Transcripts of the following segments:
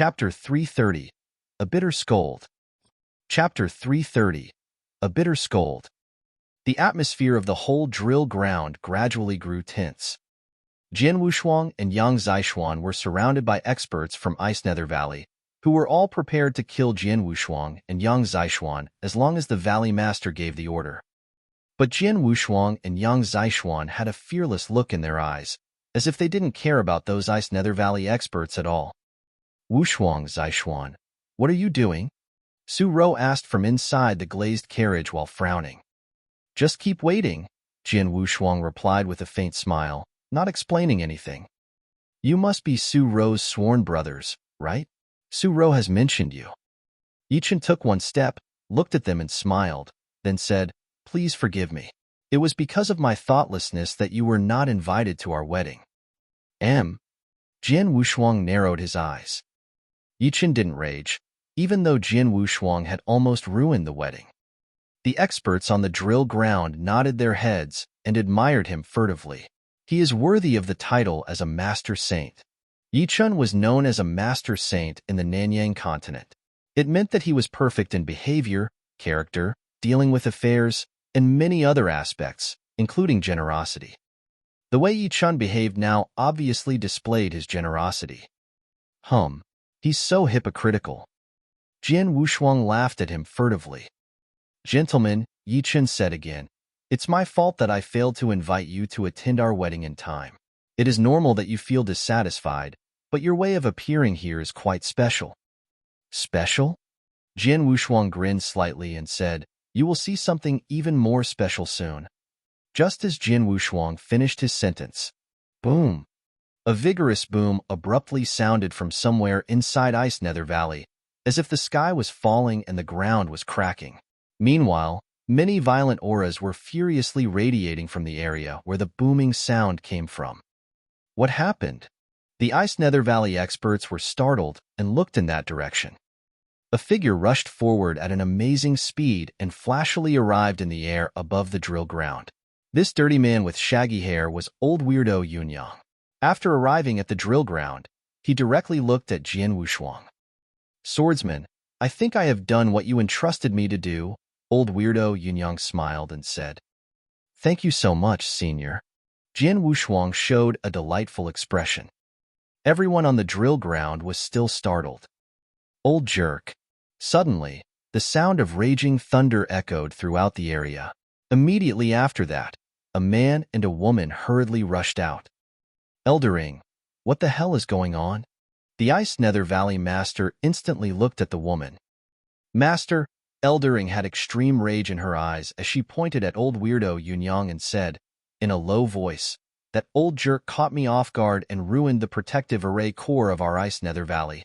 Chapter 330, A Bitter Scold. Chapter 330, A Bitter Scold. The atmosphere of the whole drill ground gradually grew tense. Jian Wushuang and Yang Zishuan were surrounded by experts from Ice Nether Valley, who were all prepared to kill Jian Wushuang and Yang Zishuan as long as the Valley Master gave the order. But Jian Wushuang and Yang Zishuan had a fearless look in their eyes, as if they didn't care about those Ice Nether Valley experts at all. Wushuang, Zishuan, what are you doing? Su Rou asked from inside the glazed carriage while frowning. Just keep waiting, Jian Wushuang replied with a faint smile, not explaining anything. You must be Su Rou's sworn brothers, right? Su Rou has mentioned you. Yichen took one step, looked at them and smiled, then said, Please forgive me. It was because of my thoughtlessness that you were not invited to our wedding. Jian Wushuang narrowed his eyes. Yichen didn't rage, even though Jian Wushuang had almost ruined the wedding. The experts on the drill ground nodded their heads and admired him furtively. He is worthy of the title as a master saint. Yichen was known as a master saint in the Nanyang continent. It meant that he was perfect in behavior, character, dealing with affairs, and many other aspects, including generosity. The way Yichen behaved now obviously displayed his generosity. He's so hypocritical. Jian Wushuang laughed at him furtively. Gentlemen, Yichen said again, it's my fault that I failed to invite you to attend our wedding in time. It is normal that you feel dissatisfied, but your way of appearing here is quite special. Special? Jian Wushuang grinned slightly and said, You will see something even more special soon. Just as Jian Wushuang finished his sentence, boom! A vigorous boom abruptly sounded from somewhere inside Ice Nether Valley, as if the sky was falling and the ground was cracking. Meanwhile, many violent auras were furiously radiating from the area where the booming sound came from. What happened? The Ice Nether Valley experts were startled and looked in that direction. A figure rushed forward at an amazing speed and flashily arrived in the air above the drill ground. This dirty man with shaggy hair was old weirdo Yunyang. After arriving at the drill ground, he directly looked at Jian Wushuang. Swordsman, I think I have done what you entrusted me to do, old weirdo Yunyang smiled and said. Thank you so much, senior. Jian Wushuang showed a delightful expression. Everyone on the drill ground was still startled. Old jerk. Suddenly, the sound of raging thunder echoed throughout the area. Immediately after that, a man and a woman hurriedly rushed out. Eldering, what the hell is going on? The Ice Nether Valley Master instantly looked at the woman. Master, Eldering had extreme rage in her eyes as she pointed at old weirdo Yunyang and said, in a low voice, that old jerk caught me off guard and ruined the protective array core of our Ice Nether Valley.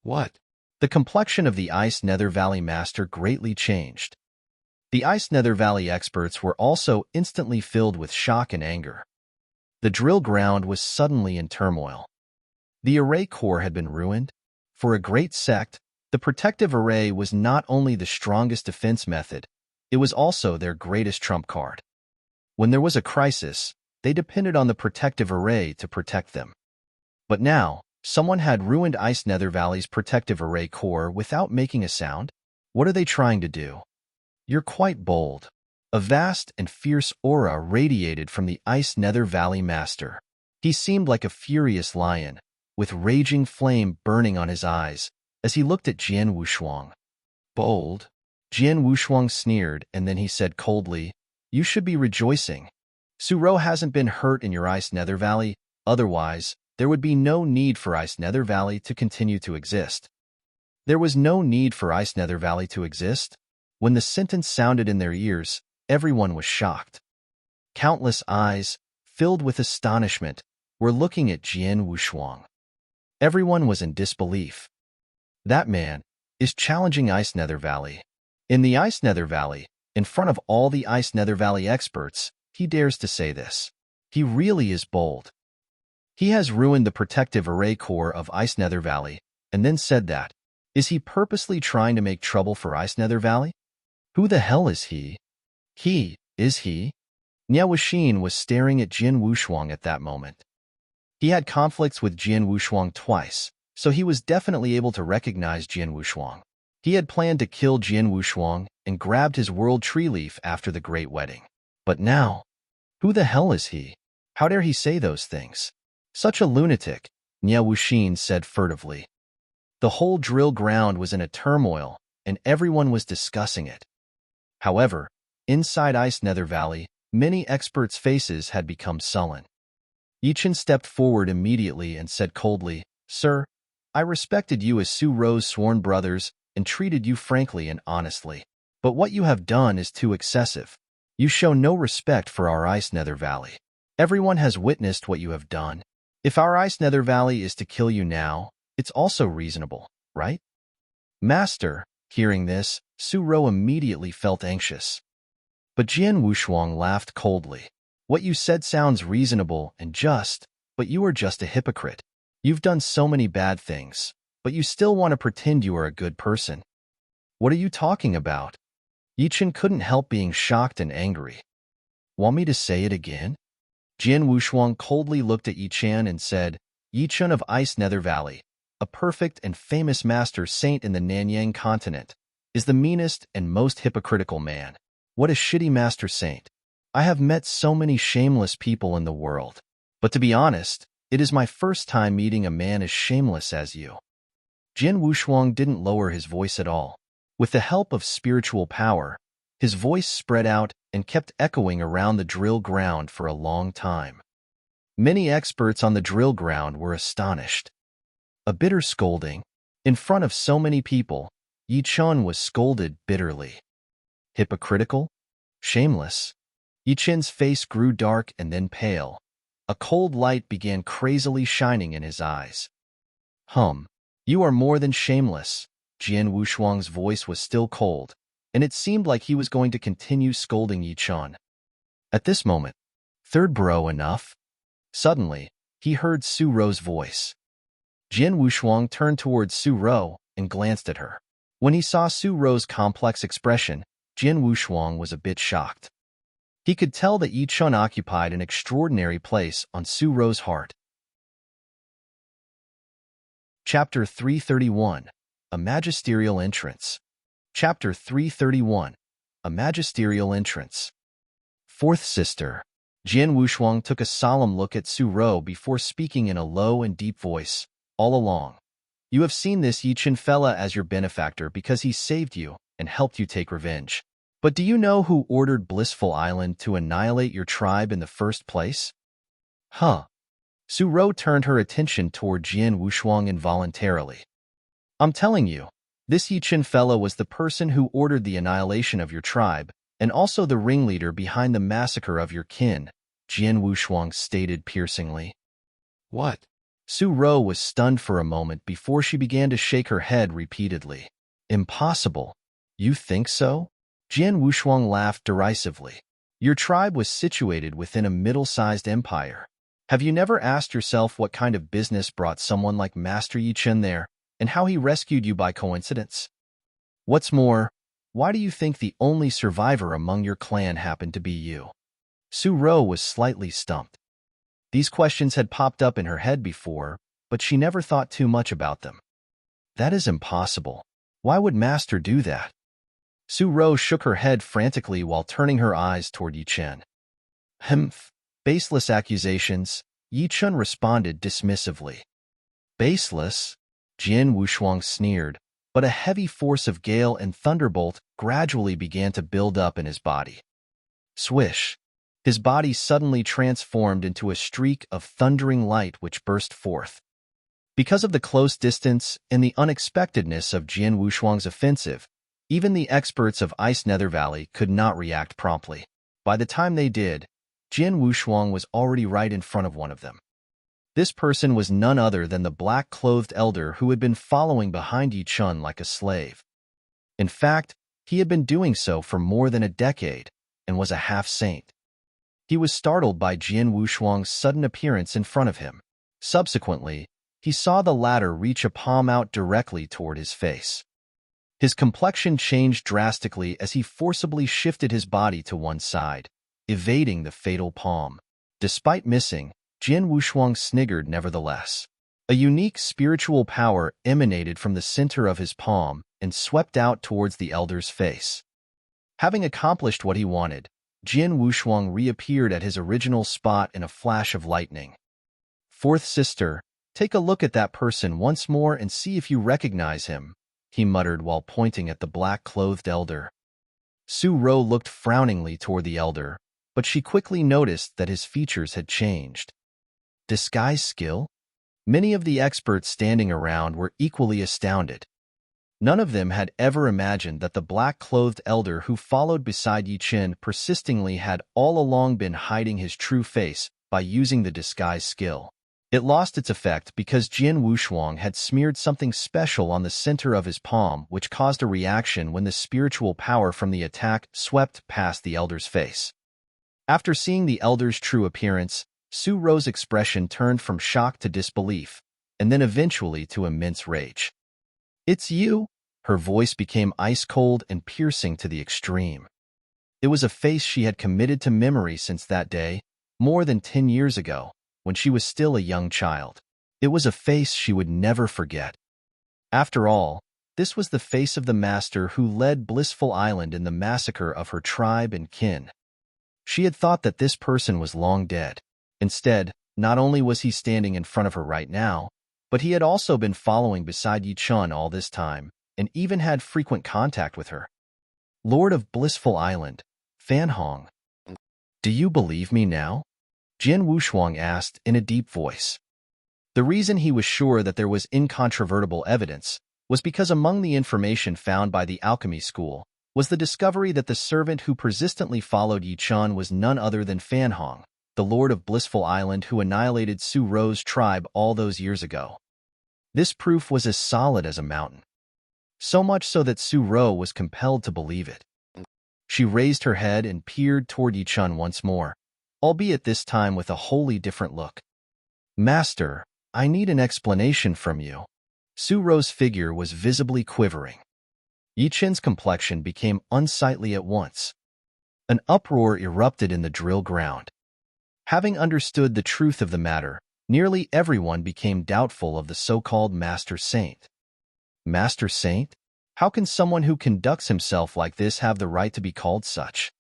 What? The complexion of the Ice Nether Valley Master greatly changed. The Ice Nether Valley experts were also instantly filled with shock and anger. The drill ground was suddenly in turmoil. The array core had been ruined. For a great sect, the protective array was not only the strongest defense method, it was also their greatest trump card. When there was a crisis, they depended on the protective array to protect them. But now, someone had ruined Ice Nether Valley's protective array core without making a sound? What are they trying to do? You're quite bold. A vast and fierce aura radiated from the Ice Nether Valley Master. He seemed like a furious lion, with raging flame burning on his eyes, as he looked at Jian Wushuang. Bold? Jian Wushuang sneered, and then he said coldly, You should be rejoicing. Su Rou hasn't been hurt in your Ice Nether Valley, otherwise, there would be no need for Ice Nether Valley to continue to exist. There was no need for Ice Nether Valley to exist? When the sentence sounded in their ears, everyone was shocked. Countless eyes, filled with astonishment, were looking at Jian Wushuang. Everyone was in disbelief. That man is challenging Ice Nether Valley. In the Ice Nether Valley, in front of all the Ice Nether Valley experts, he dares to say this. He really is bold. He has ruined the protective array core of Ice Nether Valley, and then said that. Is he purposely trying to make trouble for Ice Nether Valley? Who the hell is he? Is he? Niao Wuxin was staring at Jian Wushuang at that moment. He had conflicts with Jian Wushuang twice, so he was definitely able to recognize Jian Wushuang. He had planned to kill Jian Wushuang and grabbed his world tree leaf after the great wedding. But now, who the hell is he? How dare he say those things? Such a lunatic, Nia Wuxin said furtively. The whole drill ground was in a turmoil, and everyone was discussing it. However, inside Ice Nether Valley, many experts' faces had become sullen. Yichen stepped forward immediately and said coldly, "Sir, I respected you as Su Ro's sworn brothers and treated you frankly and honestly. But what you have done is too excessive. You show no respect for our Ice Nether Valley. Everyone has witnessed what you have done. If our Ice Nether Valley is to kill you now, it's also reasonable, right?" Master, hearing this, Su Ro immediately felt anxious. But Jian Wushuang laughed coldly. "What you said sounds reasonable and just, but you are just a hypocrite. You've done so many bad things, but you still want to pretend you are a good person. What are you talking about?" Yichen couldn't help being shocked and angry. "Want me to say it again?" Jian Wushuang coldly looked at Yichen and said, "Yichen of Ice Nether Valley, a perfect and famous master saint in the Nanyang continent, is the meanest and most hypocritical man. What a shitty master saint. I have met so many shameless people in the world, but to be honest, it is my first time meeting a man as shameless as you." Jian Wushuang didn't lower his voice at all. With the help of spiritual power, his voice spread out and kept echoing around the drill ground for a long time. Many experts on the drill ground were astonished. A bitter scolding. In front of so many people, Yi Chun was scolded bitterly. Hypocritical? Shameless? Yi Chen's face grew dark and then pale. A cold light began crazily shining in his eyes. You are more than shameless." Jian Wushuang's voice was still cold, and it seemed like he was going to continue scolding Yi Chun. At this moment, "Third bro, enough?" Suddenly, he heard Su Ro's voice. Jian Wushuang turned towards Su Ro and glanced at her. When he saw Su Ro's complex expression, Jian Wushuang was a bit shocked. He could tell that Yi Chun occupied an extraordinary place on Su Ro's heart. Chapter 331. A Magisterial Entrance. Chapter 331. A Magisterial Entrance. Fourth sister. Jian Wushuang took a solemn look at Su Ro before speaking in a low and deep voice. "All along, you have seen this Yi Chen fella as your benefactor because he saved you and helped you take revenge. But do you know who ordered Blissful Island to annihilate your tribe in the first place?" Su Ro turned her attention toward Jian Wushuang involuntarily. "I'm telling you, this Yi Chen fella was the person who ordered the annihilation of your tribe, and also the ringleader behind the massacre of your kin," Jian Wushuang stated piercingly. "What?" Su Ro was stunned for a moment before she began to shake her head repeatedly. "Impossible. You think so?" Jian Wushuang laughed derisively. "Your tribe was situated within a middle-sized empire. Have you never asked yourself what kind of business brought someone like Master Yi Chen there, and how he rescued you by coincidence? What's more, why do you think the only survivor among your clan happened to be you?" Su Ro was slightly stumped. These questions had popped up in her head before, but she never thought too much about them. "That is impossible. Why would Master do that?" Su Ro shook her head frantically while turning her eyes toward Yi Chen. Baseless accusations," Yi Chen responded dismissively. "Baseless?" Jian Wushuang sneered, but a heavy force of gale and thunderbolt gradually began to build up in his body. Swish! His body suddenly transformed into a streak of thundering light which burst forth. Because of the close distance and the unexpectedness of Jian Wushuang's offensive, even the experts of Ice Nether Valley could not react promptly. By the time they did, Jian Wushuang was already right in front of one of them. This person was none other than the black-clothed elder who had been following behind Yi Chun like a slave. In fact, he had been doing so for more than a decade and was a half-saint. He was startled by Jian Wushuang's sudden appearance in front of him. Subsequently, he saw the latter reach a palm out directly toward his face. His complexion changed drastically as he forcibly shifted his body to one side, evading the fatal palm. Despite missing, Jian Wushuang sniggered nevertheless. A unique spiritual power emanated from the center of his palm and swept out towards the elder's face. Having accomplished what he wanted, Jian Wushuang reappeared at his original spot in a flash of lightning. "Fourth sister, take a look at that person once more and see if you recognize him," he muttered while pointing at the black-clothed elder. Su Rou looked frowningly toward the elder, but she quickly noticed that his features had changed. Disguise skill? Many of the experts standing around were equally astounded. None of them had ever imagined that the black-clothed elder who followed beside Yi Chen persistingly had all along been hiding his true face by using the disguise skill. It lost its effect because Jian Wushuang had smeared something special on the center of his palm, which caused a reaction when the spiritual power from the attack swept past the elder's face. After seeing the elder's true appearance, Su Rou's expression turned from shock to disbelief, and then eventually to immense rage. "It's you?" Her voice became ice-cold and piercing to the extreme. It was a face she had committed to memory since that day, more than 10 years ago, when she was still a young child. It was a face she would never forget. After all, this was the face of the master who led Blissful Island in the massacre of her tribe and kin. She had thought that this person was long dead. Instead, not only was he standing in front of her right now, but he had also been following beside Yi Chen all this time, and even had frequent contact with her. "Lord of Blissful Island, Fan Hong, do you believe me now?" Jian Wushuang asked in a deep voice. The reason he was sure that there was incontrovertible evidence was because among the information found by the alchemy school was the discovery that the servant who persistently followed Yi Chen was none other than Fan Hong, the Lord of Blissful Island who annihilated Su Rou's tribe all those years ago. This proof was as solid as a mountain. So much so that Su Rou was compelled to believe it. She raised her head and peered toward Yi Chen once more, albeit this time with a wholly different look. "Master, I need an explanation from you." Su Rou's figure was visibly quivering. Yi Chen's complexion became unsightly at once. An uproar erupted in the drill ground. Having understood the truth of the matter, nearly everyone became doubtful of the so-called Master Saint. Master Saint? How can someone who conducts himself like this have the right to be called such?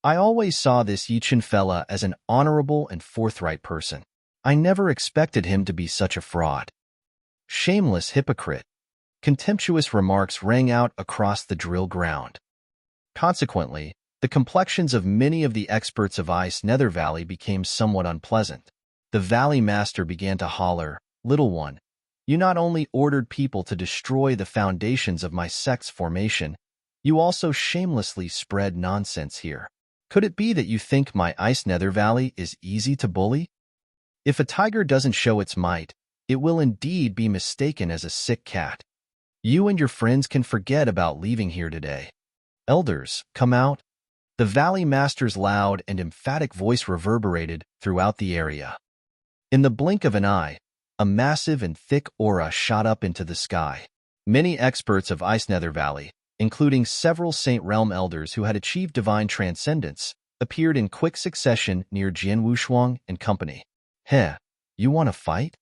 I always saw this Yi Chen fella as an honorable and forthright person. I never expected him to be such a fraud. Shameless hypocrite. Contemptuous remarks rang out across the drill ground. Consequently, the complexions of many of the experts of Ice Nether Valley became somewhat unpleasant. The Valley Master began to holler, "Little one, you not only ordered people to destroy the foundations of my sect's formation, you also shamelessly spread nonsense here. Could it be that you think my Ice Nether Valley is easy to bully? If a tiger doesn't show its might, it will indeed be mistaken as a sick cat. You and your friends can forget about leaving here today. Elders, come out." The Valley Master's loud and emphatic voice reverberated throughout the area. In the blink of an eye, a massive and thick aura shot up into the sky. Many experts of Ice Nether Valley, including several Saint Realm elders who had achieved divine transcendence, appeared in quick succession near Jian Wushuang and company. "Heh, you want to fight?"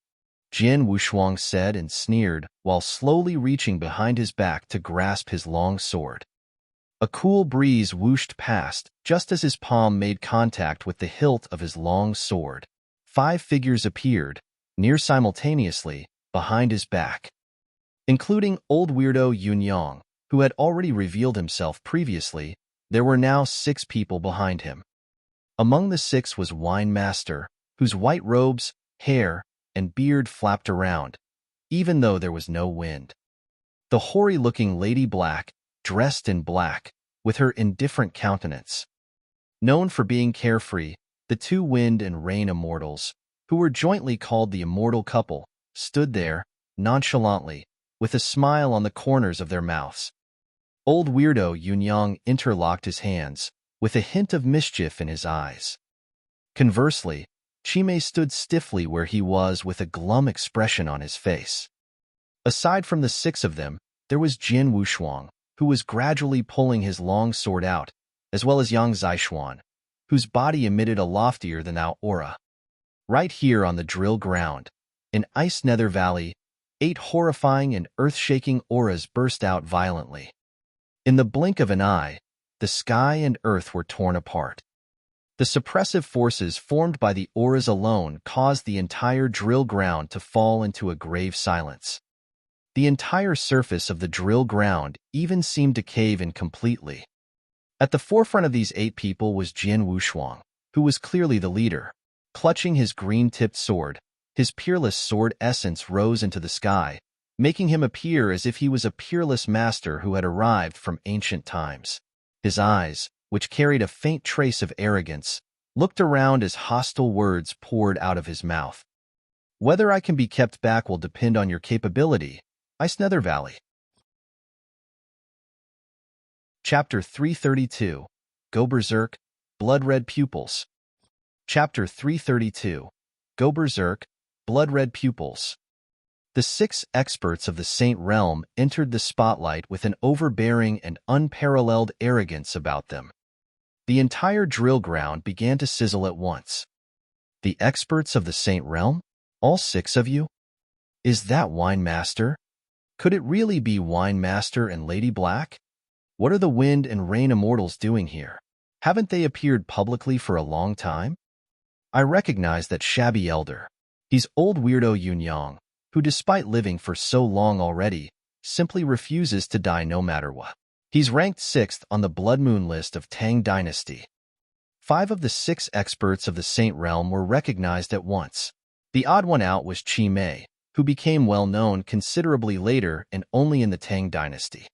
Jian Wushuang said and sneered while slowly reaching behind his back to grasp his long sword. A cool breeze whooshed past just as his palm made contact with the hilt of his long sword. 5 figures appeared, near simultaneously, behind his back. Including old weirdo Yunyang, who had already revealed himself previously, there were now 6 people behind him. Among the 6 was Wine Master, whose white robes, hair, and beard flapped around, even though there was no wind. The hoary-looking Lady Black, dressed in black, with her indifferent countenance. Known for being carefree, the 2 wind and rain immortals, who were jointly called the Immortal Couple, stood there, nonchalantly, with a smile on the corners of their mouths. Old weirdo Yunyang interlocked his hands, with a hint of mischief in his eyes. Conversely, Chimei stood stiffly where he was with a glum expression on his face. Aside from the 6 of them, there was Jian Wushuang, who was gradually pulling his long sword out, as well as Yang Zixuan, whose body emitted a loftier-than-thou aura. Right here on the drill ground, In Ice Nether Valley, 8 horrifying and earth-shaking auras burst out violently. In the blink of an eye, the sky and earth were torn apart. The suppressive forces formed by the auras alone caused the entire drill ground to fall into a grave silence. The entire surface of the drill ground even seemed to cave in completely. At the forefront of these 8 people was Jian Wushuang, who was clearly the leader. Clutching his green-tipped sword, his peerless sword essence rose into the sky, making him appear as if he was a peerless master who had arrived from ancient times. His eyes, which carried a faint trace of arrogance, looked around as hostile words poured out of his mouth. Whether I can be kept back will depend on your capability, Ice Nether Valley. Chapter 332. Go Berserk, Blood-Red Pupils. Chapter 332. Go Berserk, Blood-Red Pupils. The 6 experts of the Saint Realm entered the spotlight with an overbearing and unparalleled arrogance about them. The entire drill ground began to sizzle at once. The experts of the Saint Realm? All 6 of you? Is that Wine Master? Could it really be Wine Master and Lady Black? What are the Wind and Rain Immortals doing here? Haven't they appeared publicly for a long time? I recognize that shabby elder. He's old weirdo Yunyang, who despite living for so long already, simply refuses to die no matter what. He's ranked 6th on the Blood Moon list of Tang Dynasty. 5 of the 6 experts of the Saint Realm were recognized at once. The odd one out was Qi Mei, who became well known considerably later and only in the Tang Dynasty.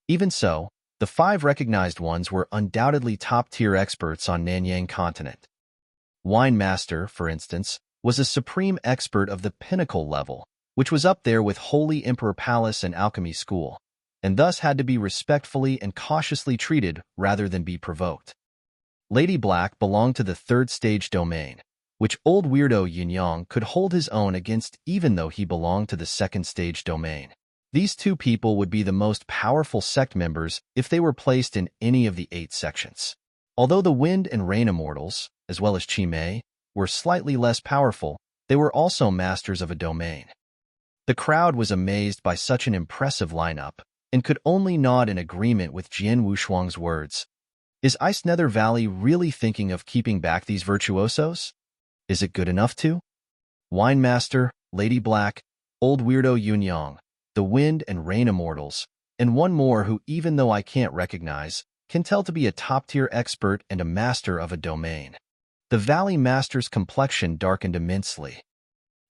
Even so, the 5 recognized ones were undoubtedly top-tier experts on Nanyang Continent. Wine Master, for instance, was a supreme expert of the pinnacle level, which was up there with Holy Emperor Palace and Alchemy School, and thus had to be respectfully and cautiously treated rather than be provoked. Lady Black belonged to the 3rd stage domain, which old weirdo Yunyang could hold his own against even though he belonged to the 2nd stage domain. These 2 people would be the most powerful sect members if they were placed in any of the 8 sections. Although the Wind and Rain Immortals, as well as Qi Mei, were slightly less powerful, they were also masters of a domain. The crowd was amazed by such an impressive lineup and could only nod in agreement with Jian Wushuang's words. Is Ice Nether Valley really thinking of keeping back these virtuosos? Is it good enough to? Wine Master, Lady Black, old weirdo Yunyang, the Wind and Rain Immortals, and one more who, even though I can't recognize, can tell to be a top-tier expert and a master of a domain. The Valley Master's complexion darkened immensely.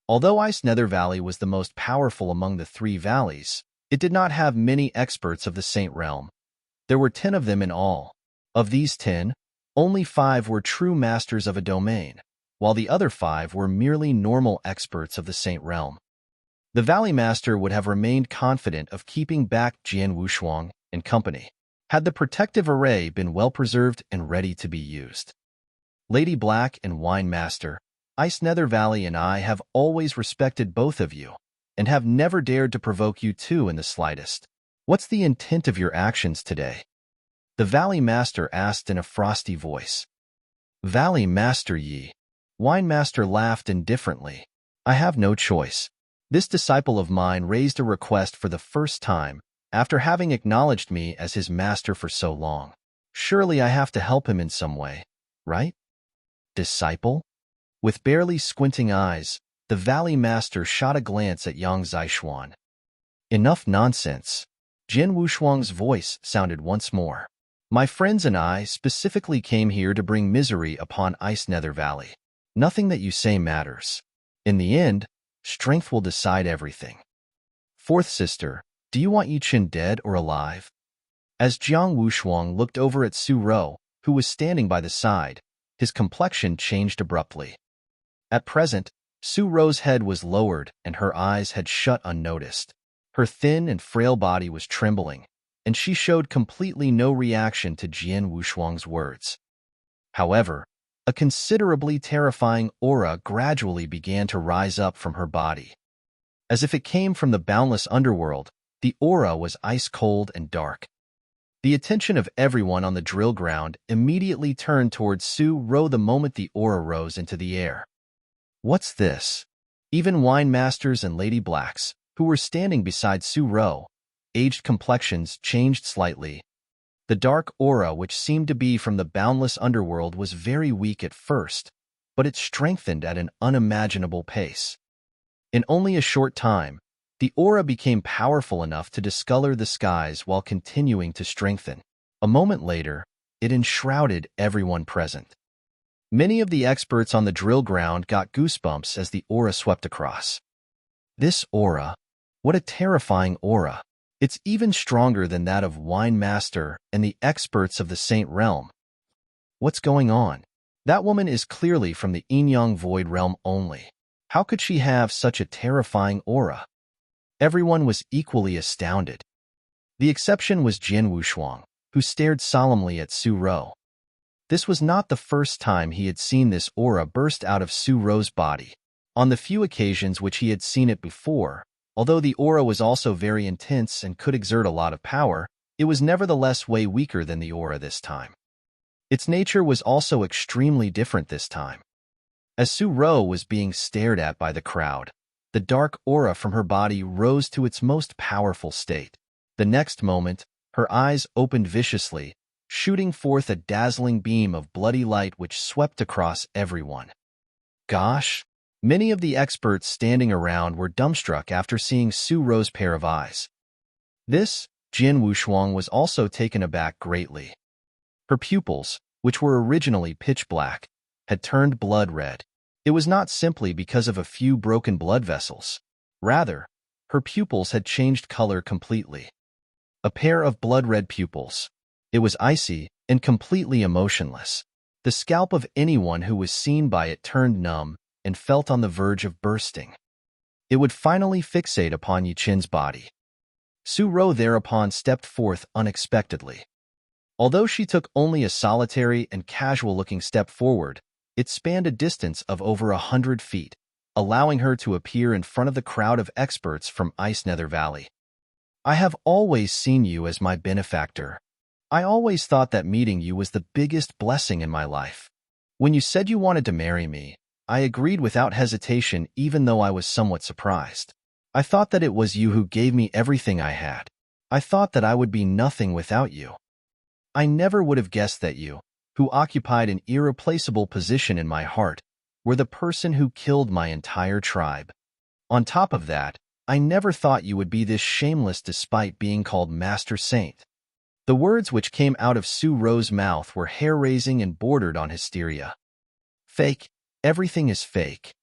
Although Ice Nether Valley was the most powerful among the 3 valleys, it did not have many experts of the Saint Realm. There were 10 of them in all. Of these 10, only 5 were true masters of a domain, while the other 5 were merely normal experts of the Saint Realm. The Valley Master would have remained confident of keeping back Jian Wushuang and company, had the protective array been well preserved and ready to be used. Lady Black and Wine Master, Ice Nether Valley and I have always respected both of you, and have never dared to provoke you 2 in the slightest. What's the intent of your actions today? The Valley Master asked in a frosty voice. Valley Master Yi. Wine Master laughed indifferently. I have no choice. This disciple of mine raised a request for the first time after having acknowledged me as his master for so long. Surely I have to help him in some way, right? Disciple? With barely squinting eyes, the Valley Master shot a glance at Yang Zishuan. Enough nonsense. Jian Wushuang's voice sounded once more. My friends and I specifically came here to bring misery upon Ice Nether Valley. Nothing that you say matters. In the end, strength will decide everything. 4th sister, do you want Yi Chen dead or alive? As Jiang Wushuang looked over at Su Rou, who was standing by the side, his complexion changed abruptly. At present, Su Rou's head was lowered and her eyes had shut unnoticed. Her thin and frail body was trembling, and she showed completely no reaction to Jian Wushuang's words. However, a considerably terrifying aura gradually began to rise up from her body. As if it came from the boundless underworld, the aura was ice-cold and dark. The attention of everyone on the drill ground immediately turned towards Su Rou the moment the aura rose into the air. What's this? Even wine masters and lady blacks, who were standing beside Su Ro, aged complexions changed slightly. The dark aura which seemed to be from the boundless underworld was very weak at first, but it strengthened at an unimaginable pace. In only a short time, the aura became powerful enough to discolor the skies while continuing to strengthen. A moment later, it enshrouded everyone present. Many of the experts on the drill ground got goosebumps as the aura swept across. This aura, what a terrifying aura! It's even stronger than that of Wine Master and the experts of the Saint Realm. What's going on? That woman is clearly from the Yin-Yang Void Realm only. How could she have such a terrifying aura? Everyone was equally astounded. The exception was Jian Wushuang, who stared solemnly at Su Ro. This was not the first time he had seen this aura burst out of Su Ro's body. On the few occasions which he had seen it before, although the aura was also very intense and could exert a lot of power, it was nevertheless way weaker than the aura this time. Its nature was also extremely different this time. As Su Ro was being stared at by the crowd, the dark aura from her body rose to its most powerful state. The next moment, her eyes opened viciously, shooting forth a dazzling beam of bloody light which swept across everyone. Gosh! Many of the experts standing around were dumbstruck after seeing Su Ro's pair of eyes. This, Jian Wushuang was also taken aback greatly. Her pupils, which were originally pitch black, had turned blood red. It was not simply because of a few broken blood vessels. Rather, her pupils had changed color completely. A pair of blood-red pupils. It was icy and completely emotionless. The scalp of anyone who was seen by it turned numb and felt on the verge of bursting. It would finally fixate upon Yichen's body. Su Ro thereupon stepped forth unexpectedly. Although she took only a solitary and casual-looking step forward, it spanned a distance of over 100 feet, allowing her to appear in front of the crowd of experts from Ice Nether Valley. I have always seen you as my benefactor. I always thought that meeting you was the biggest blessing in my life. When you said you wanted to marry me, I agreed without hesitation even though I was somewhat surprised. I thought that it was you who gave me everything I had. I thought that I would be nothing without you. I never would have guessed that you, who occupied an irreplaceable position in my heart, were the person who killed my entire tribe. On top of that, I never thought you would be this shameless despite being called Master Saint. The words which came out of Su Ro's mouth were hair-raising and bordered on hysteria. Fake. Everything is fake.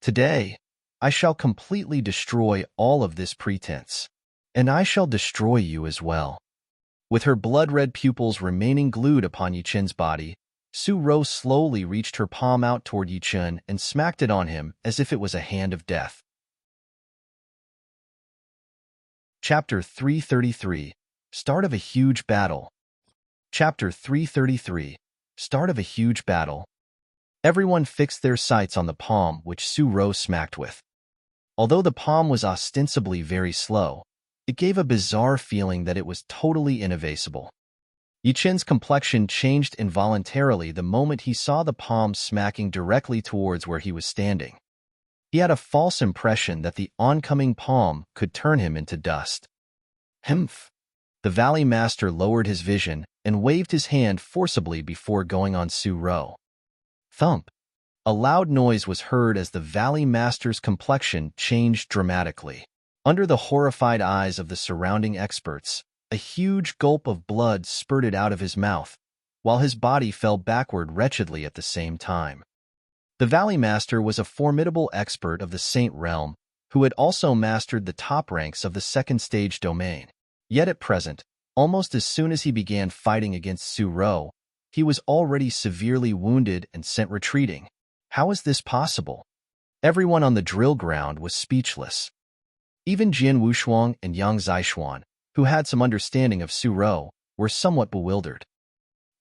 Today, I shall completely destroy all of this pretense. And I shall destroy you as well. With her blood-red pupils remaining glued upon Yichen's body, Su Ro slowly reached her palm out toward Yichen and smacked it on him as if it was a hand of death. Chapter 333. Start of a Huge Battle. Chapter 333. Start of a Huge Battle. Everyone fixed their sights on the palm which Su Ro smacked with. Although the palm was ostensibly very slow, it gave a bizarre feeling that it was totally inevasible. Yichen's complexion changed involuntarily the moment he saw the palm smacking directly towards where he was standing. He had a false impression that the oncoming palm could turn him into dust. Humph! The Valley Master lowered his vision and waved his hand forcibly before going on Su Ro. Thump! A loud noise was heard as the Valley Master's complexion changed dramatically. Under the horrified eyes of the surrounding experts, a huge gulp of blood spurted out of his mouth, while his body fell backward wretchedly at the same time. The Valley Master was a formidable expert of the Saint Realm, who had also mastered the top ranks of the second stage domain. Yet at present, almost as soon as he began fighting against Su Ro, he was already severely wounded and sent retreating. How is this possible? Everyone on the drill ground was speechless. Even Jian Wushuang and Yang Zishuan, who had some understanding of Su Ro, were somewhat bewildered.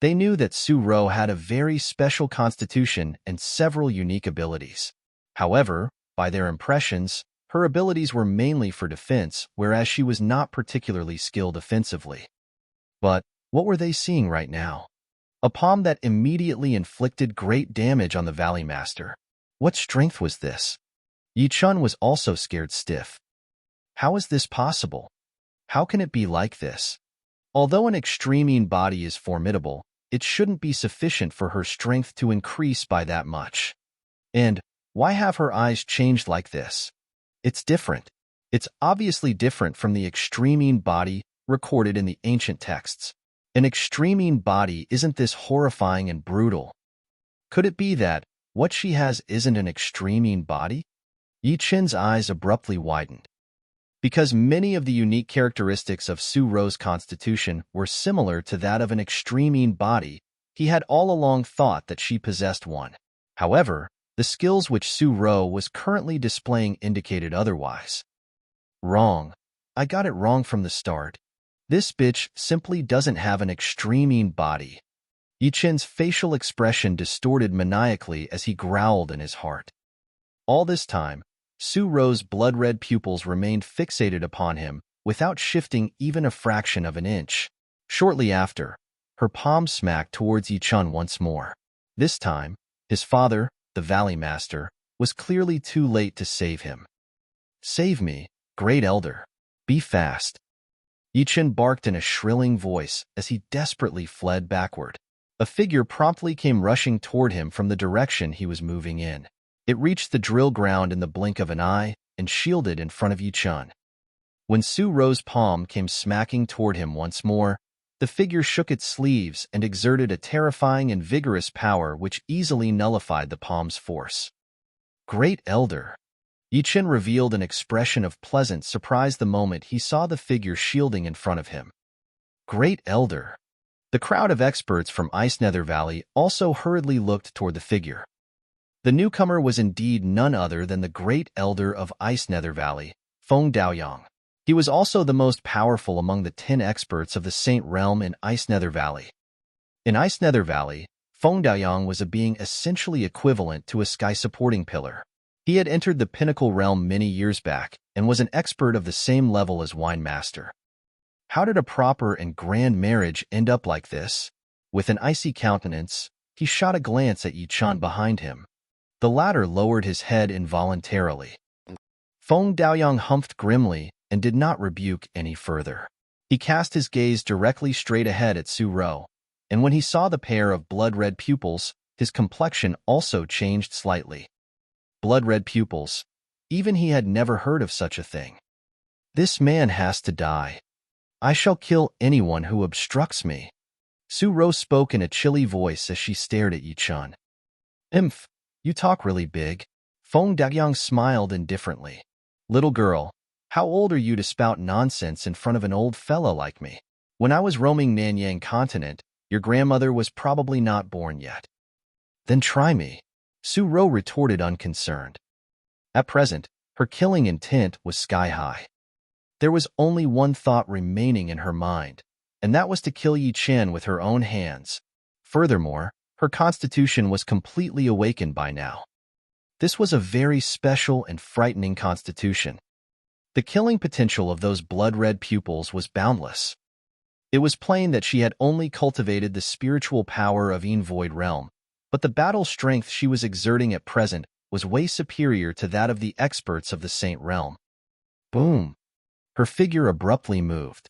They knew that Su Ro had a very special constitution and several unique abilities. However, by their impressions, her abilities were mainly for defense, whereas she was not particularly skilled offensively. But what were they seeing right now? A palm that immediately inflicted great damage on the Valley Master. What strength was this? Yi Chun was also scared stiff. How is this possible? How can it be like this? Although an extreme body is formidable, it shouldn't be sufficient for her strength to increase by that much. And why have her eyes changed like this? It's different. It's obviously different from the extreme body recorded in the ancient texts. An extreme body isn't this horrifying and brutal. Could it be that what she has isn't an extreme body? Yi Chen's eyes abruptly widened. Because many of the unique characteristics of Su Ro's constitution were similar to that of an extreme body, he had all along thought that she possessed one. However, the skills which Su Ro was currently displaying indicated otherwise. Wrong. I got it wrong from the start. This bitch simply doesn't have an extreme body. Yi Chen's facial expression distorted maniacally as he growled in his heart. All this time, Su Ro's blood-red pupils remained fixated upon him without shifting even a fraction of an inch. Shortly after, her palm smacked towards Yi Chun once more. This time, his father, the Valley Master, was clearly too late to save him. "Save me, Great Elder. Be fast." Yi Chun barked in a shrilling voice as he desperately fled backward. A figure promptly came rushing toward him from the direction he was moving in. It reached the drill ground in the blink of an eye and shielded in front of Yi Chun. When Su Ro's palm came smacking toward him once more, the figure shook its sleeves and exerted a terrifying and vigorous power which easily nullified the palm's force. "Great Elder." Yi Chun revealed an expression of pleasant surprise the moment he saw the figure shielding in front of him. "Great Elder." The crowd of experts from Ice Nether Valley also hurriedly looked toward the figure. The newcomer was indeed none other than the Great Elder of Ice Nether Valley, Feng Daoyang. He was also the most powerful among the 10 experts of the Saint Realm in Ice Nether Valley. In Ice Nether Valley, Feng Daoyang was a being essentially equivalent to a sky-supporting pillar. He had entered the Pinnacle Realm many years back and was an expert of the same level as Wine Master. How did a proper and grand marriage end up like this? With an icy countenance, he shot a glance at Yi Chun behind him. The latter lowered his head involuntarily. Feng Daoyang humphed grimly and did not rebuke any further. He cast his gaze directly straight ahead at Su Ro, and when he saw the pair of blood-red pupils, his complexion also changed slightly. Blood-red pupils. Even he had never heard of such a thing. "This man has to die. I shall kill anyone who obstructs me." Su Ro spoke in a chilly voice as she stared at Yi Chun. "Imph, you talk really big." Feng Daoyang smiled indifferently. "Little girl, how old are you to spout nonsense in front of an old fella like me? When I was roaming Nanyang continent, your grandmother was probably not born yet." "Then try me," Su Ro retorted unconcerned. At present, her killing intent was sky-high. There was only one thought remaining in her mind, and that was to kill Yi Chun with her own hands. Furthermore, her constitution was completely awakened by now. This was a very special and frightening constitution. The killing potential of those blood-red pupils was boundless. It was plain that she had only cultivated the spiritual power of Void Realm, but the battle strength she was exerting at present was way superior to that of the experts of the Saint Realm. Boom! Her figure abruptly moved.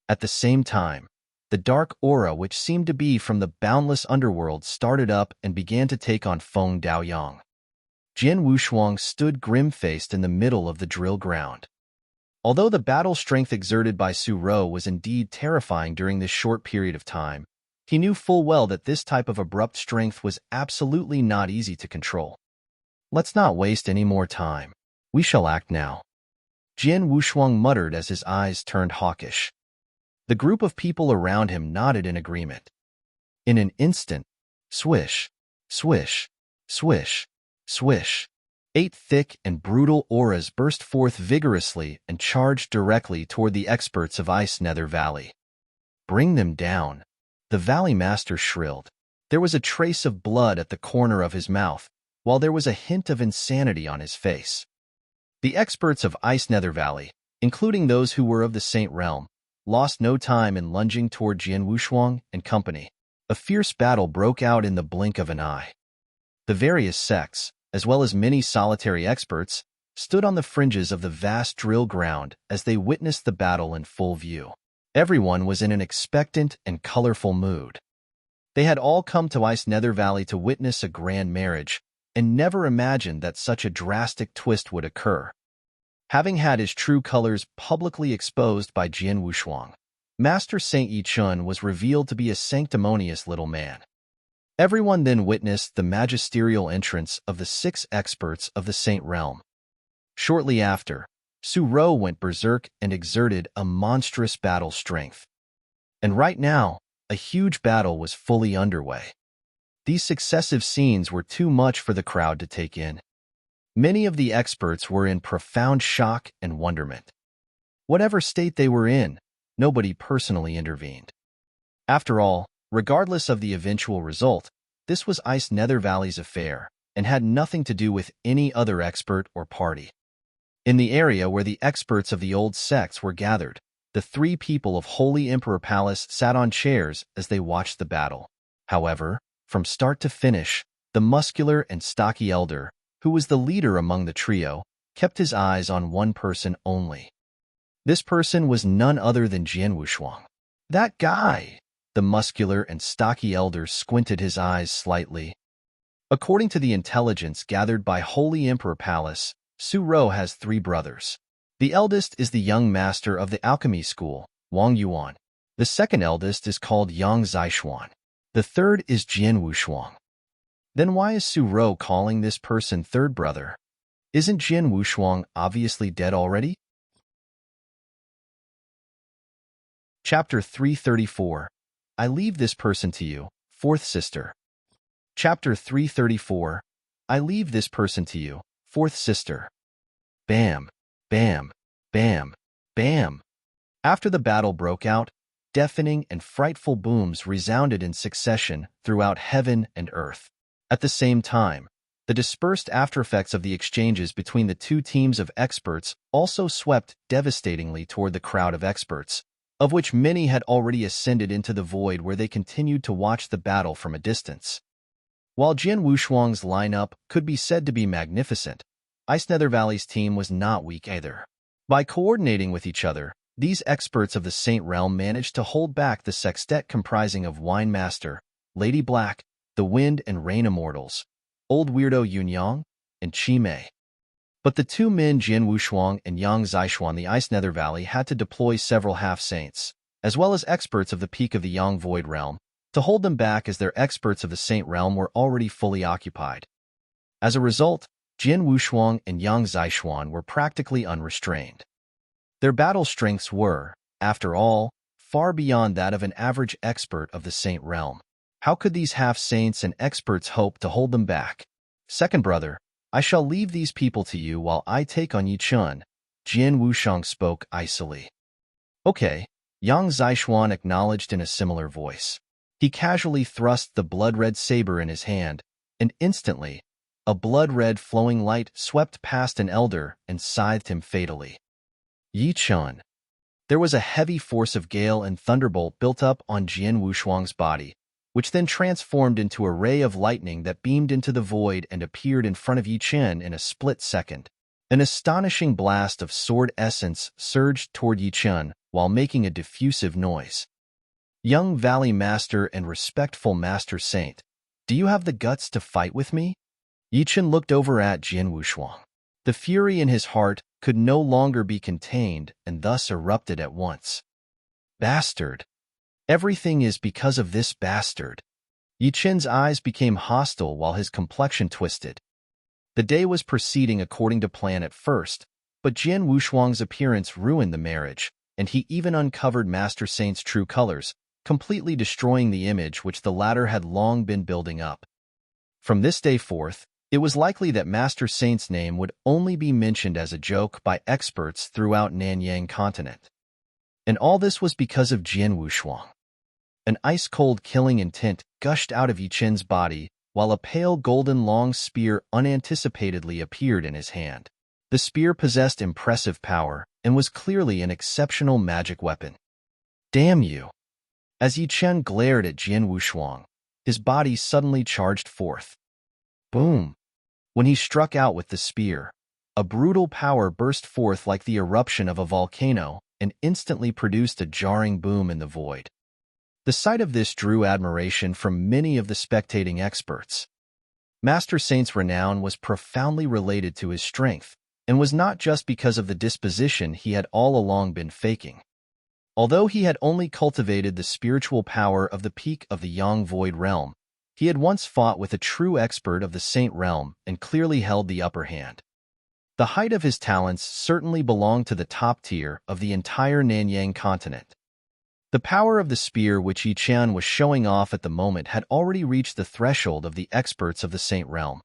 At the same time, the dark aura which seemed to be from the boundless underworld started up and began to take on Feng Daoyang. Jian Wushuang stood grim-faced in the middle of the drill ground. Although the battle strength exerted by Su Ro was indeed terrifying during this short period of time, he knew full well that this type of abrupt strength was absolutely not easy to control. "Let's not waste any more time. We shall act now," Jian Wushuang muttered as his eyes turned hawkish. The group of people around him nodded in agreement. In an instant, swish, swish, swish, swish, 8 thick and brutal auras burst forth vigorously and charged directly toward the experts of Ice Nether Valley. "Bring them down," the Valley Master shrilled. There was a trace of blood at the corner of his mouth, while there was a hint of insanity on his face. The experts of Ice Nether Valley, including those who were of the Saint Realm, lost no time in lunging toward Jian Wushuang and company. A fierce battle broke out in the blink of an eye. The various sects, as well as many solitary experts, stood on the fringes of the vast drill ground as they witnessed the battle in full view. Everyone was in an expectant and colorful mood. They had all come to Ice Nether Valley to witness a grand marriage, and never imagined that such a drastic twist would occur. Having had his true colors publicly exposed by Jian Wushuang, Master Saint Yi Chun was revealed to be a sanctimonious little man. Everyone then witnessed the magisterial entrance of the 6 experts of the Saint Realm. Shortly after, Su Ro went berserk and exerted a monstrous battle strength. And right now, a huge battle was fully underway. These successive scenes were too much for the crowd to take in. Many of the experts were in profound shock and wonderment. Whatever state they were in, nobody personally intervened. After all, regardless of the eventual result, this was Ice Nether Valley's affair and had nothing to do with any other expert or party. In the area where the experts of the old sects were gathered, the 3 people of Holy Emperor Palace sat on chairs as they watched the battle. However, from start to finish, the muscular and stocky elder, who was the leader among the trio, kept his eyes on one person only. This person was none other than Jian Wushuang. That guy! The muscular and stocky elder squinted his eyes slightly. According to the intelligence gathered by Holy Emperor Palace, Su Ro has 3 brothers. The eldest is the young master of the alchemy school, Wang Yuan. The second eldest is called Yang Zishuan. The third is Jian Wushuang. Then why is Su Ro calling this person third brother? Isn't Jian Wushuang obviously dead already? Chapter 334. I leave this person to you, 4th sister. Chapter 334. I leave this person to you, 4th sister. Bam, bam, bam, bam. After the battle broke out, deafening and frightful booms resounded in succession throughout heaven and earth. At the same time, the dispersed aftereffects of the exchanges between the 2 teams of experts also swept devastatingly toward the crowd of experts, of which many had already ascended into the void where they continued to watch the battle from a distance. While Jian Wushuang's lineup could be said to be magnificent, Ice Nether Valley's team was not weak either. By coordinating with each other, these experts of the Saint Realm managed to hold back the sextet comprising of Wine Master, Lady Black, the Wind and Rain Immortals, Old Weirdo Yunyang, and Chi Mei. But the 2 men Jian Wushuang and Yang Zishuan the Ice Nether Valley had to deploy several half-saints, as well as experts of the peak of the Yang Void Realm, to hold them back as their experts of the Saint Realm were already fully occupied. As a result, Jian Wushuang and Yang Zishuan were practically unrestrained. Their battle strengths were, after all, far beyond that of an average expert of the Saint Realm. How could these half-saints and experts hope to hold them back? Second brother, I shall leave these people to you while I take on Yi Chun, Jian Wushuang spoke icily. Okay, Yang Zishuan acknowledged in a similar voice. He casually thrust the blood-red saber in his hand, and instantly, a blood-red flowing light swept past an elder and scythed him fatally. Yi Chun. There was a heavy force of gale and thunderbolt built up on Jian Wushuang's body, which then transformed into a ray of lightning that beamed into the void and appeared in front of Yi Chen in a split second. An astonishing blast of sword essence surged toward Yi Chen while making a diffusive noise. Young Valley Master and respectful Master Saint, do you have the guts to fight with me? Yi Chen looked over at Jian Wushuang. The fury in his heart could no longer be contained and thus erupted at once. Bastard! Everything is because of this bastard. Yi Chen's eyes became hostile while his complexion twisted. The day was proceeding according to plan at first, but Jian Wushuang's appearance ruined the marriage, and he even uncovered Master Saint's true colors, completely destroying the image which the latter had long been building up. From this day forth, it was likely that Master Saint's name would only be mentioned as a joke by experts throughout Nanyang continent. And all this was because of Jian Wushuang. An ice-cold killing intent gushed out of Yi Chen's body, while a pale golden long spear unanticipatedly appeared in his hand. The spear possessed impressive power and was clearly an exceptional magic weapon. Damn you! As Yi Chen glared at Jian Wushuang, his body suddenly charged forth. Boom! When he struck out with the spear, a brutal power burst forth like the eruption of a volcano and instantly produced a jarring boom in the void. The sight of this drew admiration from many of the spectating experts. Master Saint's renown was profoundly related to his strength, and was not just because of the disposition he had all along been faking. Although he had only cultivated the spiritual power of the peak of the Yang Void realm, he had once fought with a true expert of the Saint realm and clearly held the upper hand. The height of his talents certainly belonged to the top tier of the entire Nanyang continent. The power of the spear which Yi Qian was showing off at the moment had already reached the threshold of the experts of the Saint realm.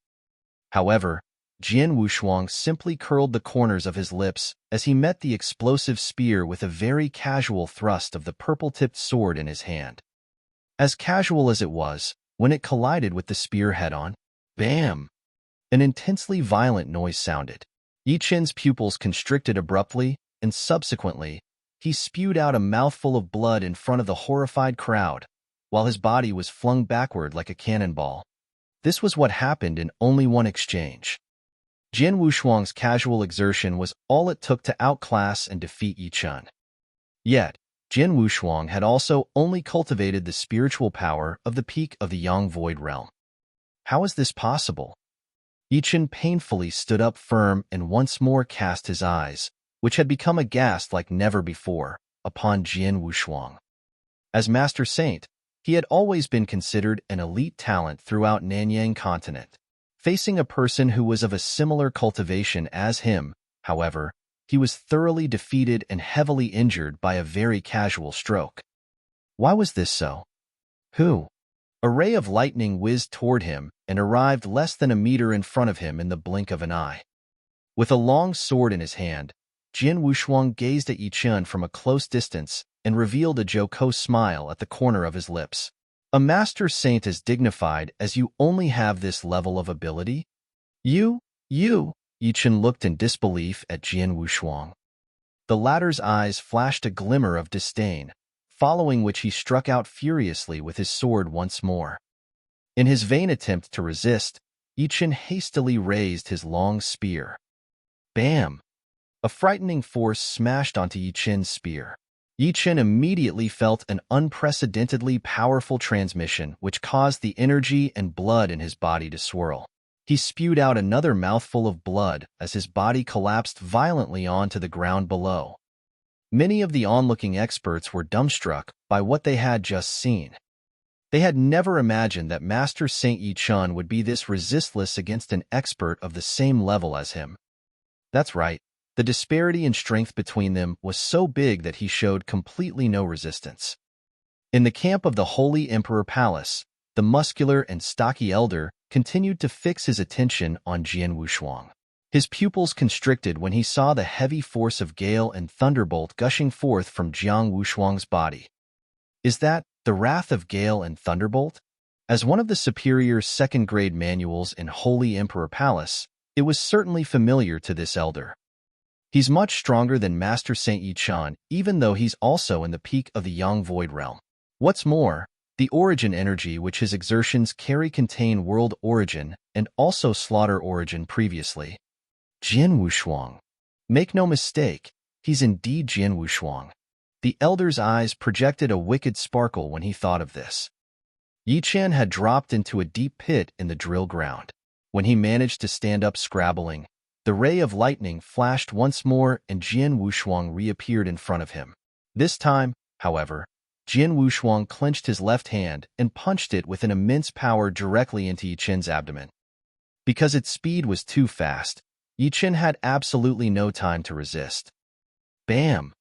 However, Jian Wushuang simply curled the corners of his lips as he met the explosive spear with a very casual thrust of the purple-tipped sword in his hand. As casual as it was, when it collided with the spear head-on, bam! An intensely violent noise sounded. Yi Qian's pupils constricted abruptly, and subsequently, he spewed out a mouthful of blood in front of the horrified crowd, while his body was flung backward like a cannonball. This was what happened in only one exchange. Jian Wushuang's casual exertion was all it took to outclass and defeat Yi Qian. Yet, Jian Wushuang had also only cultivated the spiritual power of the peak of the Yang Void realm. How is this possible? Yi Qian painfully stood up firm and once more cast his eyes, which had become aghast like never before, upon Jian Wushuang. As Master Saint, he had always been considered an elite talent throughout Nanyang continent. Facing a person who was of a similar cultivation as him, however, he was thoroughly defeated and heavily injured by a very casual stroke. Why was this so? Who? A ray of lightning whizzed toward him and arrived less than a meter in front of him in the blink of an eye. With a long sword in his hand, Jian Wushuang gazed at Yi Qian from a close distance and revealed a jocose smile at the corner of his lips. A Master Saint as dignified as you only have this level of ability? You? Yi Qian looked in disbelief at Jian Wushuang. The latter's eyes flashed a glimmer of disdain, following which he struck out furiously with his sword once more. In his vain attempt to resist, Yi Qian hastily raised his long spear. Bam! A frightening force smashed onto Yi Qian's spear. Yi Qian immediately felt an unprecedentedly powerful transmission which caused the energy and blood in his body to swirl. He spewed out another mouthful of blood as his body collapsed violently onto the ground below. Many of the onlooking experts were dumbstruck by what they had just seen. They had never imagined that Master Saint Yi Qian would be this resistless against an expert of the same level as him. That's right. The disparity in strength between them was so big that he showed completely no resistance. In the camp of the Holy Emperor Palace, the muscular and stocky elder continued to fix his attention on Jian Wushuang. His pupils constricted when he saw the heavy force of gale and thunderbolt gushing forth from Jian Wushuang's body. Is that the wrath of gale and thunderbolt? As one of the superior second-grade manuals in Holy Emperor Palace, it was certainly familiar to this elder. He's much stronger than Master Saint Yi Qian, even though he's also in the peak of the Yang Void realm. What's more, the origin energy which his exertions carry contain world origin and also slaughter origin previously. Jian Wushuang. Make no mistake, he's indeed Jian Wushuang. The elder's eyes projected a wicked sparkle when he thought of this. Yi Qian had dropped into a deep pit in the drill ground. When he managed to stand up scrabbling, the ray of lightning flashed once more and Jian Wushuang reappeared in front of him. This time, however, Jian Wushuang clenched his left hand and punched it with an immense power directly into Yi Qian's abdomen. Because its speed was too fast, Yi Qian had absolutely no time to resist. Bam!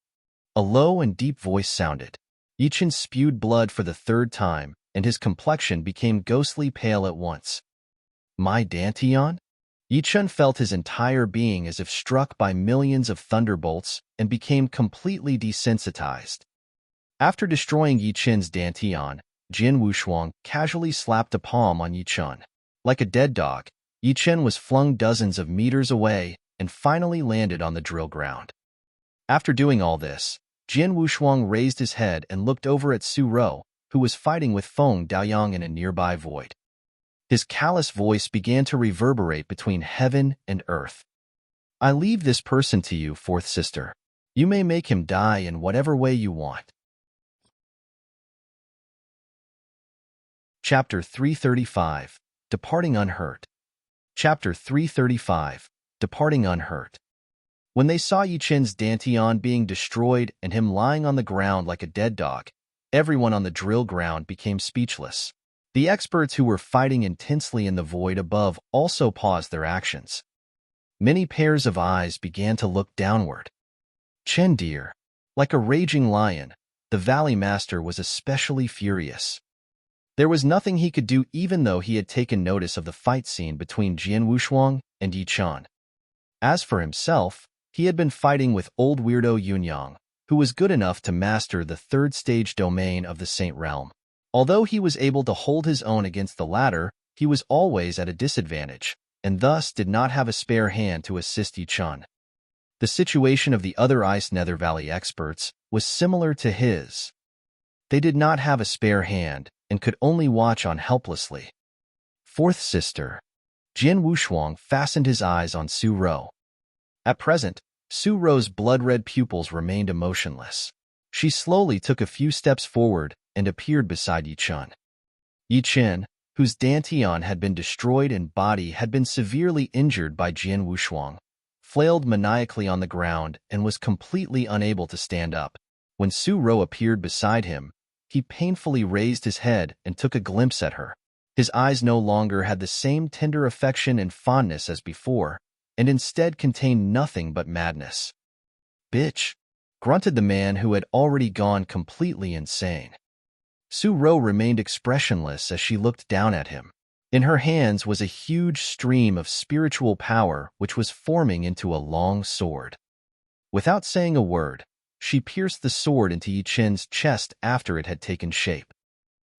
A low and deep voice sounded. Yi Qian spewed blood for the third time, and his complexion became ghostly pale at once. My Dantian? Yi Qian felt his entire being as if struck by millions of thunderbolts and became completely desensitized. After destroying Yi Qian's Dantian, Jian Wushuang casually slapped a palm on Yi Qian. Like a dead dog, Yi Qian was flung dozens of meters away and finally landed on the drill ground. After doing all this, Jian Wushuang raised his head and looked over at Su Rou, who was fighting with Feng Daoyang in a nearby void. His callous voice began to reverberate between heaven and earth. I leave this person to you, fourth sister. You may make him die in whatever way you want. Chapter 335. Departing Unhurt. Chapter 335. Departing Unhurt. When they saw Yi Qin's Dantian being destroyed and him lying on the ground like a dead dog, everyone on the drill ground became speechless. The experts who were fighting intensely in the void above also paused their actions. Many pairs of eyes began to look downward. Chen dear. Like a raging lion, the Valley Master was especially furious. There was nothing he could do even though he had taken notice of the fight scene between Jian Wushuang and Yi Chen. As for himself, he had been fighting with old weirdo Yunyang, who was good enough to master the third stage domain of the Saint Realm. Although he was able to hold his own against the latter, he was always at a disadvantage, and thus did not have a spare hand to assist Yi Chen. The situation of the other Ice Nether Valley experts was similar to his. They did not have a spare hand and could only watch on helplessly. Fourth sister. Jian Wushuang fastened his eyes on Su Rou. At present, Su Rou's blood-red pupils remained emotionless. She slowly took a few steps forward and appeared beside Yi Chen. Yi Chen, whose Dantian had been destroyed and body had been severely injured by Jian Wushuang, flailed maniacally on the ground and was completely unable to stand up. When Su Rou appeared beside him, he painfully raised his head and took a glimpse at her. His eyes no longer had the same tender affection and fondness as before, and instead contained nothing but madness. "Bitch," grunted the man who had already gone completely insane. Su Rou remained expressionless as she looked down at him. In her hands was a huge stream of spiritual power which was forming into a long sword. Without saying a word, she pierced the sword into Yi Qin's chest after it had taken shape.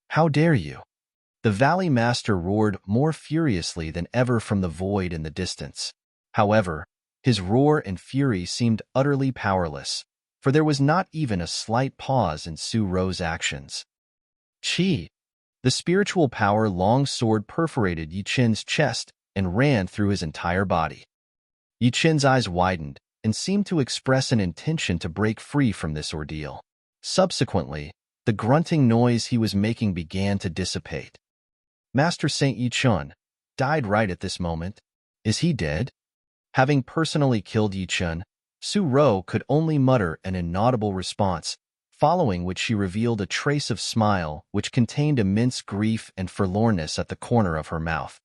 "How dare you?" The Valley Master roared more furiously than ever from the void in the distance. However, his roar and fury seemed utterly powerless, for there was not even a slight pause in Su Rou's actions. Qi. The spiritual power long sword perforated Yi Qin's chest and ran through his entire body. Yi Qin's eyes widened and seemed to express an intention to break free from this ordeal. Subsequently, the grunting noise he was making began to dissipate. Master Saint Yi Chen died right at this moment. Is he dead? Having personally killed Yi Chen, Su Rou could only mutter an inaudible response, following which she revealed a trace of smile which contained immense grief and forlornness at the corner of her mouth.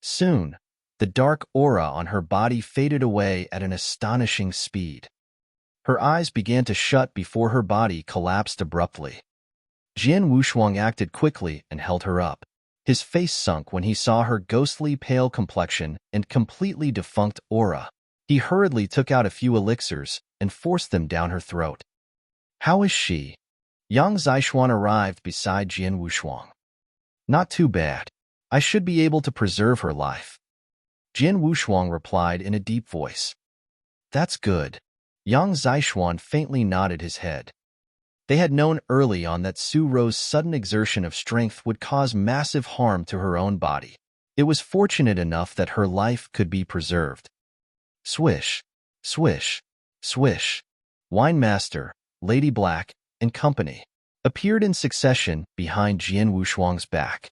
Soon, the dark aura on her body faded away at an astonishing speed. Her eyes began to shut before her body collapsed abruptly. Jian Wushuang acted quickly and held her up. His face sunk when he saw her ghostly pale complexion and completely defunct aura. He hurriedly took out a few elixirs and forced them down her throat. "How is she?" Yang Zixuan arrived beside Jian Wushuang. "Not too bad. I should be able to preserve her life." Jian Wushuang replied in a deep voice. "That's good." Yang Zixuan faintly nodded his head. They had known early on that Su Rou's sudden exertion of strength would cause massive harm to her own body. It was fortunate enough that her life could be preserved. Swish, swish, swish. Wine Master, Lady Black, and company appeared in succession behind Jian Wushuang's back.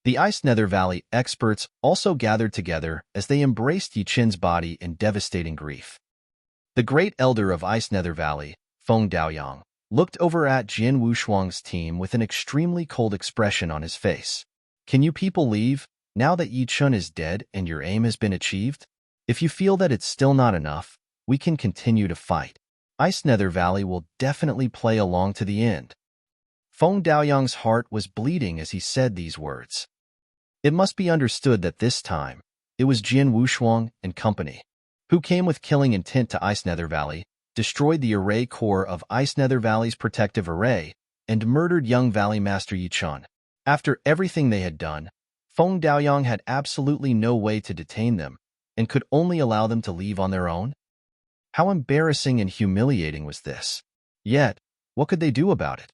The Ice Nether Valley experts also gathered together as they embraced Yi Qin's body in devastating grief. The great elder of Ice Nether Valley, Feng Daoyang, looked over at Jian Wushuang's team with an extremely cold expression on his face. "Can you people leave, now that Yi Chen is dead and your aim has been achieved? If you feel that it's still not enough, we can continue to fight. Ice Nether Valley will definitely play along to the end." Feng Daoyang's heart was bleeding as he said these words. It must be understood that this time, it was Jian Wushuang and company who came with killing intent to Ice Nether Valley, destroyed the array core of Ice Nether Valley's protective array, and murdered young Valley Master Yi Chen. After everything they had done, Feng Daoyang had absolutely no way to detain them, and could only allow them to leave on their own? How embarrassing and humiliating was this? Yet, what could they do about it?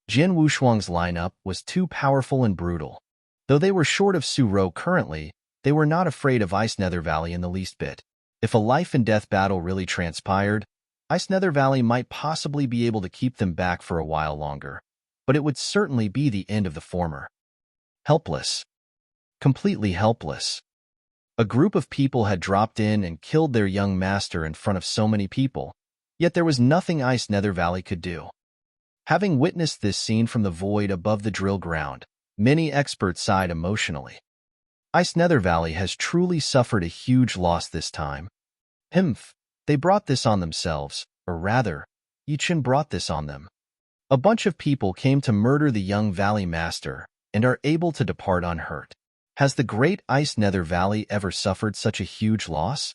Jian Wushuang's lineup was too powerful and brutal. Though they were short of Su Rou currently, they were not afraid of Ice Nether Valley in the least bit. If a life-and-death battle really transpired, Ice Nether Valley might possibly be able to keep them back for a while longer, but it would certainly be the end of the former. Helpless. Completely helpless. A group of people had dropped in and killed their young master in front of so many people, yet there was nothing Ice Nether Valley could do. Having witnessed this scene from the void above the drill ground, many experts sighed emotionally. Ice Nether Valley has truly suffered a huge loss this time. They brought this on themselves, or rather, Yichin brought this on them. A bunch of people came to murder the young Valley Master and are able to depart unhurt. Has the great Ice Nether Valley ever suffered such a huge loss?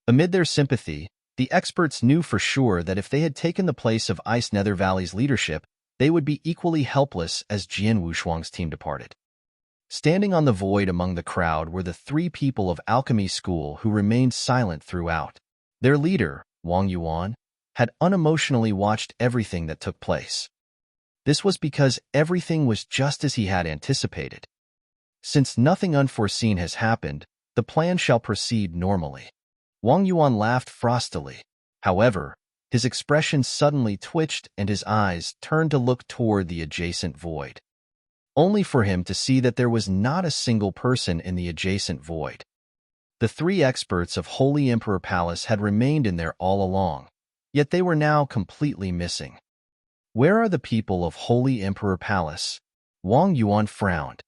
Amid their sympathy, the experts knew for sure that if they had taken the place of Ice Nether Valley's leadership, they would be equally helpless as Jian Wushuang's team departed. Standing on the void among the crowd were the 3 people of Alchemy School who remained silent throughout. Their leader, Wang Yuan, had unemotionally watched everything that took place. This was because everything was just as he had anticipated. Since nothing unforeseen has happened, the plan shall proceed normally. Wang Yuan laughed frostily. However, his expression suddenly twitched and his eyes turned to look toward the adjacent void, only for him to see that there was not a single person in the adjacent void. The 3 experts of Holy Emperor Palace had remained in there all along, yet they were now completely missing. Where are the people of Holy Emperor Palace? Wang Yuan frowned.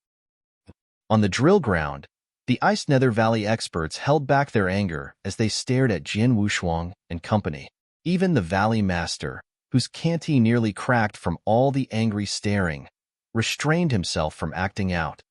On the drill ground, the Ice Nether Valley experts held back their anger as they stared at Jian Wushuang and company. Even the Valley Master, whose canty nearly cracked from all the angry staring, restrained himself from acting out.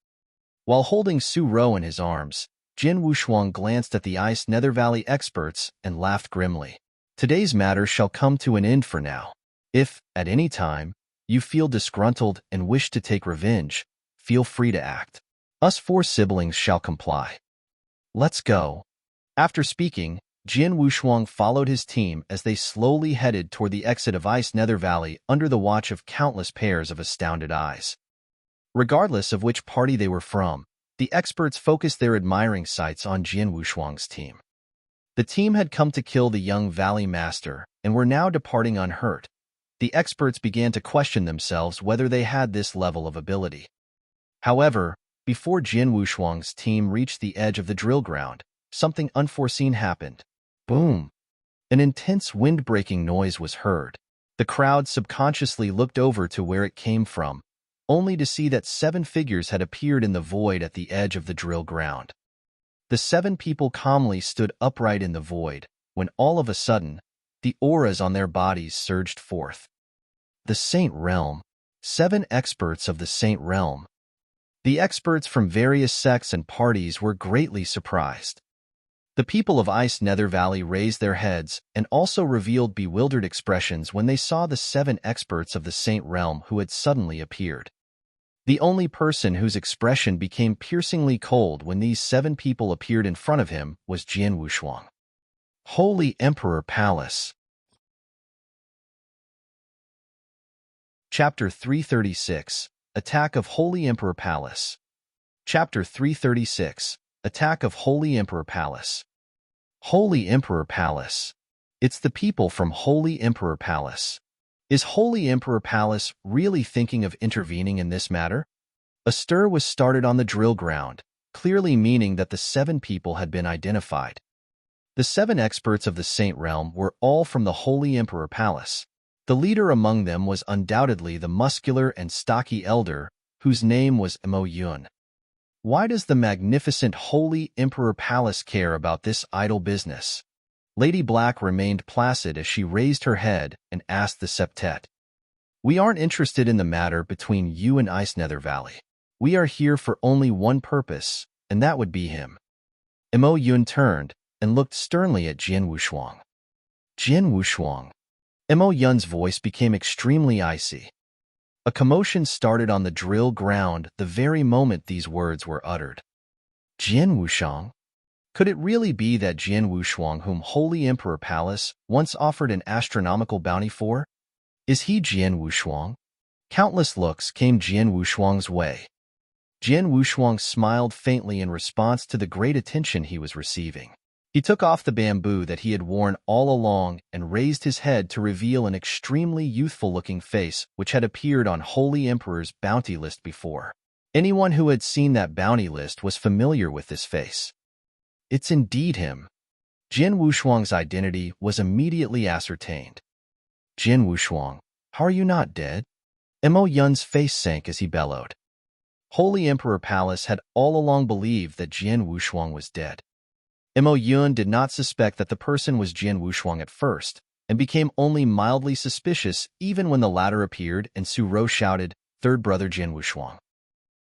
While holding Su Rou in his arms, Jian Wushuang glanced at the Ice Nether Valley experts and laughed grimly. Today's matter shall come to an end for now. If, at any time, you feel disgruntled and wish to take revenge, feel free to act. Us 4 siblings shall comply. Let's go. After speaking, Jian Wushuang followed his team as they slowly headed toward the exit of Ice Nether Valley under the watch of countless pairs of astounded eyes. Regardless of which party they were from, the experts focused their admiring sights on Jian Wushuang's team. The team had come to kill the young Valley Master and were now departing unhurt. The experts began to question themselves whether they had this level of ability. However, before Jian Wushuang's team reached the edge of the drill ground, something unforeseen happened. Boom! An intense wind-breaking noise was heard. The crowd subconsciously looked over to where it came from, only to see that 7 figures had appeared in the void at the edge of the drill ground. The 7 people calmly stood upright in the void, when all of a sudden, the auras on their bodies surged forth. The Saint Realm. 7 experts of the Saint Realm. The experts from various sects and parties were greatly surprised. The people of Ice Nether Valley raised their heads and also revealed bewildered expressions when they saw the 7 experts of the Saint Realm who had suddenly appeared. The only person whose expression became piercingly cold when these 7 people appeared in front of him was Jian Wushuang. Holy Emperor Palace. Chapter 336. Attack of Holy Emperor Palace. Chapter 336. Attack of Holy Emperor Palace. Holy Emperor Palace. It's the people from Holy Emperor Palace. Is Holy Emperor Palace really thinking of intervening in this matter? A stir was started on the drill ground, clearly meaning that the 7 people had been identified. The 7 experts of the Saint Realm were all from the Holy Emperor Palace. The leader among them was undoubtedly the muscular and stocky elder, whose name was Mo Yun. Why does the magnificent Holy Emperor Palace care about this idle business? Lady Black remained placid as she raised her head and asked the septet. We aren't interested in the matter between you and Ice Nether Valley. We are here for only one purpose, and that would be him. Mo Yun turned and looked sternly at Jian Wushuang. Jian Wushuang. Mo Yun's voice became extremely icy. A commotion started on the drill ground the very moment these words were uttered. Jian Wushuang? Could it really be that Jian Wushuang whom Holy Emperor Palace once offered an astronomical bounty for? Is he Jian Wushuang? Countless looks came Jian Wushuang's way. Jian Wushuang smiled faintly in response to the great attention he was receiving. He took off the bamboo that he had worn all along and raised his head to reveal an extremely youthful-looking face which had appeared on Holy Emperor's bounty list before. Anyone who had seen that bounty list was familiar with this face. It's indeed him. Jin Wushuang's identity was immediately ascertained. Jin Wushuang, how are you not dead? Mo Yun's face sank as he bellowed. Holy Emperor Palace had all along believed that Jin Wushuang was dead. Mo Yun did not suspect that the person was Jin Wushuang at first, and became only mildly suspicious even when the latter appeared and Su Rou shouted, "Third brother Jin Wushuang."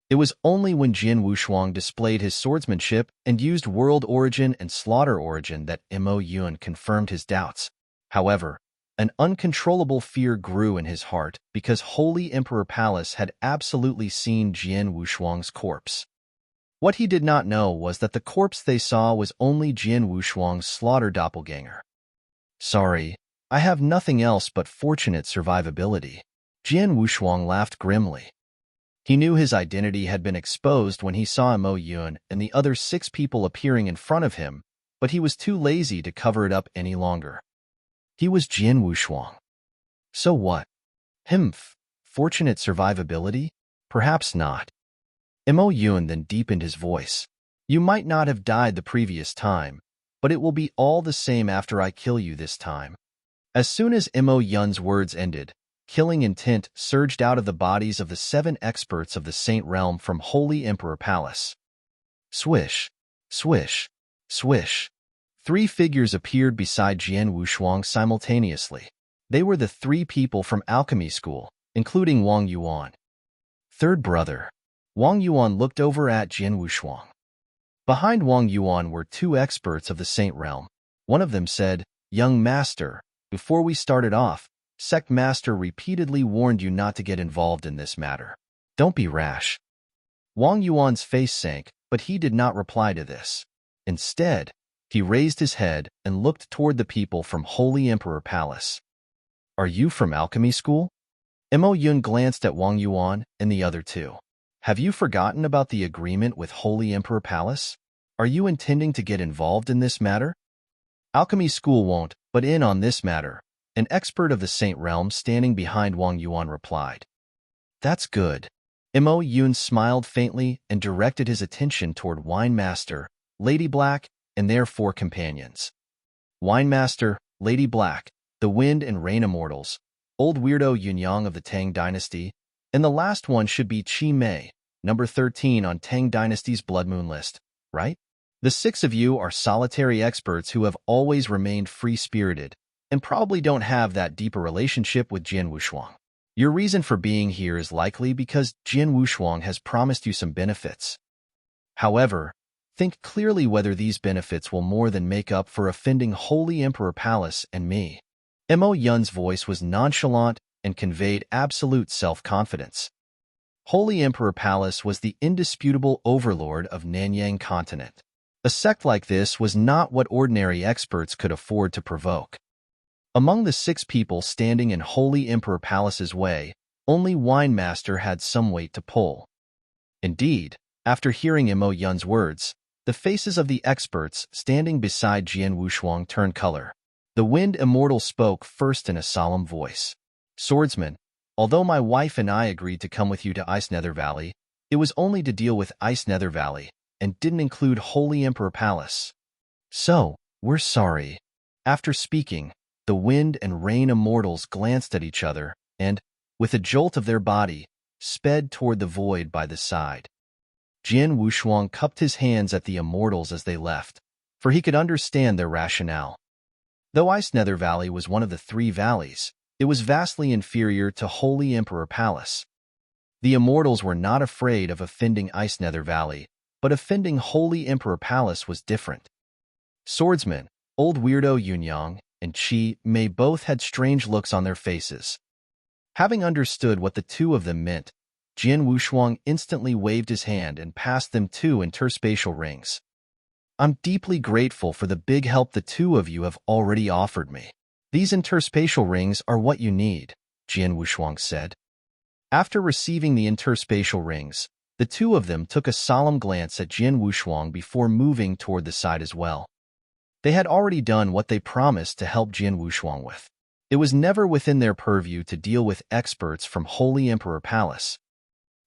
It was only when Jin Wushuang displayed his swordsmanship and used world origin and slaughter origin that Mo Yun confirmed his doubts. However, an uncontrollable fear grew in his heart because Holy Emperor Palace had absolutely seen Jin Wushuang's corpse. What he did not know was that the corpse they saw was only Jin Wushuang's slaughter doppelganger. Sorry, I have nothing else but fortunate survivability. Jin Wushuang laughed grimly. He knew his identity had been exposed when he saw Mo Yun and the other 6 people appearing in front of him, but he was too lazy to cover it up any longer. He was Jin Wushuang. So what? Fortunate survivability? Perhaps not. Mo Yun then deepened his voice. You might not have died the previous time, but it will be all the same after I kill you this time. As soon as Mo Yun's words ended, killing intent surged out of the bodies of the 7 experts of the Saint Realm from Holy Emperor Palace. Swish, swish, swish. 3 figures appeared beside Jin Wushuang simultaneously. They were the 3 people from alchemy school, including Wang Yuan. Third brother. Wang Yuan looked over at Jin Wushuang. Behind Wang Yuan were 2 experts of the Saint Realm. One of them said, "Young master, before we started off, Sect Master repeatedly warned you not to get involved in this matter. Don't be rash." Wang Yuan's face sank, but he did not reply to this. Instead, he raised his head and looked toward the people from Holy Emperor Palace. Are you from alchemy school? Mo Yun glanced at Wang Yuan and the other 2. Have you forgotten about the agreement with Holy Emperor Palace? Are you intending to get involved in this matter? Alchemy school won't, but in on this matter, an expert of the Saint Realm standing behind Wang Yuan replied. That's good. Mo Yun smiled faintly and directed his attention toward Wine Master, Lady Black, and their 4 companions. Wine Master, Lady Black, the Wind and Rain Immortals, Old Weirdo Yunyang of the Tang Dynasty, and the last one should be Qi Mei, number 13 on Tang Dynasty's Blood Moon list, right? The 6 of you are solitary experts who have always remained free-spirited and probably don't have that deeper relationship with Jin Wushuang. Your reason for being here is likely because Jin Wushuang has promised you some benefits. However, think clearly whether these benefits will more than make up for offending Holy Emperor Palace and me. Mo Yun's voice was nonchalant and conveyed absolute self-confidence. Holy Emperor Palace was the indisputable overlord of Nanyang continent. A sect like this was not what ordinary experts could afford to provoke. Among the 6 people standing in Holy Emperor Palace's way, only Wine Master had some weight to pull. Indeed, after hearing Mo Yun's words, the faces of the experts standing beside Jin Wushuang turned color. The Wind Immortal spoke first in a solemn voice. Swordsman, although my wife and I agreed to come with you to Ice Nether Valley, it was only to deal with Ice Nether Valley and didn't include Holy Emperor Palace. So, we're sorry. After speaking, the Wind and Rain Immortals glanced at each other and, with a jolt of their body, sped toward the void by the side. Jin Wushuang cupped his hands at the Immortals as they left, for he could understand their rationale. Though Ice Nether Valley was one of the 3 valleys, it was vastly inferior to Holy Emperor Palace. The Immortals were not afraid of offending Ice Nether Valley, but offending Holy Emperor Palace was different. Swordsman, Old Weirdo Yunyang, and Qi Mei both had strange looks on their faces. Having understood what the 2 of them meant, Jin Wushuang instantly waved his hand and passed them 2 interspatial rings. I'm deeply grateful for the big help the 2 of you have already offered me. These interspatial rings are what you need, Jin Wushuang said. After receiving the interspatial rings, the 2 of them took a solemn glance at Jin Wushuang before moving toward the side as well. They had already done what they promised to help Jian Wushuang with. It was never within their purview to deal with experts from Holy Emperor Palace.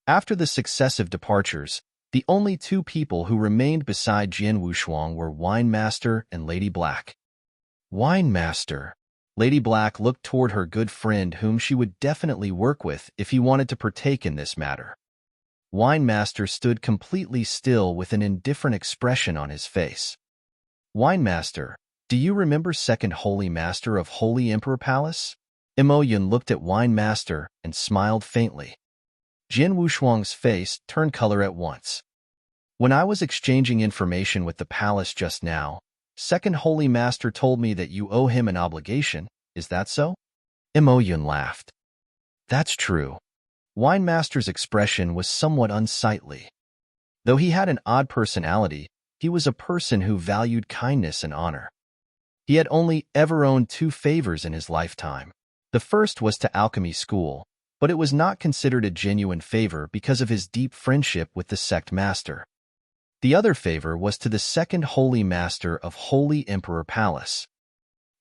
After the successive departures, the only two people who remained beside Jian Wushuang were Wine Master and Lady Black. Wine Master. Lady Black looked toward her good friend whom she would definitely work with if he wanted to partake in this matter. Wine Master stood completely still with an indifferent expression on his face. Wine Master, do you remember Second Holy Master of Holy Emperor Palace? Mo Yun looked at Wine Master and smiled faintly. Jian Wushuang's face turned color at once. When I was exchanging information with the palace just now, Second Holy Master told me that you owe him an obligation. Is that so? Mo Yun laughed. That's true. Wine Master's expression was somewhat unsightly. Though he had an odd personality, he was a person who valued kindness and honor. He had only ever owned 2 favors in his lifetime. The first was to alchemy school, but it was not considered a genuine favor because of his deep friendship with the sect master. The other favor was to the Second Holy Master of Holy Emperor Palace.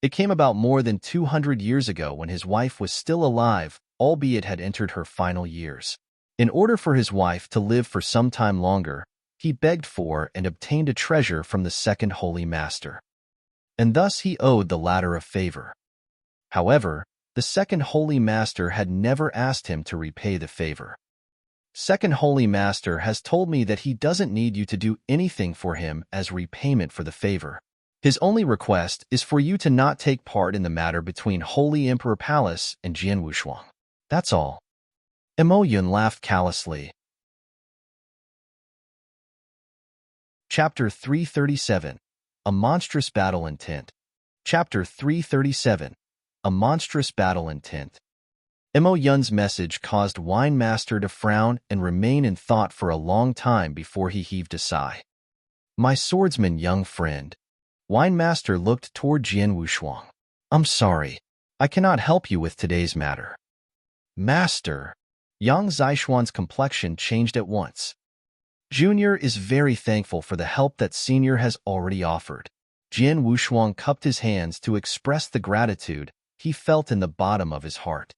It came about more than 200 years ago when his wife was still alive, albeit had entered her final years. In order for his wife to live for some time longer, he begged for and obtained a treasure from the Second Holy Master. And thus he owed the latter a favor. However, the Second Holy Master had never asked him to repay the favor. Second Holy Master has told me that he doesn't need you to do anything for him as repayment for the favor. His only request is for you to not take part in the matter between Holy Emperor Palace and Jian Wushuang. That's all. Mo Yun laughed callously. Chapter 337. A Monstrous Battle Intent. Chapter 337. A Monstrous Battle Intent. Mo Yun's message caused Wine Master to frown and remain in thought for a long time before he heaved a sigh. My swordsman young friend. Wine Master looked toward Jian Wushuang. I'm sorry. I cannot help you with today's matter. Master. Yang Zishuan's complexion changed at once. Junior is very thankful for the help that Senior has already offered. Jian Wushuang cupped his hands to express the gratitude he felt in the bottom of his heart.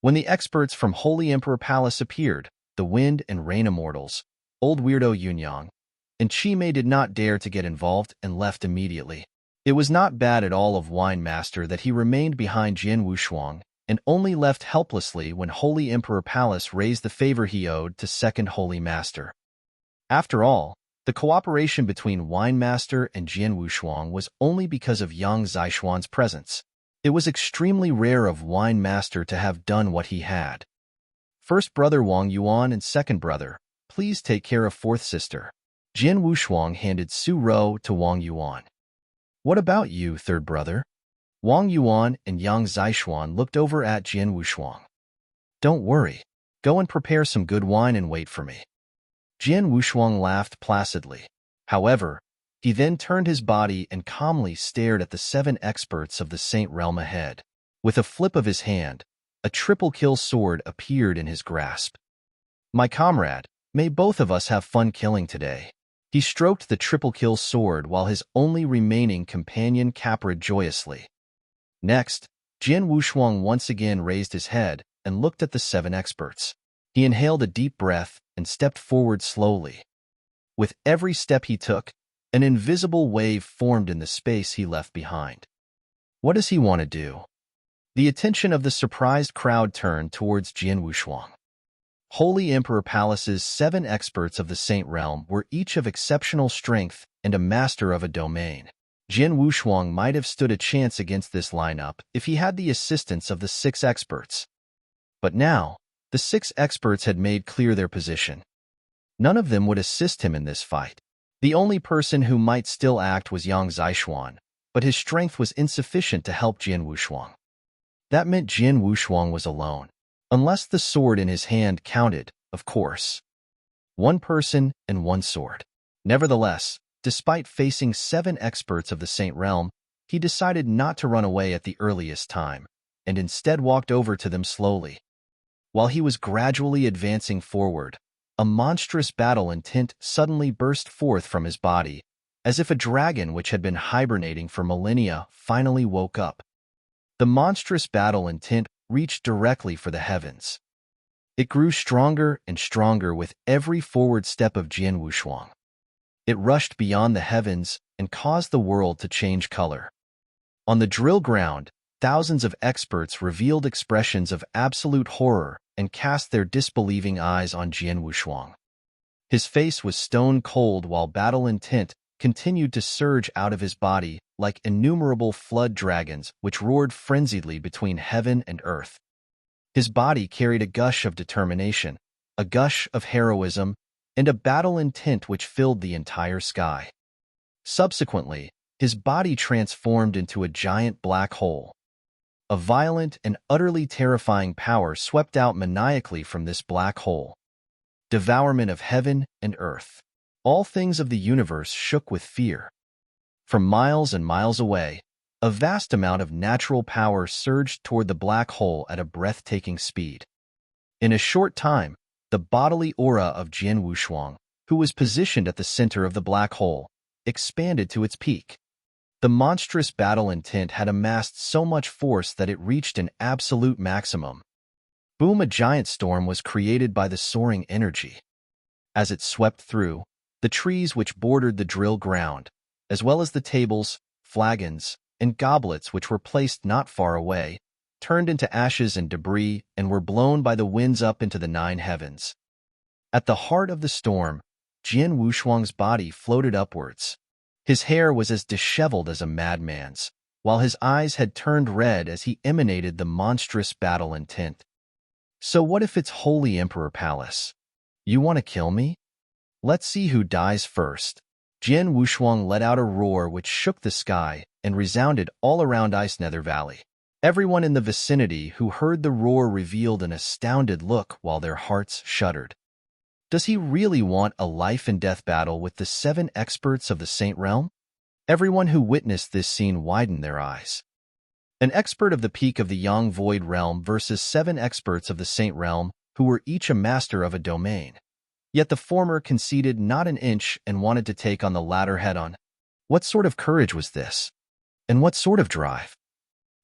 When the experts from Holy Emperor Palace appeared, the Wind and Rain Immortals, Old Weirdo Yunyang, and Chi Mei did not dare to get involved and left immediately. It was not bad at all of Wine Master that he remained behind Jian Wushuang and only left helplessly when Holy Emperor Palace raised the favor he owed to Second Holy Master. After all, the cooperation between Wine Master and Jian Wushuang was only because of Yang Zishuan's presence. It was extremely rare of Wine Master to have done what he had. First brother Wang Yuan and second brother, please take care of fourth sister. Jian Wushuang handed Su Rou to Wang Yuan. What about you, third brother? Wang Yuan and Yang Zishuan looked over at Jian Wushuang. Don't worry. Go and prepare some good wine and wait for me. Jian Wushuang laughed placidly. However, he then turned his body and calmly stared at the 7 experts of the Saint Realm ahead. With a flip of his hand, a triple kill sword appeared in his grasp. My comrade, may both of us have fun killing today. He stroked the triple kill sword while his only remaining companion capered joyously. Next, Jian Wushuang once again raised his head and looked at the 7 experts. He inhaled a deep breath and stepped forward slowly. With every step he took, an invisible wave formed in the space he left behind. What does he want to do? The attention of the surprised crowd turned towards Jian Wushuang. Holy Emperor Palace's 7 experts of the Saint Realm were each of exceptional strength and a master of a domain. Jian Wushuang might have stood a chance against this lineup if he had the assistance of the 6 experts. But now, the 6 experts had made clear their position. None of them would assist him in this fight. The only person who might still act was Yang Zishuan, but his strength was insufficient to help Jian Wushuang. That meant Jian Wushuang was alone, unless the sword in his hand counted, of course. 1 person and 1 sword. Nevertheless, despite facing 7 experts of the Saint Realm, he decided not to run away at the earliest time, and instead walked over to them slowly. While he was gradually advancing forward, a monstrous battle intent suddenly burst forth from his body, as if a dragon which had been hibernating for millennia finally woke up. The monstrous battle intent reached directly for the heavens. It grew stronger and stronger with every forward step of Jian Wushuang. It rushed beyond the heavens and caused the world to change color. On the drill ground, thousands of experts revealed expressions of absolute horror and cast their disbelieving eyes on Jian Wushuang. His face was stone cold while battle intent continued to surge out of his body like innumerable flood dragons which roared frenziedly between heaven and earth. His body carried a gush of determination, a gush of heroism, and a battle intent which filled the entire sky. Subsequently, his body transformed into a giant black hole. A violent and utterly terrifying power swept out maniacally from this black hole. Devourment of heaven and earth. All things of the universe shook with fear. From miles and miles away, a vast amount of natural power surged toward the black hole at a breathtaking speed. In a short time, the bodily aura of Jian Wushuang, who was positioned at the center of the black hole, expanded to its peak. The monstrous battle intent had amassed so much force that it reached an absolute maximum. Boom! A giant storm was created by the soaring energy. As it swept through, the trees which bordered the drill ground, as well as the tables, flagons, and goblets which were placed not far away, turned into ashes and debris and were blown by the winds up into the nine heavens. At the heart of the storm, Jian Wushuang's body floated upwards. His hair was as disheveled as a madman's, while his eyes had turned red as he emanated the monstrous battle intent. So what if it's Holy Emperor Palace? You want to kill me? Let's see who dies first. Jian Wushuang let out a roar which shook the sky and resounded all around Ice Nether Valley. Everyone in the vicinity who heard the roar revealed an astounded look while their hearts shuddered. Does he really want a life-and-death battle with the 7 experts of the Saint Realm? Everyone who witnessed this scene widened their eyes. An expert of the peak of the Yang Void Realm versus 7 experts of the Saint Realm who were each a master of a domain. Yet the former conceded not an inch and wanted to take on the latter head-on. What sort of courage was this? And what sort of drive?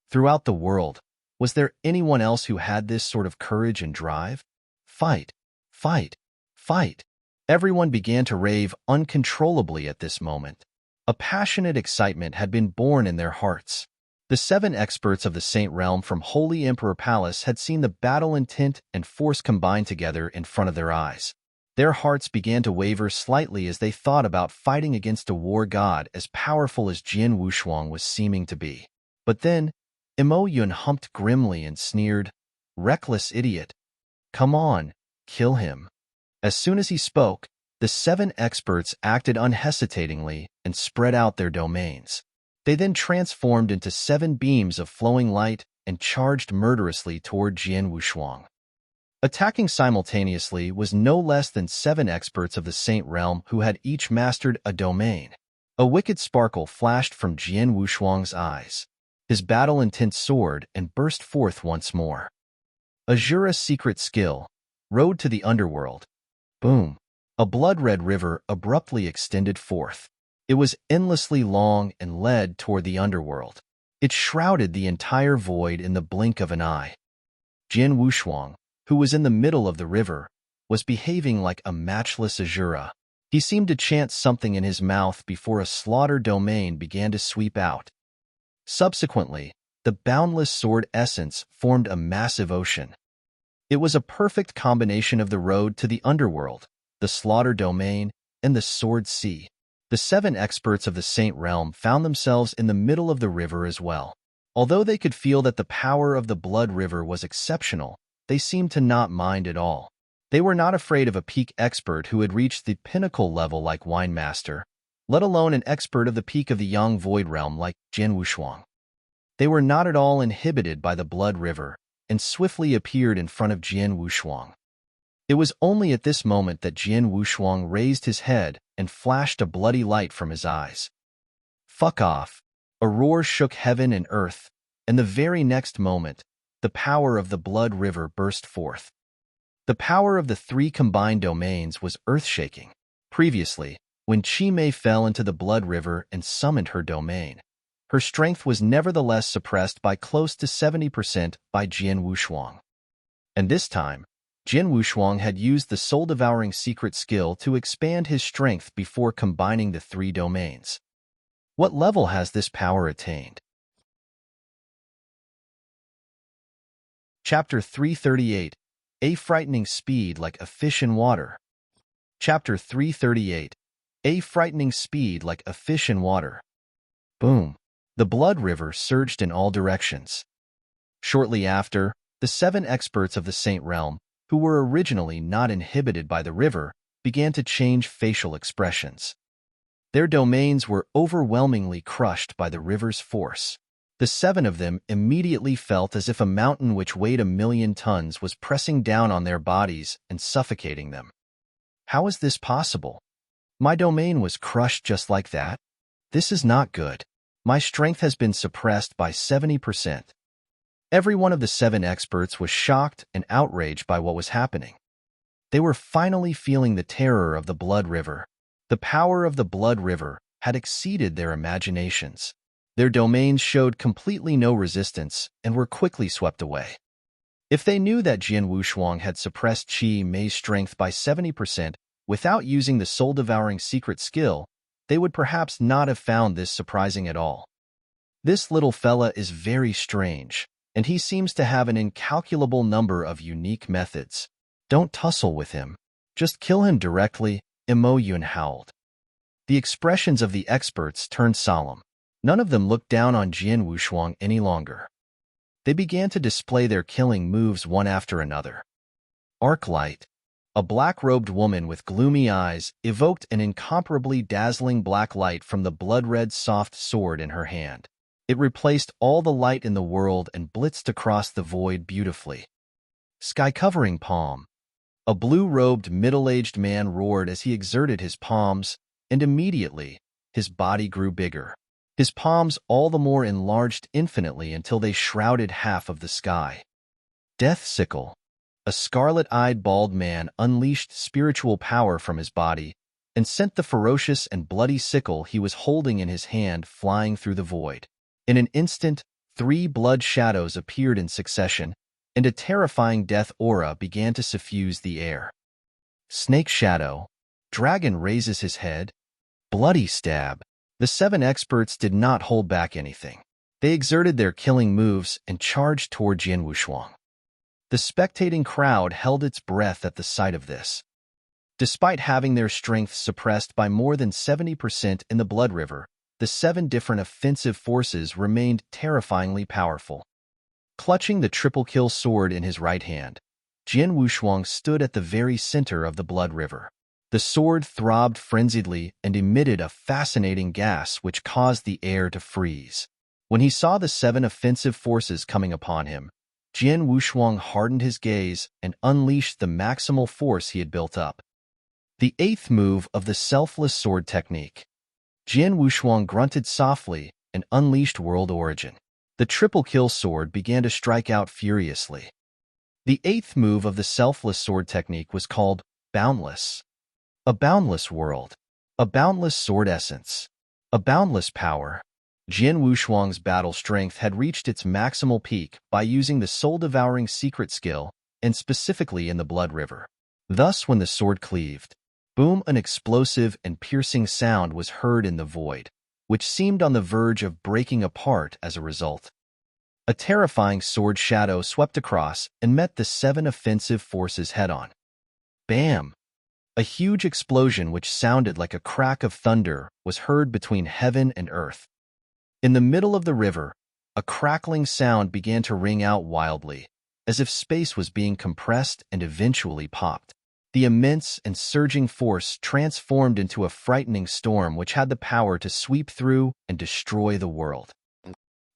Throughout the world, was there anyone else who had this sort of courage and drive? Fight, fight, fight. Everyone began to rave uncontrollably at this moment. A passionate excitement had been born in their hearts. The 7 experts of the Saint Realm from Holy Emperor Palace had seen the battle intent and force combine together in front of their eyes. Their hearts began to waver slightly as they thought about fighting against a war god as powerful as Jian Wushuang was seeming to be. But then, Imo Yun humped grimly and sneered, "Reckless idiot. Come on, kill him." As soon as he spoke, the 7 experts acted unhesitatingly and spread out their domains. They then transformed into 7 beams of flowing light and charged murderously toward Jian Wushuang. Attacking simultaneously was no less than 7 experts of the Saint Realm who had each mastered a domain. A wicked sparkle flashed from Jian Wushuang's eyes. His battle-intent soared and burst forth once more. Azura's secret skill, Road to the Underworld. Boom! A blood-red river abruptly extended forth. It was endlessly long and led toward the underworld. It shrouded the entire void in the blink of an eye. Jian Wushuang, who was in the middle of the river, was behaving like a matchless Azura. He seemed to chant something in his mouth before a slaughter domain began to sweep out. Subsequently, the boundless sword essence formed a massive ocean. It was a perfect combination of the road to the underworld, the slaughter domain, and the sword sea. The 7 experts of the Saint Realm found themselves in the middle of the river as well. Although they could feel that the power of the Blood River was exceptional, they seemed to not mind at all. They were not afraid of a peak expert who had reached the pinnacle level like Wine Master, let alone an expert of the peak of the Yang Void Realm like Jian Wushuang. They were not at all inhibited by the Blood River and swiftly appeared in front of Jian Wushuang. It was only at this moment that Jian Wushuang raised his head and flashed a bloody light from his eyes. "Fuck off!" A roar shook heaven and earth, and the very next moment, the power of the Blood River burst forth. The power of the 3 combined domains was earth-shaking. Previously, when Chi Mei fell into the blood river and summoned her domain. Her strength was nevertheless suppressed by close to 70% by Jian Wushuang. And this time, Jian Wushuang had used the soul-devouring secret skill to expand his strength before combining the three domains. What level has this power attained? Chapter 338. A frightening speed like a fish in water. Chapter 338. A frightening speed like a fish in water. Boom! The blood river surged in all directions. Shortly after, the 7 experts of the Saint Realm, who were originally not inhibited by the river, began to change facial expressions. Their domains were overwhelmingly crushed by the river's force. The 7 of them immediately felt as if a mountain which weighed 1,000,000 tons was pressing down on their bodies and suffocating them. How is this possible? My domain was crushed just like that? This is not good. My strength has been suppressed by 70%. Every one of the 7 experts was shocked and outraged by what was happening. They were finally feeling the terror of the blood river. The power of the blood river had exceeded their imaginations. Their domains showed completely no resistance and were quickly swept away. If they knew that Jian Wushuang had suppressed Chi Mei's strength by 70% without using the soul-devouring secret skill, they would perhaps not have found this surprising at all. This little fella is very strange, and he seems to have an incalculable number of unique methods. Don't tussle with him. Just kill him directly, Mo Yun howled. The expressions of the experts turned solemn. None of them looked down on Jian Wushuang any longer. They began to display their killing moves one after another. Arc Light. A black-robed woman with gloomy eyes evoked an incomparably dazzling black light from the blood-red soft sword in her hand. It replaced all the light in the world and blitzed across the void beautifully. Sky-covering palm. A blue-robed middle-aged man roared as he exerted his palms, and immediately, his body grew bigger. His palms all the more enlarged infinitely until they shrouded half of the sky. Death Sickle. A scarlet-eyed bald man unleashed spiritual power from his body and sent the ferocious and bloody sickle he was holding in his hand flying through the void. In an instant, 3 blood shadows appeared in succession, and a terrifying death aura began to suffuse the air. Snake Shadow. Dragon raises his head. Bloody Stab. The 7 experts did not hold back anything. They exerted their killing moves and charged toward Jian Wushuang. The spectating crowd held its breath at the sight of this. Despite having their strength suppressed by more than 70% in the blood river, the 7 different offensive forces remained terrifyingly powerful. Clutching the triple-kill sword in his right hand, Jian Wushuang stood at the very center of the blood river. The sword throbbed frenziedly and emitted a fascinating gas which caused the air to freeze. When he saw the 7 offensive forces coming upon him, Jian Wushuang hardened his gaze and unleashed the maximal force he had built up. The 8th move of the selfless sword technique. Jian Wushuang grunted softly and unleashed World Origin. The triple-kill sword began to strike out furiously. The 8th move of the selfless sword technique was called Boundless. A boundless world. A boundless sword essence. A boundless power. Jian Wushuang's battle strength had reached its maximal peak by using the soul-devouring secret skill, and specifically in the blood river. Thus, when the sword cleaved, boom, an explosive and piercing sound was heard in the void, which seemed on the verge of breaking apart as a result. A terrifying sword shadow swept across and met the 7 offensive forces head-on. Bam! A huge explosion which sounded like a crack of thunder was heard between heaven and earth. In the middle of the river, a crackling sound began to ring out wildly, as if space was being compressed and eventually popped. The immense and surging force transformed into a frightening storm which had the power to sweep through and destroy the world.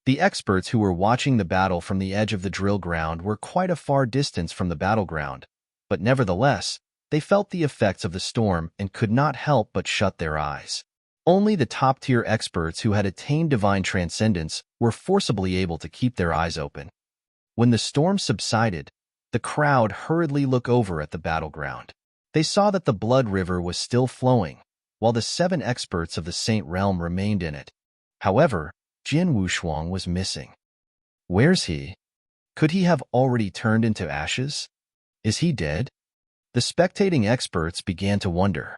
The experts who were watching the battle from the edge of the drill ground were quite a far distance from the battleground, but nevertheless, they felt the effects of the storm and could not help but shut their eyes. Only the top-tier experts who had attained divine transcendence were forcibly able to keep their eyes open. When the storm subsided, the crowd hurriedly looked over at the battleground. They saw that the blood river was still flowing, while the 7 experts of the Saint Realm remained in it. However, Jin Wushuang was missing. Where's he? Could he have already turned into ashes? Is he dead? The spectating experts began to wonder.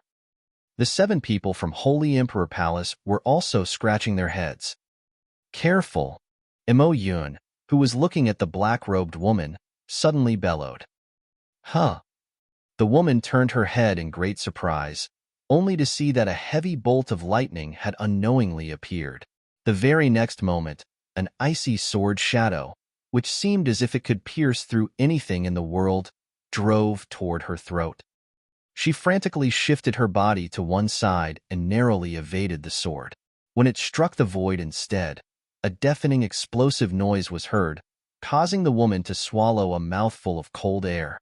The 7 people from Holy Emperor Palace were also scratching their heads. Careful! Mo Yun, who was looking at the black-robed woman, suddenly bellowed. Huh! The woman turned her head in great surprise, only to see that a heavy bolt of lightning had unknowingly appeared. The very next moment, an icy sword shadow, which seemed as if it could pierce through anything in the world, drove toward her throat. She frantically shifted her body to one side and narrowly evaded the sword. When it struck the void instead, a deafening explosive noise was heard, causing the woman to swallow a mouthful of cold air.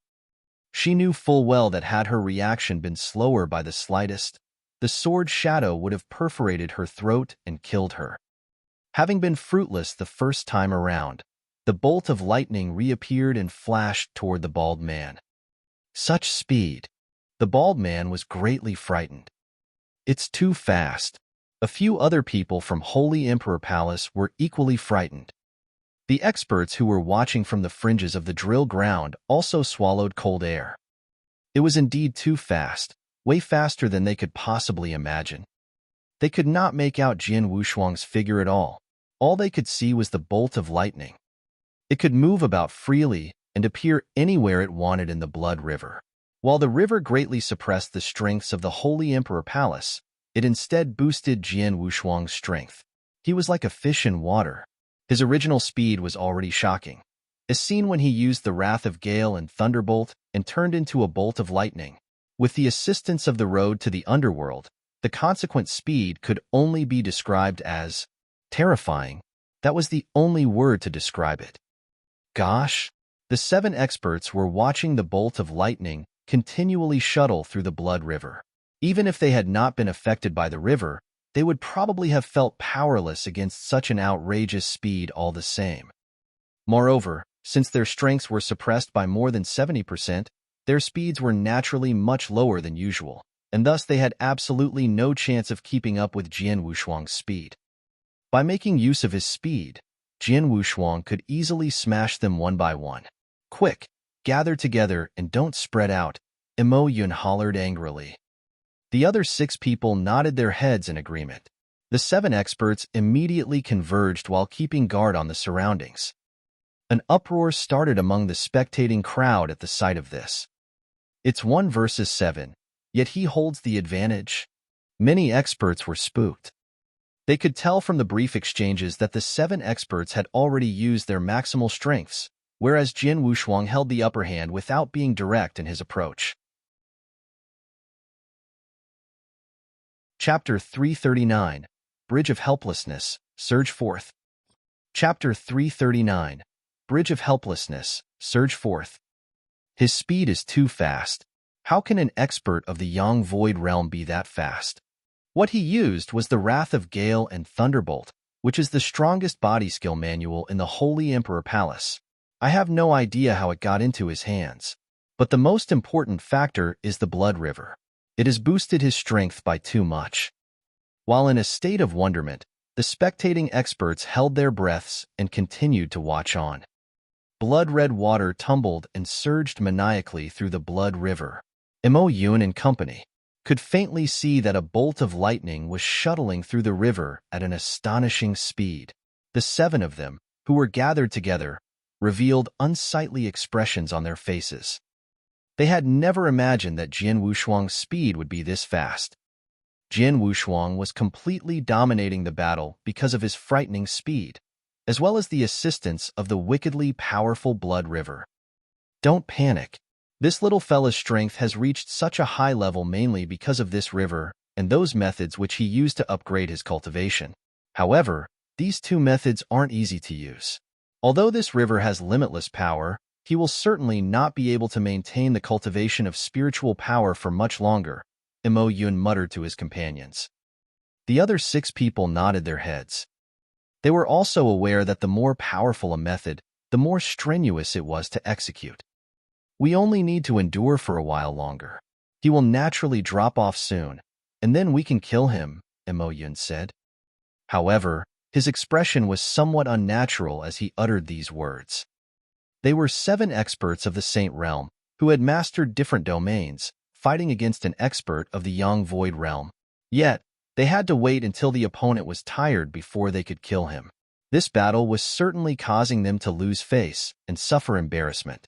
She knew full well that had her reaction been slower by the slightest, the sword shadow would have perforated her throat and killed her. Having been fruitless the first time around, the bolt of lightning reappeared and flashed toward the bald man. Such speed! The bald man was greatly frightened. It's too fast. A few other people from Holy Emperor Palace were equally frightened. The experts who were watching from the fringes of the drill ground also swallowed cold air. It was indeed too fast, way faster than they could possibly imagine. They could not make out Jin Wushuang's figure at all. All they could see was the bolt of lightning. It could move about freely and appear anywhere it wanted in the Blood River. While the river greatly suppressed the strengths of the Holy Emperor Palace, it instead boosted Jin Wushuang's strength. He was like a fish in water. His original speed was already shocking, as seen when he used the Wrath of Gale and Thunderbolt and turned into a bolt of lightning. With the assistance of the road to the underworld, the consequent speed could only be described as terrifying. That was the only word to describe it. Gosh! The 7 experts were watching the bolt of lightning continually shuttle through the Blood River. Even if they had not been affected by the river, they would probably have felt powerless against such an outrageous speed all the same. Moreover, since their strengths were suppressed by more than 70%, their speeds were naturally much lower than usual, and thus they had absolutely no chance of keeping up with Jin Wushuang's speed. By making use of his speed, Jin Wushuang could easily smash them one by one. Quick! Gather together and don't spread out, Mo Yun hollered angrily. The other 6 people nodded their heads in agreement. The 7 experts immediately converged while keeping guard on the surroundings. An uproar started among the spectating crowd at the sight of this. It's 1 versus 7, yet he holds the advantage. Many experts were spooked. They could tell from the brief exchanges that the 7 experts had already used their maximal strengths, whereas Jin Wushuang held the upper hand without being direct in his approach. Chapter 339, Bridge of Helplessness, Surge Forth. Chapter 339, Bridge of Helplessness, Surge Forth. His speed is too fast. How can an expert of the Yang Void Realm be that fast? What he used was the Wrath of Gale and Thunderbolt, which is the strongest body skill manual in the Holy Emperor Palace. I have no idea how it got into his hands. But the most important factor is the Blood River. It has boosted his strength by too much. While in a state of wonderment, the spectating experts held their breaths and continued to watch on. Blood-red water tumbled and surged maniacally through the Blood River. Mo Yun and company could faintly see that a bolt of lightning was shuttling through the river at an astonishing speed. The 7 of them, who were gathered together, revealed unsightly expressions on their faces. They had never imagined that Jin Wushuang's speed would be this fast. Jin Wushuang was completely dominating the battle because of his frightening speed, as well as the assistance of the wickedly powerful Blood River. Don't panic. This little fella's strength has reached such a high level mainly because of this river and those methods which he used to upgrade his cultivation. However, these 2 methods aren't easy to use. Although this river has limitless power, he will certainly not be able to maintain the cultivation of spiritual power for much longer, Mo Yun muttered to his companions. The other 6 people nodded their heads. They were also aware that the more powerful a method, the more strenuous it was to execute. We only need to endure for a while longer. He will naturally drop off soon, and then we can kill him, Imoyun said. However, his expression was somewhat unnatural as he uttered these words. They were 7 experts of the Saint Realm, who had mastered different domains, fighting against an expert of the Yang Void Realm. Yet, they had to wait until the opponent was tired before they could kill him. This battle was certainly causing them to lose face and suffer embarrassment.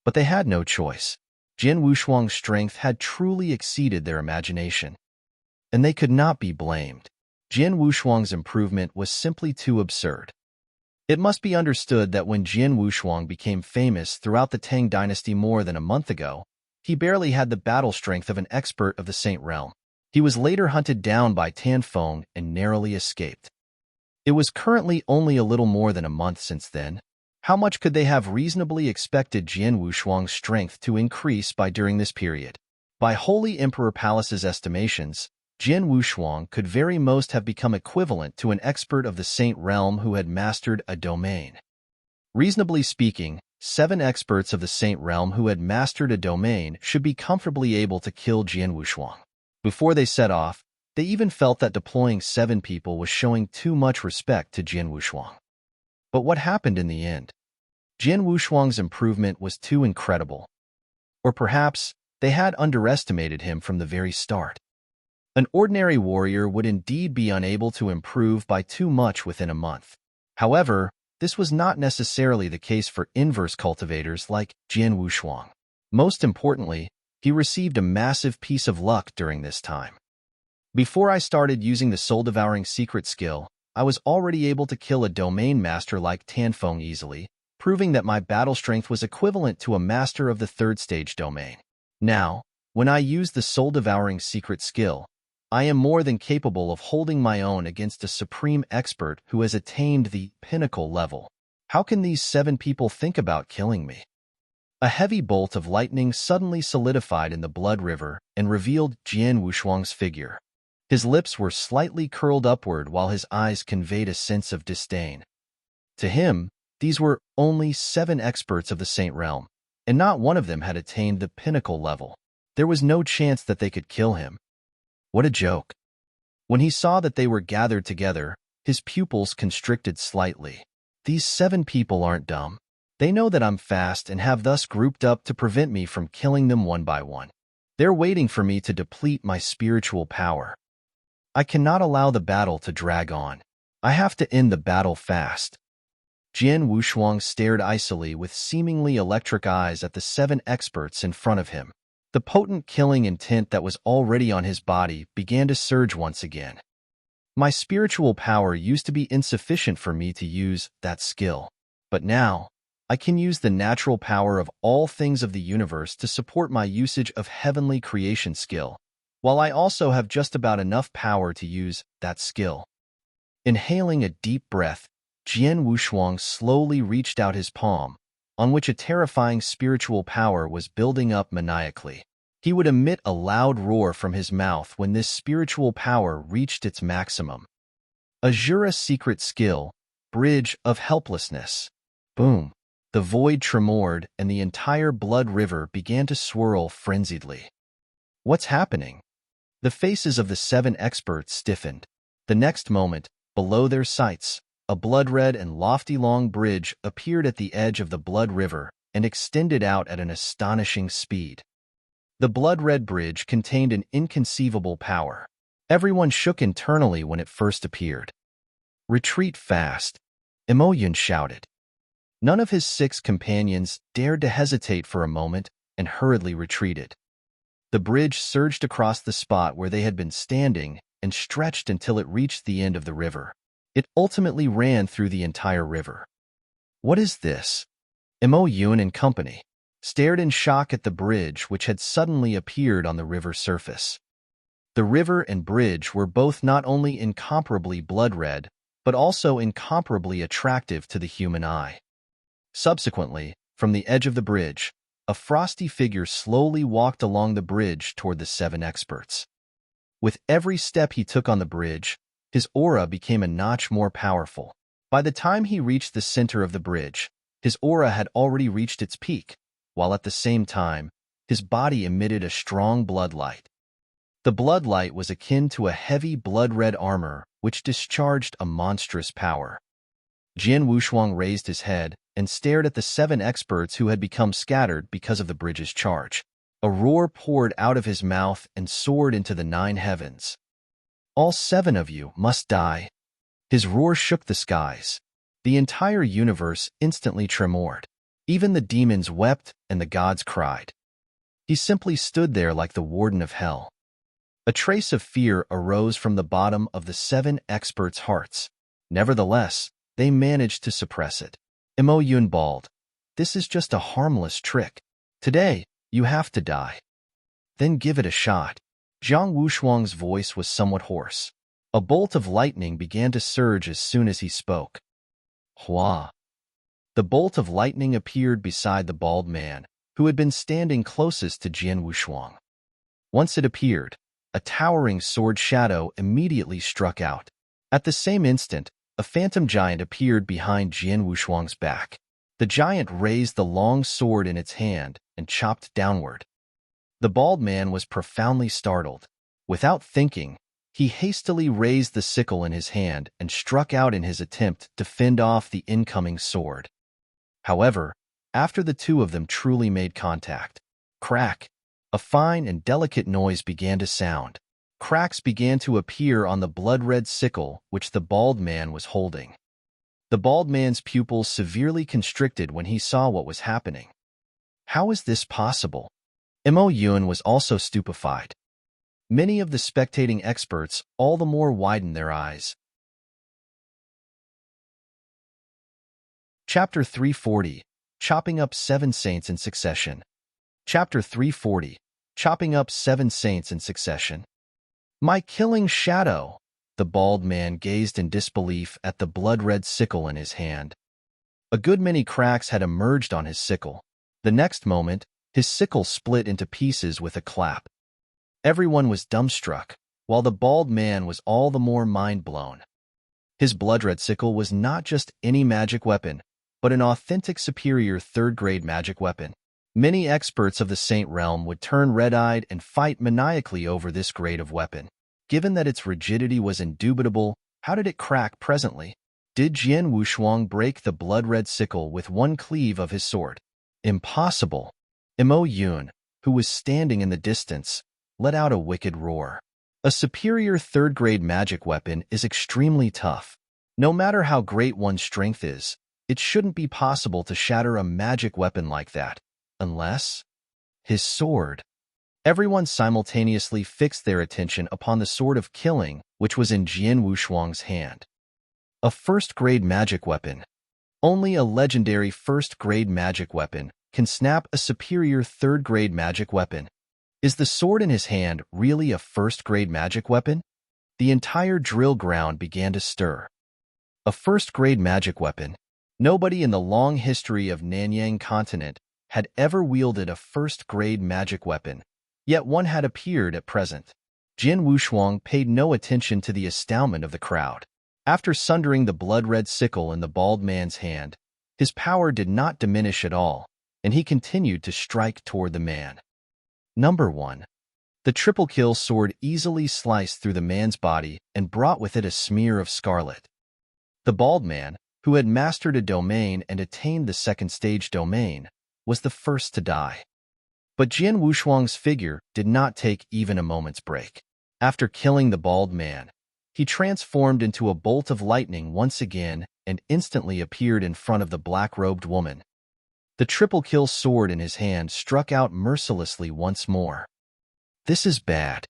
But they had no choice. Jin Wushuang's strength had truly exceeded their imagination, and they could not be blamed. Jin Wushuang's improvement was simply too absurd. It must be understood that when Jin Wushuang became famous throughout the Tang dynasty more than a month ago, he barely had the battle strength of an expert of the Saint Realm. He was later hunted down by Tan Feng and narrowly escaped. It was currently only a little more than a month since then. How much could they have reasonably expected Jin Wushuang's strength to increase by during this period? By Holy Emperor Palace's estimations, Jin Wushuang could very most have become equivalent to an expert of the Saint Realm who had mastered a domain. Reasonably speaking, 7 experts of the Saint Realm who had mastered a domain should be comfortably able to kill Jin Wushuang. Before they set off, they even felt that deploying 7 people was showing too much respect to Jin Wushuang. But what happened in the end? Jin Wushuang's improvement was too incredible. Or perhaps they had underestimated him from the very start. An ordinary warrior would indeed be unable to improve by too much within a month. However, this was not necessarily the case for inverse cultivators like Jin Wushuang. Most importantly, he received a massive piece of luck during this time. Before I started using the soul-devouring secret skill, I was already able to kill a domain master like Tan Feng easily, proving that my battle strength was equivalent to a master of the 3rd stage domain. Now, when I use the soul-devouring secret skill, I am more than capable of holding my own against a supreme expert who has attained the pinnacle level. How can these 7 people think about killing me? A heavy bolt of lightning suddenly solidified in the blood river and revealed Jin Wushuang's figure. His lips were slightly curled upward while his eyes conveyed a sense of disdain. To him, these were only 7 experts of the Saint Realm, and not one of them had attained the pinnacle level. There was no chance that they could kill him. What a joke. When he saw that they were gathered together, his pupils constricted slightly. These 7 people aren't dumb. They know that I'm fast and have thus grouped up to prevent me from killing them one by one. They're waiting for me to deplete my spiritual power. I cannot allow the battle to drag on. I have to end the battle fast. Jin Wushuang stared icily with seemingly electric eyes at the 7 experts in front of him. The potent killing intent that was already on his body began to surge once again. My spiritual power used to be insufficient for me to use that skill, but now I can use the natural power of all things of the universe to support my usage of heavenly creation skill, while I also have just about enough power to use that skill. Inhaling a deep breath, Jin Wushuang slowly reached out his palm, on which a terrifying spiritual power was building up maniacally. He would emit a loud roar from his mouth when this spiritual power reached its maximum. Azura secret skill, Bridge of Helplessness. Boom. The void tremored and the entire blood river began to swirl frenziedly. What's happening? The faces of the 7 experts stiffened. The next moment, below their sights, a blood-red and lofty long bridge appeared at the edge of the blood river and extended out at an astonishing speed. The blood-red bridge contained an inconceivable power. Everyone shook internally when it first appeared. Retreat fast, Imoyun shouted. None of his 6 companions dared to hesitate for a moment and hurriedly retreated. The bridge surged across the spot where they had been standing and stretched until it reached the end of the river. It ultimately ran through the entire river. What is this? Imoyun and company stared in shock at the bridge which had suddenly appeared on the river surface. The river and bridge were both not only incomparably blood-red, but also incomparably attractive to the human eye. Subsequently, from the edge of the bridge, a frosty figure slowly walked along the bridge toward the 7 experts. With every step he took on the bridge, his aura became a notch more powerful. By the time he reached the center of the bridge, his aura had already reached its peak, while at the same time, his body emitted a strong blood light. The bloodlight was akin to a heavy blood-red armor which discharged a monstrous power. Jian Wushuang raised his head and stared at the 7 experts who had become scattered because of the bridge's charge. A roar poured out of his mouth and soared into the 9 heavens. "All 7 of you must die." His roar shook the skies. The entire universe instantly tremored. Even the demons wept and the gods cried. He simply stood there like the warden of hell. A trace of fear arose from the bottom of the 7 experts' hearts. Nevertheless, they managed to suppress it. Mo Yun bawled, "This is just a harmless trick. Today, you have to die." "Then give it a shot." Jiang Wushuang's voice was somewhat hoarse. A bolt of lightning began to surge as soon as he spoke. Hua! The bolt of lightning appeared beside the bald man, who had been standing closest to Jian Wushuang. Once it appeared, a towering sword shadow immediately struck out. At the same instant, a phantom giant appeared behind Jian Wushuang's back. The giant raised the long sword in its hand and chopped downward. The bald man was profoundly startled. Without thinking, he hastily raised the sickle in his hand and struck out in his attempt to fend off the incoming sword. However, after the 2 of them truly made contact, crack, a fine and delicate noise began to sound. Cracks began to appear on the blood-red sickle which the bald man was holding. The bald man's pupils severely constricted when he saw what was happening. How is this possible? Mo Yun was also stupefied. Many of the spectating experts all the more widened their eyes. Chapter 340, Chopping Up 7 Saints in Succession. Chapter 340, Chopping Up 7 Saints in Succession. "My killing shadow!" The bald man gazed in disbelief at the blood-red sickle in his hand. A good many cracks had emerged on his sickle. The next moment, his sickle split into pieces with a clap. Everyone was dumbstruck, while the bald man was all the more mind-blown. His blood-red sickle was not just any magic weapon, but an authentic superior 3rd-grade magic weapon. Many experts of the Saint realm would turn red-eyed and fight maniacally over this grade of weapon. Given that its rigidity was indubitable, how did it crack presently? Did Jian Wushuang break the blood-red sickle with one cleave of his sword? Impossible! Mo Yun, who was standing in the distance, let out a wicked roar. A superior 3rd-grade magic weapon is extremely tough. No matter how great one's strength is, it shouldn't be possible to shatter a magic weapon like that. Unless... his sword. Everyone simultaneously fixed their attention upon the sword of killing, which was in Jian Wushuang's hand. A 1st-grade magic weapon. Only a legendary 1st-grade magic weapon can snap a superior 3rd-grade magic weapon. Is the sword in his hand really a 1st-grade magic weapon? The entire drill ground began to stir. A 1st-grade magic weapon. Nobody in the long history of Nanyang continent had ever wielded a 1st-grade magic weapon, yet one had appeared at present. Jian Wushuang paid no attention to the astoundment of the crowd. After sundering the blood-red sickle in the bald man's hand, his power did not diminish at all, and he continued to strike toward the man. Number 1. The triple kill sword easily sliced through the man's body and brought with it a smear of scarlet. The bald man, who had mastered a domain and attained the 2nd stage domain, was the first to die. But Jian Wushuang's figure did not take even a moment's break. After killing the bald man, he transformed into a bolt of lightning once again and instantly appeared in front of the black-robed woman. The triple kill sword in his hand struck out mercilessly once more. This is bad.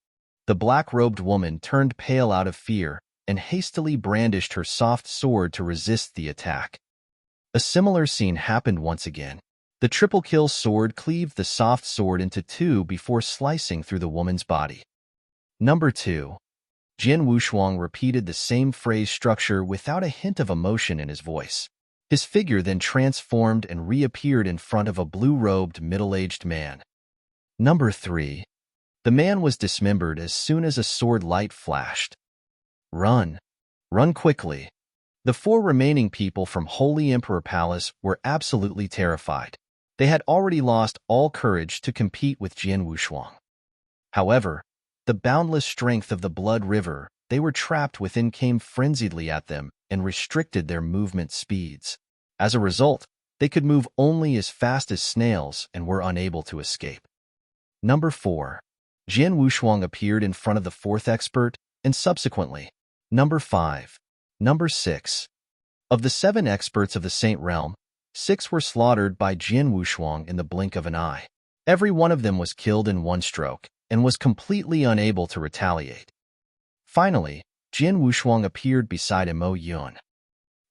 The black-robed woman turned pale out of fear and hastily brandished her soft sword to resist the attack. A similar scene happened once again. The triple kill sword cleaved the soft sword into 2 before slicing through the woman's body. Number 2. Jian Wushuang repeated the same phrase structure without a hint of emotion in his voice. His figure then transformed and reappeared in front of a blue-robed middle-aged man. Number 3. The man was dismembered as soon as a sword light flashed. Run. Run quickly. The 4 remaining people from Holy Emperor Palace were absolutely terrified. They had already lost all courage to compete with Jian Wushuang. However, The boundless strength of the blood river they were trapped within came frenziedly at them and restricted their movement speeds. As a result, they could move only as fast as snails and were unable to escape. Number 4. Jian Wushuang appeared in front of the fourth expert, and subsequently. Number 5. Number 6. Of the 7 experts of the Saint Realm, 6 were slaughtered by Jian Wushuang in the blink of an eye. Every one of them was killed in one stroke and was completely unable to retaliate. Finally, Jian Wushuang appeared beside Mo Yun.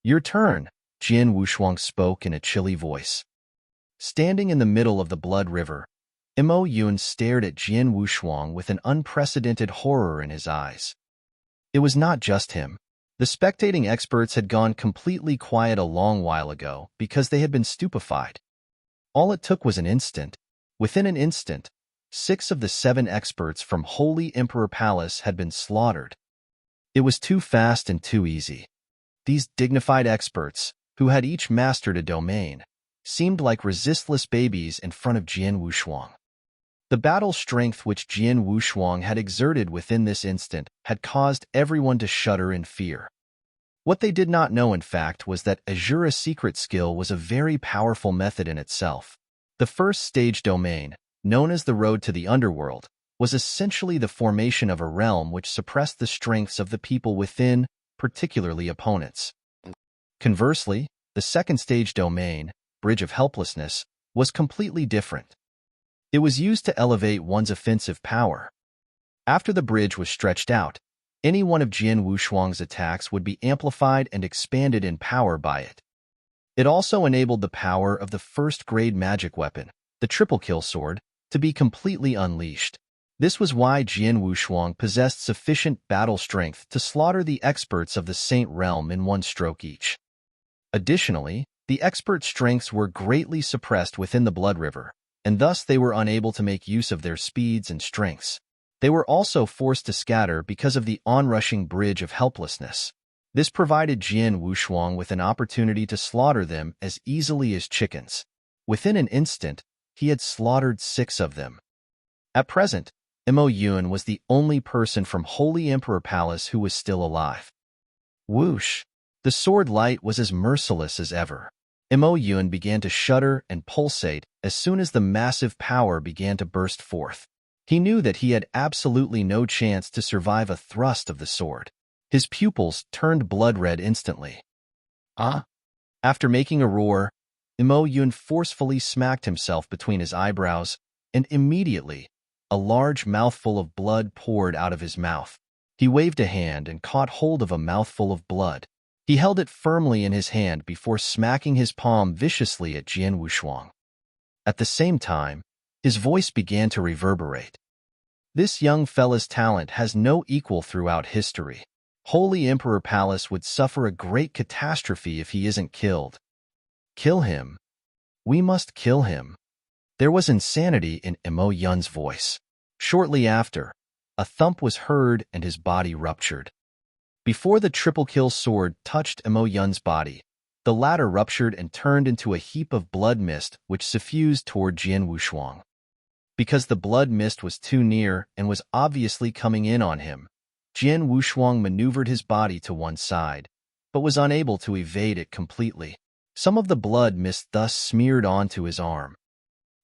"Your turn," Jian Wushuang spoke in a chilly voice. Standing in the middle of the blood river, Mo Yun stared at Jian Wushuang with an unprecedented horror in his eyes. It was not just him. The spectating experts had gone completely quiet a long while ago because they had been stupefied. All it took was an instant. Within an instant, 6 of the 7 experts from Holy Emperor Palace had been slaughtered. It was too fast and too easy. These dignified experts, who had each mastered a domain, seemed like resistless babies in front of Jian Wushuang. The battle strength which Jian Wushuang had exerted within this instant had caused everyone to shudder in fear. What they did not know, in fact, was that Azura's secret skill was a very powerful method in itself. The first stage domain, known as the Road to the Underworld, was essentially the formation of a realm which suppressed the strengths of the people within, particularly opponents. Conversely, the second stage domain, Bridge of Helplessness, was completely different. It was used to elevate one's offensive power. After the bridge was stretched out, any one of Jian Wushuang's attacks would be amplified and expanded in power by it. It also enabled the power of the first-grade magic weapon, the triple kill sword, to be completely unleashed. This was why Jian Wushuang possessed sufficient battle strength to slaughter the experts of the Saint Realm in one stroke each. Additionally, the expert strengths were greatly suppressed within the Blood River, and thus they were unable to make use of their speeds and strengths. They were also forced to scatter because of the onrushing Bridge of Helplessness. This provided Jian Wushuang with an opportunity to slaughter them as easily as chickens. Within an instant, he had slaughtered 6 of them. At present, Mo Yun was the only person from Holy Emperor Palace who was still alive. Whoosh! The sword light was as merciless as ever. Mo Yun began to shudder and pulsate as soon as the massive power began to burst forth. He knew that he had absolutely no chance to survive a thrust of the sword. His pupils turned blood red instantly. Ah! After making a roar, Mo Yun forcefully smacked himself between his eyebrows, and immediately, a large mouthful of blood poured out of his mouth. He waved a hand and caught hold of a mouthful of blood. He held it firmly in his hand before smacking his palm viciously at Jian Wushuang. At the same time, his voice began to reverberate. "This young fella's talent has no equal throughout history. Holy Emperor Palace would suffer a great catastrophe if he isn't killed. Kill him. We must kill him." There was insanity in Mo Yun's voice. Shortly after, a thump was heard and his body ruptured. Before the triple kill sword touched Mo Yun's body, the latter ruptured and turned into a heap of blood mist which suffused toward Jian Wushuang. Because the blood mist was too near and was obviously coming in on him, Jian Wushuang maneuvered his body to one side, but was unable to evade it completely. Some of the blood mist thus smeared onto his arm.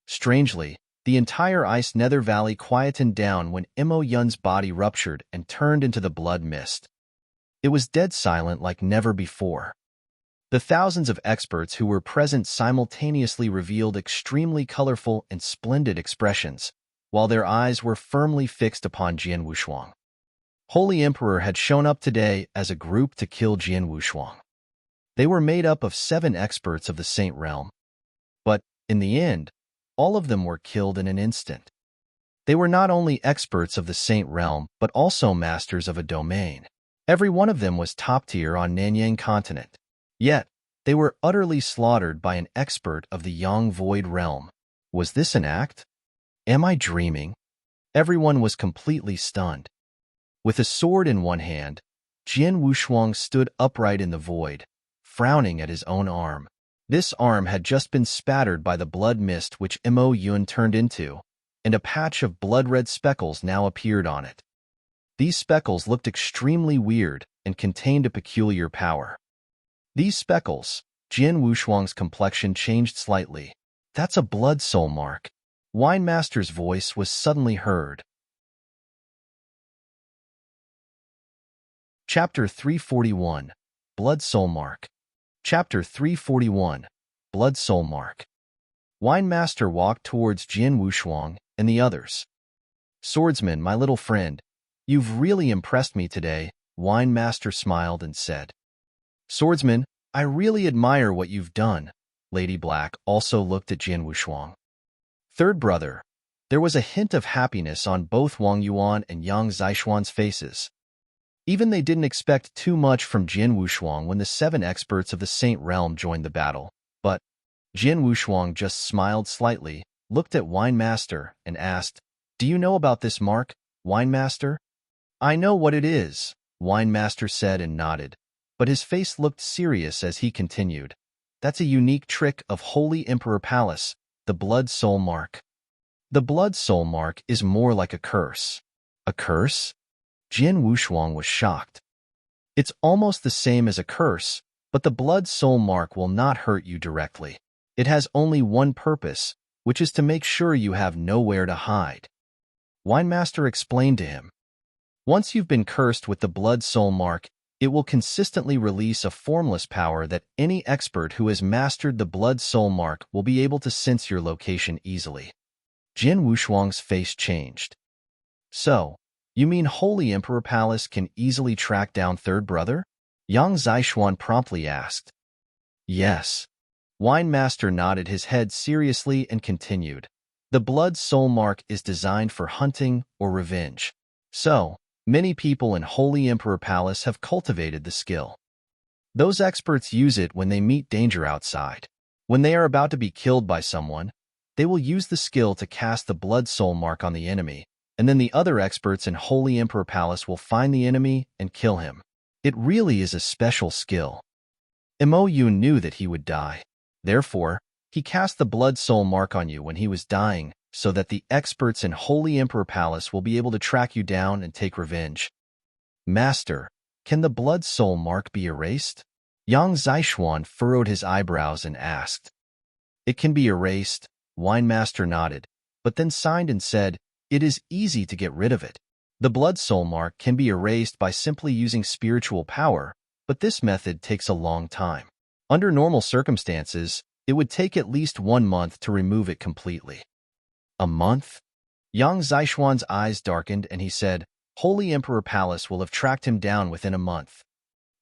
Strangely, the entire Ice Nether Valley quietened down when Mo Yun's body ruptured and turned into the blood mist. It was dead silent like never before. The thousands of experts who were present simultaneously revealed extremely colorful and splendid expressions, while their eyes were firmly fixed upon Jian Wushuang. Holy Emperor had shown up today as a group to kill Jian Wushuang. They were made up of 7 experts of the Saint Realm. But, in the end, all of them were killed in an instant. They were not only experts of the Saint Realm, but also masters of a domain. Every one of them was top tier on Nanyang continent. Yet, they were utterly slaughtered by an expert of the Yang Void Realm. Was this an act? Am I dreaming? Everyone was completely stunned. With a sword in one hand, Jian Wushuang stood upright in the void, frowning at his own arm. This arm had just been spattered by the blood mist which Mo Yun turned into, and a patch of blood-red speckles now appeared on it. These speckles looked extremely weird and contained a peculiar power. These speckles, Jian Wushuang's complexion changed slightly. That's a blood soul mark. Wine Master's voice was suddenly heard. Chapter 341, Blood Soul Mark. Chapter 341, Blood Soul Mark. Wine Master walked towards Jian Wushuang and the others. Swordsman, my little friend, you've really impressed me today, Wine Master smiled and said. Swordsman, I really admire what you've done. Lady Black also looked at Jian Wushuang. Third brother, there was a hint of happiness on both Wang Yuan and Yang Zishuan's faces. Even they didn't expect too much from Jian Wushuang when the 7 experts of the Saint Realm joined the battle, but Jian Wushuang just smiled slightly, looked at Wine Master, and asked, Do you know about this mark, Wine Master? I know what it is, Wine Master said and nodded, but his face looked serious as he continued. That's a unique trick of Holy Emperor Palace, the Blood Soul Mark. The Blood Soul Mark is more like a curse. A curse? Jian Wushuang was shocked. It's almost the same as a curse, but the Blood Soul Mark will not hurt you directly. It has only one purpose, which is to make sure you have nowhere to hide. Wine Master explained to him. Once you've been cursed with the Blood Soul Mark, it will consistently release a formless power that any expert who has mastered the Blood Soul Mark will be able to sense your location easily. Jian Wushuang's face changed. So, you mean Holy Emperor Palace can easily track down third brother? Yang Zishuan promptly asked. Yes. Wine Master nodded his head seriously and continued. The Blood Soul Mark is designed for hunting or revenge. So, many people in Holy Emperor Palace have cultivated the skill. Those experts use it when they meet danger outside. When they are about to be killed by someone, they will use the skill to cast the Blood Soul Mark on the enemy, and then the other experts in Holy Emperor Palace will find the enemy and kill him. It really is a special skill. Mo Yun knew that he would die. Therefore, he cast the Blood Soul Mark on you when he was dying, so that the experts in Holy Emperor Palace will be able to track you down and take revenge. Master, can the Blood Soul Mark be erased? Yang Zishuan furrowed his eyebrows and asked. It can be erased, Wine Master nodded, but then signed and said, It is easy to get rid of it. The Blood Soul Mark can be erased by simply using spiritual power, but this method takes a long time. Under normal circumstances, it would take at least 1 month to remove it completely. A month? Yang Zishuan's eyes darkened and he said, Holy Emperor Palace will have tracked him down within a month.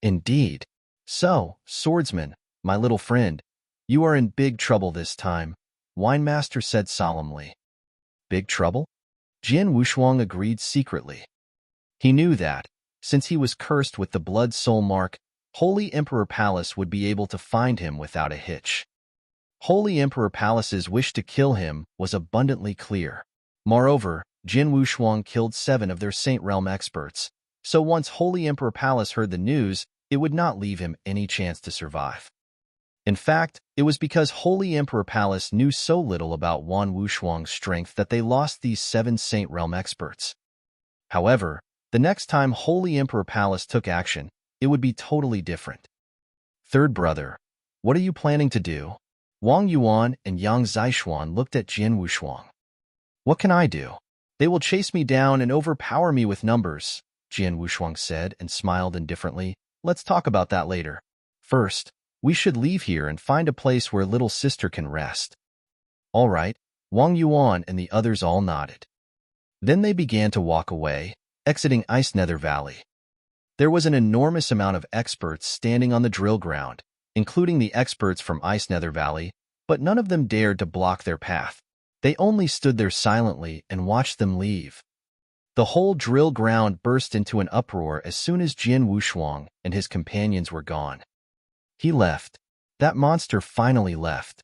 Indeed. So, Swordsman, my little friend, you are in big trouble this time, Wine Master said solemnly. Big trouble? Jian Wushuang agreed secretly. He knew that, since he was cursed with the Blood Soul Mark, Holy Emperor Palace would be able to find him without a hitch. Holy Emperor Palace's wish to kill him was abundantly clear. Moreover, Jian Wushuang killed 7 of their Saint Realm experts, so once Holy Emperor Palace heard the news, it would not leave him any chance to survive. In fact, it was because Holy Emperor Palace knew so little about Wan Wushuang's strength that they lost these 7 Saint Realm experts. However, the next time Holy Emperor Palace took action, it would be totally different. Third brother, what are you planning to do? Wang Yuan and Yang Zishuan looked at Jian Wushuang. What can I do? They will chase me down and overpower me with numbers, Jian Wushuang said and smiled indifferently. Let's talk about that later. First, we should leave here and find a place where little sister can rest. All right, Wang Yuan and the others all nodded. Then they began to walk away, exiting Ice Nether Valley. There was an enormous amount of experts standing on the drill ground, including the experts from Ice Nether Valley, but none of them dared to block their path. They only stood there silently and watched them leave. The whole drill ground burst into an uproar as soon as Jian Wushuang and his companions were gone. He left. That monster finally left.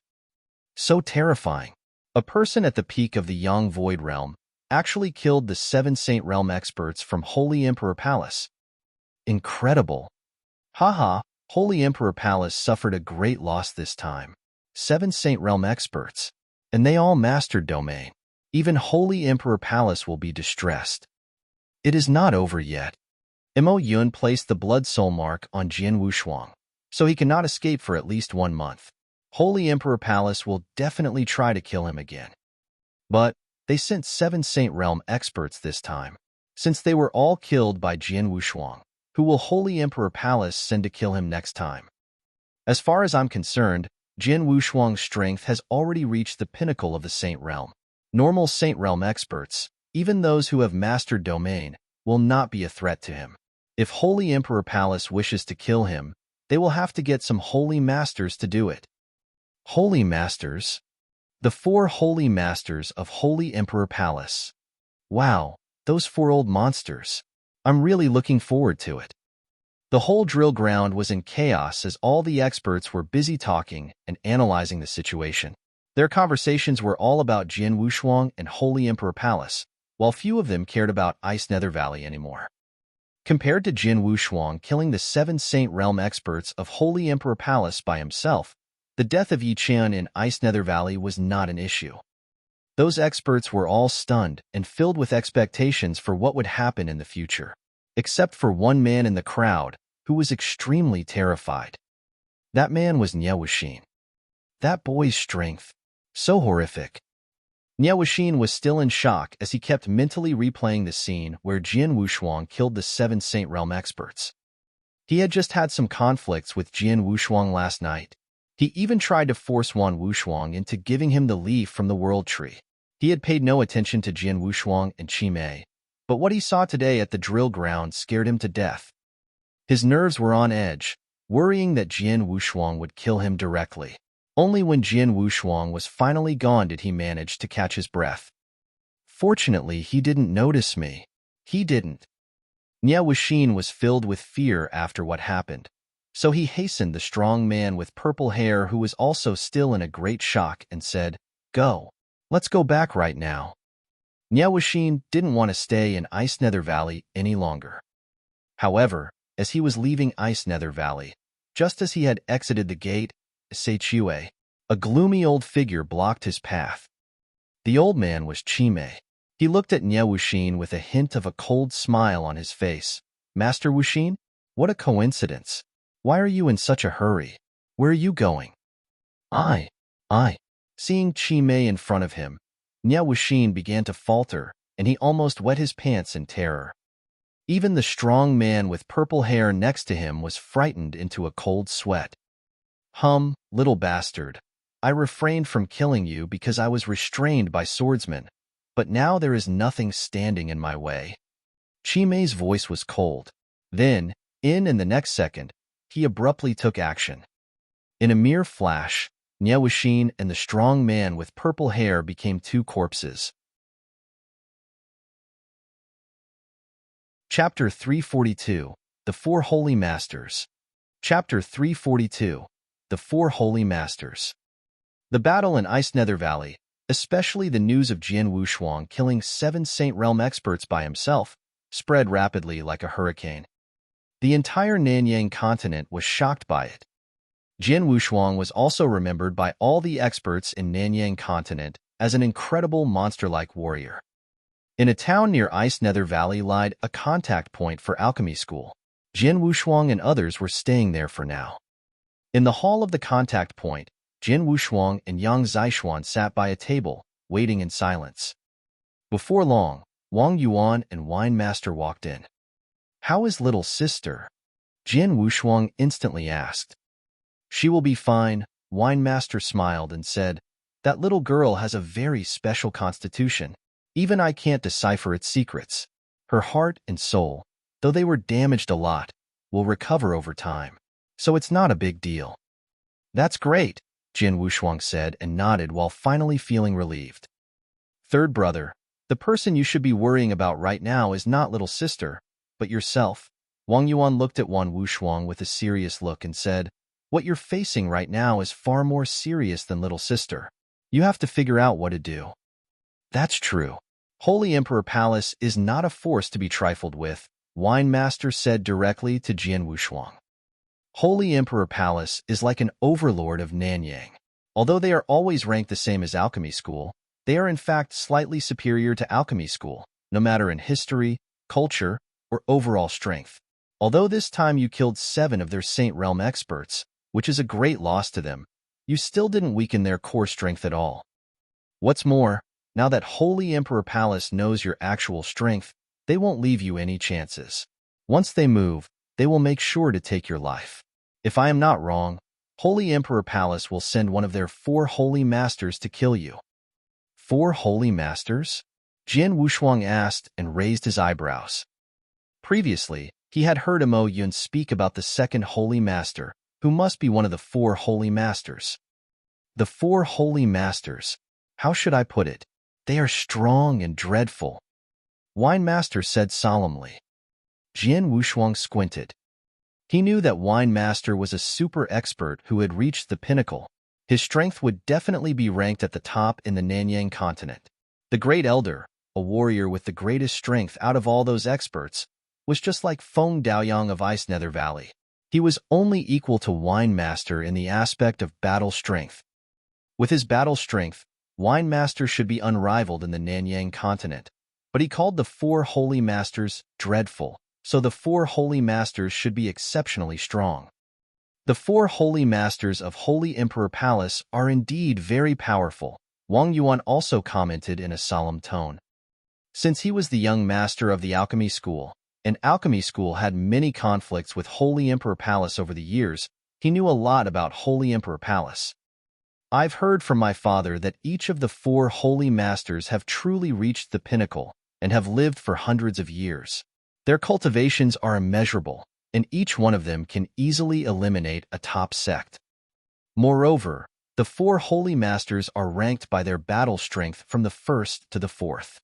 So terrifying. A person at the peak of the Yang Void Realm actually killed the 7 Saint Realm experts from Holy Emperor Palace. Incredible. Haha, Holy Emperor Palace suffered a great loss this time. 7 Saint Realm experts. And they all mastered domain. Even Holy Emperor Palace will be distressed. It is not over yet. Mo Yun placed the blood soul mark on Jian Wushuang, so he cannot escape for at least 1 month. Holy Emperor Palace will definitely try to kill him again. But they sent 7 Saint Realm experts this time. Since they were all killed by Jian Wushuang, who will Holy Emperor Palace send to kill him next time? As far as I'm concerned, Jian Wushuang's strength has already reached the pinnacle of the Saint Realm. Normal Saint Realm experts, even those who have mastered domain, will not be a threat to him. If Holy Emperor Palace wishes to kill him, they will have to get some Holy Masters to do it. Holy Masters? The 4 Holy Masters of Holy Emperor Palace. Wow, those 4 old monsters. I'm really looking forward to it. The whole drill ground was in chaos as all the experts were busy talking and analyzing the situation. Their conversations were all about Jian Wushuang and Holy Emperor Palace, while few of them cared about Ice Nether Valley anymore. Compared to Jian Wushuang killing the 7 Saint Realm experts of Holy Emperor Palace by himself, the death of Yi Qian in Ice Nether Valley was not an issue. Those experts were all stunned and filled with expectations for what would happen in the future, except for one man in the crowd who was extremely terrified. That man was Nie Wuxin. That boy's strength, so horrific. Nie Wuxin was still in shock as he kept mentally replaying the scene where Jian Wushuang killed the 7 Saint Realm experts. He had just had some conflicts with Jian Wushuang last night. He even tried to force Wan Wushuang into giving him the leaf from the World Tree. He had paid no attention to Jian Wushuang and Qi Mei, but what he saw today at the drill ground scared him to death. His nerves were on edge, worrying that Jian Wushuang would kill him directly. Only when Jian Wushuang was finally gone did he manage to catch his breath. Fortunately, he didn't notice me. He didn't. Nie Wuxin was filled with fear after what happened, so he hastened the strong man with purple hair who was also still in a great shock and said, "Go. Let's go back right now." Nie Wuxin didn't want to stay in Ice Nether Valley any longer. However, as he was leaving Ice Nether Valley, just as he had exited the gate, Seichiwei, a gloomy old figure blocked his path. The old man was Qi Mei. He looked at Nie Wuxin with a hint of a cold smile on his face. "Master Wuxin, what a coincidence. Why are you in such a hurry? Where are you going?" I. Seeing Qi Mei in front of him, Nie Wuxin began to falter, and he almost wet his pants in terror. Even the strong man with purple hair next to him was frightened into a cold sweat. Little bastard. I refrained from killing you because I was restrained by Swordsman, but now there is nothing standing in my way." Qi Mei's voice was cold. Then, in the next second, he abruptly took action. In a mere flash, Nie Wuxin and the strong man with purple hair became 2 corpses. Chapter 342, The 4 Holy Masters. Chapter 342, The 4 Holy Masters. The battle in Ice Nether Valley, especially the news of Jian Wushuang killing 7 Saint Realm experts by himself, spread rapidly like a hurricane. The entire Nanyang continent was shocked by it. Jian Wushuang was also remembered by all the experts in Nanyang continent as an incredible monster-like warrior. In a town near Ice Nether Valley lied a contact point for alchemy school. Jian Wushuang and others were staying there for now. In the hall of the contact point, Jian Wushuang and Yang Zishuan sat by a table, waiting in silence. Before long, Wang Yuan and Wine Master walked in. "How is little sister?" Jian Wushuang instantly asked. "She will be fine," Wine Master smiled and said, "That little girl has a very special constitution. Even I can't decipher its secrets. Her heart and soul, though they were damaged a lot, will recover over time. So it's not a big deal." "That's great," Jian Wushuang said and nodded while finally feeling relieved. "Third brother, the person you should be worrying about right now is not little sister, but yourself." Wang Yuan looked at Wan Wushuang with a serious look and said, "What you're facing right now is far more serious than little sister. You have to figure out what to do." "That's true. Holy Emperor Palace is not a force to be trifled with," Wine Master said directly to Jian Wushuang. "Holy Emperor Palace is like an overlord of Nanyang. Although they are always ranked the same as alchemy school, They are in fact slightly superior to alchemy school, no matter in history, culture, or overall strength. Although this time you killed 7 of their Saint Realm experts, which is a great loss to them, you still didn't weaken their core strength at all. What's more, now that Holy Emperor Palace knows your actual strength, they won't leave you any chances. Once they move, they will make sure to take your life. If I am not wrong, Holy Emperor Palace will send one of their 4 Holy Masters to kill you. 4 Holy Masters? Jian Wushuang asked and raised his eyebrows. Previously, he had heard Mo Yun speak about the 2nd Holy Master, who must be one of the 4 Holy Masters. The 4 Holy Masters. How should I put it? They are strong and dreadful. Wine Master said solemnly. Jian Wushuang squinted. He knew that Wine Master was a super expert who had reached the pinnacle. His strength would definitely be ranked at the top in the Nanyang continent. The Great Elder, a warrior with the greatest strength out of all those experts, was just like Feng Daoyang of Ice Nether Valley. He was only equal to Wine Master in the aspect of battle strength. With his battle strength, Wine Master should be unrivaled in the Nanyang continent, but he called the 4 Holy Masters dreadful, so the 4 Holy Masters should be exceptionally strong. The 4 Holy Masters of Holy Emperor Palace are indeed very powerful, Wang Yuan also commented in a solemn tone. Since he was the young master of the alchemy school, and alchemy school had many conflicts with Holy Emperor Palace over the years, he knew a lot about Holy Emperor Palace. I've heard from my father that each of the 4 Holy Masters have truly reached the pinnacle and have lived for hundreds of years. Their cultivations are immeasurable, and each one of them can easily eliminate a top sect. Moreover, the 4 Holy Masters are ranked by their battle strength from the 1st to the 4th.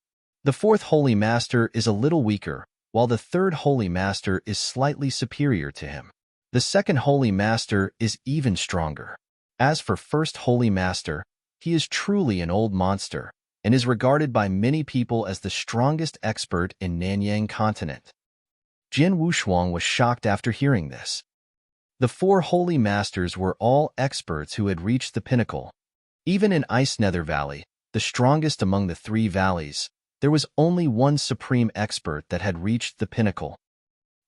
The 4th Holy Master is a little weaker, while the 3rd Holy Master is slightly superior to him. The 2nd Holy Master is even stronger. As for 1st Holy Master, he is truly an old monster, and is regarded by many people as the strongest expert in Nanyang continent. Jian Wushuang was shocked after hearing this. The 4 Holy Masters were all experts who had reached the pinnacle. Even in Ice Nether Valley, the strongest among the 3 valleys, there was only one supreme expert that had reached the pinnacle.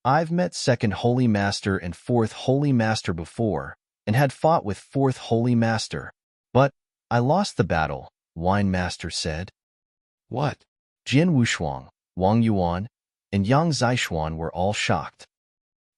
I've met 2nd Holy Master and 4th Holy Master before, and had fought with 4th Holy Master. But I lost the battle, Wine Master said. What? Jian Wushuang, Wang Yuan, and Yang Zishuan were all shocked.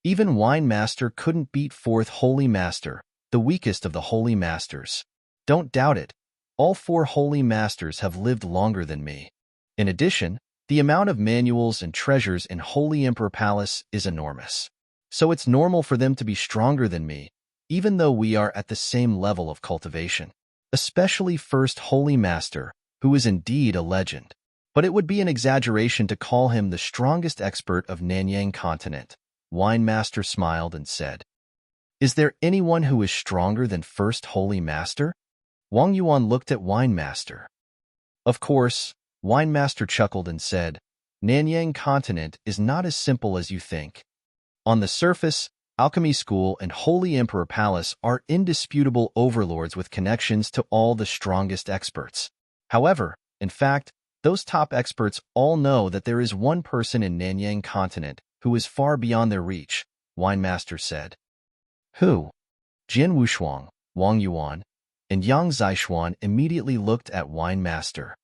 Even Wine Master couldn't beat 4th Holy Master, the weakest of the Holy Masters. Don't doubt it, all 4 Holy Masters have lived longer than me. In addition, the amount of manuals and treasures in Holy Emperor Palace is enormous. So it's normal for them to be stronger than me, even though we are at the same level of cultivation. Especially 1st Holy Master, who is indeed a legend. But it would be an exaggeration to call him the strongest expert of Nanyang continent. Wine Master smiled and said, Is there anyone who is stronger than 1st Holy Master? Wang Yuan looked at Wine Master. Of course, Wine Master chuckled and said, Nanyang continent is not as simple as you think. On the surface, Alchemy School and Holy Emperor Palace are indisputable overlords with connections to all the strongest experts. However, in fact, those top experts all know that there is one person in Nanyang continent who is far beyond their reach, Wine Master said. Who? Jian Wushuang, Wang Yuan, and Yang Zishuan immediately looked at Wine Master.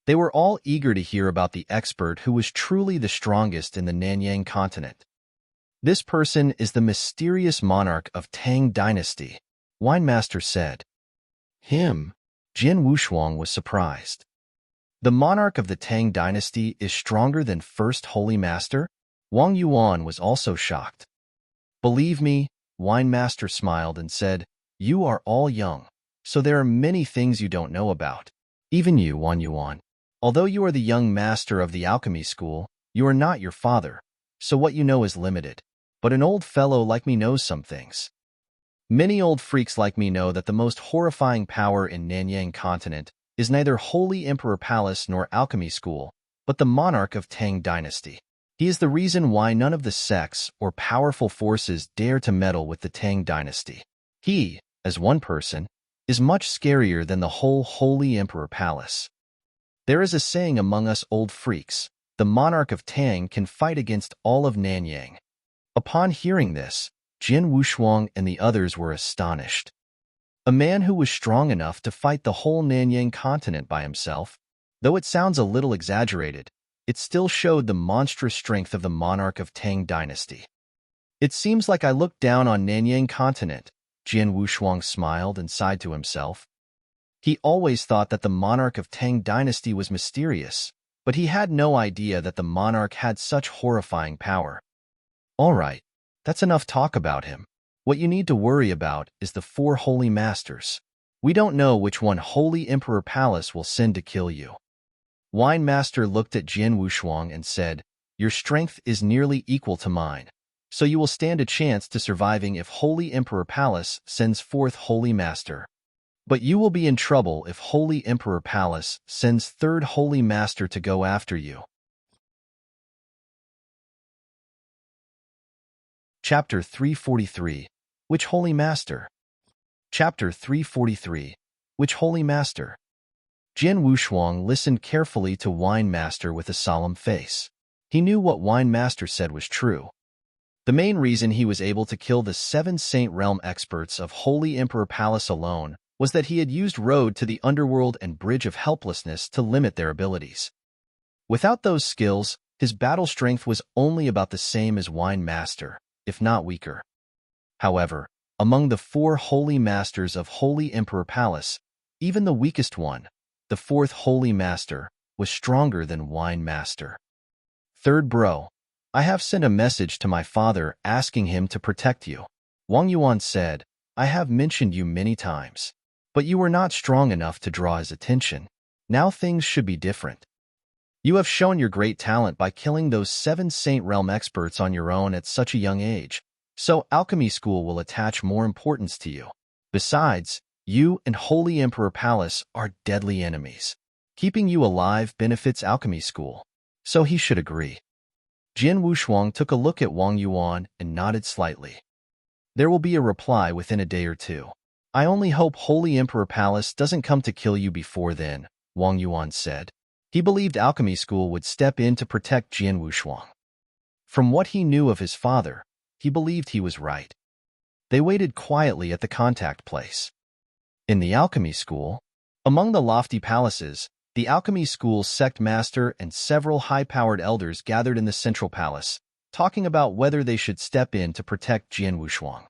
They were all eager to hear about the expert who was truly the strongest in the Nanyang continent. This person is the mysterious monarch of Tang Dynasty, Wine Master said. Him? Jian Wushuang was surprised. The monarch of the Tang Dynasty is stronger than 1st Holy Master? Wang Yuan was also shocked. Believe me, Wine Master smiled and said, You are all young, so there are many things you don't know about. Even you, Wang Yuan. Although you are the young master of the alchemy school, you are not your father, so what you know is limited. But an old fellow like me knows some things. Many old freaks like me know that the most horrifying power in Nanyang continent is neither Holy Emperor Palace nor alchemy school, but the monarch of Tang Dynasty. He is the reason why none of the sects or powerful forces dare to meddle with the Tang Dynasty. He, as one person, is much scarier than the whole Holy Emperor Palace. There is a saying among us old freaks, the monarch of Tang can fight against all of Nanyang. Upon hearing this, Jin Wushuang and the others were astonished. A man who was strong enough to fight the whole Nanyang continent by himself, though it sounds a little exaggerated, it still showed the monstrous strength of the monarch of Tang dynasty. It seems like I looked down on Nanyang continent, Jin Wushuang smiled and sighed to himself. He always thought that the monarch of Tang dynasty was mysterious, but he had no idea that the monarch had such horrifying power. All right, that's enough talk about him. What you need to worry about is the 4 holy masters. We don't know which one Holy Emperor Palace will send to kill you. Wine Master looked at Jin Wushuang and said, your strength is nearly equal to mine, so you will stand a chance to surviving if Holy Emperor Palace sends 4th Holy Master. But you will be in trouble if Holy Emperor Palace sends 3rd Holy Master to go after you. Chapter 343. Which Holy Master? Chapter 343. Which Holy Master? Jin Wushuang listened carefully to Wine Master with a solemn face. He knew what Wine Master said was true. The main reason he was able to kill the 7 Saint Realm experts of Holy Emperor Palace alone was that he had used Road to the Underworld and Bridge of Helplessness to limit their abilities. Without those skills, his battle strength was only about the same as Wine Master, if not weaker. However, among the 4 Holy Masters of Holy Emperor Palace, even the weakest one, the 4th Holy Master, was stronger than Wine Master. Third bro, I have sent a message to my father asking him to protect you. Wang Yuan said, I have mentioned you many times, but you were not strong enough to draw his attention. Now things should be different. You have shown your great talent by killing those 7 Saint Realm experts on your own at such a young age, so Alchemy School will attach more importance to you. Besides, you and Holy Emperor Palace are deadly enemies. Keeping you alive benefits Alchemy School, so he should agree. Jin Wushuang took a look at Wang Yuan and nodded slightly. There will be a reply within a day or 2. I only hope Holy Emperor Palace doesn't come to kill you before then, Wang Yuan said. He believed Alchemy School would step in to protect Jin Wushuang. From what he knew of his father, he believed he was right. They waited quietly at the contact place. In the Alchemy School, among the lofty palaces, the Alchemy School's sect master and several high-powered elders gathered in the central palace, talking about whether they should step in to protect Jin Wushuang.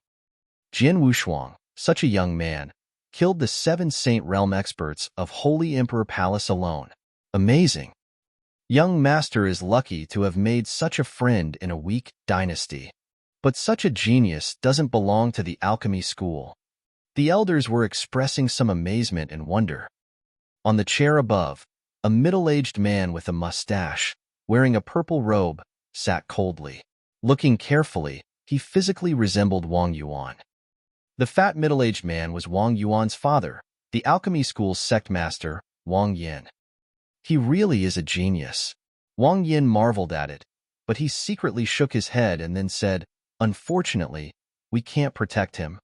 Jin Wushuang, such a young man, killed the 7 Saint Realm experts of Holy Emperor Palace alone. Amazing. Young Master is lucky to have made such a friend in a weak dynasty. But such a genius doesn't belong to the Alchemy School. The elders were expressing some amazement and wonder. On the chair above, a middle-aged man with a mustache, wearing a purple robe, sat coldly. Looking carefully, he physically resembled Wang Yuan. The fat middle-aged man was Wang Yuan's father, the Alchemy School's sect master, Wang Yin. He really is a genius. Wang Yin marveled at it, but he secretly shook his head and then said, unfortunately, we can't protect him.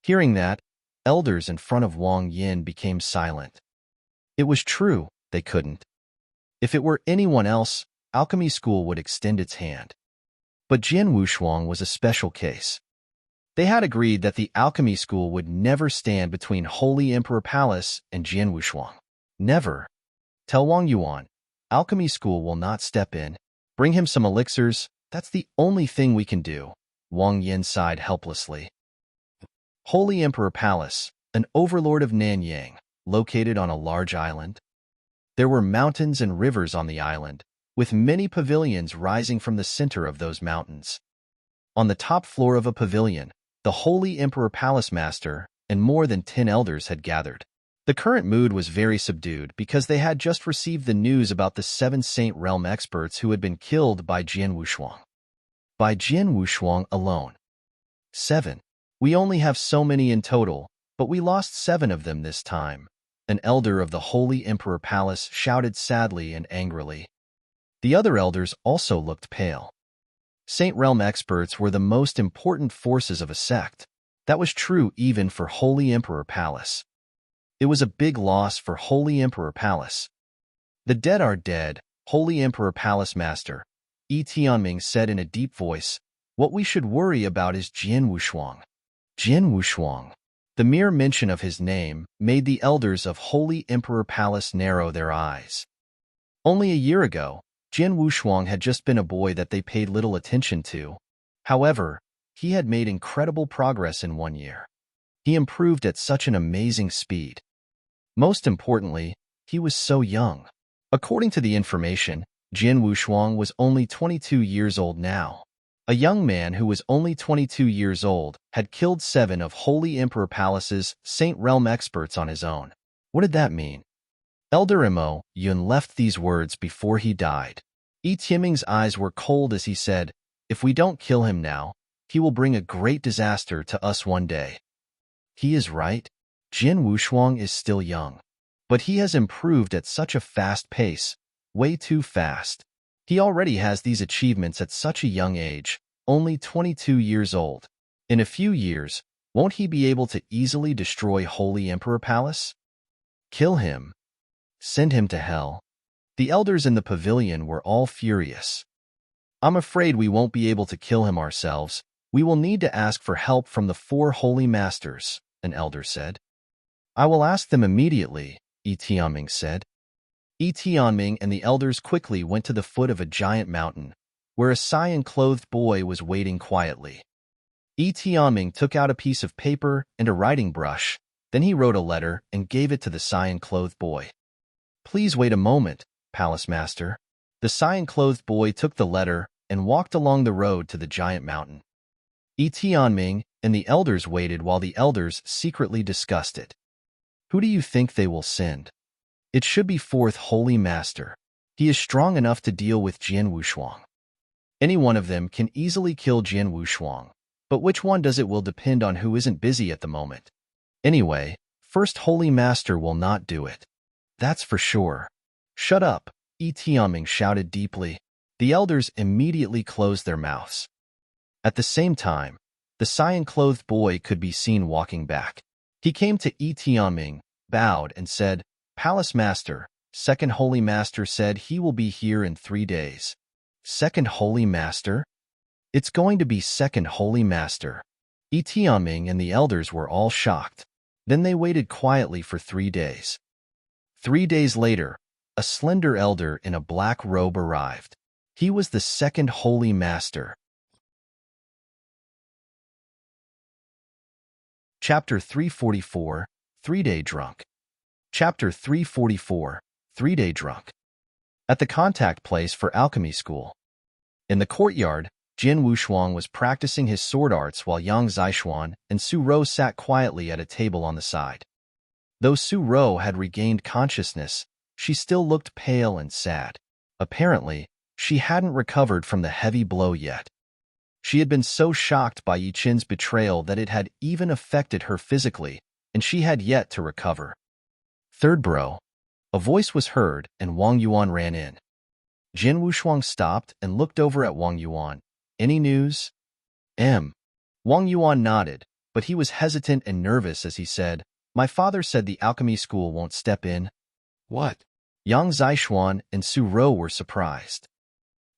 Hearing that, elders in front of Wang Yin became silent. It was true, they couldn't. If it were anyone else, Alchemy School would extend its hand. But Jin Wushuang was a special case. They had agreed that the Alchemy School would never stand between Holy Emperor Palace and Jin Wushuang. Never. Tell Wang Yuan, Alchemy School will not step in. Bring him some elixirs, that's the only thing we can do. Wang Yin sighed helplessly. Holy Emperor Palace, an overlord of Nanyang, located on a large island. There were mountains and rivers on the island, with many pavilions rising from the center of those mountains. On the top floor of a pavilion, the Holy Emperor Palace Master and more than 10 elders had gathered. The current mood was very subdued because they had just received the news about the 7 Saint Realm experts who had been killed by Jin Wushuang. By Jin Wushuang alone. 7. We only have so many in total, but we lost 7 of them this time. An elder of the Holy Emperor Palace shouted sadly and angrily. The other elders also looked pale. Saint Realm experts were the most important forces of a sect. That was true even for Holy Emperor Palace. It was a big loss for Holy Emperor Palace. The dead are dead, Holy Emperor Palace Master, Yi Tianming said in a deep voice. What we should worry about is Jian Wushuang. Jian Wushuang. The mere mention of his name made the elders of Holy Emperor Palace narrow their eyes. Only a year ago, Jian Wushuang had just been a boy that they paid little attention to. However, he had made incredible progress in 1 year. He improved at such an amazing speed. Most importantly, he was so young. According to the information, Jian Wushuang was only 22 years old now. A young man who was only 22 years old had killed 7 of Holy Emperor Palace's Saint Realm experts on his own. What did that mean? Elder Mo Yun left these words before he died. Yi Tianming's eyes were cold as he said, if we don't kill him now, he will bring a great disaster to us one day. He is right. Jian Wushuang is still young. But he has improved at such a fast pace, way too fast. He already has these achievements at such a young age, only 22 years old. In a few years, won't he be able to easily destroy Holy Emperor Palace? Kill him. Send him to hell. The elders in the pavilion were all furious. I'm afraid we won't be able to kill him ourselves. We will need to ask for help from the 4 holy masters, an elder said. I will ask them immediately, Yi Tianming said. Yi Tianming and the elders quickly went to the foot of a giant mountain, where a cyan-clothed boy was waiting quietly. Yi Tianming took out a piece of paper and a writing brush, then he wrote a letter and gave it to the cyan-clothed boy. Please wait a moment, Palace Master. The cyan-clothed boy took the letter and walked along the road to the giant mountain. Yi Tianming and the elders waited while the elders secretly discussed it. Who do you think they will send? It should be 4th Holy Master. He is strong enough to deal with Jian Wushuang. Any one of them can easily kill Jian Wushuang, but which one does it will depend on who isn't busy at the moment. Anyway, 1st Holy Master will not do it. That's for sure. Shut up, Yi Tianming shouted deeply. The elders immediately closed their mouths. At the same time, the cyan-clothed boy could be seen walking back. He came to Yi Tianming, bowed, and said, Palace Master, 2nd Holy Master said he will be here in 3 days. 2nd Holy Master? It's going to be 2nd Holy Master. Yi Tianming and the elders were all shocked. Then they waited quietly for 3 days. 3 days later, a slender elder in a black robe arrived. He was the 2nd Holy Master. Chapter 344, 3-Day Drunk. Chapter 344, 3-Day Drunk. At the contact place for alchemy school. In the courtyard, Jian Wushuang was practicing his sword arts while Yang Zixuan and Su Rou sat quietly at a table on the side. Though Su Rou had regained consciousness, she still looked pale and sad. Apparently, she hadn't recovered from the heavy blow yet. She had been so shocked by Yi Qin's betrayal that it had even affected her physically, and she had yet to recover. Third bro. A voice was heard, and Wang Yuan ran in. Jian Wushuang stopped and looked over at Wang Yuan. Any news? Wang Yuan nodded, but he was hesitant and nervous as he said, My father said the alchemy school won't step in. What? Yang Zixuan and Su Rou were surprised.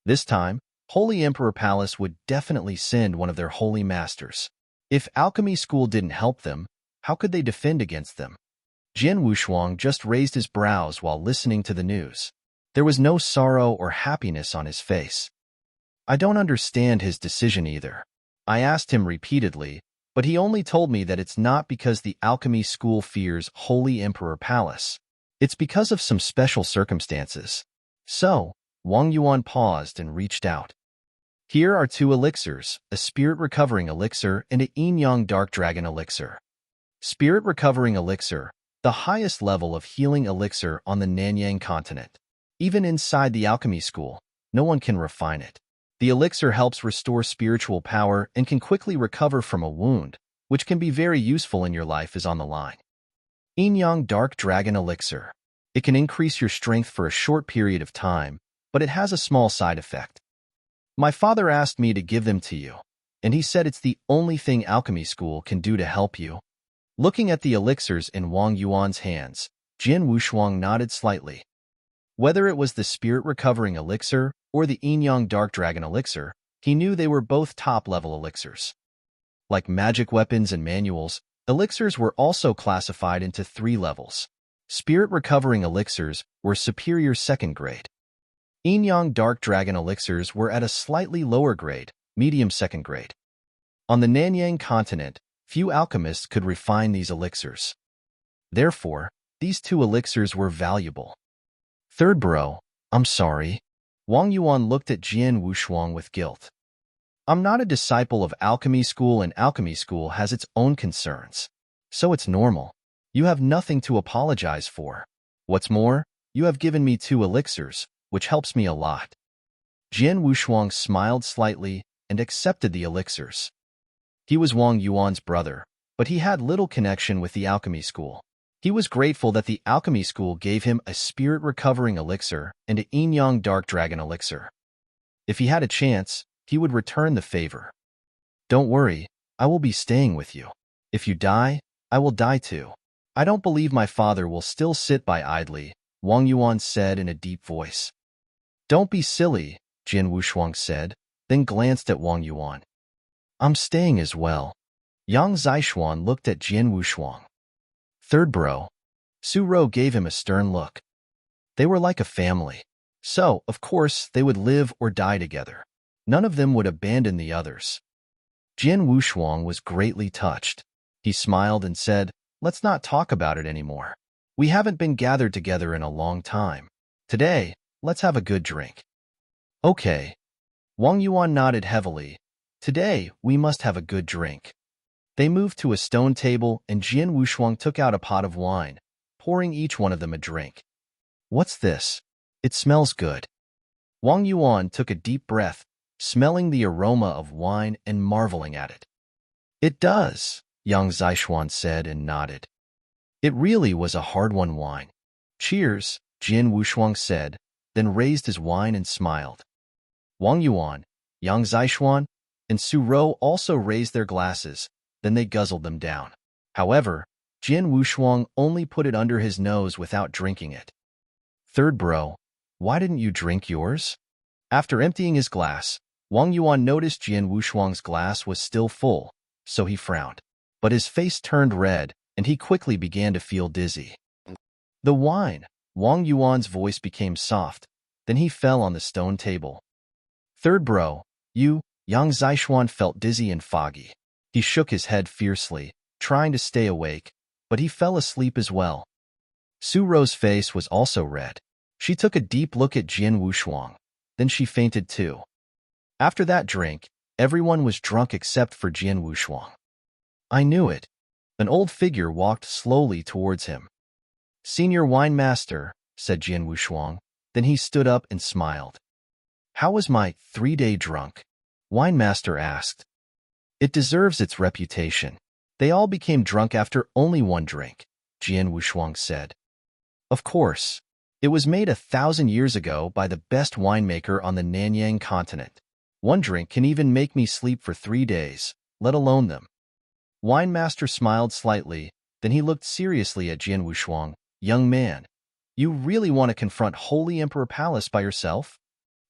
This time, Holy Emperor Palace would definitely send one of their holy masters. If alchemy school didn't help them, how could they defend against them? Jian Wushuang just raised his brows while listening to the news. There was no sorrow or happiness on his face. I don't understand his decision either. I asked him repeatedly, but he only told me that it's not because the alchemy school fears Holy Emperor Palace. It's because of some special circumstances. So, Wang Yuan paused and reached out. Here are 2 elixirs, a spirit recovering elixir and a yin-yang dark dragon elixir. Spirit recovering elixir, the highest level of healing elixir on the Nanyang continent. Even inside the alchemy school, no one can refine it. The elixir helps restore spiritual power and can quickly recover from a wound, which can be very useful in your life is on the line. Yin-yang dark dragon elixir. It can increase your strength for a short period of time, but it has a small side effect. My father asked me to give them to you, and he said it's the only thing alchemy school can do to help you. Looking at the elixirs in Wang Yuan's hands, Jian Wushuang nodded slightly. Whether it was the spirit recovering elixir or the yin-yang dark dragon elixir, he knew they were both top-level elixirs. Like magic weapons and manuals, elixirs were also classified into 3 levels. Spirit recovering elixirs were superior 2nd grade. Yin-yang dark dragon elixirs were at a slightly lower grade, medium 2nd grade. On the Nanyang continent, few alchemists could refine these elixirs. Therefore, these 2 elixirs were valuable. Third bro, I'm sorry. Wang Yuan looked at Jian Wushuang with guilt. I'm not a disciple of alchemy school, and alchemy school has its own concerns. So it's normal. You have nothing to apologize for. What's more, you have given me 2 elixirs, which helps me a lot. Jian Wushuang smiled slightly and accepted the elixirs. He was Wang Yuan's brother, but he had little connection with the alchemy school. He was grateful that the alchemy school gave him a spirit recovering elixir and a yin-yang dark dragon elixir. If he had a chance, he would return the favor. Don't worry, I will be staying with you. If you die, I will die too. I don't believe my father will still sit by idly, Wang Yuan said in a deep voice. Don't be silly, Jian Wushuang said, then glanced at Wang Yuan. I'm staying as well. Yang Zishuan looked at Jian Wushuang. Third bro. Su Rou gave him a stern look. They were like a family. So, of course, they would live or die together. None of them would abandon the others. Jian Wushuang was greatly touched. He smiled and said, Let's not talk about it anymore. We haven't been gathered together in a long time. Today, let's have a good drink. Okay. Wang Yuan nodded heavily. Today, we must have a good drink. They moved to a stone table and Jian Wushuang took out a pot of wine, pouring each one of them a drink. What's this? It smells good. Wang Yuan took a deep breath, smelling the aroma of wine and marveling at it. It does, Yang Zishuan said and nodded. It really was a hard-won wine. Cheers, Jian Wushuang said, then raised his wine and smiled. Wang Yuan, Yang Zishuan, and Su Rou also raised their glasses, then they guzzled them down. However, Jian Wushuang only put it under his nose without drinking it. Third bro, why didn't you drink yours? After emptying his glass, Wang Yuan noticed Jian Wushuang's glass was still full, so he frowned. But his face turned red, and he quickly began to feel dizzy. The wine, Wang Yuan's voice became soft, then he fell on the stone table. Third bro, you, Yang Zishuan felt dizzy and foggy. He shook his head fiercely, trying to stay awake, but he fell asleep as well. Su Rou's face was also red. She took a deep look at Jian Wushuang, then she fainted too. After that drink, everyone was drunk except for Jian Wushuang. I knew it. An old figure walked slowly towards him. Senior wine master, said Jian Wushuang, then he stood up and smiled. How was my 3-day drunk? Wine master asked. It deserves its reputation. They all became drunk after only 1 drink, Jian Wushuang said. Of course. It was made 1,000 years ago by the best winemaker on the Nanyang continent. 1 drink can even make me sleep for 3 days, let alone them. Wine master smiled slightly, then he looked seriously at Jian Wushuang. Young man, you really want to confront Holy Emperor Palace by yourself?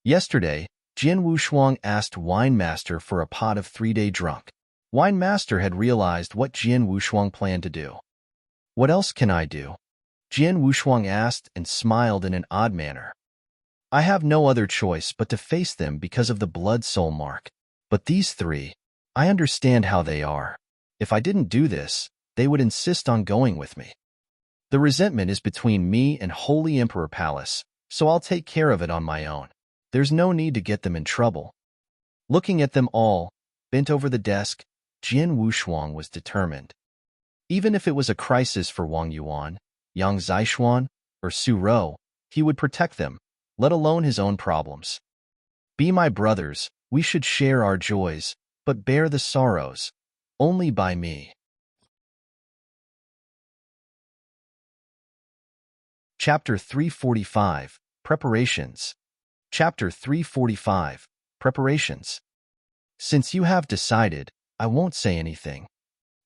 Yesterday, Jian Wushuang asked Wine Master for a pot of 3-day drunk. Wine Master had realized what Jian Wushuang planned to do. What else can I do? Jian Wushuang asked and smiled in an odd manner. I have no other choice but to face them because of the blood soul mark. But these 3, I understand how they are. If I didn't do this, they would insist on going with me. The resentment is between me and Holy Emperor Palace, so I'll take care of it on my own. There's no need to get them in trouble. Looking at them all, bent over the desk, Jian Wushuang was determined. Even if it was a crisis for Wang Yuan, Yang Zishuan, or Su Rou, he would protect them, let alone his own problems. Be my brothers, we should share our joys, but bear the sorrows, only by me. Chapter 345, Preparations. Chapter 345, Preparations. Since you have decided, I won't say anything.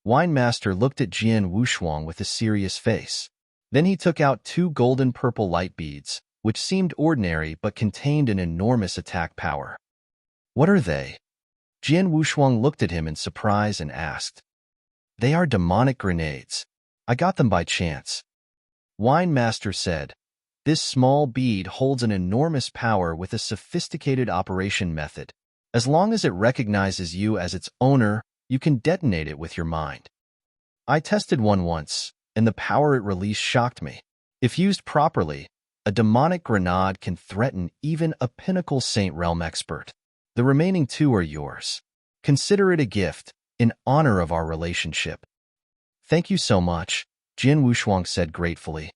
Wine Master looked at Jian Wushuang with a serious face. Then he took out 2 golden purple light beads, which seemed ordinary but contained an enormous attack power. What are they? Jian Wushuang looked at him in surprise and asked. They are demonic grenades. I got them by chance. Wine Master said, this small bead holds an enormous power with a sophisticated operation method. As long as it recognizes you as its owner, you can detonate it with your mind. I tested one once, and the power it released shocked me. If used properly, a demonic grenade can threaten even a pinnacle Saint Realm expert. The remaining two are yours. Consider it a gift, in honor of our relationship. Thank you so much, Jian Wushuang said gratefully.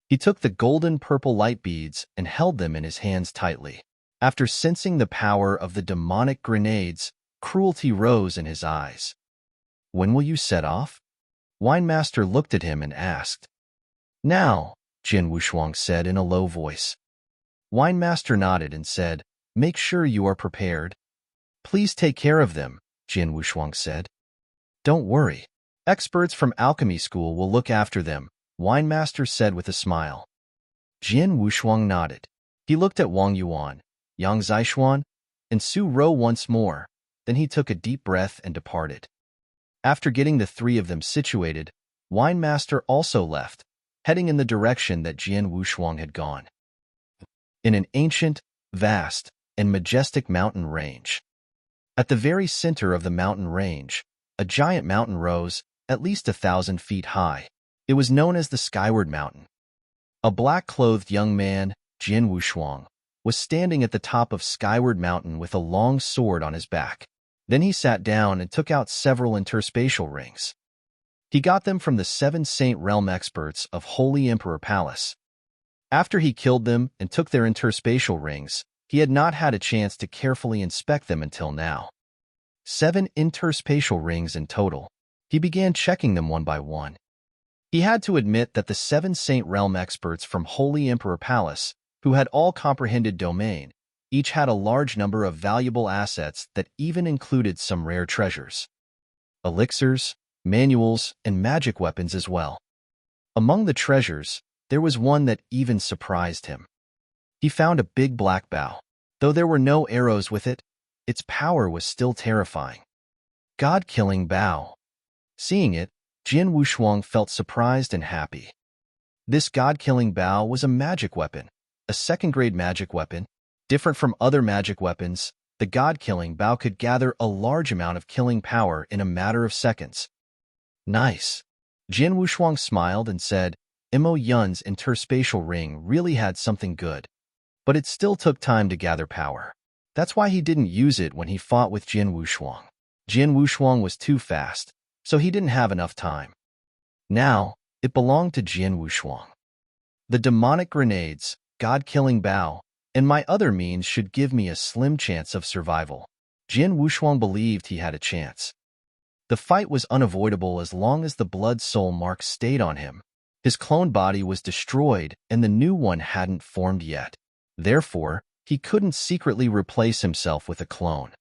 He took the golden-purple light beads and held them in his hands tightly. After sensing the power of the demonic grenades, cruelty rose in his eyes. When will you set off? Wine Master looked at him and asked. Now, Jian Wushuang said in a low voice. Wine Master nodded and said, make sure you are prepared. Please take care of them, Jian Wushuang said. Don't worry. Experts from alchemy school will look after them, Wine Master said with a smile. Jian Wushuang nodded. He looked at Wang Yuan, Yang Zixuan, and Su Rou once more, then he took a deep breath and departed. After getting the three of them situated, Wine Master also left, heading in the direction that Jian Wushuang had gone. In an ancient, vast, and majestic mountain range. At the very center of the mountain range, a giant mountain rose, at least 1,000 feet high. It was known as the Skyward Mountain. A black-clothed young man, Jian Wushuang, was standing at the top of Skyward Mountain with a long sword on his back. Then he sat down and took out several interspatial rings. He got them from the 7 Saint Realm experts of Holy Emperor Palace. After he killed them and took their interspatial rings, he had not had a chance to carefully inspect them until now. 7 interspatial rings in total. He began checking them one by one. He had to admit that the 7 Saint Realm experts from Holy Emperor Palace, who had all comprehended domain, each had a large number of valuable assets that even included some rare treasures. Elixirs, manuals, and magic weapons as well. Among the treasures, there was one that even surprised him. He found a big black bow. Though there were no arrows with it, its power was still terrifying. God-killing bow. Seeing it, Jian Wushuang felt surprised and happy. This god-killing bow was a magic weapon, a second-grade magic weapon. Different from other magic weapons, the god-killing bow could gather a large amount of killing power in a matter of seconds. Nice. Jian Wushuang smiled and said, Mo Yun's interspatial ring really had something good. But it still took time to gather power. That's why he didn't use it when he fought with Jian Wushuang. Jian Wushuang was too fast, so he didn't have enough time. Now, it belonged to Jian Wushuang. The demonic grenades, god-killing bow, and my other means should give me a slim chance of survival. Jian Wushuang believed he had a chance. The fight was unavoidable as long as the blood soul mark stayed on him. His clone body was destroyed and the new one hadn't formed yet. Therefore, he couldn't secretly replace himself with a clone.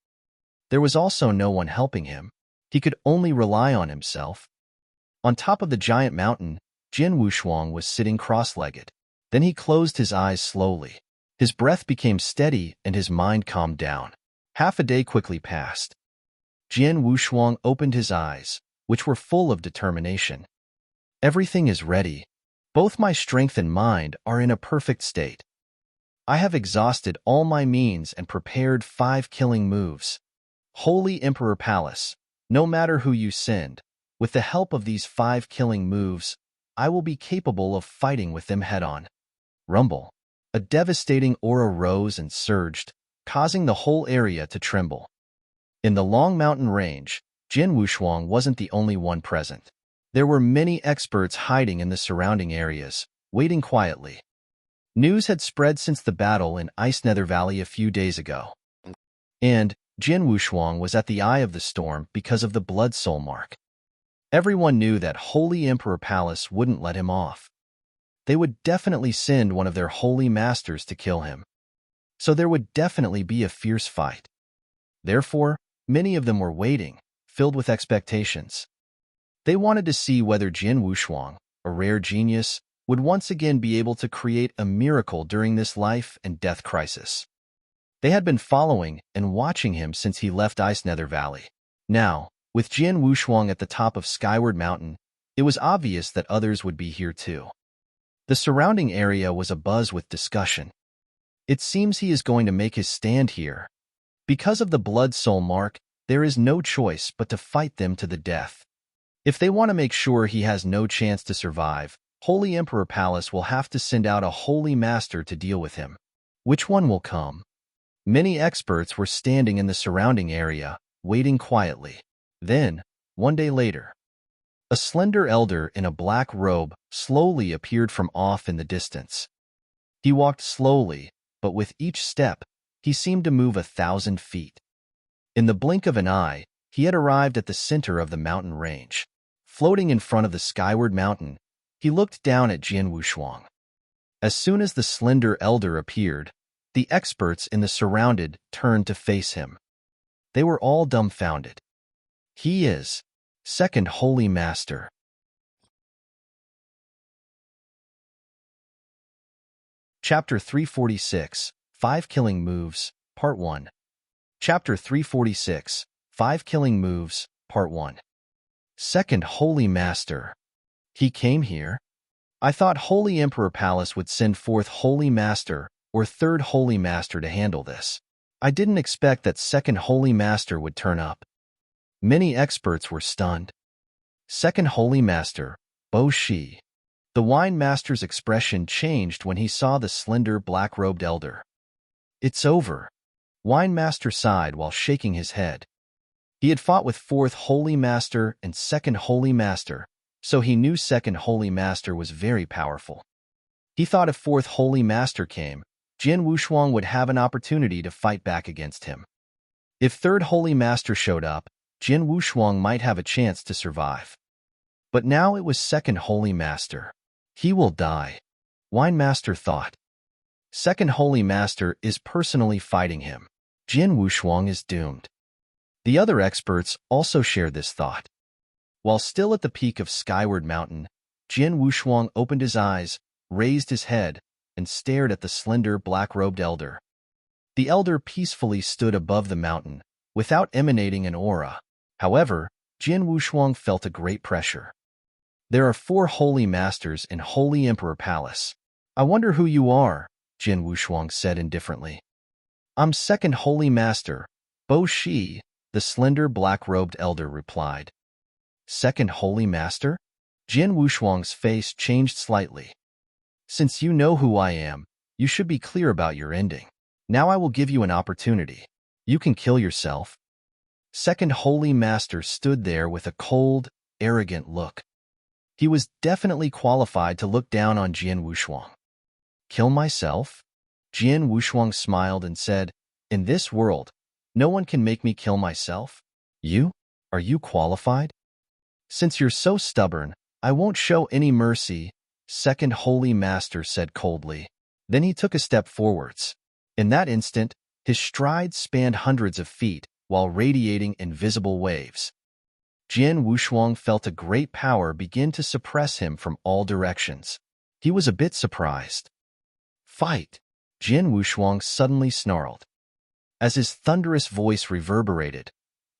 There was also no one helping him. He could only rely on himself. On top of the giant mountain, Jian Wushuang was sitting cross-legged. Then he closed his eyes slowly. His breath became steady and his mind calmed down. Half a day quickly passed. Jian Wushuang opened his eyes, which were full of determination. Everything is ready. Both my strength and mind are in a perfect state. I have exhausted all my means and prepared 5 killing moves. Holy Emperor Palace, no matter who you send, with the help of these 5 killing moves, I will be capable of fighting with them head-on. Rumble. A devastating aura rose and surged, causing the whole area to tremble. In the long mountain range, Jian Wushuang wasn't the only one present. There were many experts hiding in the surrounding areas, waiting quietly. News had spread since the battle in Ice Nether Valley a few days ago. And Jian Wushuang was at the eye of the storm because of the blood soul mark. Everyone knew that Holy Emperor Palace wouldn't let him off. They would definitely send one of their holy masters to kill him. So there would definitely be a fierce fight. Therefore, many of them were waiting, filled with expectations. They wanted to see whether Jian Wushuang, a rare genius, would once again be able to create a miracle during this life and death crisis. They had been following and watching him since he left Ice Nether Valley. Now, with Jian Wushuang at the top of Skyward Mountain, it was obvious that others would be here too. The surrounding area was abuzz with discussion. It seems he is going to make his stand here. Because of the Blood Soul mark, there is no choice but to fight them to the death. If they want to make sure he has no chance to survive, Holy Emperor Palace will have to send out a Holy Master to deal with him. Which one will come? Many experts were standing in the surrounding area, waiting quietly. Then, one day later, a slender elder in a black robe slowly appeared from off in the distance. He walked slowly, but with each step, he seemed to move 1,000 feet. In the blink of an eye, he had arrived at the center of the mountain range. Floating in front of the Skyward Mountain, he looked down at Jian Wushuang. As soon as the slender elder appeared, the experts in the surrounded turned to face him. They were all dumbfounded. He is Second Holy Master. Chapter 346, 5 Killing Moves, Part 1. Chapter 346, 5 Killing Moves, Part 1. Second Holy Master. He came here? I thought Holy Emperor Palace would send forth Holy Master or Third Holy Master to handle this. I didn't expect that Second Holy Master would turn up. Many experts were stunned. Second Holy Master, Bo Shi. The Wine Master's expression changed when he saw the slender black-robed elder. It's over. Wine Master sighed while shaking his head. He had fought with Fourth Holy Master and Second Holy Master, so he knew Second Holy Master was very powerful. He thought if Fourth Holy Master came, Jian Wushuang would have an opportunity to fight back against him. If Third Holy Master showed up, Jian Wushuang might have a chance to survive. But now it was Second Holy Master. He will die, Wine Master thought. Second Holy Master is personally fighting him. Jian Wushuang is doomed. The other experts also shared this thought. While still at the peak of Skyward Mountain, Jian Wushuang opened his eyes, raised his head, and stared at the slender black-robed elder. The elder peacefully stood above the mountain, without emanating an aura. However, Jian Wushuang felt a great pressure. There are 4 Holy Masters in Holy Emperor Palace. I wonder who you are, Jian Wushuang said indifferently. I'm Second Holy Master, Bo Shi, the slender black-robed elder replied. Second Holy Master? Jian Wushuang's face changed slightly. Since you know who I am, you should be clear about your ending. Now I will give you an opportunity. You can kill yourself. Second Holy Master stood there with a cold, arrogant look. He was definitely qualified to look down on Jian Wushuang. Kill myself? Jian Wushuang smiled and said, In this world, no one can make me kill myself. You? Are you qualified? Since you're so stubborn, I won't show any mercy, Second Holy Master said coldly. Then he took a step forwards. In that instant, his stride spanned hundreds of feet while radiating invisible waves. Jian Wushuang felt a great power begin to suppress him from all directions. He was a bit surprised. Fight! Jian Wushuang suddenly snarled. As his thunderous voice reverberated,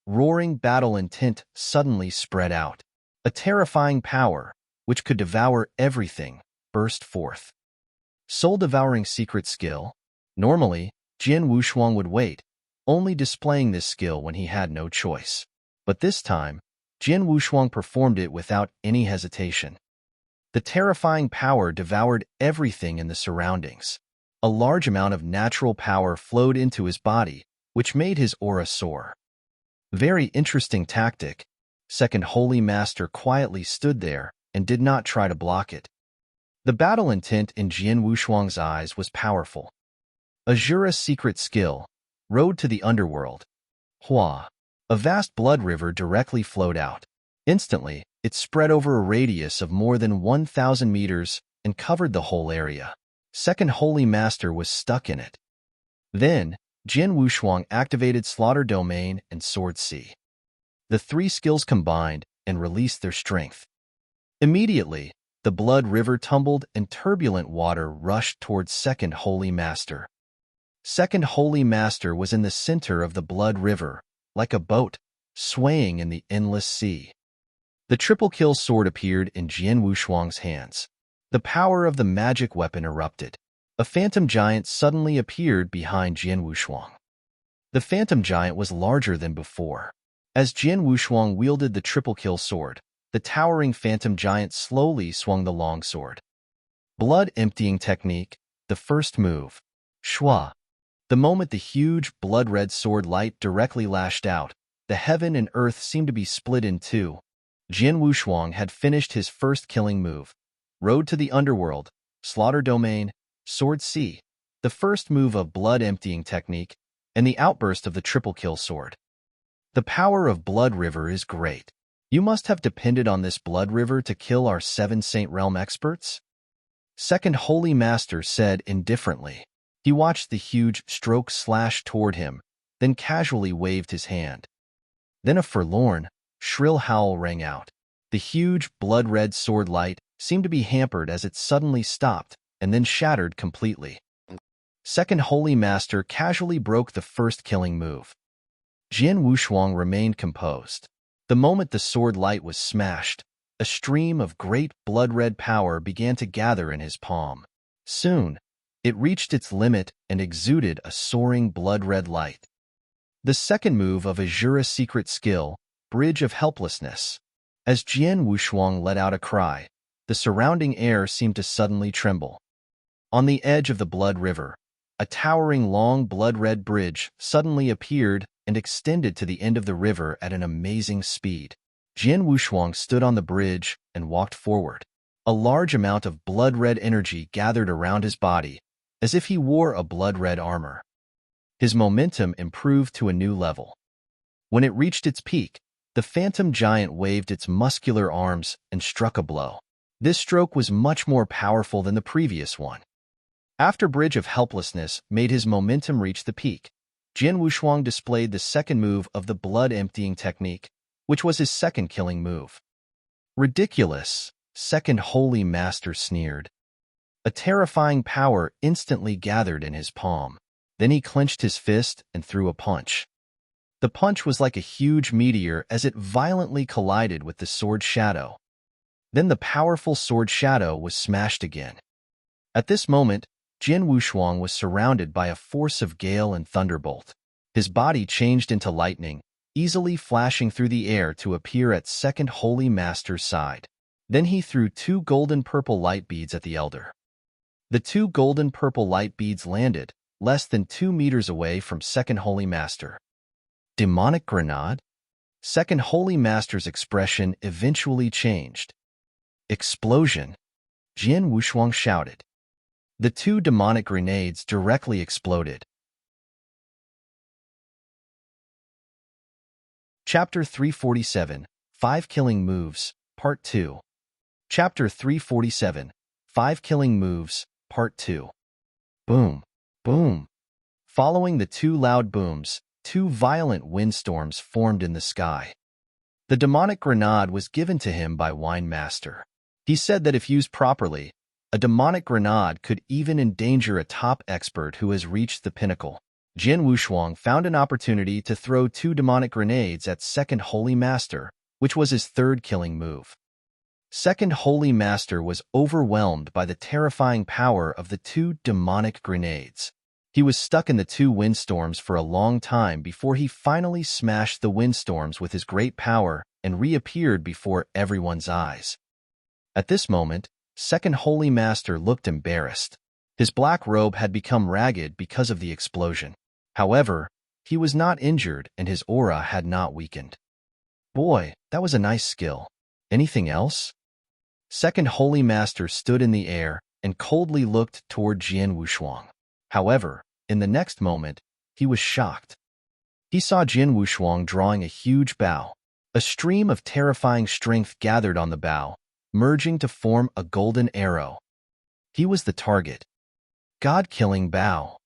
roaring battle intent suddenly spread out. A terrifying power, which could devour everything, burst forth. Soul-devouring secret skill. Normally, Jian Wushuang would wait, only displaying this skill when he had no choice. But this time, Jian Wushuang performed it without any hesitation. The terrifying power devoured everything in the surroundings. A large amount of natural power flowed into his body, which made his aura soar. Very interesting tactic. Second Holy Master quietly stood there and did not try to block it. The battle intent in Jian Wushuang's eyes was powerful. Azura's secret skill, Road to the Underworld. Hua. A vast blood river directly flowed out. Instantly, it spread over a radius of more than 1,000 meters and covered the whole area. Second Holy Master was stuck in it. Then, Jian Wushuang activated Slaughter Domain and Sword Sea. The 3 skills combined and released their strength. Immediately, The blood river tumbled and turbulent water rushed towards Second Holy Master. Second Holy Master was in the center of the blood river, like a boat, swaying in the endless sea. The triple kill sword appeared in Jian Wushuang's hands. The power of the magic weapon erupted. A phantom giant suddenly appeared behind Jian Wushuang. The phantom giant was larger than before. As Jian Wushuang wielded the triple kill sword, the towering phantom giant slowly swung the long sword. Blood emptying technique, the first move. Shua. The moment the huge, blood-red sword light directly lashed out, the heaven and earth seemed to be split in two. Jian Wushuang had finished his first killing move. Road to the underworld, slaughter domain, sword C, the first move of blood emptying technique, and the outburst of the triple kill sword. The power of Blood River is great. You must have depended on this Blood River to kill our 7 Saint Realm experts? Second Holy Master said indifferently. He watched the huge stroke slash toward him, then casually waved his hand. Then a forlorn, shrill howl rang out. The huge, blood-red sword light seemed to be hampered as it suddenly stopped and then shattered completely. Second Holy Master casually broke the first killing move. Jian Wushuang remained composed. The moment the sword light was smashed, a stream of great blood-red power began to gather in his palm. Soon, it reached its limit and exuded a soaring blood-red light. The second move of Azura's secret skill, Bridge of Helplessness. As Jian Wushuang let out a cry, the surrounding air seemed to suddenly tremble. On the edge of the blood river, a towering long blood-red bridge suddenly appeared and extended to the end of the river at an amazing speed. Jian Wushuang stood on the bridge and walked forward. A large amount of blood-red energy gathered around his body, as if he wore a blood-red armor. His momentum improved to a new level. When it reached its peak, the phantom giant waved its muscular arms and struck a blow. This stroke was much more powerful than the previous one. After Bridge of Helplessness made his momentum reach the peak, Jian Wushuang displayed the second move of the blood-emptying technique, which was his second killing move. Ridiculous, Second Holy Master sneered. A terrifying power instantly gathered in his palm. Then he clenched his fist and threw a punch. The punch was like a huge meteor as it violently collided with the sword shadow. Then the powerful sword shadow was smashed again. At this moment, Jian Wushuang was surrounded by a force of gale and thunderbolt. His body changed into lightning, easily flashing through the air to appear at Second Holy Master's side. Then he threw 2 golden-purple light beads at the elder. The 2 golden-purple light beads landed, less than 2 meters away from Second Holy Master. Demonic grenade? Second Holy Master's expression eventually changed. Explosion! Jian Wushuang shouted. The 2 demonic grenades directly exploded. Chapter 347, 5 Killing Moves, Part 2. Chapter 347, 5 Killing Moves, Part 2. Boom, boom. Following the 2 loud booms, 2 violent windstorms formed in the sky. The demonic grenade was given to him by Wine Master. He said that if used properly, a demonic grenade could even endanger a top expert who has reached the pinnacle. Jian Wushuang found an opportunity to throw 2 demonic grenades at Second Holy Master, which was his third killing move. Second Holy Master was overwhelmed by the terrifying power of the 2 demonic grenades. He was stuck in the 2 windstorms for a long time before he finally smashed the windstorms with his great power and reappeared before everyone's eyes. At this moment, Second Holy Master looked embarrassed. His black robe had become ragged because of the explosion. However, he was not injured and his aura had not weakened. Boy, that was a nice skill. Anything else? Second Holy Master stood in the air and coldly looked toward Jian Wushuang. However, in the next moment, he was shocked. He saw Jian Wushuang drawing a huge bow. A stream of terrifying strength gathered on the bow, merging to form a golden arrow. He was the target. God-killing bow.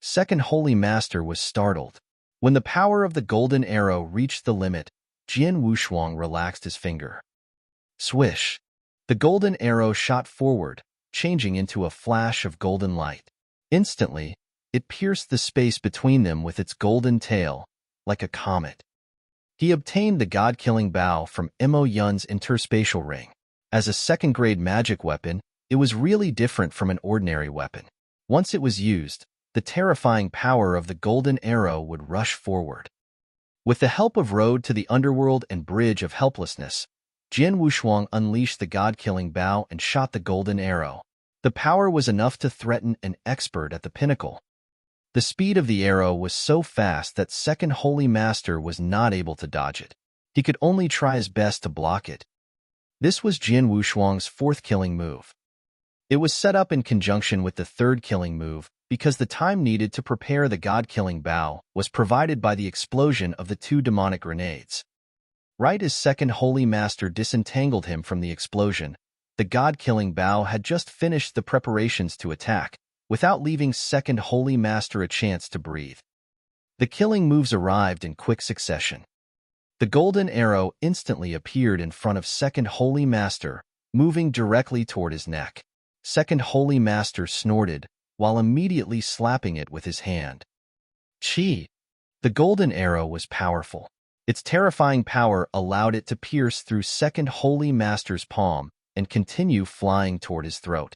Second Holy Master was startled. When the power of the golden arrow reached the limit, Jian Wushuang relaxed his finger. Swish. The golden arrow shot forward, changing into a flash of golden light. Instantly, it pierced the space between them with its golden tail, like a comet. He obtained the god-killing bow from Mo Yun's interspatial ring. As a second-grade magic weapon, it was really different from an ordinary weapon. Once it was used, the terrifying power of the golden arrow would rush forward. With the help of Road to the Underworld and Bridge of Helplessness, Jian Wushuang unleashed the god-killing bow and shot the golden arrow. The power was enough to threaten an expert at the pinnacle. The speed of the arrow was so fast that Second Holy Master was not able to dodge it. He could only try his best to block it. This was Jian Wushuang's fourth killing move. It was set up in conjunction with the third killing move because the time needed to prepare the god-killing bow was provided by the explosion of the two demonic grenades. Right as Second Holy Master disentangled him from the explosion, the god-killing bow had just finished the preparations to attack, without leaving Second Holy Master a chance to breathe. The killing moves arrived in quick succession. The golden arrow instantly appeared in front of Second Holy Master, moving directly toward his neck. Second Holy Master snorted, while immediately slapping it with his hand. Chi! The golden arrow was powerful. Its terrifying power allowed it to pierce through Second Holy Master's palm and continue flying toward his throat.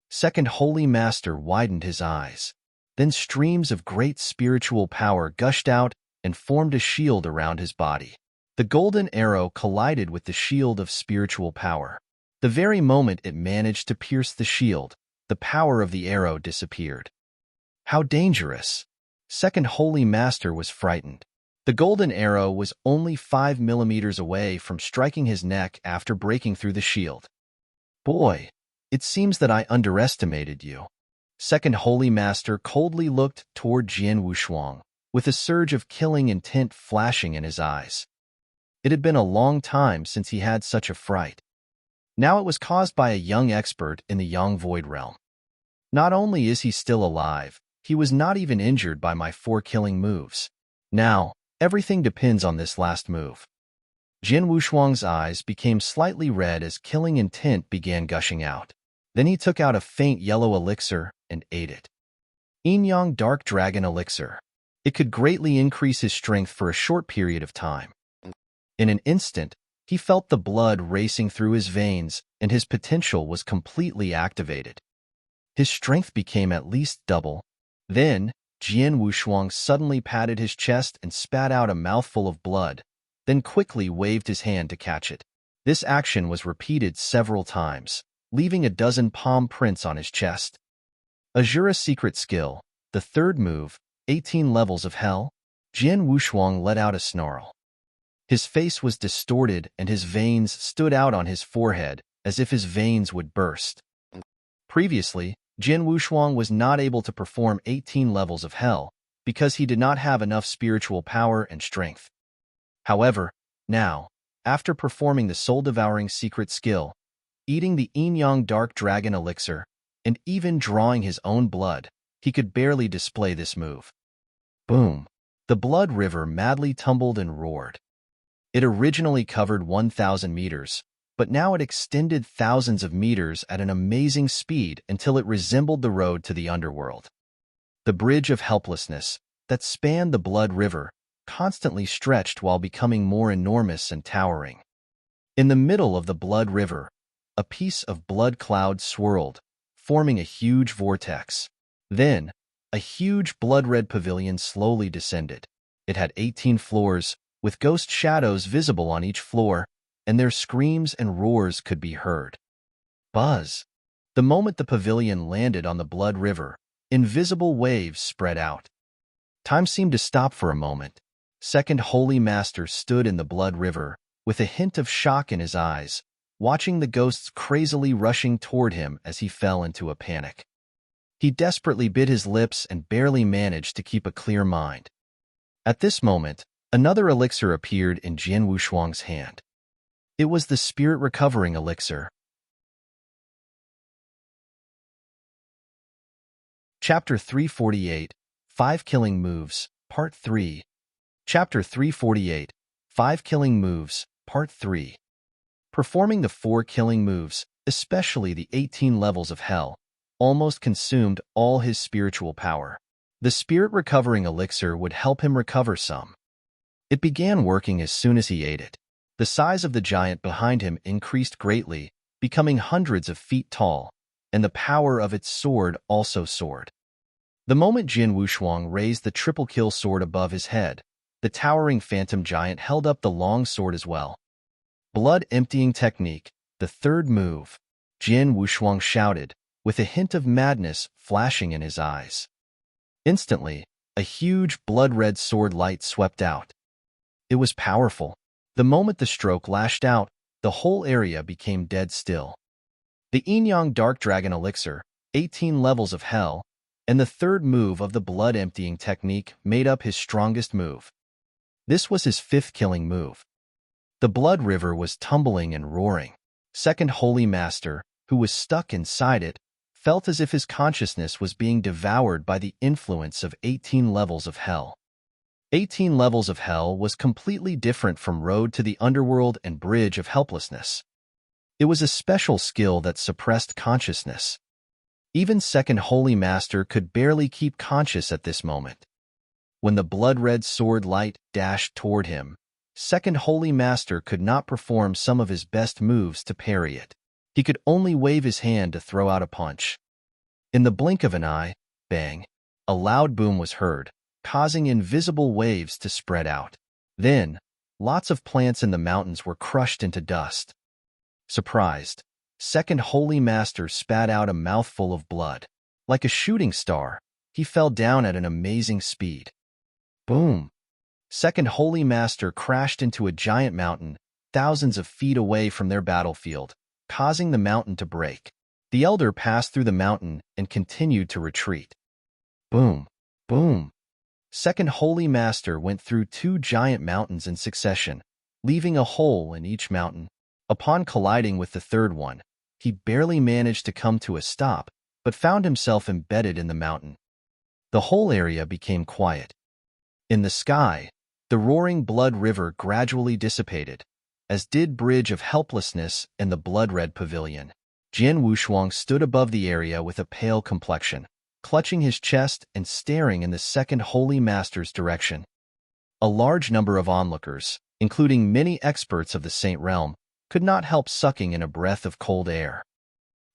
Second Holy Master widened his eyes. Then streams of great spiritual power gushed out and formed a shield around his body. The golden arrow collided with the shield of spiritual power. The very moment it managed to pierce the shield, the power of the arrow disappeared. How dangerous! Second Holy Master was frightened. The golden arrow was only 5 millimeters away from striking his neck after breaking through the shield. Boy, it seems that I underestimated you. Second Holy Master coldly looked toward Jian Wushuang, with a surge of killing intent flashing in his eyes. It had been a long time since he had such a fright. Now it was caused by a young expert in the Yang Void realm. Not only is he still alive, he was not even injured by my 4 killing moves. Now, everything depends on this last move. Jian Wushuang's eyes became slightly red as killing intent began gushing out. Then he took out a faint yellow elixir and ate it. Yin-Yang Dark Dragon Elixir. It could greatly increase his strength for a short period of time. In an instant, he felt the blood racing through his veins, and his potential was completely activated. His strength became at least double. Then, Jian Wushuang suddenly patted his chest and spat out a mouthful of blood, then quickly waved his hand to catch it. This action was repeated several times, leaving a dozen palm prints on his chest. Azura's secret skill, the third move, 18 levels of hell. Jian Wushuang let out a snarl. His face was distorted and his veins stood out on his forehead as if his veins would burst. Previously, Jian Wushuang was not able to perform 18 levels of hell because he did not have enough spiritual power and strength. However, now, after performing the soul-devouring secret skill, eating the Yin-Yang Dark Dragon Elixir, and even drawing his own blood, he could barely display this move. Boom! The blood river madly tumbled and roared. It originally covered 1,000 meters, but now it extended thousands of meters at an amazing speed until it resembled the road to the underworld. The bridge of helplessness that spanned the blood river constantly stretched while becoming more enormous and towering. In the middle of the blood river, a piece of blood cloud swirled, forming a huge vortex. Then, a huge blood-red pavilion slowly descended. It had 18 floors, with ghost shadows visible on each floor, and their screams and roars could be heard. Buzz! The moment the pavilion landed on the blood river, invisible waves spread out. Time seemed to stop for a moment. Second Holy Master stood in the blood river, with a hint of shock in his eyes, watching the ghosts crazily rushing toward him as he fell into a panic. He desperately bit his lips and barely managed to keep a clear mind. At this moment, another elixir appeared in Jian Wushuang's hand. It was the Spirit Recovering Elixir. Chapter 348, 5 Killing Moves, Part 3. Chapter 348, 5 Killing Moves, Part 3. Performing the 4 killing moves, especially the 18 levels of hell, almost consumed all his spiritual power. The spirit recovering elixir would help him recover some. It began working as soon as he ate it. The size of the giant behind him increased greatly, becoming hundreds of feet tall, and the power of its sword also soared. The moment Jin Wushuang raised the triple kill sword above his head, the towering phantom giant held up the long sword as well. Blood-emptying technique, the third move, Jin Wushuang shouted, with a hint of madness flashing in his eyes. Instantly, a huge blood-red sword light swept out. It was powerful. The moment the stroke lashed out, the whole area became dead still. The Yin-Yang Dark Dragon Elixir, 18 levels of hell, and the third move of the blood-emptying technique made up his strongest move. This was his 5th killing move. The blood river was tumbling and roaring. Second Holy Master, who was stuck inside it, felt as if his consciousness was being devoured by the influence of 18 levels of hell. 18 levels of hell was completely different from Road to the Underworld and Bridge of Helplessness. It was a special skill that suppressed consciousness. Even Second Holy Master could barely keep conscious at this moment. When the blood-red sword light dashed toward him, Second Holy Master could not perform some of his best moves to parry it. He could only wave his hand to throw out a punch. In the blink of an eye, bang, a loud boom was heard, causing invisible waves to spread out. Then, lots of plants in the mountains were crushed into dust. Surprised, Second Holy Master spat out a mouthful of blood. Like a shooting star, he fell down at an amazing speed. Boom! Second Holy Master crashed into a giant mountain, thousands of feet away from their battlefield, causing the mountain to break. The elder passed through the mountain and continued to retreat. Boom! Boom! Second Holy Master went through 2 giant mountains in succession, leaving a hole in each mountain. Upon colliding with the third one, he barely managed to come to a stop, but found himself embedded in the mountain. The whole area became quiet. In the sky, the roaring blood river gradually dissipated, as did Bridge of Helplessness and the blood-red pavilion. Jin Wushuang stood above the area with a pale complexion, clutching his chest and staring in the Second Holy Master's direction. A large number of onlookers, including many experts of the Saint Realm, could not help sucking in a breath of cold air.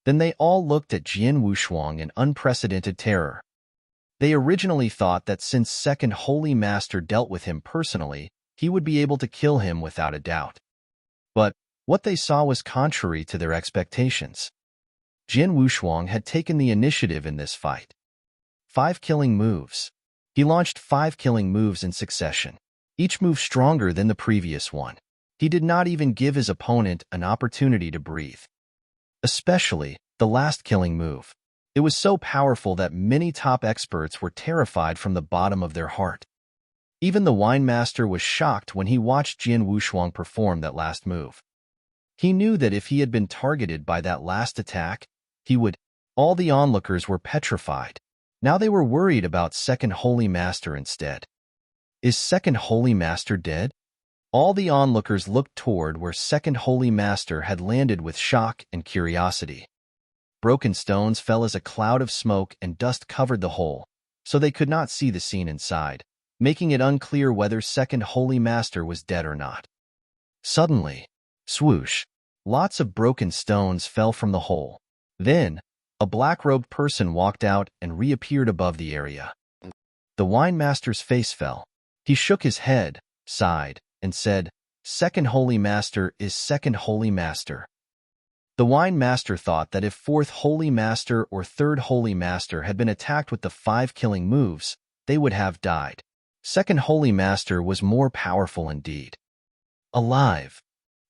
Then they all looked at Jin Wushuang in unprecedented terror. They originally thought that since Second Holy Master dealt with him personally, he would be able to kill him without a doubt. But what they saw was contrary to their expectations. Jin Wushuang had taken the initiative in this fight. 5 killing moves. He launched 5 killing moves in succession, each move stronger than the previous one. He did not even give his opponent an opportunity to breathe. Especially the last killing move. It was so powerful that many top experts were terrified from the bottom of their heart. Even the wine master was shocked when he watched Jin Wushuang perform that last move. He knew that if he had been targeted by that last attack, he would. All the onlookers were petrified. Now they were worried about Second Holy Master instead. Is Second Holy Master dead? All the onlookers looked toward where Second Holy Master had landed with shock and curiosity. Broken stones fell as a cloud of smoke and dust covered the hole, so they could not see the scene inside, making it unclear whether Second Holy Master was dead or not. Suddenly, swoosh, lots of broken stones fell from the hole. Then, a black-robed person walked out and reappeared above the area. The wine master's face fell. He shook his head, sighed, and said, "Second Holy Master is Second Holy Master." The wine master thought that if 4th Holy Master or 3rd Holy Master had been attacked with the 5 killing moves, they would have died. Second Holy Master was more powerful indeed. Alive.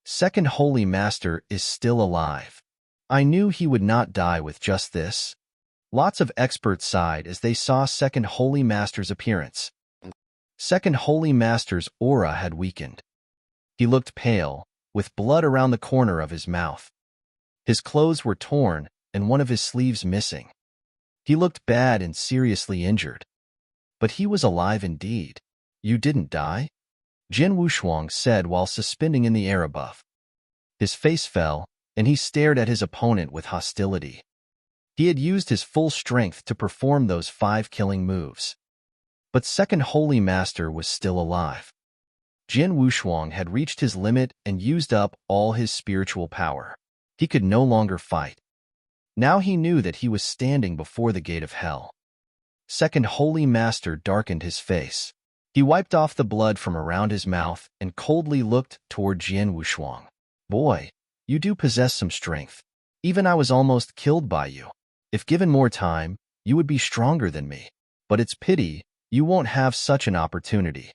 Second Holy Master is still alive. I knew he would not die with just this. Lots of experts sighed as they saw Second Holy Master's appearance. Second Holy Master's aura had weakened. He looked pale, with blood around the corner of his mouth. His clothes were torn and one of his sleeves missing. He looked bad and seriously injured. But he was alive indeed. "You didn't die?" Jin Wushuang said while suspending in the air above. His face fell, and he stared at his opponent with hostility. He had used his full strength to perform those 5 killing moves. But Second Holy Master was still alive. Jin Wushuang had reached his limit and used up all his spiritual power. He could no longer fight. Now he knew that he was standing before the gate of hell. Second Holy Master darkened his face. He wiped off the blood from around his mouth and coldly looked toward Jin Wushuang. Boy, you do possess some strength. Even I was almost killed by you. If given more time, you would be stronger than me. But it's pity you won't have such an opportunity.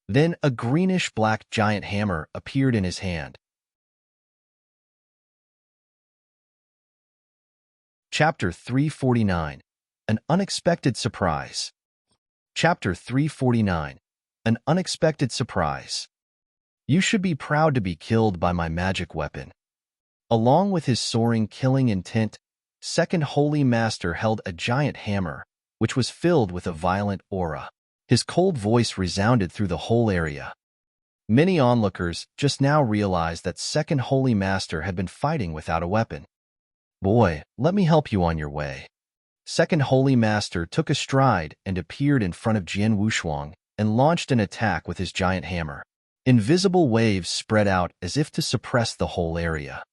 Then a greenish-black giant hammer appeared in his hand. Chapter 349. An Unexpected Surprise. Chapter 349. An Unexpected Surprise. You should be proud to be killed by my magic weapon. Along with his soaring killing intent, Second Holy Master held a giant hammer, which was filled with a violent aura. His cold voice resounded through the whole area. Many onlookers just now realized that Second Holy Master had been fighting without a weapon. Boy, let me help you on your way. Second Holy Master took a stride and appeared in front of Jin Wushuang and launched an attack with his giant hammer. Invisible waves spread out as if to suppress the whole area.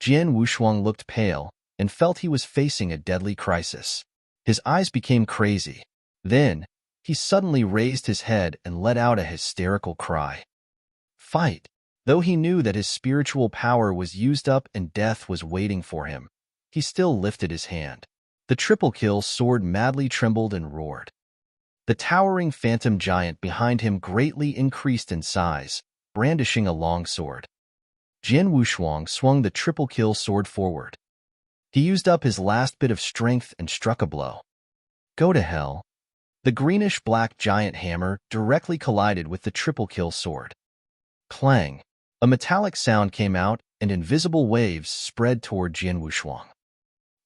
Jin Wushuang looked pale and felt he was facing a deadly crisis. His eyes became crazy. Then, he suddenly raised his head and let out a hysterical cry. Fight! Though he knew that his spiritual power was used up and death was waiting for him, he still lifted his hand. The triple kill sword madly trembled and roared. The towering phantom giant behind him greatly increased in size, brandishing a long sword. Jin Wushuang swung the triple kill sword forward. He used up his last bit of strength and struck a blow. Go to hell. The greenish-black giant hammer directly collided with the triple kill sword. Clang! A metallic sound came out, and invisible waves spread toward Jin Wushuang.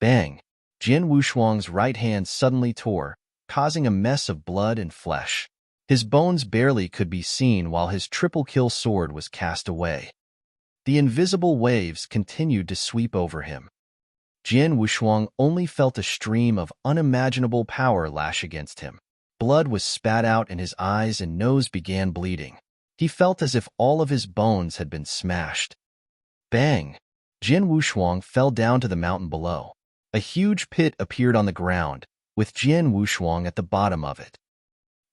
Bang! Jin Wushuang's right hand suddenly tore, causing a mess of blood and flesh. His bones barely could be seen while his triple kill sword was cast away. The invisible waves continued to sweep over him. Jin Wushuang only felt a stream of unimaginable power lash against him. Blood was spat out and his eyes and nose began bleeding. He felt as if all of his bones had been smashed. Bang! Jin Wushuang fell down to the mountain below. A huge pit appeared on the ground, with Jin Wushuang at the bottom of it.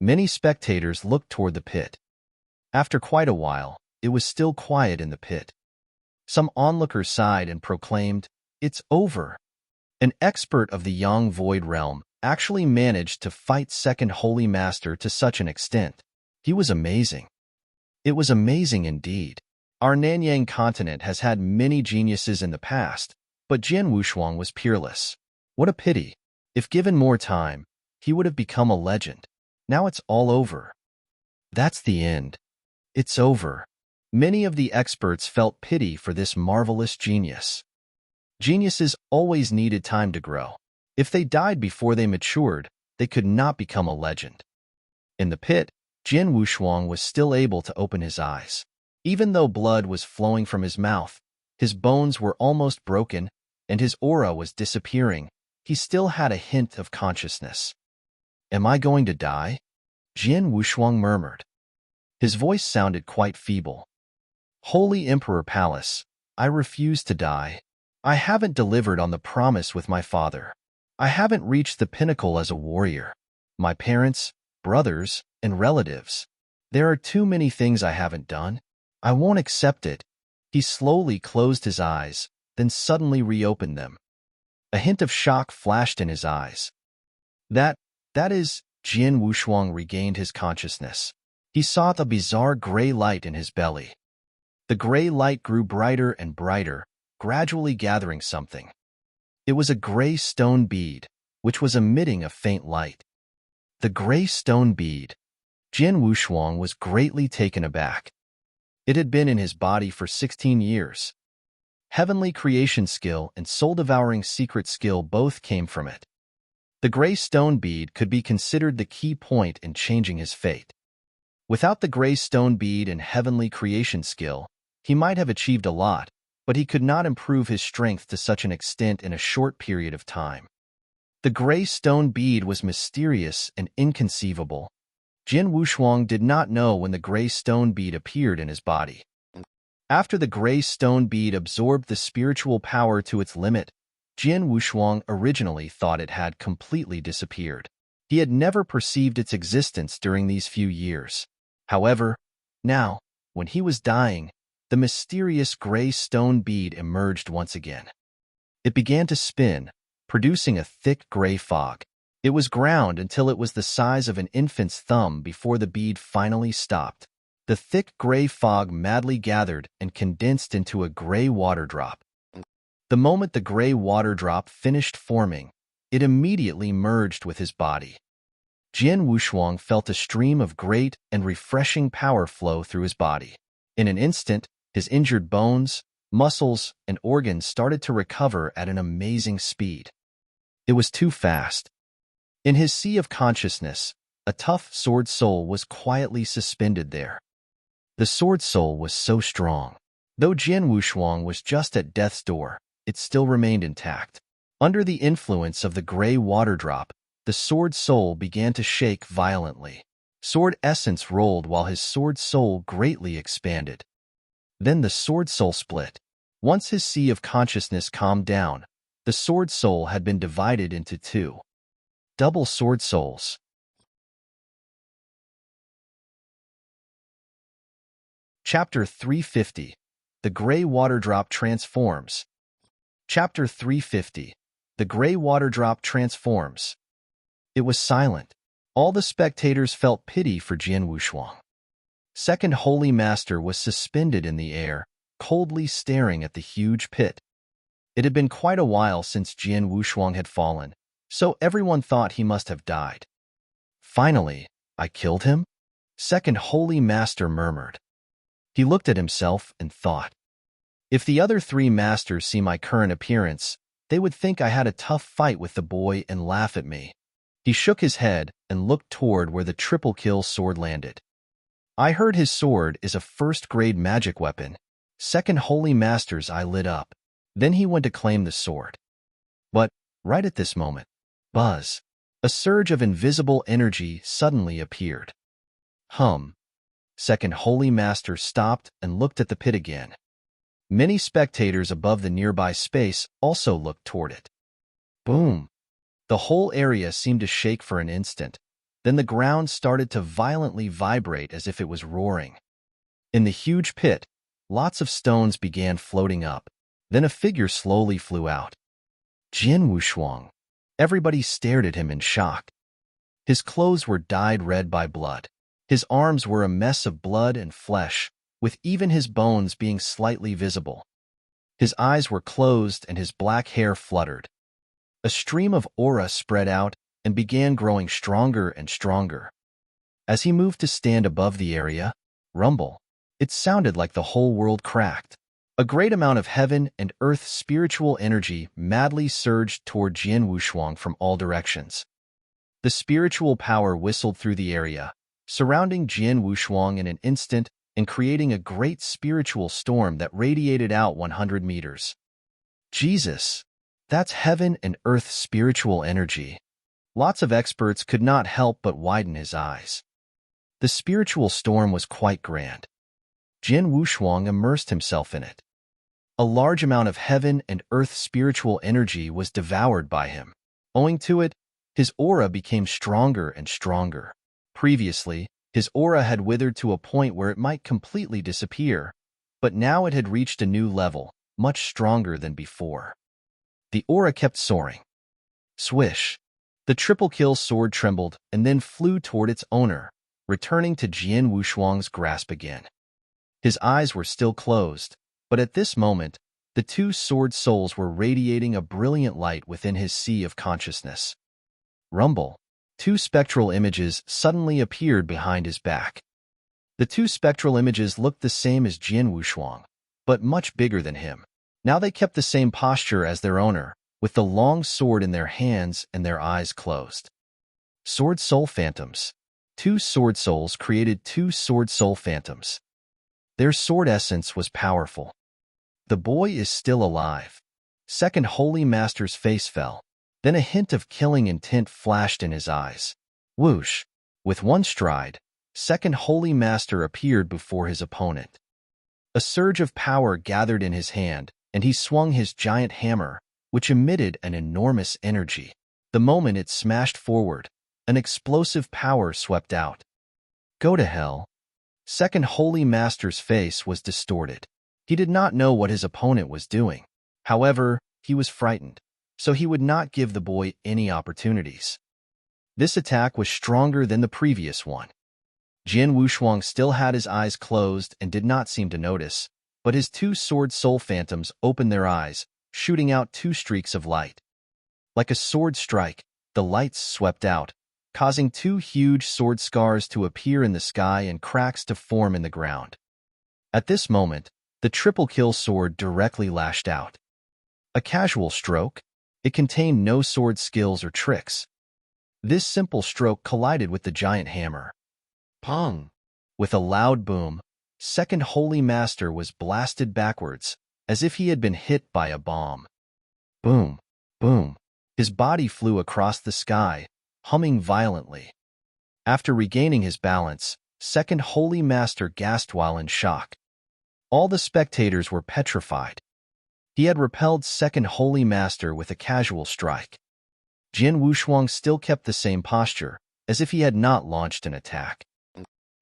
Many spectators looked toward the pit. After quite a while, it was still quiet in the pit. Some onlookers sighed and proclaimed, "It's over." An expert of the Yang Void Realm actually managed to fight Second Holy Master to such an extent. He was amazing. It was amazing indeed. Our Nanyang continent has had many geniuses in the past, but Jin Wushuang was peerless. What a pity. If given more time, he would have become a legend. Now it's all over. That's the end. It's over. Many of the experts felt pity for this marvelous genius. Geniuses always needed time to grow. If they died before they matured, they could not become a legend. In the pit, Jin Wushuang was still able to open his eyes. Even though blood was flowing from his mouth, his bones were almost broken, and his aura was disappearing, he still had a hint of consciousness. Am I going to die? Jin Wushuang murmured. His voice sounded quite feeble. Holy Emperor Palace, I refuse to die. I haven't delivered on the promise with my father. I haven't reached the pinnacle as a warrior. My parents, brothers, and relatives. There are too many things I haven't done. I won't accept it. He slowly closed his eyes, then suddenly reopened them. A hint of shock flashed in his eyes. That is, Jin Wushuang regained his consciousness. He saw the bizarre gray light in his belly. The gray light grew brighter and brighter, gradually gathering something. It was a gray stone bead, which was emitting a faint light. The gray stone bead. Jin Wushuang was greatly taken aback. It had been in his body for 16 years. Heavenly creation skill and soul-devouring secret skill both came from it. The gray stone bead could be considered the key point in changing his fate. Without the gray stone bead and heavenly creation skill, he might have achieved a lot, but he could not improve his strength to such an extent in a short period of time. The gray stone bead was mysterious and inconceivable. Jin Wushuang did not know when the gray stone bead appeared in his body. After the gray stone bead absorbed the spiritual power to its limit, Jin Wushuang originally thought it had completely disappeared. He had never perceived its existence during these few years. However, now, when he was dying, the mysterious gray stone bead emerged once again. It began to spin, producing a thick gray fog. It was ground until it was the size of an infant's thumb before the bead finally stopped. The thick gray fog madly gathered and condensed into a gray water drop. The moment the gray water drop finished forming, it immediately merged with his body. Jin Wushuang felt a stream of great and refreshing power flow through his body. In an instant, his injured bones, muscles, and organs started to recover at an amazing speed. It was too fast. In his sea of consciousness, a tough sword soul was quietly suspended there. The sword soul was so strong. Though Jin Wushuang was just at death's door, it still remained intact. Under the influence of the gray water drop, the sword soul began to shake violently. Sword essence rolled while his sword soul greatly expanded. Then the sword soul split. Once his sea of consciousness calmed down, the sword soul had been divided into two. Double sword souls. Chapter 350. The Gray Water Drop Transforms. Chapter 350. The Gray Water Drop Transforms. It was silent. All the spectators felt pity for Jin Wushuang. Second Holy Master was suspended in the air, coldly staring at the huge pit. It had been quite a while since Jin Wushuang had fallen, so everyone thought he must have died. Finally, I killed him? Second Holy Master murmured. He looked at himself and thought, if the other three masters see my current appearance, they would think I had a tough fight with the boy and laugh at me. He shook his head and looked toward where the triple kill sword landed. I heard his sword is a first-grade magic weapon. Second Holy Master's eye lit up. Then he went to claim the sword. But, right at this moment, buzz, a surge of invisible energy suddenly appeared. Second Holy Master stopped and looked at the pit again. Many spectators above the nearby space also looked toward it. Boom! The whole area seemed to shake for an instant. Then the ground started to violently vibrate as if it was roaring. In the huge pit, lots of stones began floating up. Then a figure slowly flew out. Jin Wushuang. Everybody stared at him in shock. His clothes were dyed red by blood. His arms were a mess of blood and flesh, with even his bones being slightly visible. His eyes were closed and his black hair fluttered. A stream of aura spread out and began growing stronger and stronger. As he moved to stand above the area, rumble, it sounded like the whole world cracked. A great amount of heaven and earth spiritual energy madly surged toward Jin Wushuang from all directions. The spiritual power whistled through the area, surrounding Jin Wushuang in an instant and creating a great spiritual storm that radiated out 100 meters. Jesus! That's heaven and earth spiritual energy. Lots of experts could not help but widen his eyes. The spiritual storm was quite grand. Jin Wushuang immersed himself in it. A large amount of heaven and earth spiritual energy was devoured by him. Owing to it, his aura became stronger and stronger. Previously, his aura had withered to a point where it might completely disappear, but now it had reached a new level, much stronger than before. The aura kept soaring. Swish! The triple kill sword trembled and then flew toward its owner, returning to Jin Wushuang's grasp again. His eyes were still closed, but at this moment, the two sword souls were radiating a brilliant light within his sea of consciousness. Rumble! Two spectral images suddenly appeared behind his back. The two spectral images looked the same as Jin Wushuang, but much bigger than him. Now they kept the same posture as their owner, with the long sword in their hands and their eyes closed. Sword Soul Phantoms. Two sword souls created two sword soul phantoms. Their sword essence was powerful. The boy is still alive. Second Holy Master's face fell. Then a hint of killing intent flashed in his eyes. Whoosh! With one stride, Second Holy Master appeared before his opponent. A surge of power gathered in his hand, and he swung his giant hammer, which emitted an enormous energy. The moment it smashed forward, an explosive power swept out. Go to hell. Second Holy Master's face was distorted. He did not know what his opponent was doing. However, he was frightened, so he would not give the boy any opportunities. This attack was stronger than the previous one. Jin Wushuang still had his eyes closed and did not seem to notice, but his two sword soul phantoms opened their eyes, shooting out two streaks of light. Like a sword strike, the lights swept out, causing two huge sword scars to appear in the sky and cracks to form in the ground. At this moment, the triple kill sword directly lashed out. A casual stroke, it contained no sword skills or tricks. This simple stroke collided with the giant hammer. Pong! With a loud boom, Second Holy Master was blasted backwards, as if he had been hit by a bomb. Boom! Boom! His body flew across the sky, humming violently. After regaining his balance, Second Holy Master gasped while in shock. All the spectators were petrified. He had repelled Second Holy Master with a casual strike. Jin Wushuang still kept the same posture, as if he had not launched an attack.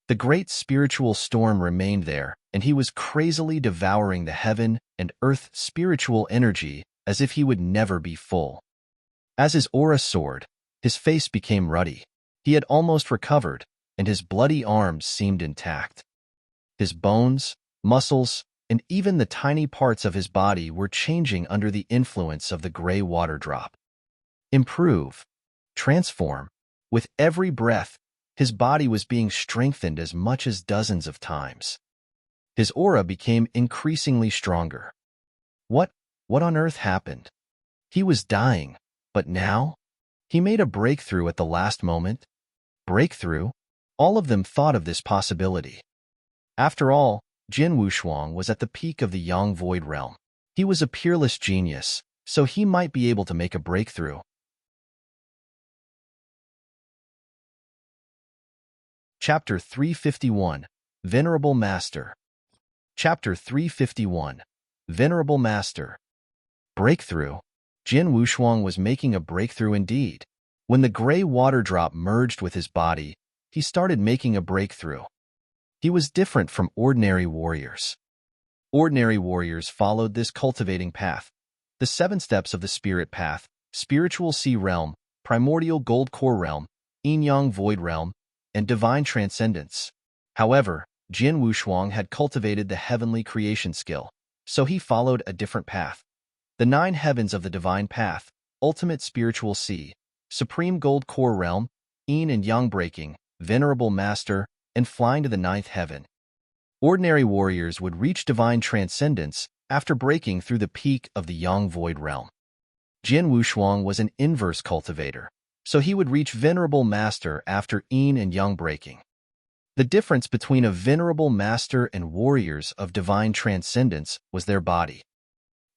The great spiritual storm remained there, and he was crazily devouring the heaven and earth spiritual energy as if he would never be full. As his aura soared, his face became ruddy. He had almost recovered, and his bloody arms seemed intact. His bones, muscles, and even the tiny parts of his body were changing under the influence of the gray water drop. Improve. Transform. With every breath, his body was being strengthened as much as dozens of times. His aura became increasingly stronger. What on earth happened? He was dying, but now? He made a breakthrough at the last moment. Breakthrough? All of them thought of this possibility. After all, Jin Wushuang was at the peak of the Yang Void realm. He was a peerless genius, so he might be able to make a breakthrough. Chapter 351, Venerable Master. Chapter 351, Venerable Master. Breakthrough. Jin Wushuang was making a breakthrough indeed. When the gray water drop merged with his body, he started making a breakthrough. He was different from ordinary warriors. Ordinary warriors followed this cultivating path, the 7 steps of the spirit path, spiritual sea realm, primordial gold core realm, yin-yang void realm, and divine transcendence. However, Jin Wushuang had cultivated the heavenly creation skill, so he followed a different path. The 9 heavens of the divine path, ultimate spiritual sea, supreme gold core realm, yin and yang breaking, venerable master, and flying to the 9th heaven. Ordinary warriors would reach divine transcendence after breaking through the peak of the yang void realm. Jin Wushuang was an inverse cultivator, so he would reach venerable master after yin and yang breaking. The difference between a venerable master and warriors of divine transcendence was their body.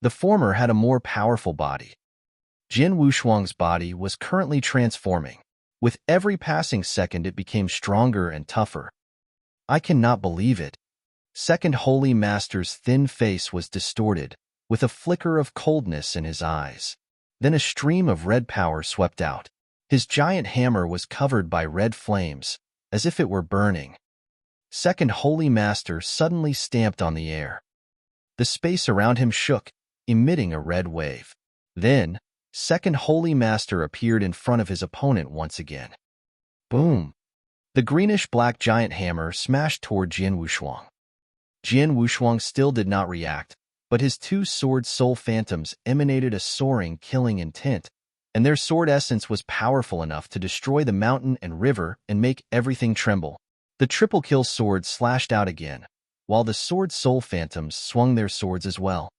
The former had a more powerful body. Jin Wushuang's body was currently transforming. With every passing second it became stronger and tougher. I cannot believe it. Second Holy Master's thin face was distorted, with a flicker of coldness in his eyes. Then a stream of red power swept out. His giant hammer was covered by red flames, as if it were burning. Second Holy Master suddenly stamped on the air. The space around him shook, emitting a red wave. Then, Second Holy Master appeared in front of his opponent once again. Boom! The greenish-black giant hammer smashed toward Jin Wushuang. Jin Wushuang still did not react, but his 2 sword soul phantoms emanated a soaring, killing intent, and their sword essence was powerful enough to destroy the mountain and river and make everything tremble. The triple kill sword slashed out again, while the sword soul phantoms swung their swords as well.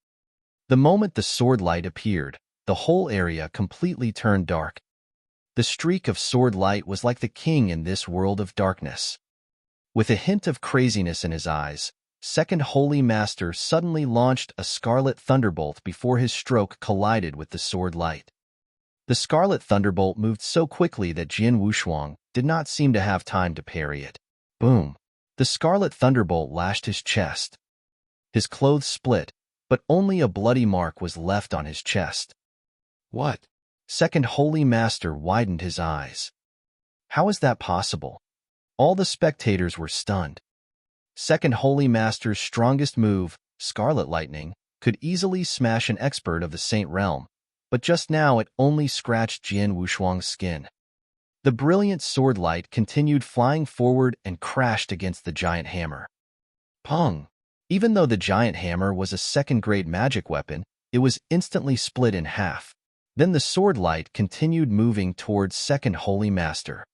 The moment the sword light appeared, the whole area completely turned dark. The streak of sword light was like the king in this world of darkness. With a hint of craziness in his eyes, Second Holy Master suddenly launched a scarlet thunderbolt before his stroke collided with the sword light. The scarlet thunderbolt moved so quickly that Jian Wushuang did not seem to have time to parry it. Boom! The scarlet thunderbolt lashed his chest. His clothes split, but only a bloody mark was left on his chest. What? Second Holy Master widened his eyes. How is that possible? All the spectators were stunned. Second Holy Master's strongest move, Scarlet Lightning, could easily smash an expert of the Saint Realm, but just now it only scratched Jian Wushuang's skin. The brilliant sword light continued flying forward and crashed against the giant hammer. Pong! Even though the giant hammer was a second-grade magic weapon, it was instantly split in half. Then the sword light continued moving towards Second Holy Master.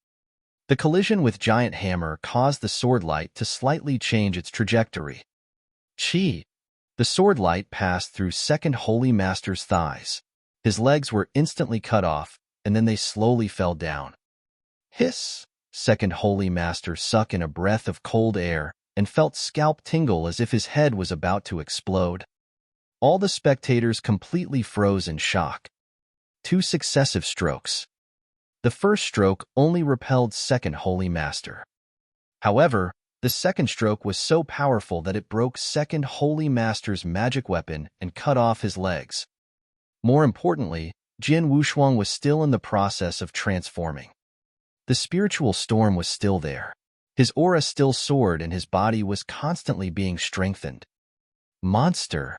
The collision with giant hammer caused the sword light to slightly change its trajectory. Chi! The sword light passed through Second Holy Master's thighs. His legs were instantly cut off, and then they slowly fell down. Hiss! Second Holy Master sucked in a breath of cold air and felt scalp tingle as if his head was about to explode. All the spectators completely froze in shock. 2 successive strokes. The first stroke only repelled Second Holy Master. However, the second stroke was so powerful that it broke Second Holy Master's magic weapon and cut off his legs. More importantly, Jian Wushuang was still in the process of transforming. The spiritual storm was still there. His aura still soared and his body was constantly being strengthened. Monster!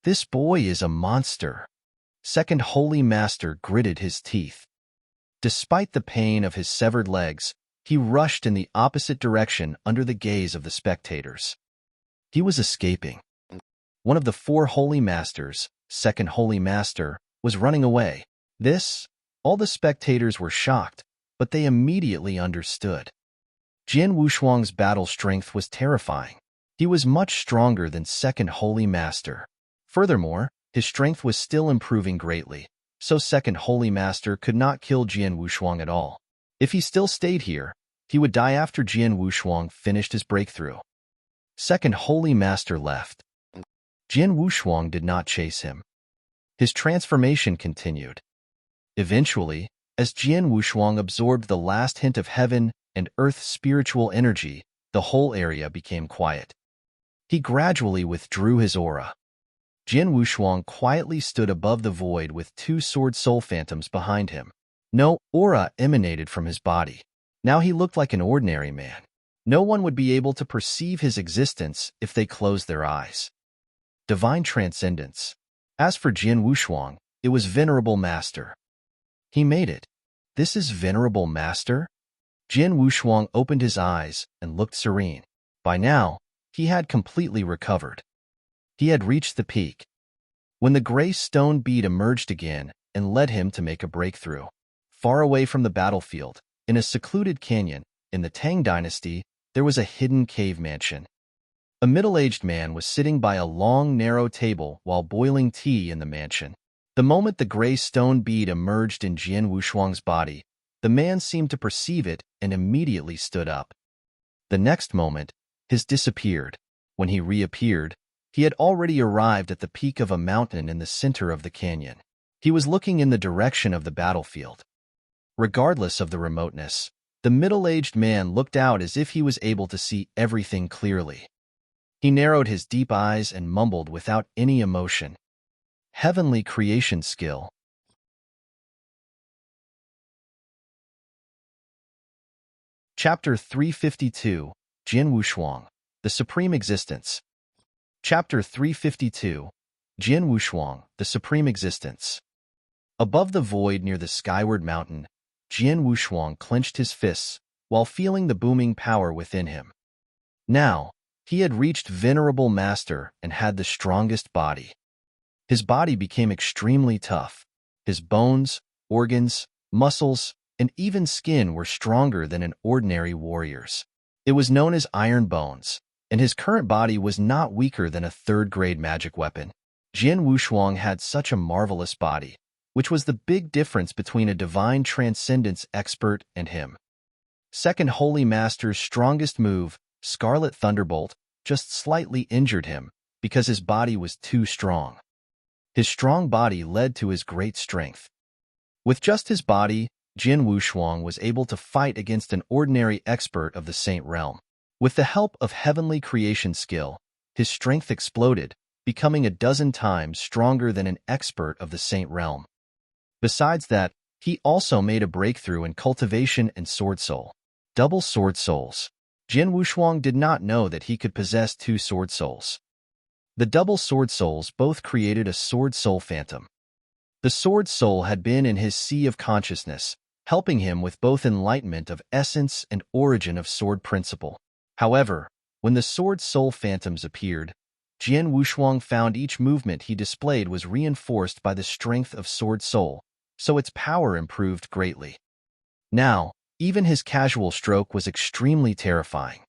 This boy is a monster. Second Holy Master gritted his teeth. Despite the pain of his severed legs, he rushed in the opposite direction under the gaze of the spectators. He was escaping. One of the 4 Holy Masters, Second Holy Master, was running away. All the spectators were shocked, but they immediately understood. Jian Wushuang's battle strength was terrifying. He was much stronger than Second Holy Master. Furthermore, his strength was still improving greatly, so Second Holy Master could not kill Jian Wushuang at all. If he still stayed here, he would die after Jian Wushuang finished his breakthrough. Second Holy Master left. Jian Wushuang did not chase him. His transformation continued. Eventually, as Jian Wushuang absorbed the last hint of heaven and earth's spiritual energy, the whole area became quiet. He gradually withdrew his aura. Jian Wushuang quietly stood above the void with 2 sword soul phantoms behind him. No aura emanated from his body. Now he looked like an ordinary man. No one would be able to perceive his existence if they closed their eyes. Divine Transcendence. As for Jian Wushuang, it was Venerable Master. He made it. This is Venerable Master? Jian Wushuang opened his eyes and looked serene. By now, he had completely recovered. He had reached the peak. When the gray stone bead emerged again and led him to make a breakthrough. Far away from the battlefield, in a secluded canyon, in the Tang Dynasty, there was a hidden cave mansion. A middle-aged man was sitting by a long, narrow table while boiling tea in the mansion. The moment the gray stone bead emerged in Jian Wushuang's body, the man seemed to perceive it and immediately stood up. The next moment, his disappeared. When he reappeared, he had already arrived at the peak of a mountain in the center of the canyon. He was looking in the direction of the battlefield. Regardless of the remoteness, the middle-aged man looked out as if he was able to see everything clearly. He narrowed his deep eyes and mumbled without any emotion. Heavenly creation skill. Chapter 352, Jian Wushuang, the Supreme Existence. Chapter 352, Jian Wushuang, the Supreme Existence. Above the void near the skyward mountain, Jian Wushuang clenched his fists while feeling the booming power within him. Now, he had reached Venerable Master and had the strongest body. His body became extremely tough. His bones, organs, muscles, and even skin were stronger than an ordinary warrior's. It was known as iron bones, and his current body was not weaker than a third-grade magic weapon. Jian Wushuang had such a marvelous body, which was the big difference between a divine transcendence expert and him. Second Holy Master's strongest move, Scarlet Thunderbolt, just slightly injured him because his body was too strong. His strong body led to his great strength. With just his body, Jin Wushuang was able to fight against an ordinary expert of the Saint Realm. With the help of heavenly creation skill, his strength exploded, becoming a dozen times stronger than an expert of the Saint Realm. Besides that, he also made a breakthrough in cultivation and sword soul. Double sword souls. Jin Wushuang did not know that he could possess two sword souls. The double sword souls both created a sword soul phantom. The sword soul had been in his sea of consciousness, helping him with both enlightenment of essence and origin of sword principle. However, when the sword soul phantoms appeared, Jin Wushuang found each movement he displayed was reinforced by the strength of sword soul, so its power improved greatly. Now, even his casual stroke was extremely terrifying.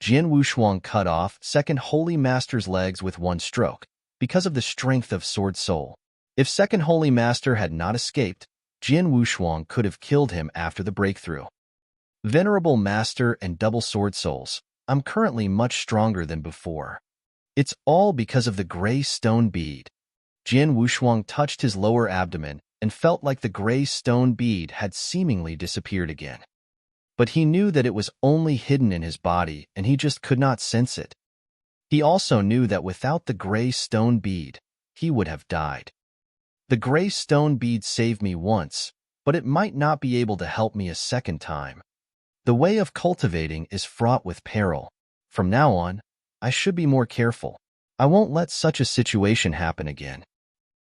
Jin Wushuang cut off Second Holy Master's legs with one stroke, because of the strength of Sword Soul. If Second Holy Master had not escaped, Jin Wushuang could have killed him after the breakthrough. Venerable Master and Double Sword Souls, I'm currently much stronger than before. It's all because of the gray stone bead. Jin Wushuang touched his lower abdomen and felt like the gray stone bead had seemingly disappeared again. But he knew that it was only hidden in his body and he just could not sense it. He also knew that without the gray stone bead, he would have died. The gray stone bead saved me once, but it might not be able to help me a second time. The way of cultivating is fraught with peril. From now on, I should be more careful. I won't let such a situation happen again.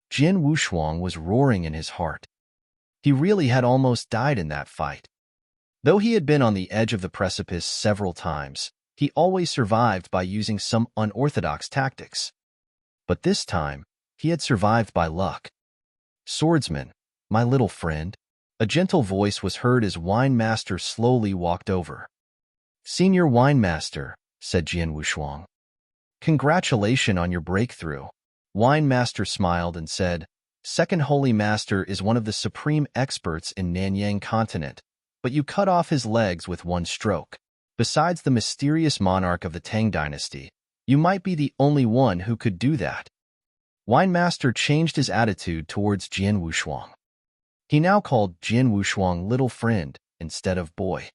Jin Wushuang was roaring in his heart. He really had almost died in that fight. Though he had been on the edge of the precipice several times, he always survived by using some unorthodox tactics. But this time, he had survived by luck. Swordsman, my little friend, a gentle voice was heard as Wine Master slowly walked over. Senior Wine Master, said Jin Wushuang. Congratulations on your breakthrough. Wine Master smiled and said, Second Holy Master is one of the supreme experts in Nanyang continent, but you cut off his legs with one stroke. Besides the mysterious monarch of the Tang dynasty, you might be the only one who could do that. Wine Master changed his attitude towards Jin Wushuang. He now called Jin Wushuang little friend instead of boy.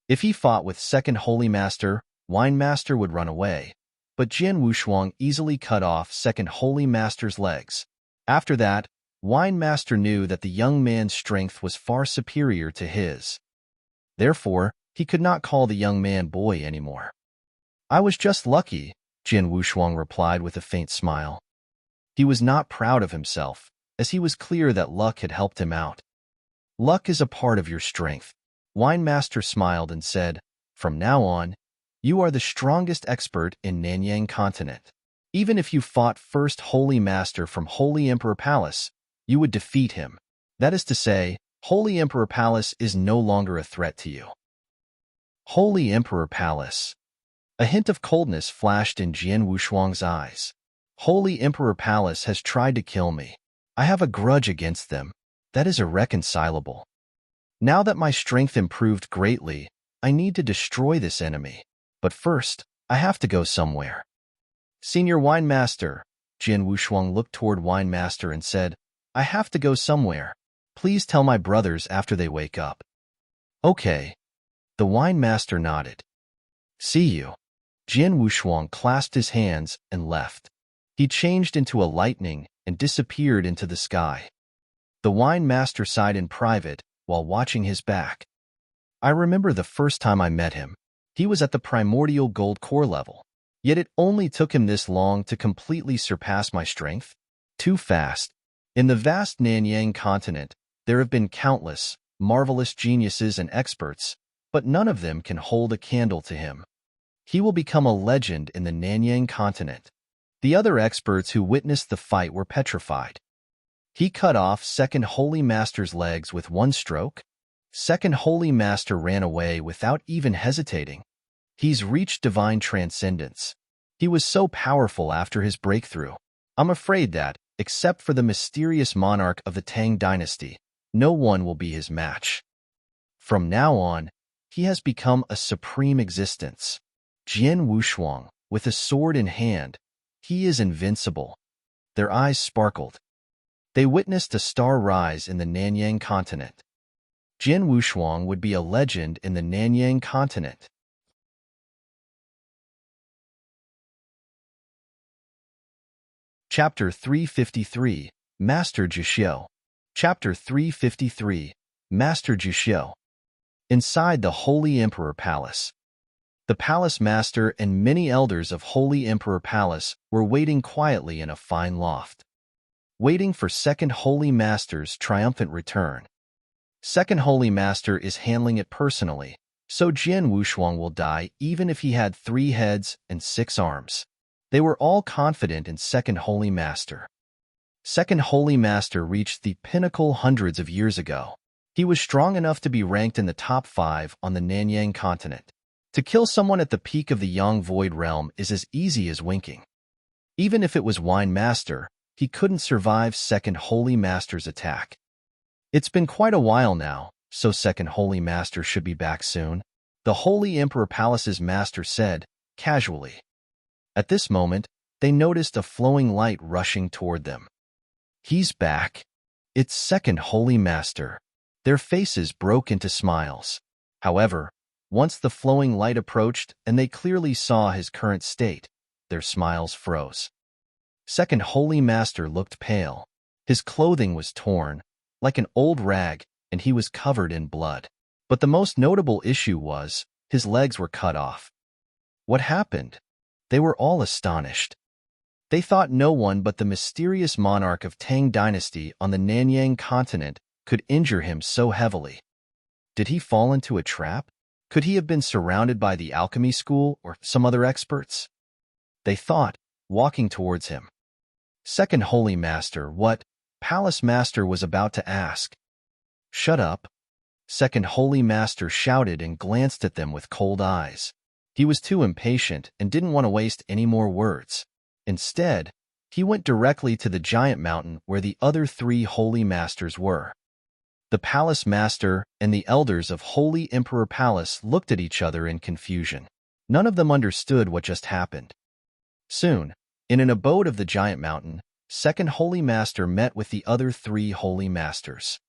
If he fought with Second Holy Master, Wine Master would run away, but Jin Wushuang easily cut off Second Holy Master's legs. After that, Wine Master knew that the young man's strength was far superior to his. Therefore, he could not call the young man boy anymore. I was just lucky, Jin Wushuang replied with a faint smile. He was not proud of himself, as he was clear that luck had helped him out. Luck is a part of your strength. Wine Master smiled and said, From now on, you are the strongest expert in Nanyang continent. Even if you fought First Holy Master from Holy Emperor Palace, you would defeat him. That is to say, Holy Emperor Palace is no longer a threat to you. Holy Emperor Palace. A hint of coldness flashed in Jin Wushuang's eyes. Holy Emperor Palace has tried to kill me. I have a grudge against them. That is irreconcilable. Now that my strength improved greatly, I need to destroy this enemy. But first, I have to go somewhere. Senior Wine Master, Jin Wushuang looked toward Wine Master and said, I have to go somewhere. Please tell my brothers after they wake up. Okay. The Wine Master nodded. See you. Jin Wushuang clasped his hands and left. He changed into a lightning and disappeared into the sky. The Wine Master sighed in private while watching his back. I remember the first time I met him. He was at the primordial gold core level. Yet it only took him this long to completely surpass my strength. Too fast. In the vast Nanyang continent, there have been countless, marvelous geniuses and experts, but none of them can hold a candle to him. He will become a legend in the Nanyang continent. The other experts who witnessed the fight were petrified. He cut off Second Holy Master's legs with one stroke. Second Holy Master ran away without even hesitating. He's reached divine transcendence. He was so powerful after his breakthrough. I'm afraid that, except for the mysterious monarch of the Tang dynasty, no one will be his match. From now on, he has become a supreme existence. Jin Wushuang, with a sword in hand. He is invincible. Their eyes sparkled. They witnessed a star rise in the Nanyang continent. Jin Wushuang would be a legend in the Nanyang continent. Chapter 353, Master Juxiu. Chapter 353, Master Juxiu. Inside the Holy Emperor Palace. The palace master and many elders of Holy Emperor Palace were waiting quietly in a fine loft, waiting for Second Holy Master's triumphant return. Second Holy Master is handling it personally, so Jin Wushuang will die even if he had 3 heads and 6 arms. They were all confident in Second Holy Master. Second Holy Master reached the pinnacle hundreds of years ago. He was strong enough to be ranked in the top 5 on the Nanyang continent. To kill someone at the peak of the Yang Void Realm is as easy as winking. Even if it was Wine Master, he couldn't survive Second Holy Master's attack. It's been quite a while now, so Second Holy Master should be back soon, the Holy Emperor Palace's master said, casually. At this moment, they noticed a flowing light rushing toward them. He's back. It's Second Holy Master. Their faces broke into smiles. However, once the flowing light approached and they clearly saw his current state, their smiles froze. Second Holy Master looked pale. His clothing was torn, like an old rag, and he was covered in blood. But the most notable issue was, his legs were cut off. What happened? They were all astonished. They thought no one but the mysterious monarch of Tang Dynasty on the Nanyang continent could injure him so heavily. Did he fall into a trap? Could he have been surrounded by the alchemy school or some other experts? They thought, walking towards him. Second Holy Master, what? Palace Master was about to ask. Shut up. Second Holy Master shouted and glanced at them with cold eyes. He was too impatient and didn't want to waste any more words. Instead, he went directly to the giant mountain where the other 3 Holy Masters were. The Palace Master and the elders of Holy Emperor Palace looked at each other in confusion. None of them understood what just happened. Soon, in an abode of the giant mountain, Second Holy Master met with the other 3 Holy Masters.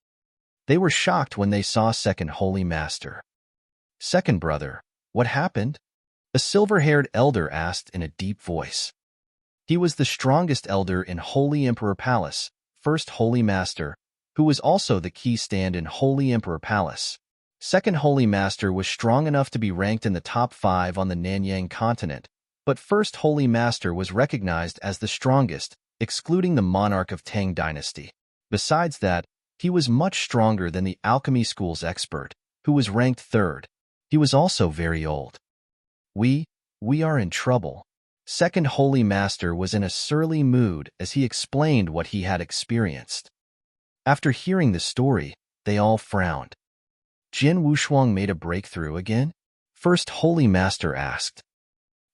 They were shocked when they saw Second Holy Master. Second brother, what happened? A silver-haired elder asked in a deep voice. He was the strongest elder in Holy Emperor Palace, First Holy Master, who was also the key stand in Holy Emperor Palace. Second Holy Master was strong enough to be ranked in the top 5 on the Nanyang continent, but First Holy Master was recognized as the strongest, excluding the monarch of Tang Dynasty. Besides that, he was much stronger than the alchemy school's expert, who was ranked 3rd. He was also very old. We are in trouble. Second Holy Master was in a surly mood as he explained what he had experienced. After hearing the story, they all frowned. Jin Wushuang made a breakthrough again? First Holy Master asked.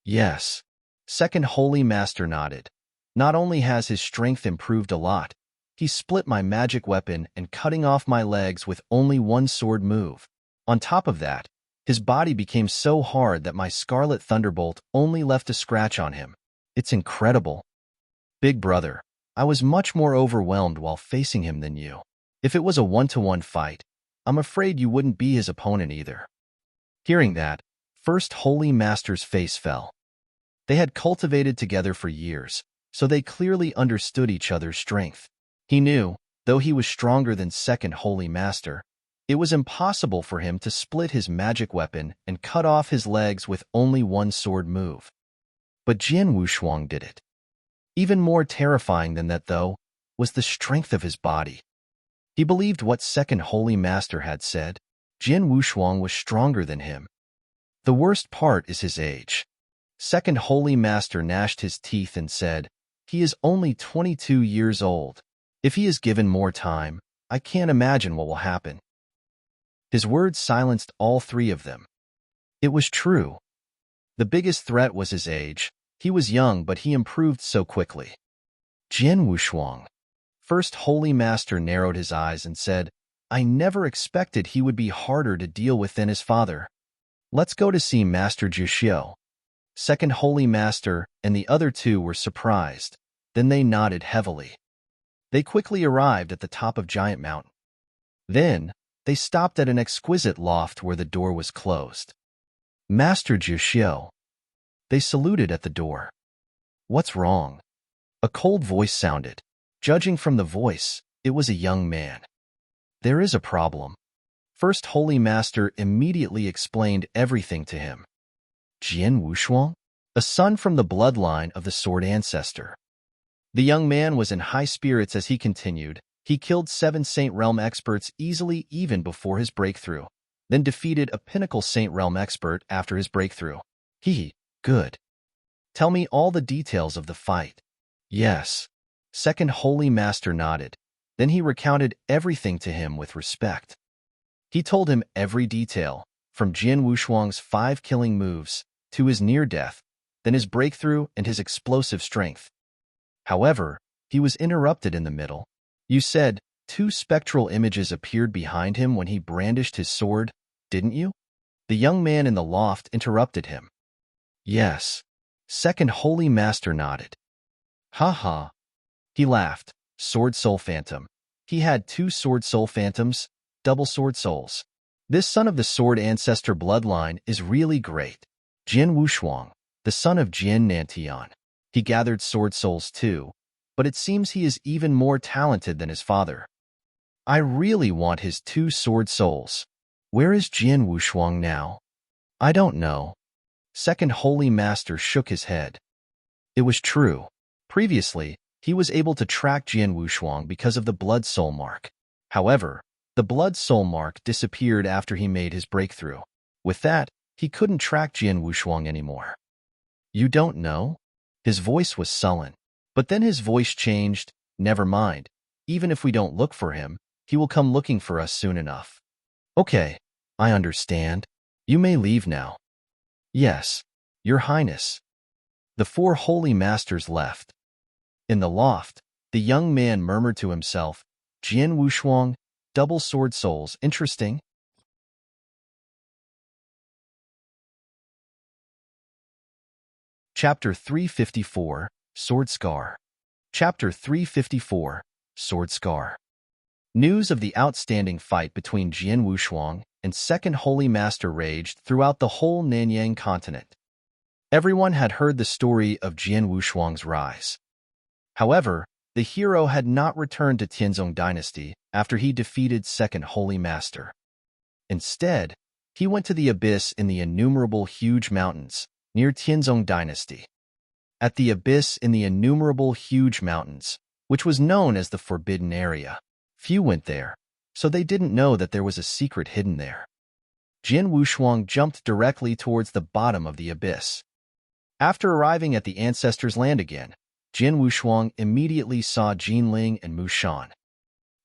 Yes. Second Holy Master nodded. Not only has his strength improved a lot, he split my magic weapon and cutting off my legs with only 1 sword move. On top of that, his body became so hard that my Scarlet Thunderbolt only left a scratch on him. It's incredible. Big brother, I was much more overwhelmed while facing him than you. If it was a 1-to-1 fight, I'm afraid you wouldn't be his opponent either. Hearing that, First Holy Master's face fell. They had cultivated together for years, so they clearly understood each other's strength. He knew, though he was stronger than Second Holy Master, it was impossible for him to split his magic weapon and cut off his legs with only 1 sword move. But Jin Wushuang did it. Even more terrifying than that, though, was the strength of his body. He believed what Second Holy Master had said. Jin Wushuang was stronger than him. The worst part is his age. Second Holy Master gnashed his teeth and said, he is only 22 years old. If he is given more time, I can't imagine what will happen. His words silenced all 3 of them. It was true. The biggest threat was his age. He was young, but he improved so quickly. Jin Wushuang. First Holy Master narrowed his eyes and said, I never expected he would be harder to deal with than his father. Let's go to see Master Juxiu. Second Holy Master and the other two were surprised. Then they nodded heavily. They quickly arrived at the top of Giant Mountain. Then, they stopped at an exquisite loft where the door was closed. Master Jiuxiu. They saluted at the door. What's wrong? A cold voice sounded. Judging from the voice, it was a young man. There is a problem. First Holy Master immediately explained everything to him. Jian Wushuang? A son from the bloodline of the Sword Ancestor. The young man was in high spirits as he continued. He killed 7 Saint Realm experts easily even before his breakthrough, then defeated a Pinnacle Saint Realm expert after his breakthrough. Good. Tell me all the details of the fight. Yes. Second Holy Master nodded. Then he recounted everything to him with respect. He told him every detail, from Jian Wushuang's 5 killing moves to his near-death, then his breakthrough and his explosive strength. However, he was interrupted in the middle. You said 2 spectral images appeared behind him when he brandished his sword, didn't you? The young man in the loft interrupted him. Yes. Second Holy Master nodded. Ha ha. He laughed. Sword Soul Phantom. He had 2 Sword Soul Phantoms, double Sword Souls. This son of the Sword Ancestor bloodline is really great. Jian Wushuang, the son of Jian Nantian. He gathered Sword Souls too, but it seems he is even more talented than his father. I really want his 2 Sword Souls. Where is Jian Wushuang now? I don't know. Second Holy Master shook his head. It was true. Previously, he was able to track Jian Wushuang because of the Blood Soul Mark. However, the Blood Soul Mark disappeared after he made his breakthrough. With that, he couldn't track Jian Wushuang anymore. You don't know? His voice was sullen. But then his voice changed. Never mind. Even if we don't look for him, he will come looking for us soon enough. Okay, I understand. You may leave now. Yes, Your Highness. The 4 Holy Masters left. In the loft, the young man murmured to himself, Jian Wushuang, double Sword Souls, interesting. Chapter 354, Sword Scar. Chapter 354, Sword Scar. News of the outstanding fight between Jian Wushuang and Second Holy Master raged throughout the whole Nanyang continent. Everyone had heard the story of Jian Wushuang's rise. However, the hero had not returned to Tianzong Dynasty after he defeated Second Holy Master. Instead, he went to the abyss in the innumerable huge mountains near Tianzong Dynasty. At the abyss in the innumerable huge mountains, which was known as the Forbidden Area, few went there, so they didn't know that there was a secret hidden there. Jian Wushuang jumped directly towards the bottom of the abyss. After arriving at the ancestors' land again, Jian Wushuang immediately saw Jinling and Mu Shan.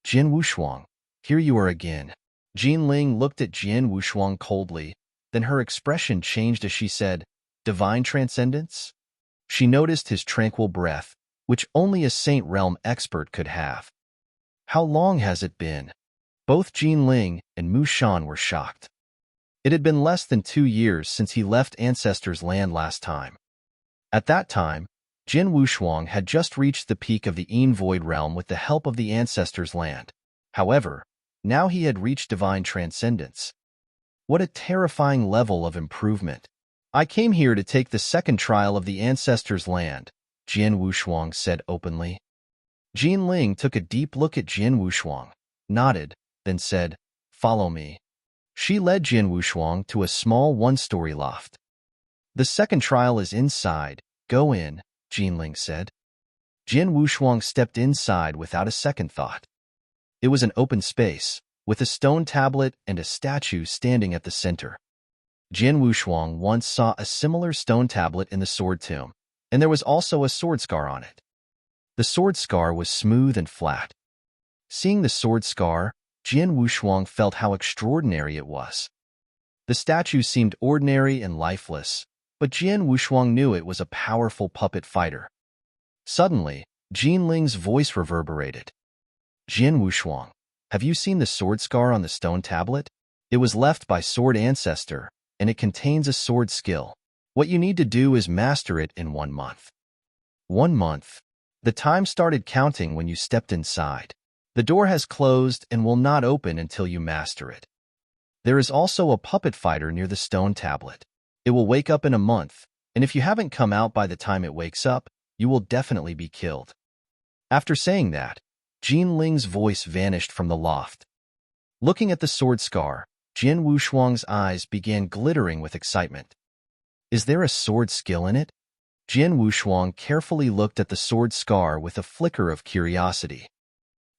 Jian Wushuang, here you are again. Jinling looked at Jian Wushuang coldly, then her expression changed as she said, Divine Transcendence? She noticed his tranquil breath, which only a Saint Realm expert could have. How long has it been? Both Jinling and Mu Shan were shocked. It had been less than 2 years since he left Ancestors' Land last time. At that time, Jian Wushuang had just reached the peak of the Yin Void Realm with the help of the Ancestors' Land. However, now he had reached Divine Transcendence. What a terrifying level of improvement. I came here to take the second trial of the Ancestors' Land, Jian Wushuang said openly. Jinling took a deep look at Jian Wushuang, nodded, then said, Follow me. She led Jian Wushuang to a small 1-story loft. The second trial is inside. Go in, Jinling said. Jian Wushuang stepped inside without a second thought. It was an open space, with a stone tablet and a statue standing at the center. Jian Wushuang once saw a similar stone tablet in the sword tomb, and there was also a sword scar on it. The sword scar was smooth and flat. Seeing the sword scar, Jian Wushuang felt how extraordinary it was. The statue seemed ordinary and lifeless, but Jian Wushuang knew it was a powerful puppet fighter. Suddenly, Jinling's voice reverberated. Jian Wushuang, have you seen the sword scar on the stone tablet? It was left by Sword Ancestor, and it contains a sword skill. What you need to do is master it in 1 month. 1 month. The time started counting when you stepped inside. The door has closed and will not open until you master it. There is also a puppet fighter near the stone tablet. It will wake up in a month, and if you haven't come out by the time it wakes up, you will definitely be killed. After saying that, Jin Ling's voice vanished from the loft. Looking at the sword scar, Jian Wushuang's eyes began glittering with excitement. Is there a sword skill in it? Jian Wushuang carefully looked at the sword scar with a flicker of curiosity.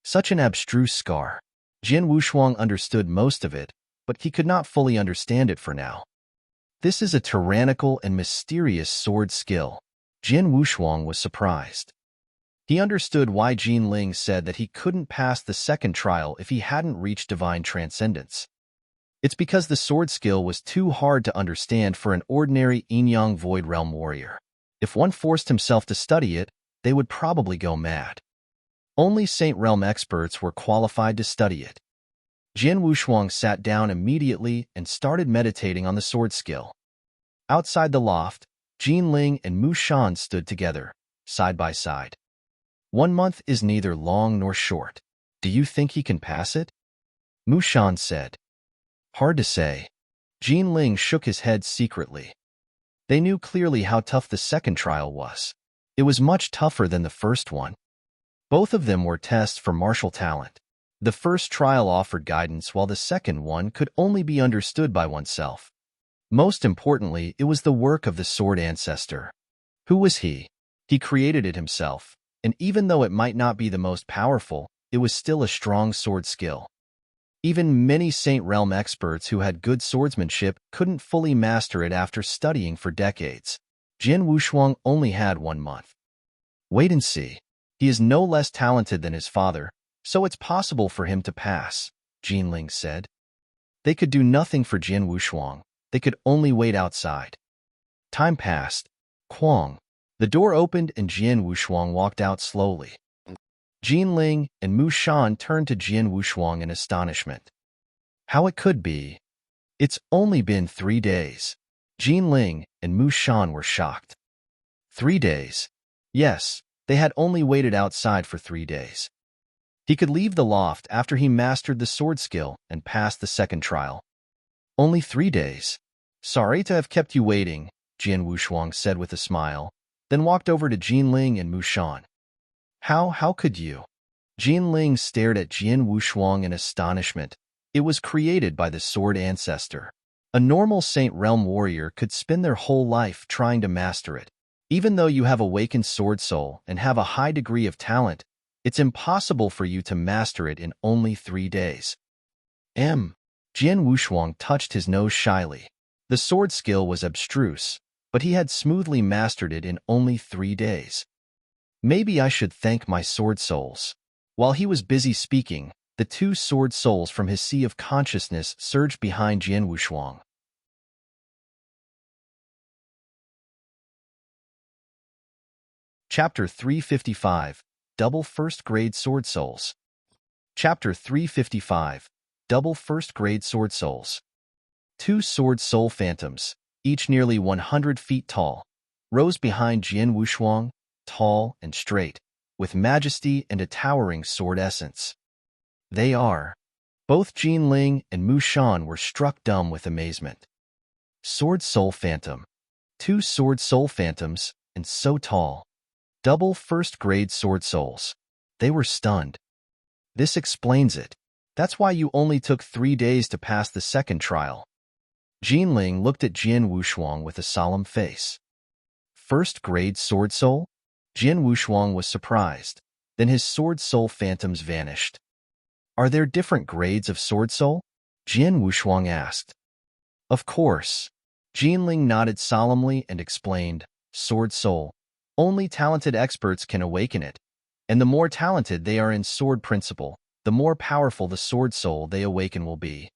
Such an abstruse scar. Jian Wushuang understood most of it, but he could not fully understand it for now. This is a tyrannical and mysterious sword skill. Jian Wushuang was surprised. He understood why Jin Ling said that he couldn't pass the second trial if he hadn't reached divine transcendence. It's because the sword skill was too hard to understand for an ordinary Yin-Yang Void Realm warrior. If one forced himself to study it, they would probably go mad. Only Saint Realm experts were qualified to study it. Jian Wushuang sat down immediately and started meditating on the sword skill. Outside the loft, Jin Ling and Mu Shan stood together, side by side. 1 month is neither long nor short. Do you think he can pass it? Mu Shan said. Hard to say. Jin Ling shook his head secretly. They knew clearly how tough the second trial was. It was much tougher than the first one. Both of them were tests for martial talent. The first trial offered guidance while the second one could only be understood by oneself. Most importantly, it was the work of the sword ancestor. Who was he? He created it himself, and even though it might not be the most powerful, it was still a strong sword skill. Even many Saint Realm experts who had good swordsmanship couldn't fully master it after studying for decades. Jian Wushuang only had 1 month. Wait and see. He is no less talented than his father, so it's possible for him to pass, Jin Ling said. They could do nothing for Jian Wushuang. They could only wait outside. Time passed. Quang. The door opened and Jian Wushuang walked out slowly. Jin Ling and Mu Shan turned to Jian Wushuang in astonishment. How it could be? It's only been 3 days. Jin Ling and Mu Shan were shocked. 3 days? Yes, they had only waited outside for 3 days. He could leave the loft after he mastered the sword skill and passed the second trial. Only 3 days. Sorry to have kept you waiting, Jian Wushuang said with a smile, then walked over to Jin Ling and Mu Shan. How could you? Jin Ling stared at Jian Wushuang in astonishment. It was created by the sword ancestor. A normal Saint Realm warrior could spend their whole life trying to master it. Even though you have awakened sword soul and have a high degree of talent, it's impossible for you to master it in only 3 days. Jian Wushuang touched his nose shyly. The sword skill was abstruse, but he had smoothly mastered it in only 3 days. Maybe I should thank my sword souls. While he was busy speaking, the 2 sword souls from his sea of consciousness surged behind Jian Wushuang. Chapter 355, Double First Grade Sword Souls. Chapter 355, Double First Grade Sword Souls. 2 sword soul phantoms, each nearly 100 feet tall, rose behind Jian Wushuang, tall and straight, with majesty and a towering sword essence. They are. Both Jin Ling and Mu Shan were struck dumb with amazement. Sword Soul Phantom. 2 sword soul phantoms, and so tall. Double first-grade sword souls. They were stunned. This explains it. That's why you only took 3 days to pass the second trial. Jin Ling looked at Jian Wushuang with a solemn face. First-grade sword soul? Jian Wushuang was surprised. Then his sword soul phantoms vanished. Are there different grades of sword soul? Jian Wushuang asked. Of course. Jin Ling nodded solemnly and explained, sword soul. Only talented experts can awaken it, and the more talented they are in sword principle, the more powerful the sword soul they awaken will be.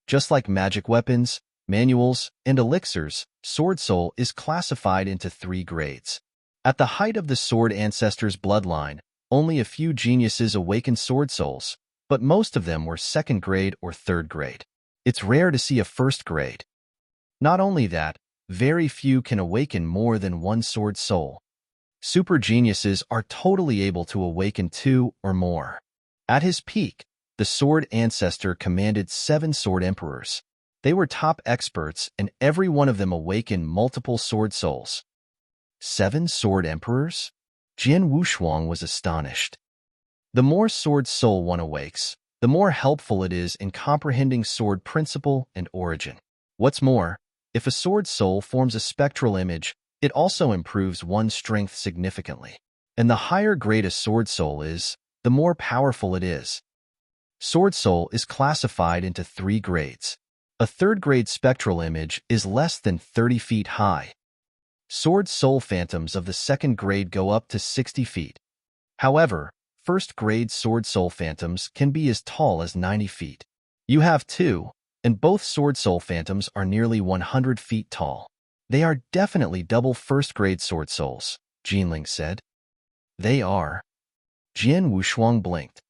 Just like magic weapons, manuals, and elixirs, sword soul is classified into 3 grades. At the height of the sword ancestor's bloodline, only a few geniuses awakened sword souls, but most of them were 2nd grade or 3rd grade. It's rare to see a 1st grade. Not only that, Very few can awaken more than one sword soul. Super geniuses are totally able to awaken 2 or more. At his peak, the Sword Ancestor commanded 7 Sword Emperors. They were top experts, and every one of them awakened multiple sword souls. 7 Sword Emperors? Jian Wushuang was astonished. The more sword soul one awakes, the more helpful it is in comprehending sword principle and origin. What's more, if a sword soul forms a spectral image, it also improves one's strength significantly. And the higher grade a sword soul is, the more powerful it is. Sword soul is classified into 3 grades. A 3rd grade spectral image is less than 30 feet high. Sword soul phantoms of the 2nd grade go up to 60 feet. However, 1st grade sword soul phantoms can be as tall as 90 feet. You have 2, and both sword soul phantoms are nearly 100 feet tall. They are definitely double 1st grade sword souls, Jinling said. They are. Jian Wushuang blinked.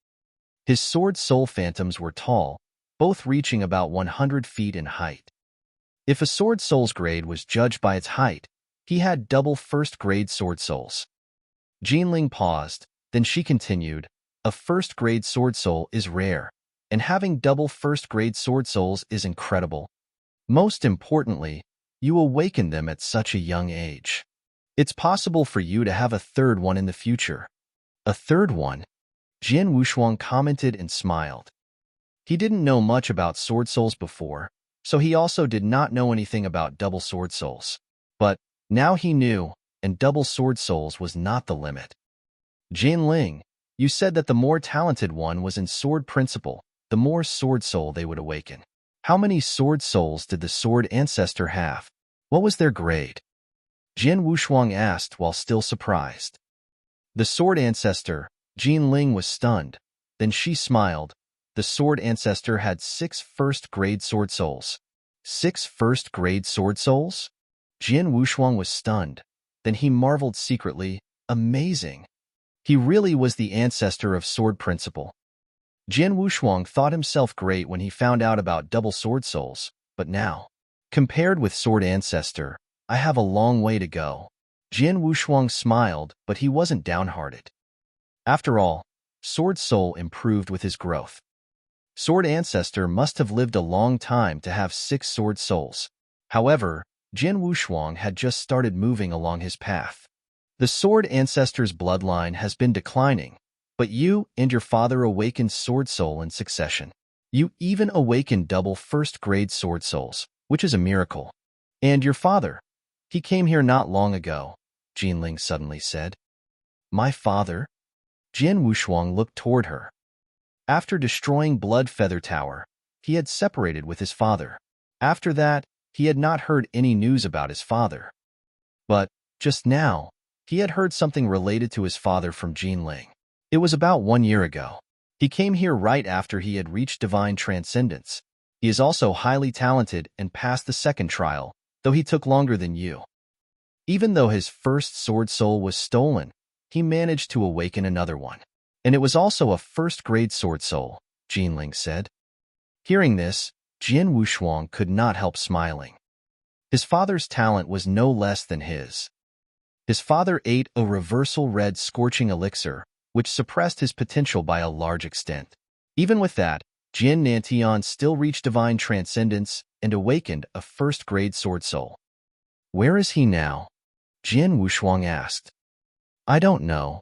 His sword soul phantoms were tall, both reaching about 100 feet in height. If a sword soul's grade was judged by its height, he had double 1st grade sword souls. Jinling paused, then she continued, a 1st grade sword soul is rare, and having double 1st grade sword souls is incredible. Most importantly, you awaken them at such a young age. It's possible for you to have a 3rd one in the future. A 3rd one? Jian Wushuang commented and smiled. He didn't know much about sword souls before, so he also did not know anything about double sword souls. But now he knew, and double sword souls was not the limit. Jinling, you said that the more talented one was in sword principle, the more sword soul they would awaken. How many sword souls did the Sword Ancestor have? What was their grade? Jian Wushuang asked while still surprised. The Sword Ancestor, Jinling was stunned. Then she smiled. The Sword Ancestor had 6 1st grade sword souls. 6 1st grade sword souls? Jian Wushuang was stunned. Then he marveled secretly. Amazing. He really was the ancestor of sword principle. Jian Wushuang thought himself great when he found out about double sword souls, but now, compared with Sword Ancestor, I have a long way to go. Jian Wushuang smiled, but he wasn't downhearted. After all, Sword Soul improved with his growth. Sword Ancestor must have lived a long time to have 6 sword souls. However, Jian Wushuang had just started moving along his path. The Sword Ancestor's bloodline has been declining, but you and your father awakened Sword Soul in succession. You even awakened double 1st grade sword souls, which is a miracle. And your father? He came here not long ago, Jinling suddenly said. My father? Jian Wushuang looked toward her. After destroying Blood Feather Tower, he had separated with his father. After that, he had not heard any news about his father. But, just now, he had heard something related to his father from Jinling. It was about 1 year ago. He came here right after he had reached divine transcendence. He is also highly talented and passed the 2nd trial, though he took longer than you. Even though his 1st sword soul was stolen, he managed to awaken another one. And it was also a 1st grade sword soul, Jinling said. Hearing this, Jian Wushuang could not help smiling. His father's talent was no less than his. His father ate a reversal red scorching elixir, which suppressed his potential by a large extent. Even with that, Jian Nantian still reached divine transcendence and awakened a 1st grade sword soul. Where is he now? Jian Wushuang asked. I don't know.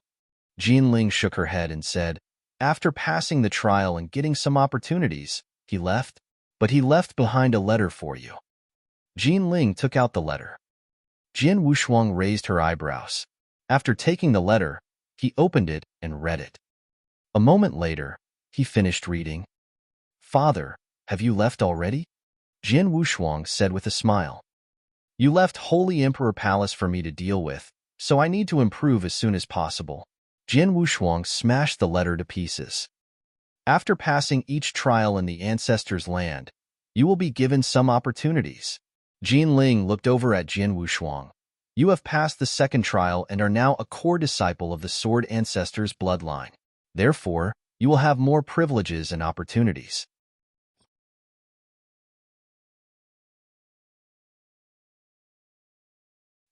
Jinling shook her head and said, after passing the trial and getting some opportunities, he left. But he left behind a letter for you. Jinling took out the letter. Jian Wushuang raised her eyebrows. After taking the letter, he opened it and read it. A moment later, he finished reading. Father, have you left already? Jian Wushuang said with a smile. You left Holy Emperor Palace for me to deal with, so I need to improve as soon as possible. Jian Wushuang smashed the letter to pieces. After passing each trial in the Ancestor's land, you will be given some opportunities. Jinling looked over at Jian Wushuang. You have passed the 2nd trial and are now a core disciple of the Sword Ancestor's bloodline. Therefore, you will have more privileges and opportunities.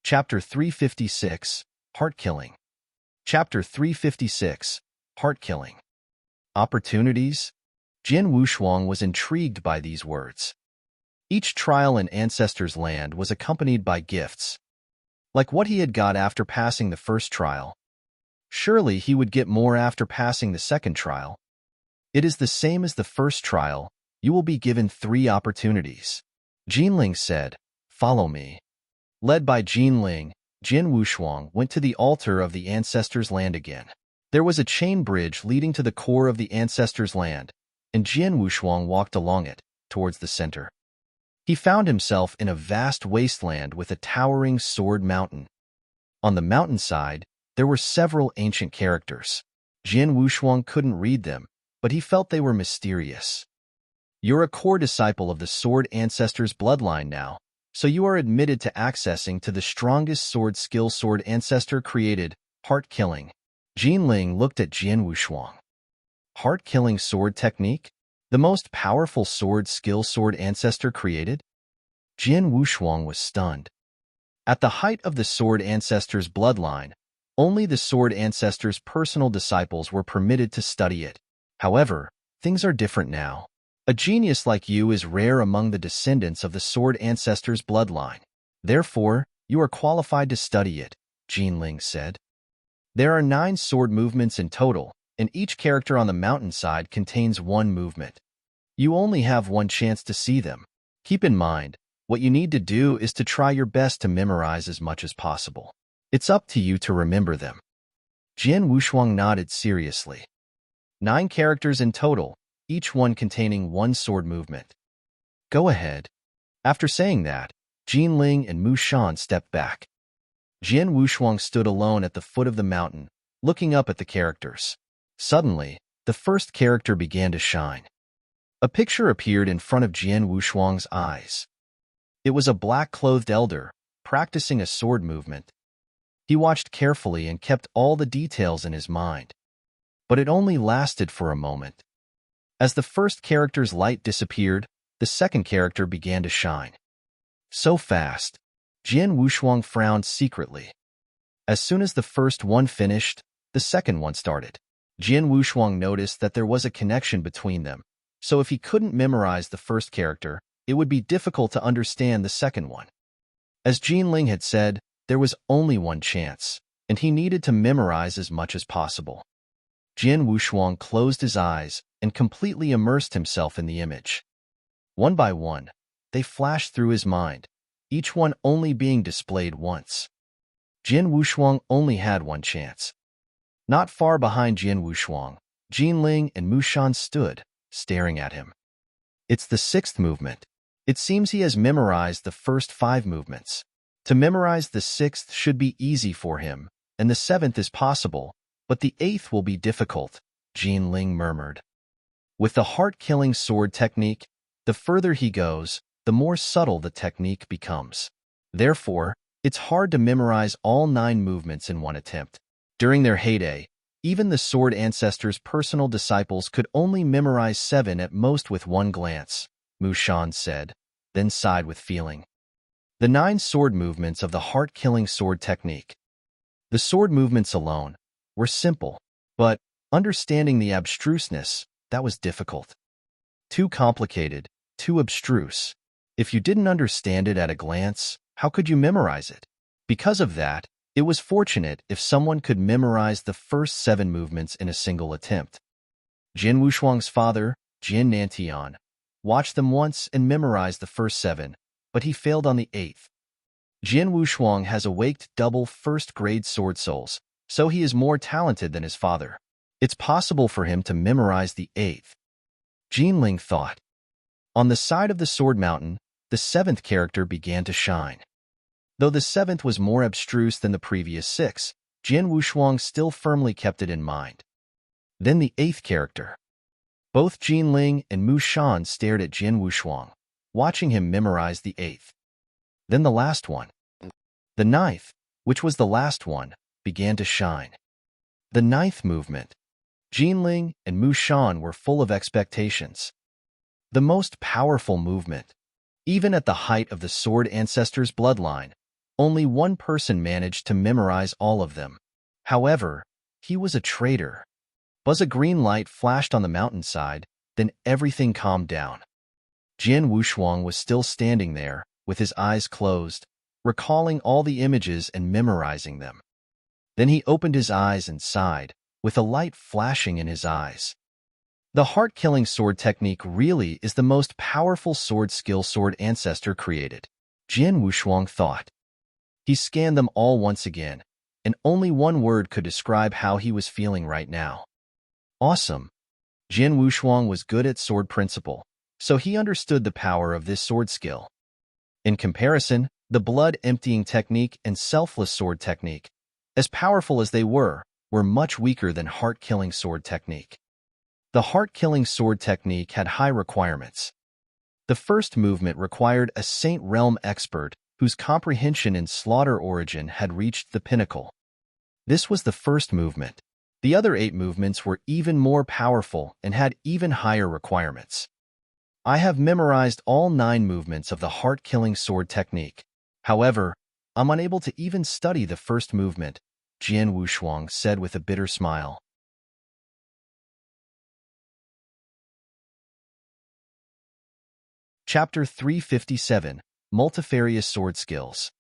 Chapter 356, Heart-Killing. Chapter 356, Heart-Killing. Opportunities? Jin Wushuang was intrigued by these words. Each trial in Ancestor's Land was accompanied by gifts, like what he had got after passing the first trial. Surely he would get more after passing the second trial. It is the same as the first trial. You will be given 3 opportunities. Jinling said, "Follow me." Led by Jinling, Jin Wushuang went to the altar of the Ancestor's Land again. There was a chain bridge leading to the core of the Ancestor's Land, and Jin Wushuang walked along it, towards the center. He found himself in a vast wasteland with a towering sword mountain. On the mountainside, there were several ancient characters. Jin Wushuang couldn't read them, but he felt they were mysterious. You're a core disciple of the Sword Ancestor's bloodline now, so you are admitted to accessing to the strongest sword skill Sword Ancestor created, Heart-Killing. Jinling looked at Jin Wushuang. Heart-Killing sword technique? The most powerful sword skill Sword Ancestor created? Jin Wushuang was stunned. At the height of the Sword Ancestor's bloodline, only the Sword Ancestor's personal disciples were permitted to study it. However, things are different now. A genius like you is rare among the descendants of the Sword Ancestor's bloodline. Therefore, you are qualified to study it, Jinling said. There are 9 sword movements in total, and each character on the mountainside contains 1 movement. You only have 1 chance to see them. Keep in mind, what you need to do is to try your best to memorize as much as possible. It's up to you to remember them. Jin Wushuang nodded seriously. 9 characters in total, each one containing 1 sword movement. Go ahead. After saying that, Jinling and Mu Shan stepped back. Jin Wushuang stood alone at the foot of the mountain, looking up at the characters. Suddenly, the first character began to shine. A picture appeared in front of Jin Wushuang's eyes. It was a black-clothed elder, practicing a sword movement. He watched carefully and kept all the details in his mind. But it only lasted for a moment. As the first character's light disappeared, the second character began to shine. So fast, Jin Wushuang frowned secretly. As soon as the first one finished, the second one started. Jin Wushuang noticed that there was a connection between them, so if he couldn't memorize the first character, it would be difficult to understand the second one. As Jinling had said, there was only 1 chance, and he needed to memorize as much as possible. Jin Wushuang closed his eyes and completely immersed himself in the image. One by one, they flashed through his mind, each one only being displayed once. Jin Wushuang only had 1 chance. Not far behind Jin Wushuang, Jinling and Mu Shan stood, staring at him. It's the 6th movement. It seems he has memorized the first 5 movements. To memorize the 6th should be easy for him, and the 7th is possible, but the 8th will be difficult, Jinling murmured. With the heart-killing sword technique, the further he goes, the more subtle the technique becomes. Therefore, it's hard to memorize all 9 movements in one attempt. During their heyday, even the Sword Ancestor's personal disciples could only memorize 7 at most with 1 glance, Mu Shan said, then sighed with feeling. The 9 sword movements of the heart-killing sword technique. The sword movements alone were simple, but understanding the abstruseness, that was difficult. Too complicated, too abstruse. If you didn't understand it at a glance, how could you memorize it? Because of that, it was fortunate if someone could memorize the first 7 movements in a single attempt. Jin Wushuang's father, Jin Nantian, watched them once and memorized the first 7, but he failed on the 8th. Jin Wushuang has awaked double first-grade sword souls, so he is more talented than his father. It's possible for him to memorize the 8th. Jinling thought. On the side of the sword mountain, the 7th character began to shine. Though the 7th was more abstruse than the previous 6, Jin Wushuang still firmly kept it in mind. Then the 8th character. Both Jinling and Mu Shan stared at Jin Wushuang, watching him memorize the 8th. Then the last one. The 9th, which was the last one, began to shine. The 9th movement. Jinling and Mu Shan were full of expectations. The most powerful movement. Even at the height of the Sword Ancestor's bloodline, Only one person managed to memorize all of them. However, he was a traitor. A green light flashed on the mountainside, then everything calmed down. Jian Wushuang was still standing there, with his eyes closed, recalling all the images and memorizing them. Then he opened his eyes and sighed, with a light flashing in his eyes. The heart-killing sword technique really is the most powerful sword skill Sword Ancestor created, Jian Wushuang thought. He scanned them all once again, and only one word could describe how he was feeling right now. Awesome. Jian Wushuang was good at sword principle, so he understood the power of this sword skill. In comparison, the blood-emptying technique and selfless sword technique, as powerful as they were much weaker than heart-killing sword technique. The heart-killing sword technique had high requirements. The first movement required a Saint Realm expert whose comprehension in slaughter origin had reached the pinnacle. This was the first movement. The other 8 movements were even more powerful and had even higher requirements. I have memorized all 9 movements of the heart-killing sword technique. However, I'm unable to even study the first movement, Jian Wushuang said with a bitter smile. Chapter 357, Multifarious Sword Skills.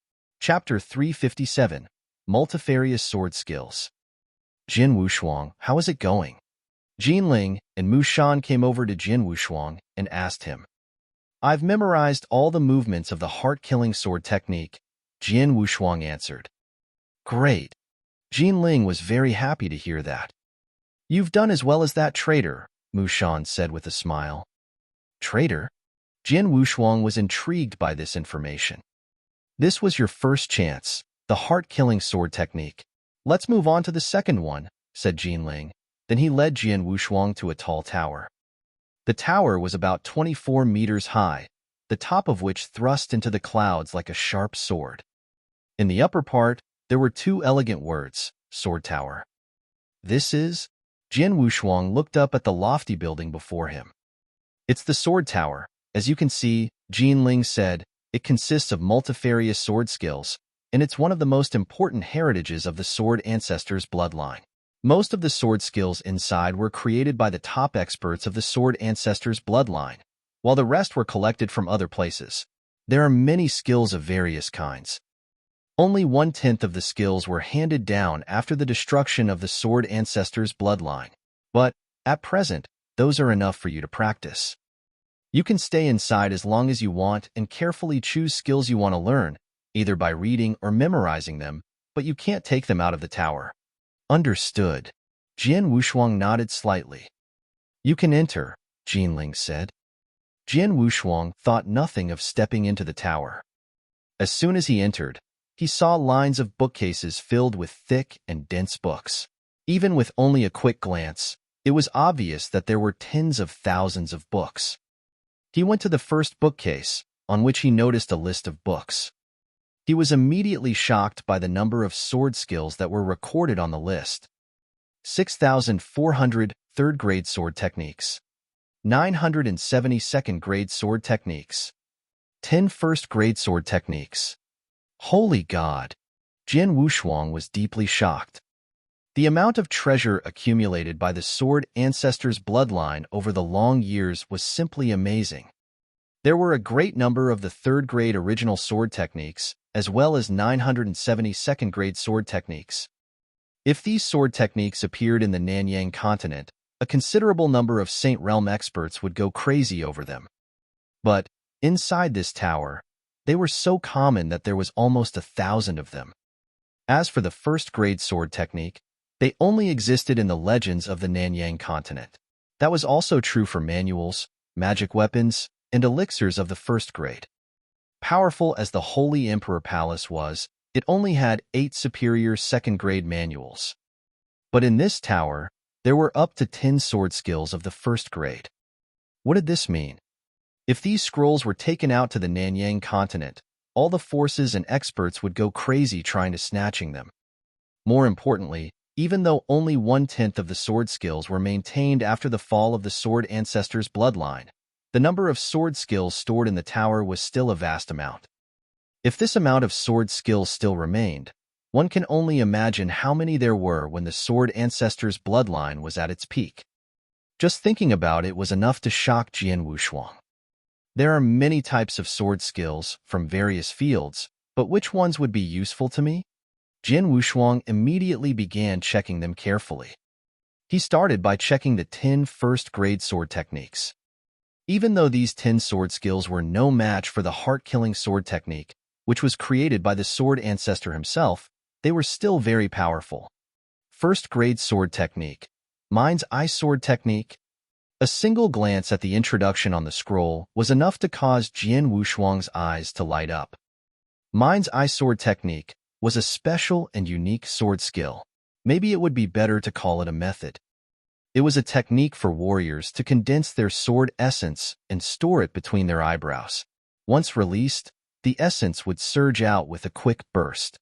Chapter 357, Multifarious Sword Skills. Jian Wushuang, how is it going? Jinling and Mu Shan came over to Jian Wushuang and asked him. I've memorized all the movements of the heart-killing sword technique, Jian Wushuang answered. Great. Jinling was very happy to hear that. You've done as well as that traitor, Mu Shan said with a smile. Traitor? Jian Wushuang was intrigued by this information. This was your first chance, the heart-killing sword technique. Let's move on to the second one, said Jinling. Then he led Jian Wushuang to a tall tower. The tower was about 24 meters high, the top of which thrust into the clouds like a sharp sword. In the upper part, there were 2 elegant words, Sword Tower. This is? Jian Wushuang looked up at the lofty building before him. It's the Sword Tower. As you can see, Jinling said, it consists of multifarious sword skills, and it's one of the most important heritages of the Sword Ancestors' bloodline. Most of the sword skills inside were created by the top experts of the Sword Ancestors' bloodline, while the rest were collected from other places. There are many skills of various kinds. Only 1/10 of the skills were handed down after the destruction of the Sword Ancestors' bloodline. But, at present, those are enough for you to practice. You can stay inside as long as you want and carefully choose skills you want to learn, either by reading or memorizing them, but you can't take them out of the tower. Understood. Jian Wushuang nodded slightly. You can enter, Jinling said. Jian Wushuang thought nothing of stepping into the tower. As soon as he entered, he saw lines of bookcases filled with thick and dense books. Even with only a quick glance, it was obvious that there were tens of thousands of books. He went to the first bookcase, on which he noticed a list of books. He was immediately shocked by the number of sword skills that were recorded on the list. 6,400 third-grade sword techniques, 970 second-grade sword techniques, 10 first-grade sword techniques. Holy God! Jian Wushuang was deeply shocked. The amount of treasure accumulated by the Sword Ancestors' bloodline over the long years was simply amazing. There were a great number of the third-grade original sword techniques, as well as 970 second-grade sword techniques. If these sword techniques appeared in the Nanyang continent, a considerable number of Saint Realm experts would go crazy over them. But, inside this tower, they were so common that there was almost 1,000 of them. As for the first-grade sword technique, they only existed in the legends of the Nanyang continent. That was also true for manuals, magic weapons, and elixirs of the first grade. Powerful as the Holy Emperor Palace was, it only had 8 superior second-grade manuals. But in this tower, there were up to 10 sword skills of the first grade. What did this mean? If these scrolls were taken out to the Nanyang continent, all the forces and experts would go crazy trying to snatching them. More importantly, even though only 1/10 of the sword skills were maintained after the fall of the Sword Ancestors' bloodline, the number of sword skills stored in the tower was still a vast amount. If this amount of sword skill still remained, one can only imagine how many there were when the sword ancestor's bloodline was at its peak. Just thinking about it was enough to shock Jian Wushuang. There are many types of sword skills from various fields, but which ones would be useful to me? Jian Wushuang immediately began checking them carefully. He started by checking the 10 first-grade sword techniques. Even though these 10 sword skills were no match for the heart-killing sword technique, which was created by the sword ancestor himself, they were still very powerful. First-grade sword technique. Mind's eye sword technique. A single glance at the introduction on the scroll was enough to cause Jian Wushuang's eyes to light up. Mind's eye sword technique was a special and unique sword skill. Maybe it would be better to call it a method. It was a technique for warriors to condense their sword essence and store it between their eyebrows. Once released, the essence would surge out with a quick burst.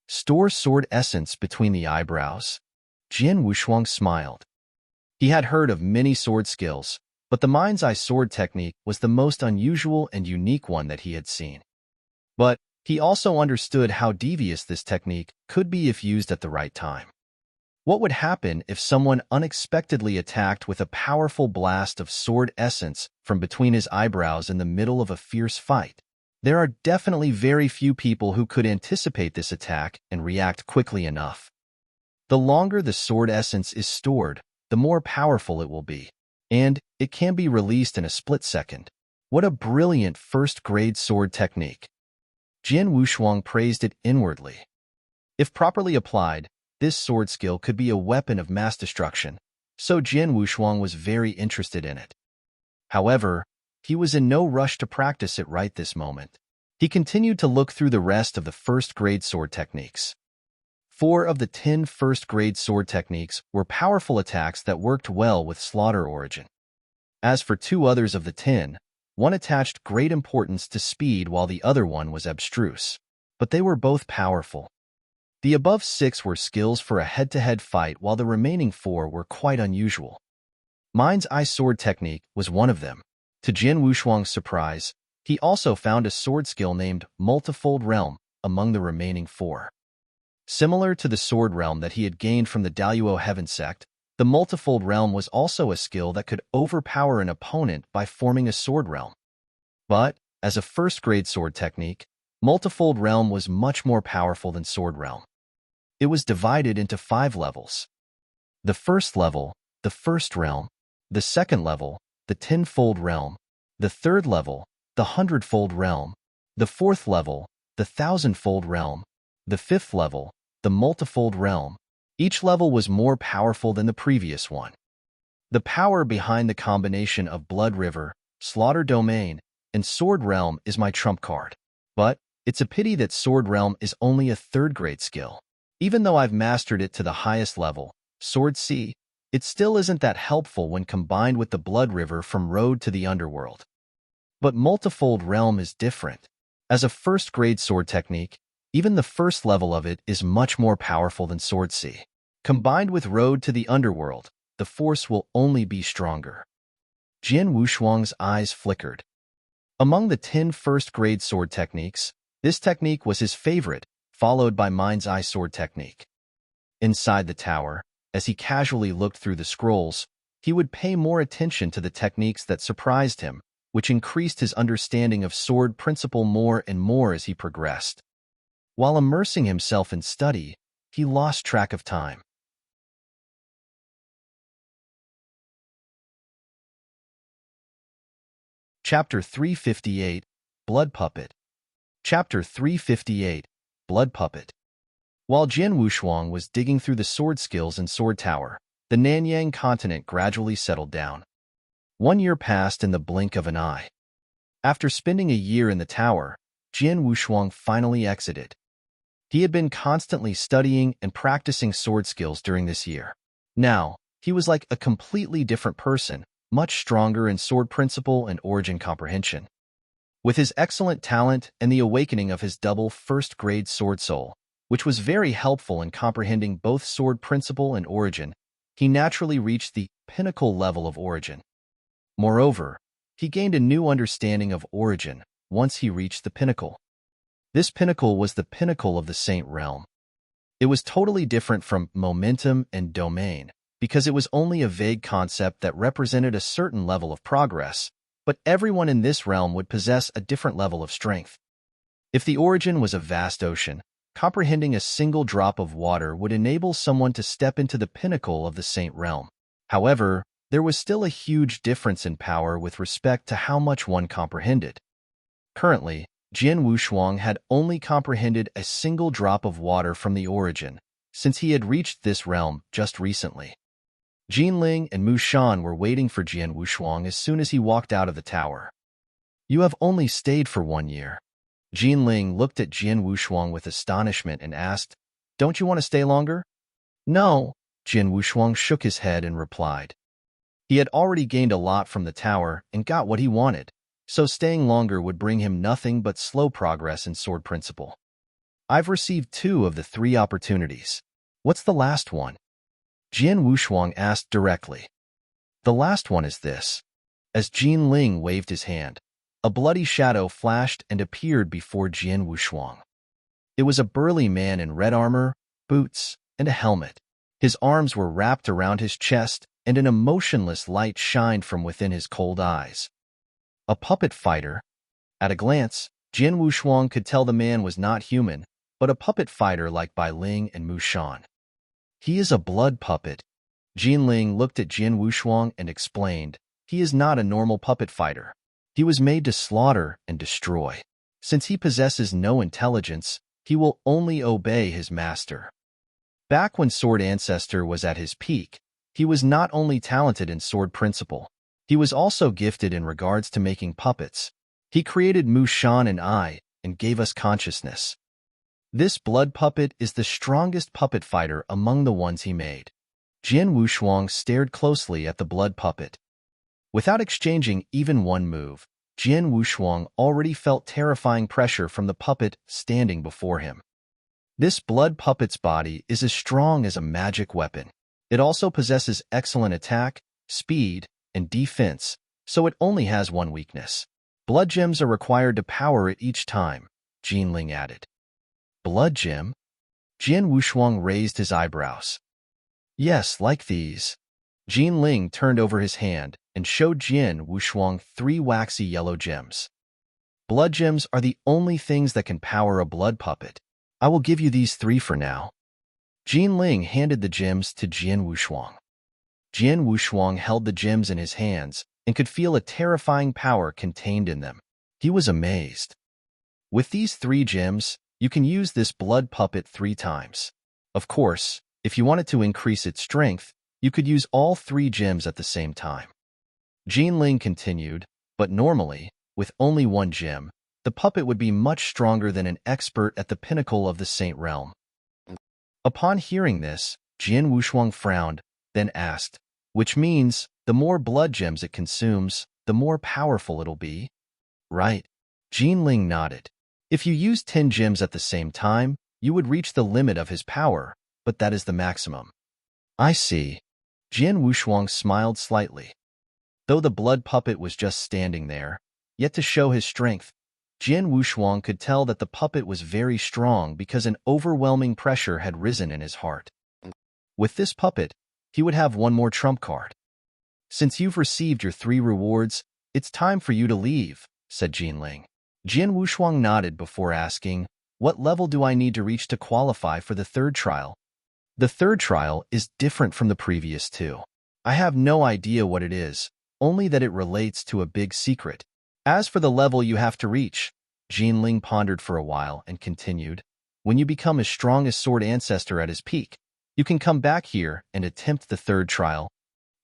Store sword essence between the eyebrows? Jian Wushuang smiled. He had heard of many sword skills, but the mind's eye sword technique was the most unusual and unique one that he had seen. But he also understood how devious this technique could be if used at the right time. What would happen if someone unexpectedly attacked with a powerful blast of sword essence from between his eyebrows in the middle of a fierce fight? There are definitely very few people who could anticipate this attack and react quickly enough. The longer the sword essence is stored, the more powerful it will be, and it can be released in a split second. What a brilliant first-grade sword technique! Jian Wushuang praised it inwardly. If properly applied, this sword skill could be a weapon of mass destruction, so Jian Wushuang was very interested in it. However, he was in no rush to practice it right this moment. He continued to look through the rest of the first-grade sword techniques. 4 of the 10 first-grade sword techniques were powerful attacks that worked well with Slaughter Origin. As for 2 others of the 10, one attached great importance to speed while the other one was abstruse. But they were both powerful. The above 6 were skills for a head-to-head fight while the remaining 4 were quite unusual. Mind's eye sword technique was one of them. To Jian Wushuang's surprise, he also found a sword skill named Multifold Realm among the remaining 4. Similar to the sword realm that he had gained from the Daluo Heaven Sect, the Multifold Realm was also a skill that could overpower an opponent by forming a sword realm. But, as a first-grade sword technique, Multifold Realm was much more powerful than Sword Realm. It was divided into 5 levels. The first level, the First Realm. The second level, the Tenfold Realm. The third level, the Hundredfold Realm. The fourth level, the Thousandfold Realm. The fifth level, the Multifold Realm. Each level was more powerful than the previous one. The power behind the combination of Blood River, Slaughter Domain, and Sword Realm is my trump card. But it's a pity that Sword Realm is only a third-grade skill. Even though I've mastered it to the highest level, Sword C, it still isn't that helpful when combined with the Blood River from Road to the Underworld. But Multifold Realm is different. As a first-grade sword technique, even the first level of it is much more powerful than Sword C. Combined with Road to the Underworld, the force will only be stronger. Jian Wushuang's eyes flickered. Among the 10 first-grade sword techniques, this technique was his favorite, followed by Mind's Eye sword technique. Inside the tower, as he casually looked through the scrolls, he would pay more attention to the techniques that surprised him, which increased his understanding of sword principle more and more as he progressed. While immersing himself in study, he lost track of time. Chapter 358, Blood Puppet. Chapter 358, Blood Puppet. While Jian Wushuang was digging through the sword skills in Sword Tower, the Nanyang continent gradually settled down. 1 year passed in the blink of an eye. After spending a year in the tower, Jian Wushuang finally exited. He had been constantly studying and practicing sword skills during this year. Now, he was like a completely different person, much stronger in sword principle and origin comprehension. With his excellent talent and the awakening of his double first-grade sword soul, which was very helpful in comprehending both sword principle and origin, he naturally reached the pinnacle level of origin. Moreover, he gained a new understanding of origin once he reached the pinnacle. This pinnacle was the pinnacle of the Saint realm. It was totally different from momentum and domain, because it was only a vague concept that represented a certain level of progress, but everyone in this realm would possess a different level of strength. If the origin was a vast ocean, comprehending a single drop of water would enable someone to step into the pinnacle of the Saint realm. However, there was still a huge difference in power with respect to how much one comprehended. Currently, Jian Wushuang had only comprehended a single drop of water from the origin, since he had reached this realm just recently. Jinling and Mu Shan were waiting for Jian Wushuang as soon as he walked out of the tower. "You have only stayed for 1 year." Jinling looked at Jian Wushuang with astonishment and asked, "Don't you want to stay longer?" "No," Jian Wushuang shook his head and replied. He had already gained a lot from the tower and got what he wanted, so staying longer would bring him nothing but slow progress in sword principle. "I've received 2 of the 3 opportunities. What's the last one?" Jian Wushuang asked directly. "The last one is this." As Jinling waved his hand, a bloody shadow flashed and appeared before Jian Wushuang. It was a burly man in red armor, boots, and a helmet. His arms were wrapped around his chest, and an emotionless light shined from within his cold eyes. A puppet fighter. At a glance, Jian Wushuang could tell the man was not human, but a puppet fighter like Bai Ling and Mu Shan. "He is a blood puppet." Jinling looked at Jian Wushuang and explained, "He is not a normal puppet fighter. He was made to slaughter and destroy. Since he possesses no intelligence, he will only obey his master." Back when Sword Ancestor was at his peak, he was not only talented in sword principle, he was also gifted in regards to making puppets. He created Mu Shan and I and gave us consciousness. This blood puppet is the strongest puppet fighter among the ones he made. Jian Wushuang stared closely at the blood puppet. Without exchanging even one move, Jian Wushuang already felt terrifying pressure from the puppet standing before him. This blood puppet's body is as strong as a magic weapon. It also possesses excellent attack, speed, and defense, so it only has one weakness. Blood gems are required to power it each time, Jinling added. "Blood gem?" Jian Wushuang raised his eyebrows. "Yes, like these." Jinling turned over his hand and showed Jian Wushuang 3 waxy yellow gems. "Blood gems are the only things that can power a blood puppet. I will give you these 3 for now." Jinling handed the gems to Jian Wushuang. Jian Wushuang held the gems in his hands and could feel a terrifying power contained in them. He was amazed. "With these 3 gems, you can use this blood puppet 3 times. Of course, if you wanted to increase its strength, you could use all 3 gems at the same time." Jinling continued, "But normally, with only 1 gem, the puppet would be much stronger than an expert at the pinnacle of the Saint realm." Upon hearing this, Jian Wushuang frowned, then asked, "Which means, the more blood gems it consumes, the more powerful it'll be?" "Right." Jinling nodded. "If you use 10 gems at the same time, you would reach the limit of his power, but that is the maximum." "I see." Jian Wushuang smiled slightly. Though the blood puppet was just standing there, yet to show his strength, Jian Wushuang could tell that the puppet was very strong because an overwhelming pressure had risen in his heart. With this puppet, he would have one more trump card. "Since you've received your 3 rewards, it's time for you to leave," said Jinling. Jian Wushuang nodded before asking, "What level do I need to reach to qualify for the 3rd trial?" "The 3rd trial is different from the previous 2. I have no idea what it is, only that it relates to a big secret. As for the level you have to reach," Jinling pondered for a while and continued, "when you become as strong as Sword Ancestor at his peak, you can come back here and attempt the 3rd trial."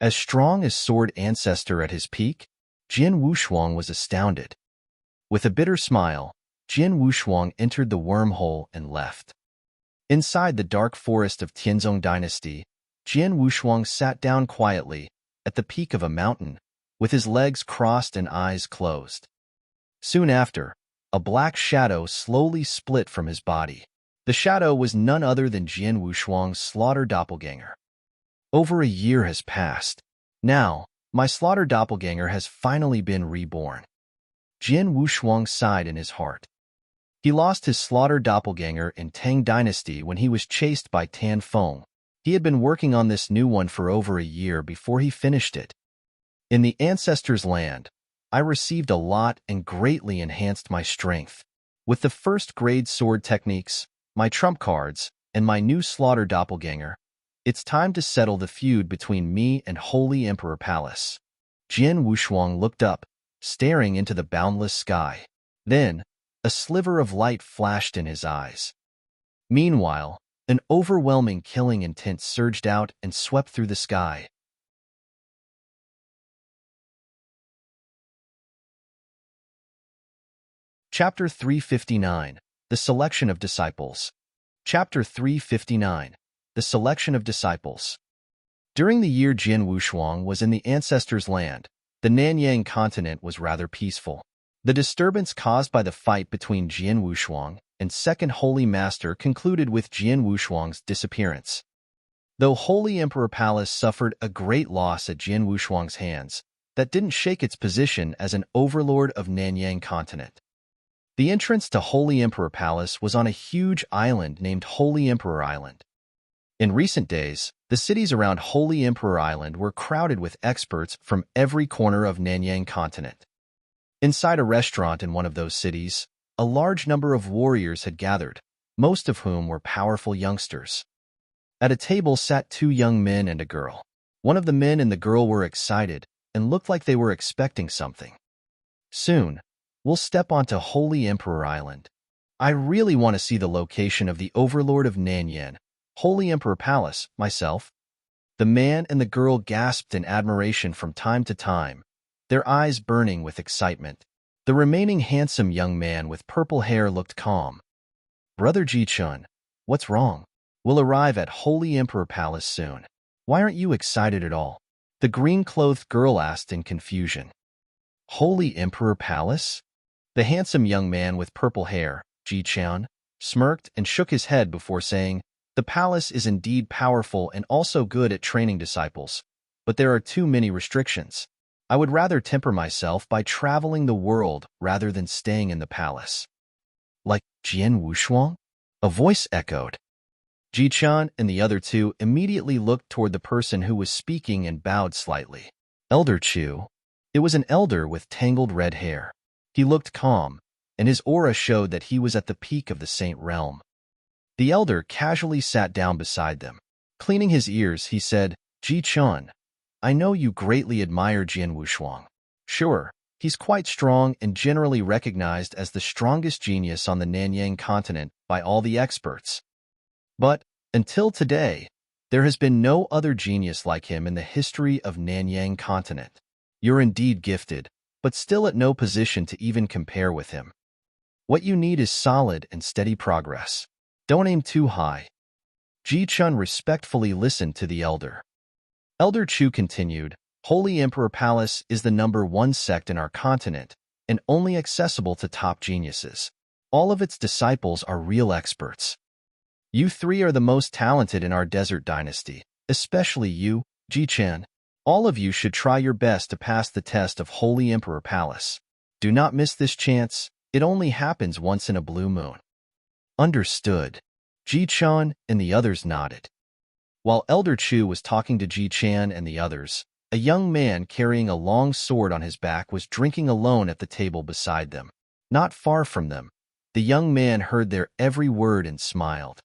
"As strong as Sword Ancestor at his peak?" Jian Wushuang was astounded. With a bitter smile, Jian Wushuang entered the wormhole and left. Inside the dark forest of Tianzong Dynasty, Jian Wushuang sat down quietly at the peak of a mountain, with his legs crossed and eyes closed. Soon after, a black shadow slowly split from his body. The shadow was none other than Jian Wushuang's slaughter doppelganger. "Over a year has passed. Now, my slaughter doppelganger has finally been reborn." Jian Wushuang sighed in his heart. He lost his slaughtered doppelganger in Tang Dynasty when he was chased by Tan Feng. He had been working on this new one for over a year before he finished it. In the ancestors' land, I received a lot and greatly enhanced my strength. With the first-grade sword techniques, my trump cards, and my new slaughter doppelganger, it's time to settle the feud between me and Holy Emperor Palace. Jian Wushuang looked up, staring into the boundless sky. Then, a sliver of light flashed in his eyes. Meanwhile, an overwhelming killing intent surged out and swept through the sky. Chapter 359. The Selection of Disciples. Chapter 359. The Selection of Disciples. During the year Jian Wushuang was in the ancestors' land, the Nanyang continent was rather peaceful. The disturbance caused by the fight between Jian Wushuang and Second Holy Master concluded with Jian Wushuang's disappearance. Though Holy Emperor Palace suffered a great loss at Jian Wushuang's hands, that didn't shake its position as an overlord of Nanyang continent. The entrance to Holy Emperor Palace was on a huge island named Holy Emperor Island. In recent days, the cities around Holy Emperor Island were crowded with experts from every corner of Nanyang continent. Inside a restaurant in one of those cities, a large number of warriors had gathered, most of whom were powerful youngsters. At a table sat two young men and a girl. One of the men and the girl were excited and looked like they were expecting something. Soon, we'll step onto Holy Emperor Island. I really want to see the location of the Overlord of Nanyang, Holy Emperor Palace, myself. The man and the girl gasped in admiration from time to time, their eyes burning with excitement. The remaining handsome young man with purple hair looked calm. Brother Ji-chun, what's wrong? We'll arrive at Holy Emperor Palace soon. Why aren't you excited at all? The green-clothed girl asked in confusion. Holy Emperor Palace? The handsome young man with purple hair, Ji-chun, smirked and shook his head before saying, the palace is indeed powerful and also good at training disciples, but there are too many restrictions. I would rather temper myself by traveling the world rather than staying in the palace. Like Jian Wushuang? A voice echoed. Ji-chan and the other two immediately looked toward the person who was speaking and bowed slightly. Elder Chu. It was an elder with tangled red hair. He looked calm, and his aura showed that he was at the peak of the saint realm. The elder casually sat down beside them. Cleaning his ears, he said, Ji-chun, I know you greatly admire Jian Wushuang. Sure, he's quite strong and generally recognized as the strongest genius on the Nanyang continent by all the experts. But, until today, there has been no other genius like him in the history of Nanyang continent. You're indeed gifted, but still at no position to even compare with him. What you need is solid and steady progress. Don't aim too high. Ji-chun respectfully listened to the elder. Elder Chu continued, Holy Emperor Palace is the #1 sect in our continent, and only accessible to top geniuses. All of its disciples are real experts. You three are the most talented in our desert dynasty, especially you, Ji-chan. All of you should try your best to pass the test of Holy Emperor Palace. Do not miss this chance, it only happens once in a blue moon. Understood. Ji-chan and the others nodded. While Elder Chu was talking to Ji-chan and the others, a young man carrying a long sword on his back was drinking alone at the table beside them. Not far from them, the young man heard their every word and smiled.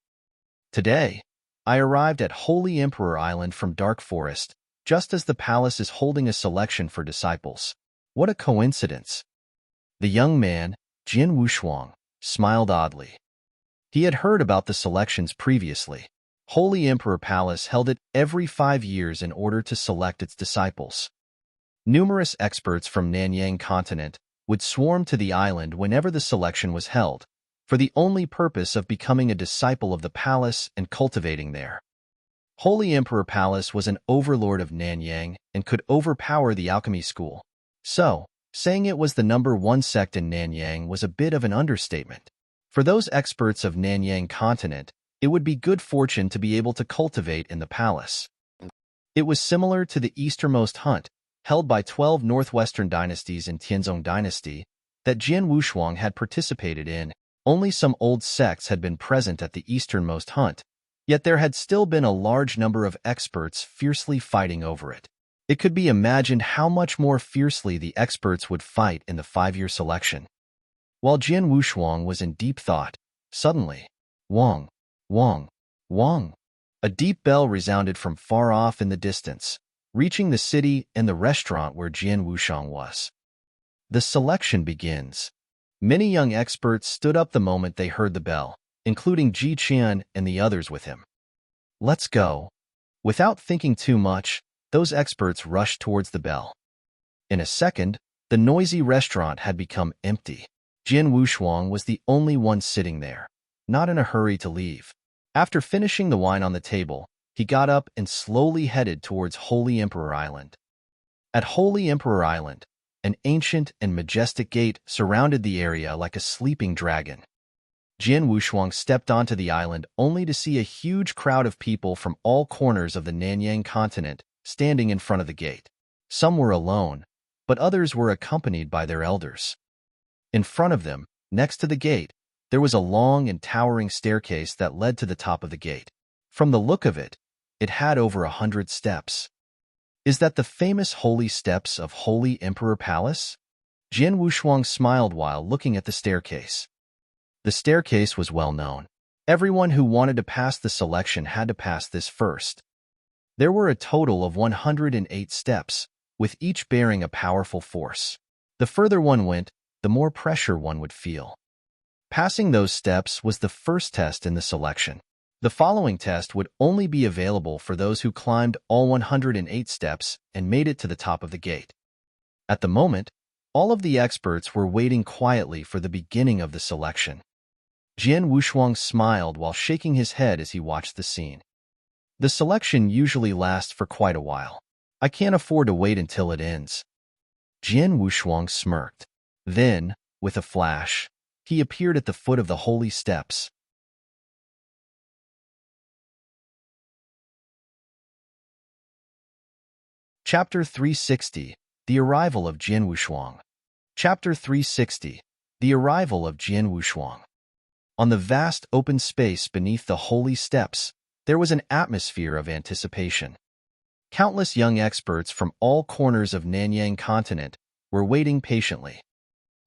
Today, I arrived at Holy Emperor Island from Dark Forest, just as the palace is holding a selection for disciples. What a coincidence. The young man, Jian Wushuang, smiled oddly. He had heard about the selections previously. Holy Emperor Palace held it every 5 years in order to select its disciples. Numerous experts from Nanyang continent would swarm to the island whenever the selection was held, for the only purpose of becoming a disciple of the palace and cultivating there. Holy Emperor Palace was an overlord of Nanyang and could overpower the alchemy school. So, saying it was the #1 sect in Nanyang was a bit of an understatement. For those experts of Nanyang continent, it would be good fortune to be able to cultivate in the palace. It was similar to the easternmost hunt, held by 12 northwestern dynasties in Tianzong dynasty, that Jian Wushuang had participated in Only some old sects had been present at the easternmost hunt, yet there had still been a large number of experts fiercely fighting over it. It could be imagined how much more fiercely the experts would fight in the 5-year selection. While Jian Wushuang was in deep thought, suddenly, Wong, Wong, Wong, a deep bell resounded from far off in the distance, reaching the city and the restaurant where Jian Wushuang was. The selection begins. Many young experts stood up the moment they heard the bell, including Ji Qian and the others with him. Let's go. Without thinking too much, those experts rushed towards the bell. In a second, the noisy restaurant had become empty. Jian Wushuang was the only one sitting there, not in a hurry to leave. After finishing the wine on the table, he got up and slowly headed towards Holy Emperor Island. At Holy Emperor Island, an ancient and majestic gate surrounded the area like a sleeping dragon. Jian Wushuang stepped onto the island only to see a huge crowd of people from all corners of the Nanyang continent standing in front of the gate. Some were alone, but others were accompanied by their elders. In front of them, next to the gate, there was a long and towering staircase that led to the top of the gate. From the look of it, it had over 100 steps. Is that the famous holy steps of Holy Emperor Palace? Jian Wushuang smiled while looking at the staircase. The staircase was well known. Everyone who wanted to pass the selection had to pass this first. There were a total of 108 steps, with each bearing a powerful force. The further one went, the more pressure one would feel. Passing those steps was the first test in the selection. The following test would only be available for those who climbed all 108 steps and made it to the top of the gate. At the moment, all of the experts were waiting quietly for the beginning of the selection. Jian Wushuang smiled while shaking his head as he watched the scene. The selection usually lasts for quite a while. I can't afford to wait until it ends. Jian Wushuang smirked. Then, with a flash, he appeared at the foot of the holy steps. Chapter 360, The Arrival of Jian Wushuang. Chapter 360, The Arrival of Jian Wushuang. On the vast open space beneath the holy steps, there was an atmosphere of anticipation. Countless young experts from all corners of Nanyang continent were waiting patiently.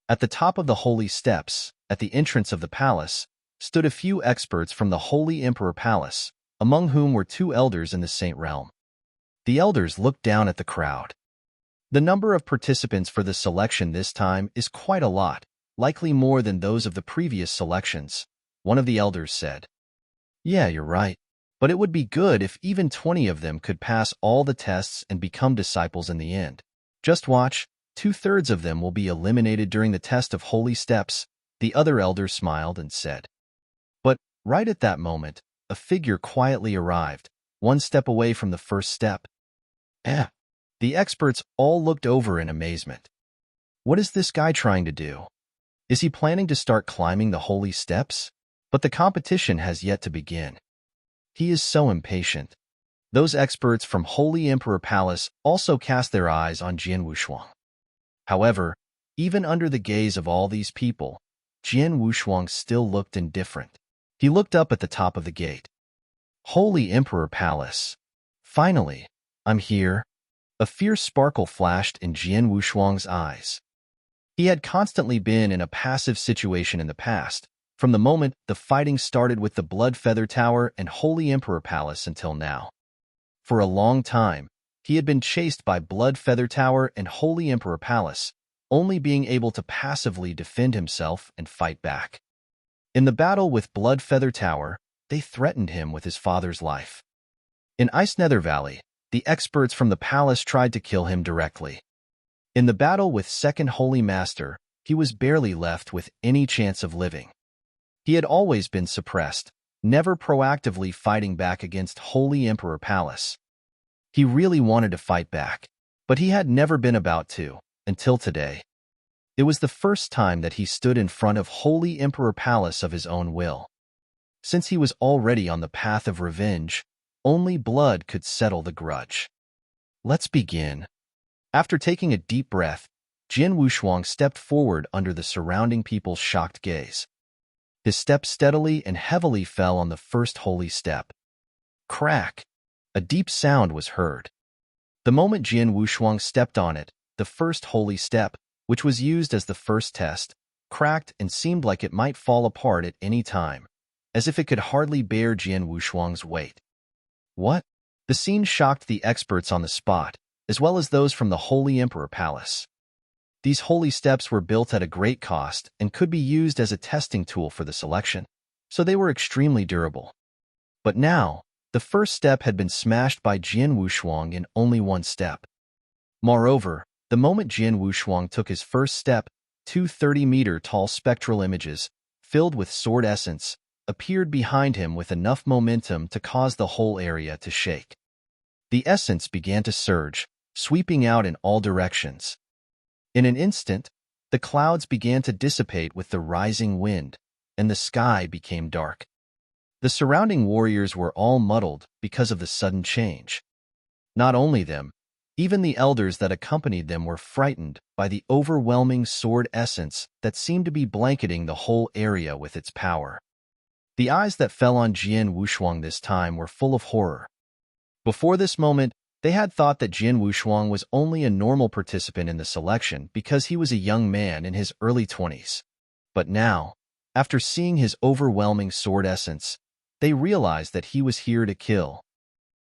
At the top of the holy steps, at the entrance of the palace, stood a few experts from the Holy Emperor Palace, among whom were 2 elders in the Saint Realm. The elders looked down at the crowd. The number of participants for the selection this time is quite a lot, likely more than those of the previous selections, one of the elders said. Yeah, you're right. But it would be good if even 20 of them could pass all the tests and become disciples in the end. Just watch, 2/3 of them will be eliminated during the test of holy steps, the other elder smiled and said. But, right at that moment, a figure quietly arrived, 1 step away from the first step. The experts all looked over in amazement. What is this guy trying to do? Is he planning to start climbing the holy steps? But the competition has yet to begin. He is so impatient. Those experts from Holy Emperor Palace also cast their eyes on Jian Wushuang. However, even under the gaze of all these people, Jian Wushuang still looked indifferent. He looked up at the top of the gate. Holy Emperor Palace. Finally, I'm here. A fierce sparkle flashed in Jian Wushuang's eyes. He had constantly been in a passive situation in the past, from the moment the fighting started with the Blood Feather Tower and Holy Emperor Palace until now. For a long time, he had been chased by Blood Feather Tower and Holy Emperor Palace, only being able to passively defend himself and fight back. In the battle with Blood Feather Tower, they threatened him with his father's life. In Ice Nether Valley, the experts from the palace tried to kill him directly. In the battle with Second Holy Master, he was barely left with any chance of living. He had always been suppressed, never proactively fighting back against Holy Emperor Palace. He really wanted to fight back, but he had never been about to, until today. It was the first time that he stood in front of Holy Emperor Palace of his own will. Since he was already on the path of revenge, only blood could settle the grudge. Let's begin. After taking a deep breath, Jian Wushuang stepped forward under the surrounding people's shocked gaze. His step steadily and heavily fell on the first holy step. Crack! A deep sound was heard. The moment Jian Wushuang stepped on it, the first holy step, which was used as the first test, cracked and seemed like it might fall apart at any time, as if it could hardly bear Jian Wushuang's weight. What? The scene shocked the experts on the spot, as well as those from the Holy Emperor Palace. These holy steps were built at a great cost and could be used as a testing tool for the selection, so they were extremely durable. But now, the first step had been smashed by Jian Wushuang in only one step. Moreover, the moment Jian Wushuang took his first step, two 30-meter-tall spectral images, filled with sword essence, appeared behind him with enough momentum to cause the whole area to shake. The essence began to surge, sweeping out in all directions. In an instant, the clouds began to dissipate with the rising wind, and the sky became dark. The surrounding warriors were all muddled because of the sudden change. Not only them, even the elders that accompanied them were frightened by the overwhelming sword essence that seemed to be blanketing the whole area with its power. The eyes that fell on Jian Wushuang this time were full of horror. Before this moment, they had thought that Jian Wushuang was only a normal participant in the selection because he was a young man in his early 20s. But now, after seeing his overwhelming sword essence, they realized that he was here to kill.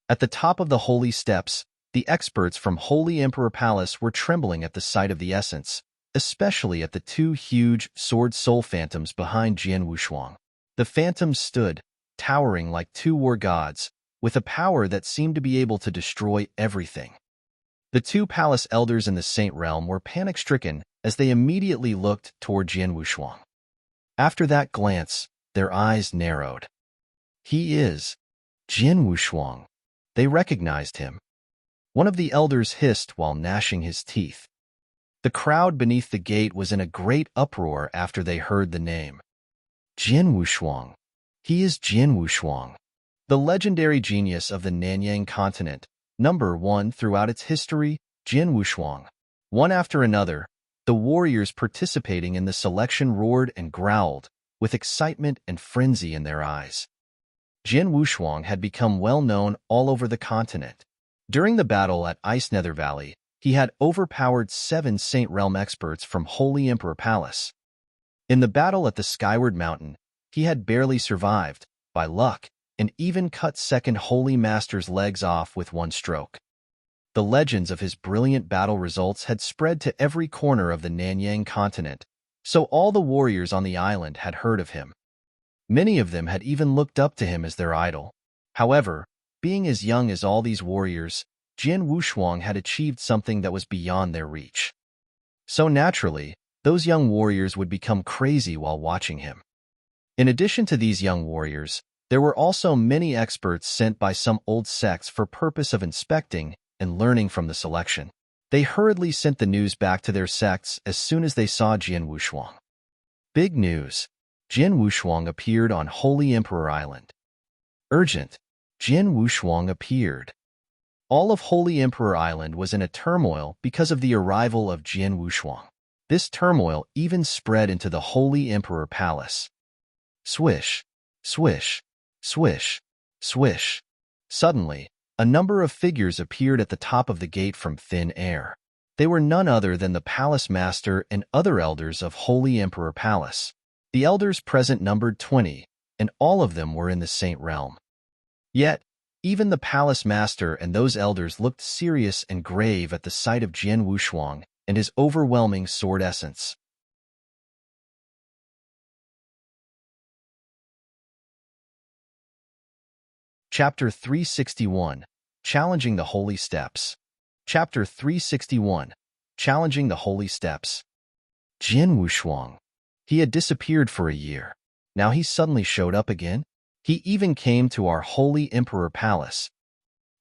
At the top of the holy steps, the experts from Holy Emperor Palace were trembling at the sight of the essence, especially at the two huge sword soul phantoms behind Jian Wushuang. The phantoms stood, towering like two war gods, with a power that seemed to be able to destroy everything. The two palace elders in the Saint Realm were panic-stricken as they immediately looked toward Jian Wushuang. After that glance, their eyes narrowed. He is Jian Wushuang. They recognized him. One of the elders hissed while gnashing his teeth. The crowd beneath the gate was in a great uproar after they heard the name. Jian Wushuang. He is Jian Wushuang, the legendary genius of the Nanyang continent, number one throughout its history, Jian Wushuang. One after another, the warriors participating in the selection roared and growled, with excitement and frenzy in their eyes. Jian Wushuang had become well known all over the continent. During the battle at Ice Nether Valley, he had overpowered 7 Saint Realm experts from Holy Emperor Palace. In the battle at the Skyward Mountain, he had barely survived, by luck, and even cut second Holy Master's legs off with one stroke. The legends of his brilliant battle results had spread to every corner of the Nanyang continent, so all the warriors on the island had heard of him. Many of them had even looked up to him as their idol. However, being as young as all these warriors, Jian Wushuang had achieved something that was beyond their reach. So naturally, those young warriors would become crazy while watching him. In addition to these young warriors, there were also many experts sent by some old sects for purpose of inspecting and learning from the selection. They hurriedly sent the news back to their sects as soon as they saw Jian Wushuang. Big news! Jian Wushuang appeared on Holy Emperor Island. Urgent! Jian Wushuang appeared. All of Holy Emperor Island was in a turmoil because of the arrival of Jian Wushuang. This turmoil even spread into the Holy Emperor Palace. Swish, swish, swish, swish. Suddenly, a number of figures appeared at the top of the gate from thin air. They were none other than the Palace Master and other elders of Holy Emperor Palace. The elders present numbered 20, and all of them were in the Saint Realm. Yet, even the Palace Master and those elders looked serious and grave at the sight of Jian Wushuang and his overwhelming sword essence. Chapter 361, Challenging the Holy Steps. Chapter 361, Challenging the Holy Steps. Jian Wushuang. He had disappeared for a year. Now he suddenly showed up again? He even came to our Holy Emperor Palace.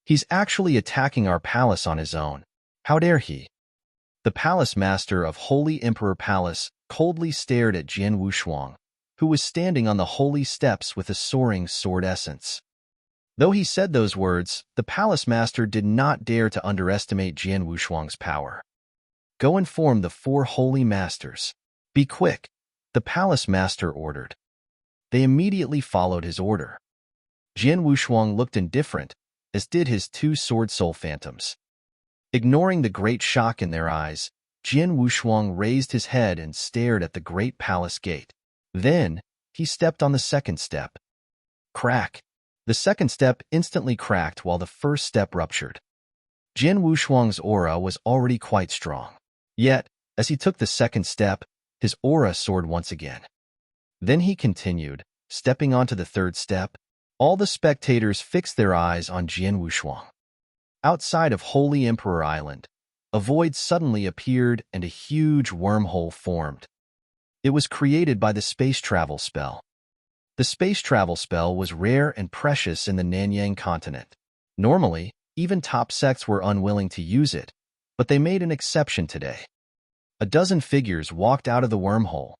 He's actually attacking our palace on his own. How dare he? The Palace Master of Holy Emperor Palace coldly stared at Jian Wushuang, who was standing on the holy steps with a soaring sword essence. Though he said those words, the Palace Master did not dare to underestimate Jian Wushuang's power. Go inform the 4 Holy Masters. Be quick, the Palace Master ordered. They immediately followed his order. Jian Wushuang looked indifferent, as did his two sword soul phantoms. Ignoring the great shock in their eyes, Jian Wushuang raised his head and stared at the great palace gate. Then, he stepped on the second step. Crack! The second step instantly cracked while the first step ruptured. Jian Wushuang's aura was already quite strong. Yet, as he took the second step, his aura soared once again. Then he continued, stepping onto the third step. All the spectators fixed their eyes on Jian Wushuang. Outside of Holy Emperor Island, a void suddenly appeared and a huge wormhole formed. It was created by the space travel spell. The space travel spell was rare and precious in the Nanyang continent. Normally, even top sects were unwilling to use it, but they made an exception today. A dozen figures walked out of the wormhole.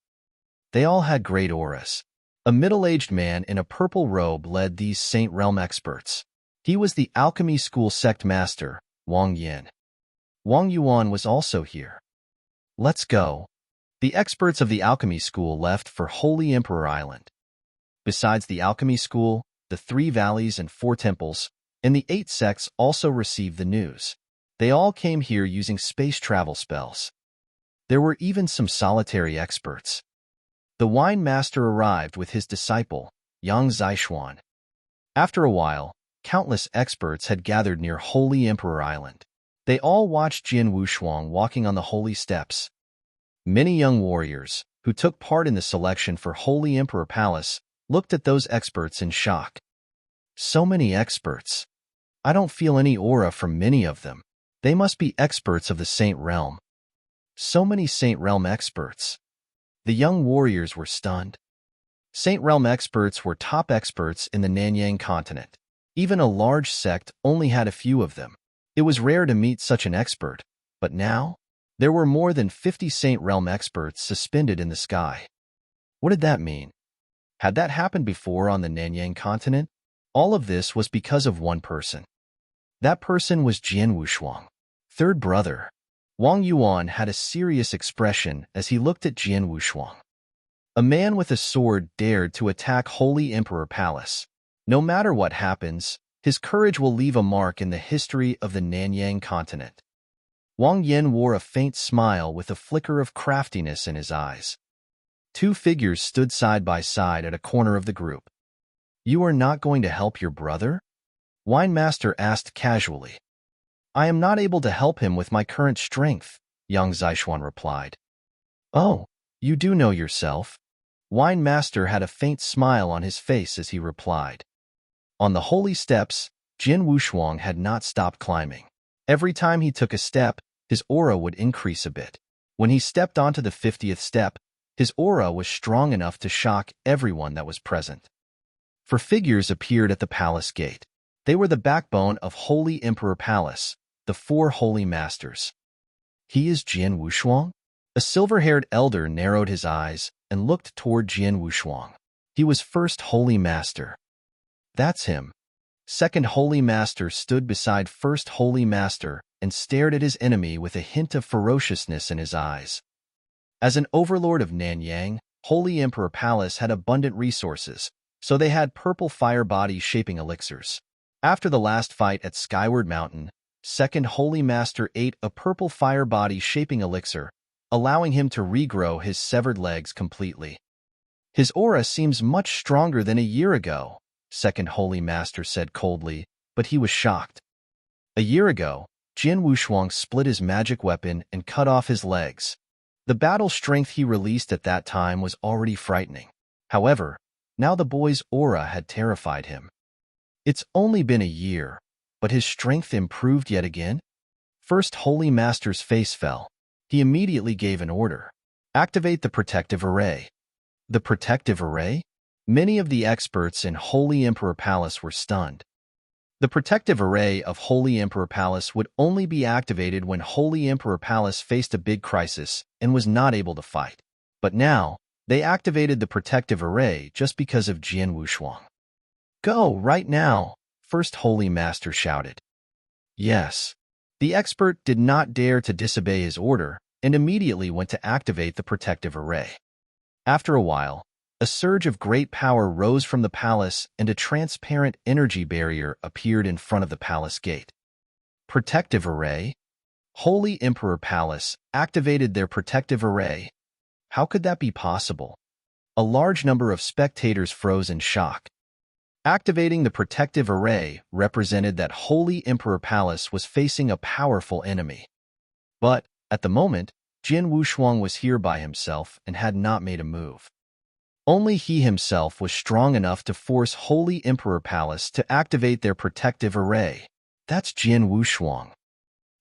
They all had great auras. A middle-aged man in a purple robe led these Saint Realm experts. He was the alchemy school sect master, Wang Yin. Wang Yuan was also here. Let's go. The experts of the alchemy school left for Holy Emperor Island. Besides the alchemy school, the 3 valleys and 4 temples, and the 8 sects also received the news. They all came here using space travel spells. There were even some solitary experts. The wine master arrived with his disciple, Yang Zishuan. After a while, countless experts had gathered near Holy Emperor Island. They all watched Jian Wushuang walking on the holy steps. Many young warriors, who took part in the selection for Holy Emperor Palace, looked at those experts in shock. So many experts. I don't feel any aura from many of them. They must be experts of the Saint Realm. So many Saint Realm experts. The young warriors were stunned. Saint Realm experts were top experts in the Nanyang continent. Even a large sect only had a few of them. It was rare to meet such an expert, but now, there were more than 50 Saint Realm experts suspended in the sky. What did that mean? Had that happened before on the Nanyang continent? All of this was because of one person. That person was Jian Wushuang, third brother. Wang Yuan had a serious expression as he looked at Jian Wushuang. A man with a sword dared to attack Holy Emperor Palace. No matter what happens, his courage will leave a mark in the history of the Nanyang continent. Wang Yin wore a faint smile with a flicker of craftiness in his eyes. 2 figures stood side by side at a corner of the group. You are not going to help your brother? Wine Master asked casually. I am not able to help him with my current strength, Yang Zishuan replied. Oh, you do know yourself. Wine Master had a faint smile on his face as he replied. On the holy steps, Jian Wushuang had not stopped climbing. Every time he took a step, his aura would increase a bit. When he stepped onto the 50th step, his aura was strong enough to shock everyone that was present. 4 figures appeared at the palace gate. They were the backbone of Holy Emperor Palace, the 4 holy masters. He is Jian Wushuang? A silver-haired elder narrowed his eyes and looked toward Jian Wushuang. He was first holy master. That's him. Second holy master stood beside first holy master and stared at his enemy with a hint of ferociousness in his eyes. As an overlord of Nanyang, Holy Emperor Palace had abundant resources, so they had purple fire body-shaping elixirs. After the last fight at Skyward Mountain, Second Holy Master ate a purple fire body-shaping elixir, allowing him to regrow his severed legs completely. His aura seems much stronger than a year ago, Second Holy Master said coldly, but he was shocked. A year ago, Jian Wushuang split his magic weapon and cut off his legs. The battle strength he released at that time was already frightening. However, now the boy's aura had terrified him. It's only been a year, but his strength improved yet again? First Holy Master's face fell. He immediately gave an order. Activate the protective array. The protective array? Many of the experts in Holy Emperor Palace were stunned. The protective array of Holy Emperor Palace would only be activated when Holy Emperor Palace faced a big crisis and was not able to fight. But now, they activated the protective array just because of Jian Wushuang. Go, right now, First Holy Master shouted. Yes. The expert did not dare to disobey his order and immediately went to activate the protective array. After a while, A surge of great power rose from the palace and a transparent energy barrier appeared in front of the palace gate. Protective array? Holy Emperor Palace activated their protective array. How could that be possible? A large number of spectators froze in shock. Activating the protective array represented that Holy Emperor Palace was facing a powerful enemy. But, at the moment, Jin Wushuang was here by himself and had not made a move. Only he himself was strong enough to force Holy Emperor Palace to activate their protective array. That's Jin Wushuang.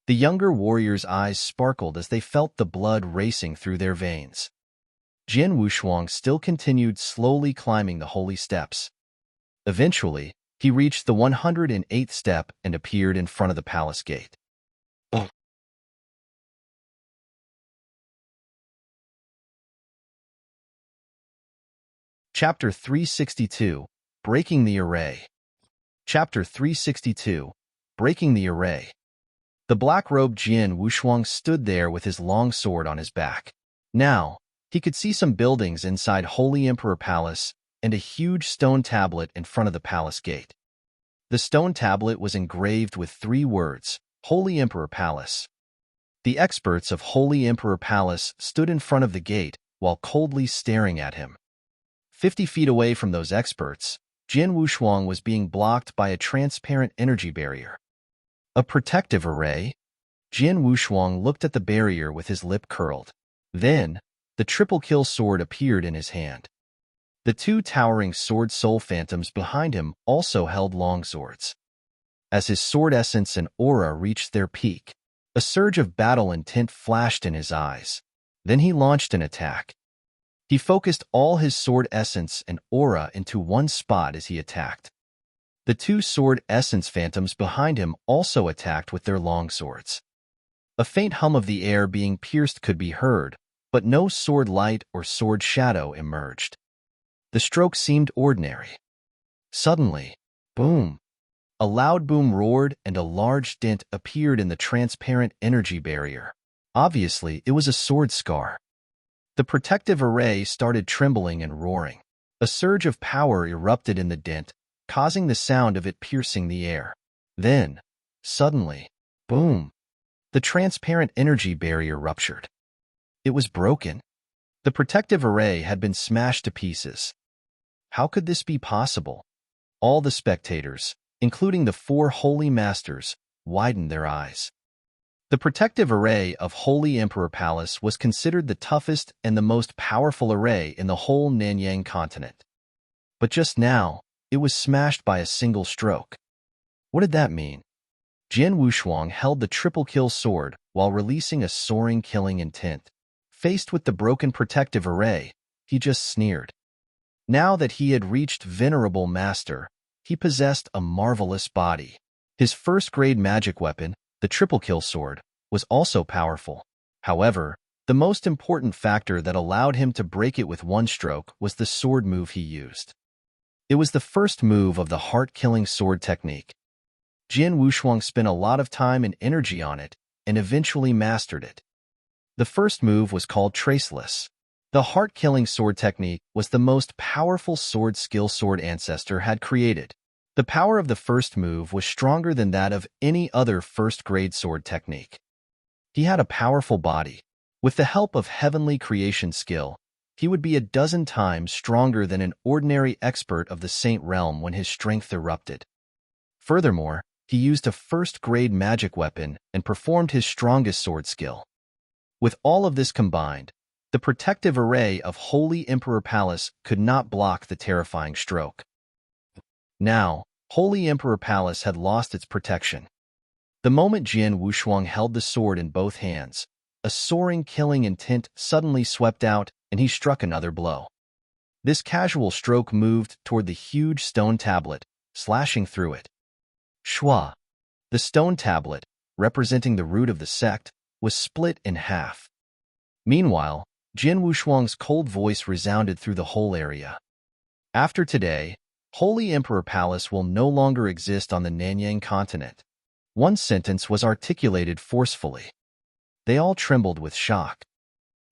The younger warrior's eyes sparkled as they felt the blood racing through their veins. Jin Wushuang still continued slowly climbing the holy steps. Eventually, he reached the 108th step and appeared in front of the palace gate. Chapter 362, Breaking the Array. Chapter 362, Breaking the Array. The black-robed Jin Wushuang stood there with his long sword on his back. Now, he could see some buildings inside Holy Emperor Palace and a huge stone tablet in front of the palace gate. The stone tablet was engraved with 3 words, Holy Emperor Palace. The experts of Holy Emperor Palace stood in front of the gate while coldly staring at him. 50 feet away from those experts, Jin Wushuang was being blocked by a transparent energy barrier. A protective array? Jin Wushuang looked at the barrier with his lip curled. Then, the triple kill sword appeared in his hand. The 2 towering sword soul phantoms behind him also held long swords. As his sword essence and aura reached their peak, a surge of battle intent flashed in his eyes. Then he launched an attack. He focused all his sword essence and aura into one spot as he attacked. The 2 sword essence phantoms behind him also attacked with their long swords. A faint hum of the air being pierced could be heard, but no sword light or sword shadow emerged. The stroke seemed ordinary. Suddenly, boom! A loud boom roared and a large dent appeared in the transparent energy barrier. Obviously, it was a sword scar. The protective array started trembling and roaring. A surge of power erupted in the dent, causing the sound of it piercing the air. Then, suddenly, boom! The transparent energy barrier ruptured. It was broken. The protective array had been smashed to pieces. How could this be possible? All the spectators, including the 4 holy masters, widened their eyes. The protective array of Holy Emperor Palace was considered the toughest and the most powerful array in the whole Nanyang continent. But just now, it was smashed by a single stroke. What did that mean? Jin Wushuang held the triple kill sword while releasing a soaring killing intent. Faced with the broken protective array, he just sneered. Now that he had reached Venerable Master, he possessed a marvelous body. His first-grade magic weapon, the triple kill sword, was also powerful. However, the most important factor that allowed him to break it with one stroke was the sword move he used. It was the first move of the heart-killing sword technique. Jin Wushuang spent a lot of time and energy on it and eventually mastered it. The first move was called Traceless. The heart-killing sword technique was the most powerful sword skill Sword Ancestor had created. The power of the first move was stronger than that of any other first-grade sword technique. He had a powerful body. With the help of heavenly creation skill, he would be a dozen times stronger than an ordinary expert of the Saint Realm when his strength erupted. Furthermore, he used a first-grade magic weapon and performed his strongest sword skill. With all of this combined, the protective array of Holy Emperor Palace could not block the terrifying stroke. Now, Holy Emperor Palace had lost its protection. The moment Jin Wushuang held the sword in both hands, a soaring killing intent suddenly swept out and he struck another blow. This casual stroke moved toward the huge stone tablet, slashing through it. Shua! The stone tablet, representing the root of the sect, was split in half. Meanwhile, Jin Wushuang's cold voice resounded through the whole area. After today, Holy Emperor Palace will no longer exist on the Nanyang continent. One sentence was articulated forcefully. They all trembled with shock.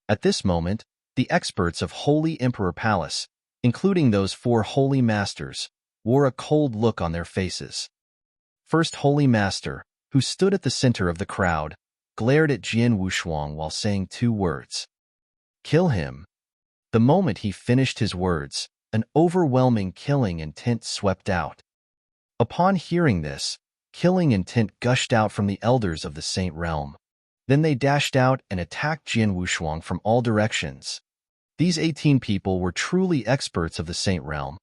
At this moment, the experts of Holy Emperor Palace, including those four holy masters, wore a cold look on their faces. First Holy Master, who stood at the center of the crowd, glared at Jian Wushuang while saying two words. "Kill him." The moment he finished his words, an overwhelming killing intent swept out. Upon hearing this, killing intent gushed out from the elders of the Saint Realm. Then they dashed out and attacked Jian Wushuang from all directions. These 18 people were truly experts of the Saint Realm.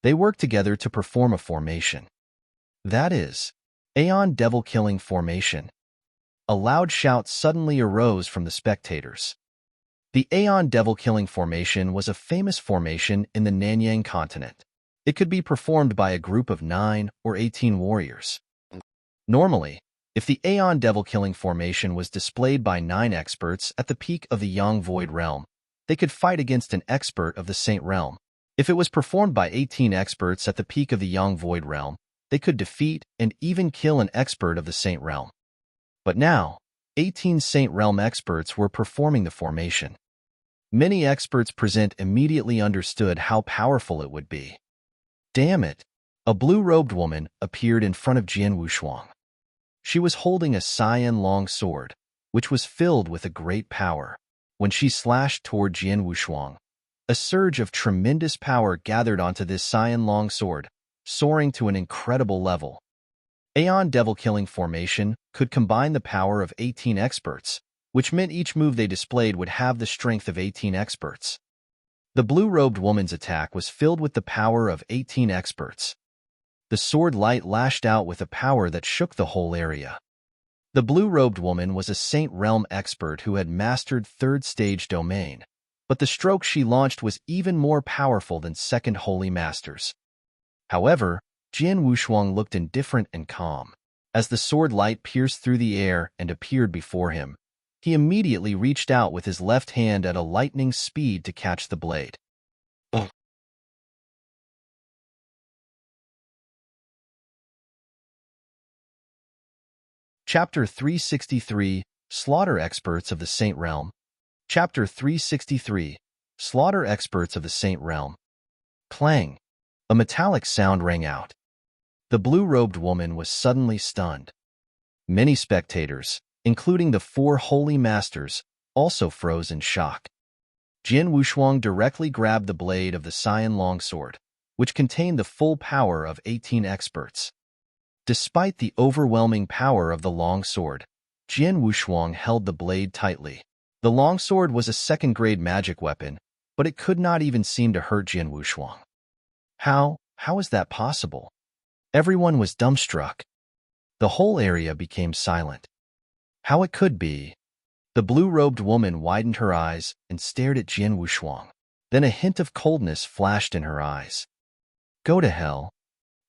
They worked together to perform a formation. That is, Aeon Devil-Killing Formation. A loud shout suddenly arose from the spectators. The Aeon Devil-Killing Formation was a famous formation in the Nanyang continent. It could be performed by a group of 9 or 18 warriors. Normally, if the Aeon Devil-Killing Formation was displayed by 9 experts at the peak of the Yang Void Realm, they could fight against an expert of the Saint Realm. If it was performed by 18 experts at the peak of the Yang Void Realm, they could defeat and even kill an expert of the Saint Realm. But now, 18 Saint Realm experts were performing the formation. Many experts present immediately understood how powerful it would be. Damn it! A blue-robed woman appeared in front of Jian Wushuang. She was holding a cyan long sword, which was filled with a great power. When she slashed toward Jian Wushuang, a surge of tremendous power gathered onto this cyan long sword, soaring to an incredible level. Aeon Devil-Killing Formation could combine the power of 18 experts, which meant each move they displayed would have the strength of 18 experts. The blue-robed woman's attack was filled with the power of 18 experts. The sword light lashed out with a power that shook the whole area. The blue-robed woman was a Saint Realm expert who had mastered 3rd stage domain, but the stroke she launched was even more powerful than Second Holy Masters. However, Jian Wushuang looked indifferent and calm. As the sword light pierced through the air and appeared before him, he immediately reached out with his left hand at a lightning speed to catch the blade. Chapter 363, Slaughter Experts of the Saint Realm. Chapter 363, Slaughter Experts of the Saint Realm. Clang! A metallic sound rang out. The blue-robed woman was suddenly stunned. Many spectators, including the 4 holy masters, also froze in shock. Jian Wushuang directly grabbed the blade of the cyan longsword, which contained the full power of 18 experts. Despite the overwhelming power of the longsword, Jian Wushuang held the blade tightly. The longsword was a second-grade magic weapon, but it could not even seem to hurt Jian Wushuang. How is that possible? Everyone was dumbstruck. The whole area became silent. How it could be? The blue-robed woman widened her eyes and stared at Jian Wushuang. Then a hint of coldness flashed in her eyes. Go to hell.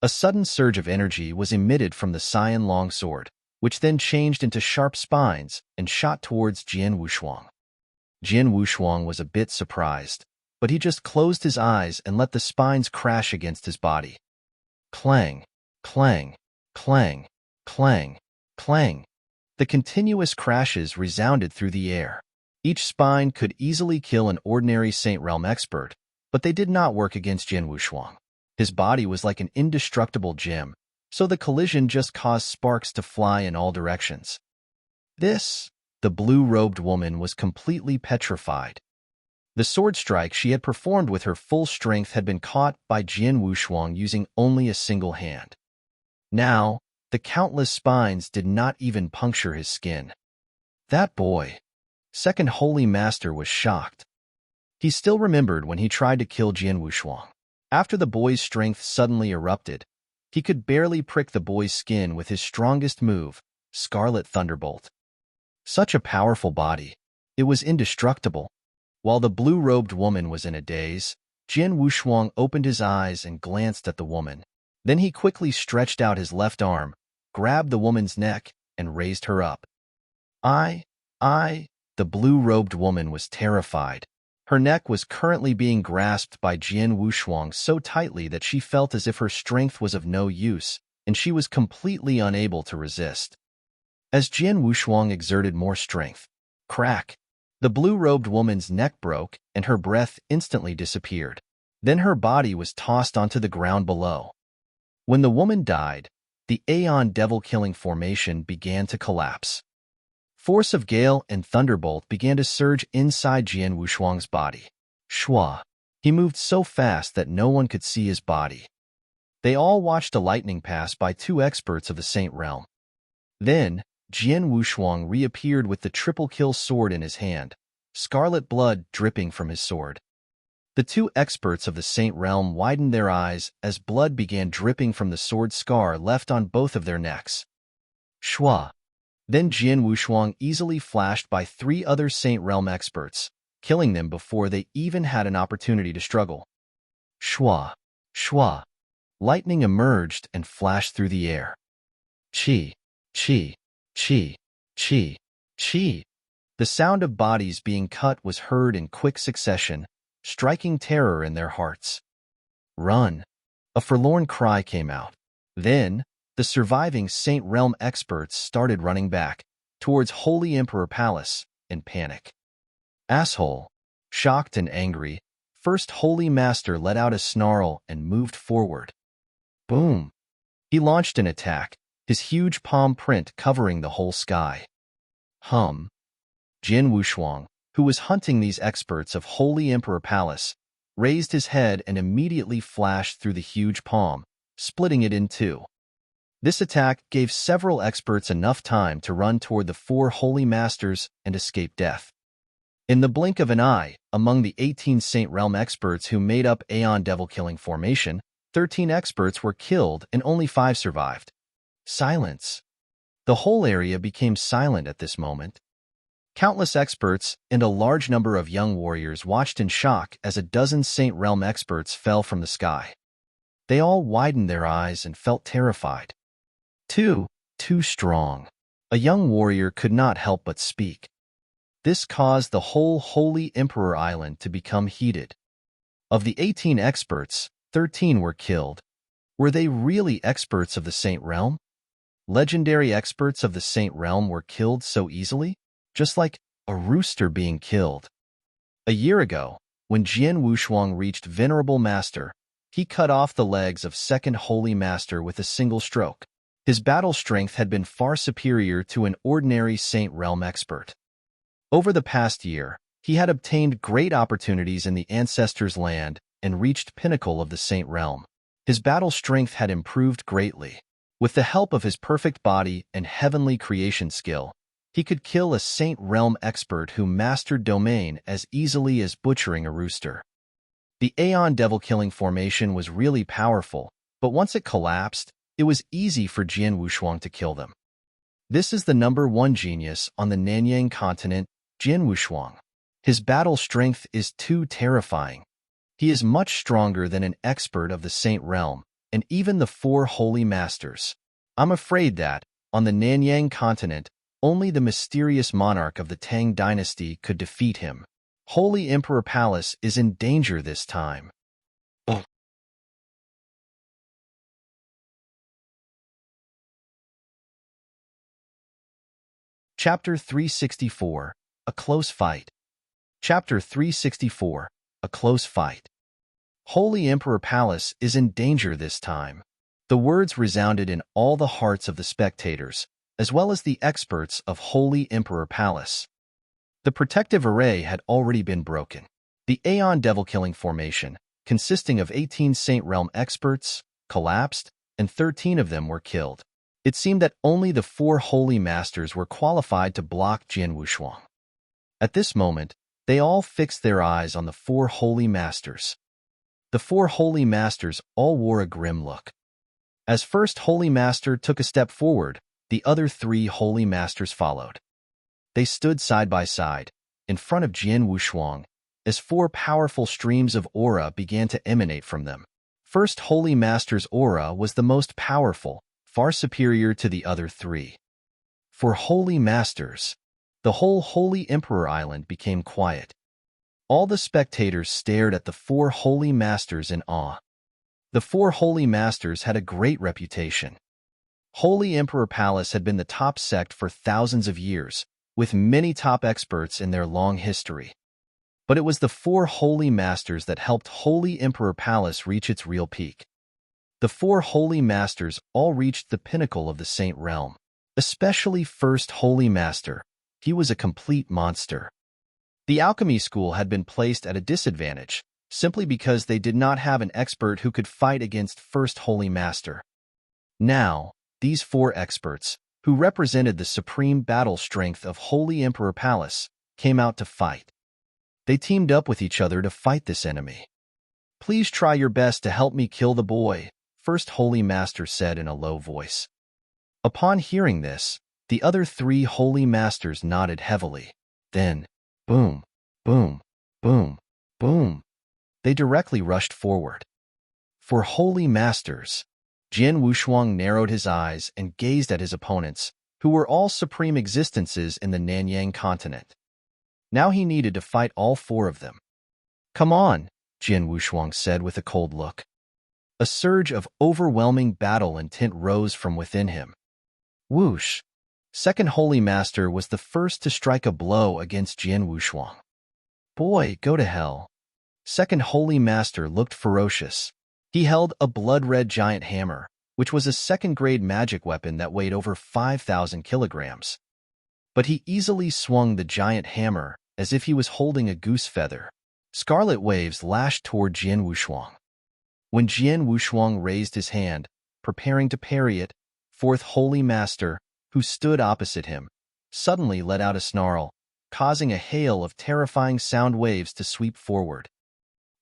A sudden surge of energy was emitted from the cyan longsword, which then changed into sharp spines and shot towards Jian Wushuang. Jian Wushuang was a bit surprised, but he just closed his eyes and let the spines crash against his body. Clang, clang, clang, clang, clang. The continuous crashes resounded through the air. Each spine could easily kill an ordinary Saint Realm expert, but they did not work against Jian Wushuang. His body was like an indestructible gem, so the collision just caused sparks to fly in all directions. The blue-robed woman was completely petrified. The sword strike she had performed with her full strength had been caught by Jian Wushuang using only a single hand. Now, the countless spines did not even puncture his skin. That boy! Second Holy Master was shocked. He still remembered when he tried to kill Jian Wushuang. After the boy's strength suddenly erupted, he could barely prick the boy's skin with his strongest move, Scarlet Thunderbolt. Such a powerful body. It was indestructible. While the blue-robed woman was in a daze, Jian Wushuang opened his eyes and glanced at the woman. Then he quickly stretched out his left arm, grabbed the woman's neck, and raised her up. The blue-robed woman was terrified. Her neck was currently being grasped by Jian Wushuang so tightly that she felt as if her strength was of no use, and she was completely unable to resist. As Jian Wushuang exerted more strength, crack! The blue-robed woman's neck broke, and her breath instantly disappeared. Then her body was tossed onto the ground below. When the woman died, the Aeon devil-killing formation began to collapse. Force of gale and thunderbolt began to surge inside Jian Wushuang's body. Shua. He moved so fast that no one could see his body. They all watched a lightning pass by two experts of the Saint Realm. Then, Jian Wushuang reappeared with the triple-kill sword in his hand, scarlet blood dripping from his sword. The two experts of the Saint Realm widened their eyes as blood began dripping from the sword scar left on both of their necks. Shua. Then Jian Wushuang easily flashed by three other Saint Realm experts, killing them before they even had an opportunity to struggle. Shua. Shua. Lightning emerged and flashed through the air. Chi. Chi. Chi. Chi. Chi. The sound of bodies being cut was heard in quick succession, striking terror in their hearts. Run! A forlorn cry came out. Then, the surviving Saint Realm experts started running back, towards Holy Emperor Palace, in panic. Asshole! Shocked and angry, First Holy Master let out a snarl and moved forward. Boom! He launched an attack, his huge palm print covering the whole sky. Jian Wushuang, who was hunting these experts of Holy Emperor Palace, raised his head and immediately flashed through the huge palm, splitting it in two. This attack gave several experts enough time to run toward the four Holy Masters and escape death. In the blink of an eye, among the 18 Saint Realm experts who made up Aeon Devil-Killing Formation, 13 experts were killed and only 5 survived. Silence. The whole area became silent at this moment. Countless experts and a large number of young warriors watched in shock as a dozen Saint Realm experts fell from the sky. They all widened their eyes and felt terrified. Too strong. A young warrior could not help but speak. This caused the whole Holy Emperor Island to become heated. Of the 18 experts, 13 were killed. Were they really experts of the Saint Realm? Legendary experts of the Saint Realm were killed so easily, just like a rooster being killed. A year ago, when Jian Wushuang reached Venerable Master, he cut off the legs of Second Holy Master with a single stroke. His battle strength had been far superior to an ordinary Saint Realm expert. Over the past year, he had obtained great opportunities in the Ancestors' Land and reached pinnacle of the Saint Realm. His battle strength had improved greatly. With the help of his perfect body and heavenly creation skill, he could kill a Saint Realm expert who mastered domain as easily as butchering a rooster. The Aeon Devil-Killing Formation was really powerful, but once it collapsed, it was easy for Jian Wushuang to kill them. This is the number 1 genius on the Nanyang continent, Jian Wushuang. His battle strength is too terrifying. He is much stronger than an expert of the Saint Realm, and even the 4 Holy Masters. I'm afraid that, on the Nanyang continent, only the mysterious monarch of the Tang dynasty could defeat him. Holy Emperor Palace is in danger this time. Chapter 364, A Close Fight. Chapter 364, A Close Fight. Holy Emperor Palace is in danger this time. The words resounded in all the hearts of the spectators, as well as the experts of Holy Emperor Palace. The protective array had already been broken. The Aeon Devil-Killing Formation, consisting of 18 Saint Realm experts, collapsed, and 13 of them were killed. It seemed that only the 4 Holy Masters were qualified to block Jian Wushuang. At this moment, they all fixed their eyes on the 4 Holy Masters. The 4 Holy Masters all wore a grim look. As First Holy Master took a step forward, the other 3 Holy Masters followed. They stood side by side, in front of Jian Wushuang, as 4 powerful streams of aura began to emanate from them. First Holy Master's aura was the most powerful, far superior to the other 3. For Holy Masters, the whole Holy Emperor Island became quiet. All the spectators stared at the 4 Holy Masters in awe. The 4 Holy Masters had a great reputation. Holy Emperor Palace had been the top sect for thousands of years, with many top experts in their long history. But it was the four holy masters that helped Holy Emperor Palace reach its real peak. The four holy masters all reached the pinnacle of the Saint Realm. Especially First Holy Master. He was a complete monster. The alchemy school had been placed at a disadvantage, simply because they did not have an expert who could fight against First Holy Master. Now, these four experts, who represented the supreme battle strength of Holy Emperor Palace, came out to fight. They teamed up with each other to fight this enemy. "Please try your best to help me kill the boy," First Holy Master said in a low voice. Upon hearing this, the other three holy masters nodded heavily. Then, boom, boom, boom, boom, they directly rushed forward. For holy masters, Jian Wushuang narrowed his eyes and gazed at his opponents, who were all supreme existences in the Nanyang continent. Now he needed to fight all four of them. "Come on," Jian Wushuang said with a cold look. A surge of overwhelming battle intent rose from within him. Whoosh! Second Holy Master was the first to strike a blow against Jian Wushuang. "Boy, go to hell." Second Holy Master looked ferocious. He held a blood-red giant hammer, which was a second-grade magic weapon that weighed over 5,000 kilograms. But he easily swung the giant hammer as if he was holding a goose feather. Scarlet waves lashed toward Jian Wushuang. When Jian Wushuang raised his hand, preparing to parry it, Fourth Holy Master, who stood opposite him, suddenly let out a snarl, causing a hail of terrifying sound waves to sweep forward.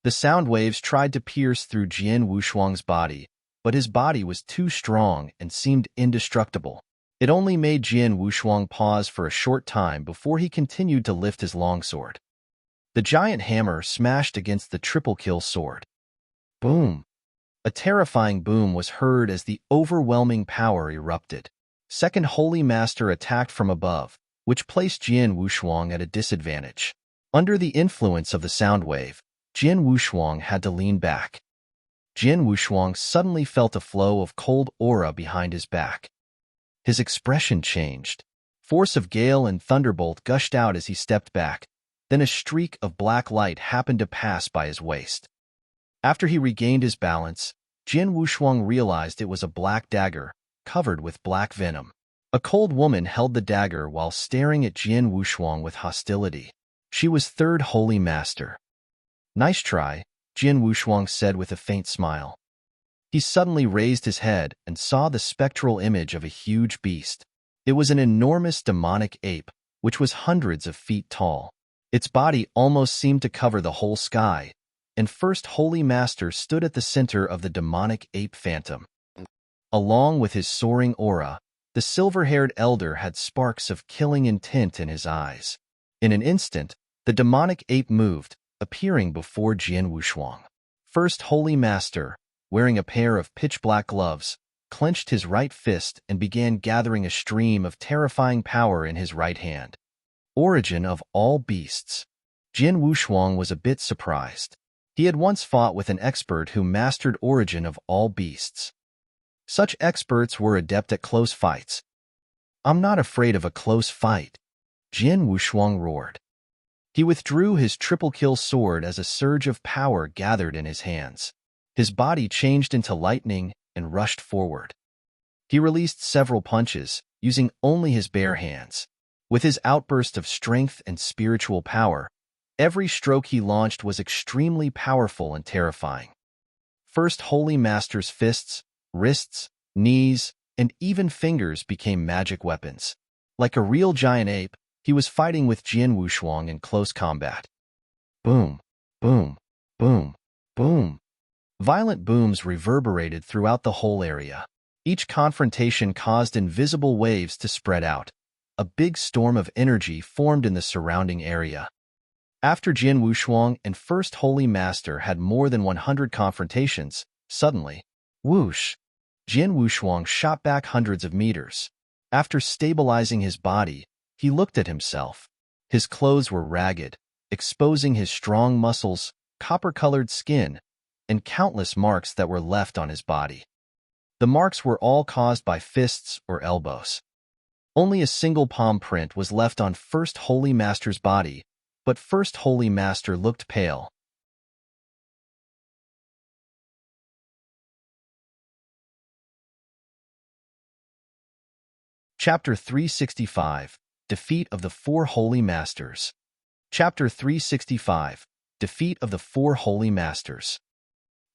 The sound waves tried to pierce through Jian Wushuang's body, but his body was too strong and seemed indestructible. It only made Jian Wushuang pause for a short time before he continued to lift his longsword. The giant hammer smashed against the triple-kill sword. Boom! A terrifying boom was heard as the overwhelming power erupted. Second Holy Master attacked from above, which placed Jian Wushuang at a disadvantage. Under the influence of the sound wave, Jian Wushuang had to lean back. Jian Wushuang suddenly felt a flow of cold aura behind his back. His expression changed. Force of gale and thunderbolt gushed out as he stepped back. Then a streak of black light happened to pass by his waist. After he regained his balance, Jian Wushuang realized it was a black dagger, covered with black venom. A cold woman held the dagger while staring at Jian Wushuang with hostility. She was Third Holy Master. "Nice try," Jian Wushuang said with a faint smile. He suddenly raised his head and saw the spectral image of a huge beast. It was an enormous demonic ape, which was hundreds of feet tall. Its body almost seemed to cover the whole sky, and First Holy Master stood at the center of the demonic ape phantom. Along with his soaring aura, the silver-haired elder had sparks of killing intent in his eyes. In an instant, the demonic ape moved, appearing before Jian Wushuang. First Holy Master, wearing a pair of pitch-black gloves, clenched his right fist and began gathering a stream of terrifying power in his right hand. Origin of all beasts. Jian Wushuang was a bit surprised. He had once fought with an expert who mastered origin of all beasts. Such experts were adept at close fights. "I'm not afraid of a close fight," Jian Wushuang roared. He withdrew his triple-kill sword as a surge of power gathered in his hands. His body changed into lightning and rushed forward. He released several punches, using only his bare hands. With his outburst of strength and spiritual power, every stroke he launched was extremely powerful and terrifying. First Holy Master's fists, wrists, knees, and even fingers became magic weapons. Like a real giant ape, he was fighting with Jian Wushuang in close combat. Boom, boom, boom, boom. Violent booms reverberated throughout the whole area. Each confrontation caused invisible waves to spread out. A big storm of energy formed in the surrounding area. After Jian Wushuang and First Holy Master had more than 100 confrontations, suddenly, whoosh, Jian Wushuang shot back hundreds of meters. After stabilizing his body, he looked at himself. His clothes were ragged, exposing his strong muscles, copper-colored skin, and countless marks that were left on his body. The marks were all caused by fists or elbows. Only a single palm print was left on First Holy Master's body, but First Holy Master looked pale. Chapter 365, Defeat of the Four Holy Masters. Chapter 365, Defeat of the Four Holy Masters.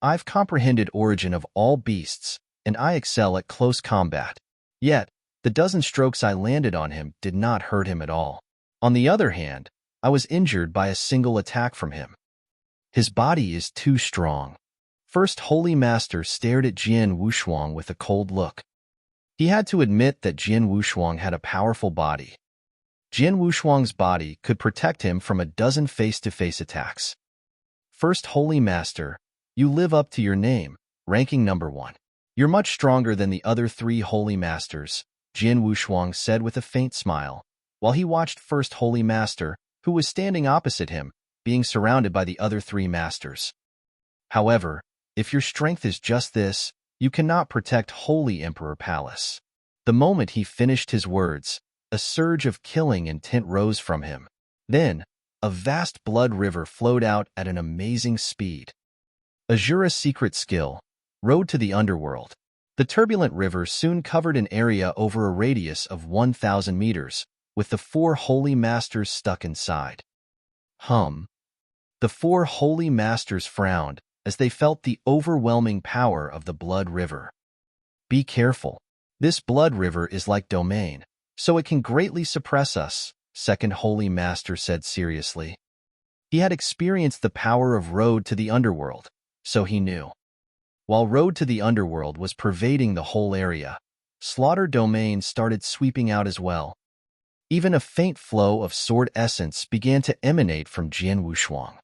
I've comprehended origin of all beasts, and I excel at close combat. Yet, the dozen strokes I landed on him did not hurt him at all. On the other hand, I was injured by a single attack from him. His body is too strong. First Holy Master stared at Jian Wushuang with a cold look. He had to admit that Jian Wushuang had a powerful body. Jian Wushuang's body could protect him from a dozen face-to-face attacks. First Holy Master, you live up to your name, ranking number 1. You're much stronger than the other 3 Holy Masters, Jian Wushuang said with a faint smile, while he watched First Holy Master, who was standing opposite him, being surrounded by the other 3 Masters. However, if your strength is just this, you cannot protect Holy Emperor Palace. The moment he finished his words, a surge of killing intent rose from him. Then, a vast blood river flowed out at an amazing speed. Azura's secret skill, Road to the Underworld. The turbulent river soon covered an area over a radius of 1,000 meters, with the 4 Holy Masters stuck inside. The 4 Holy Masters frowned as they felt the overwhelming power of the blood river. Be careful. This blood river is like domain, so it can greatly suppress us, Second Holy Master said seriously. He had experienced the power of Road to the Underworld, so he knew. While Road to the Underworld was pervading the whole area, Slaughter Domain started sweeping out as well. Even a faint flow of sword essence began to emanate from Jian Wushuang.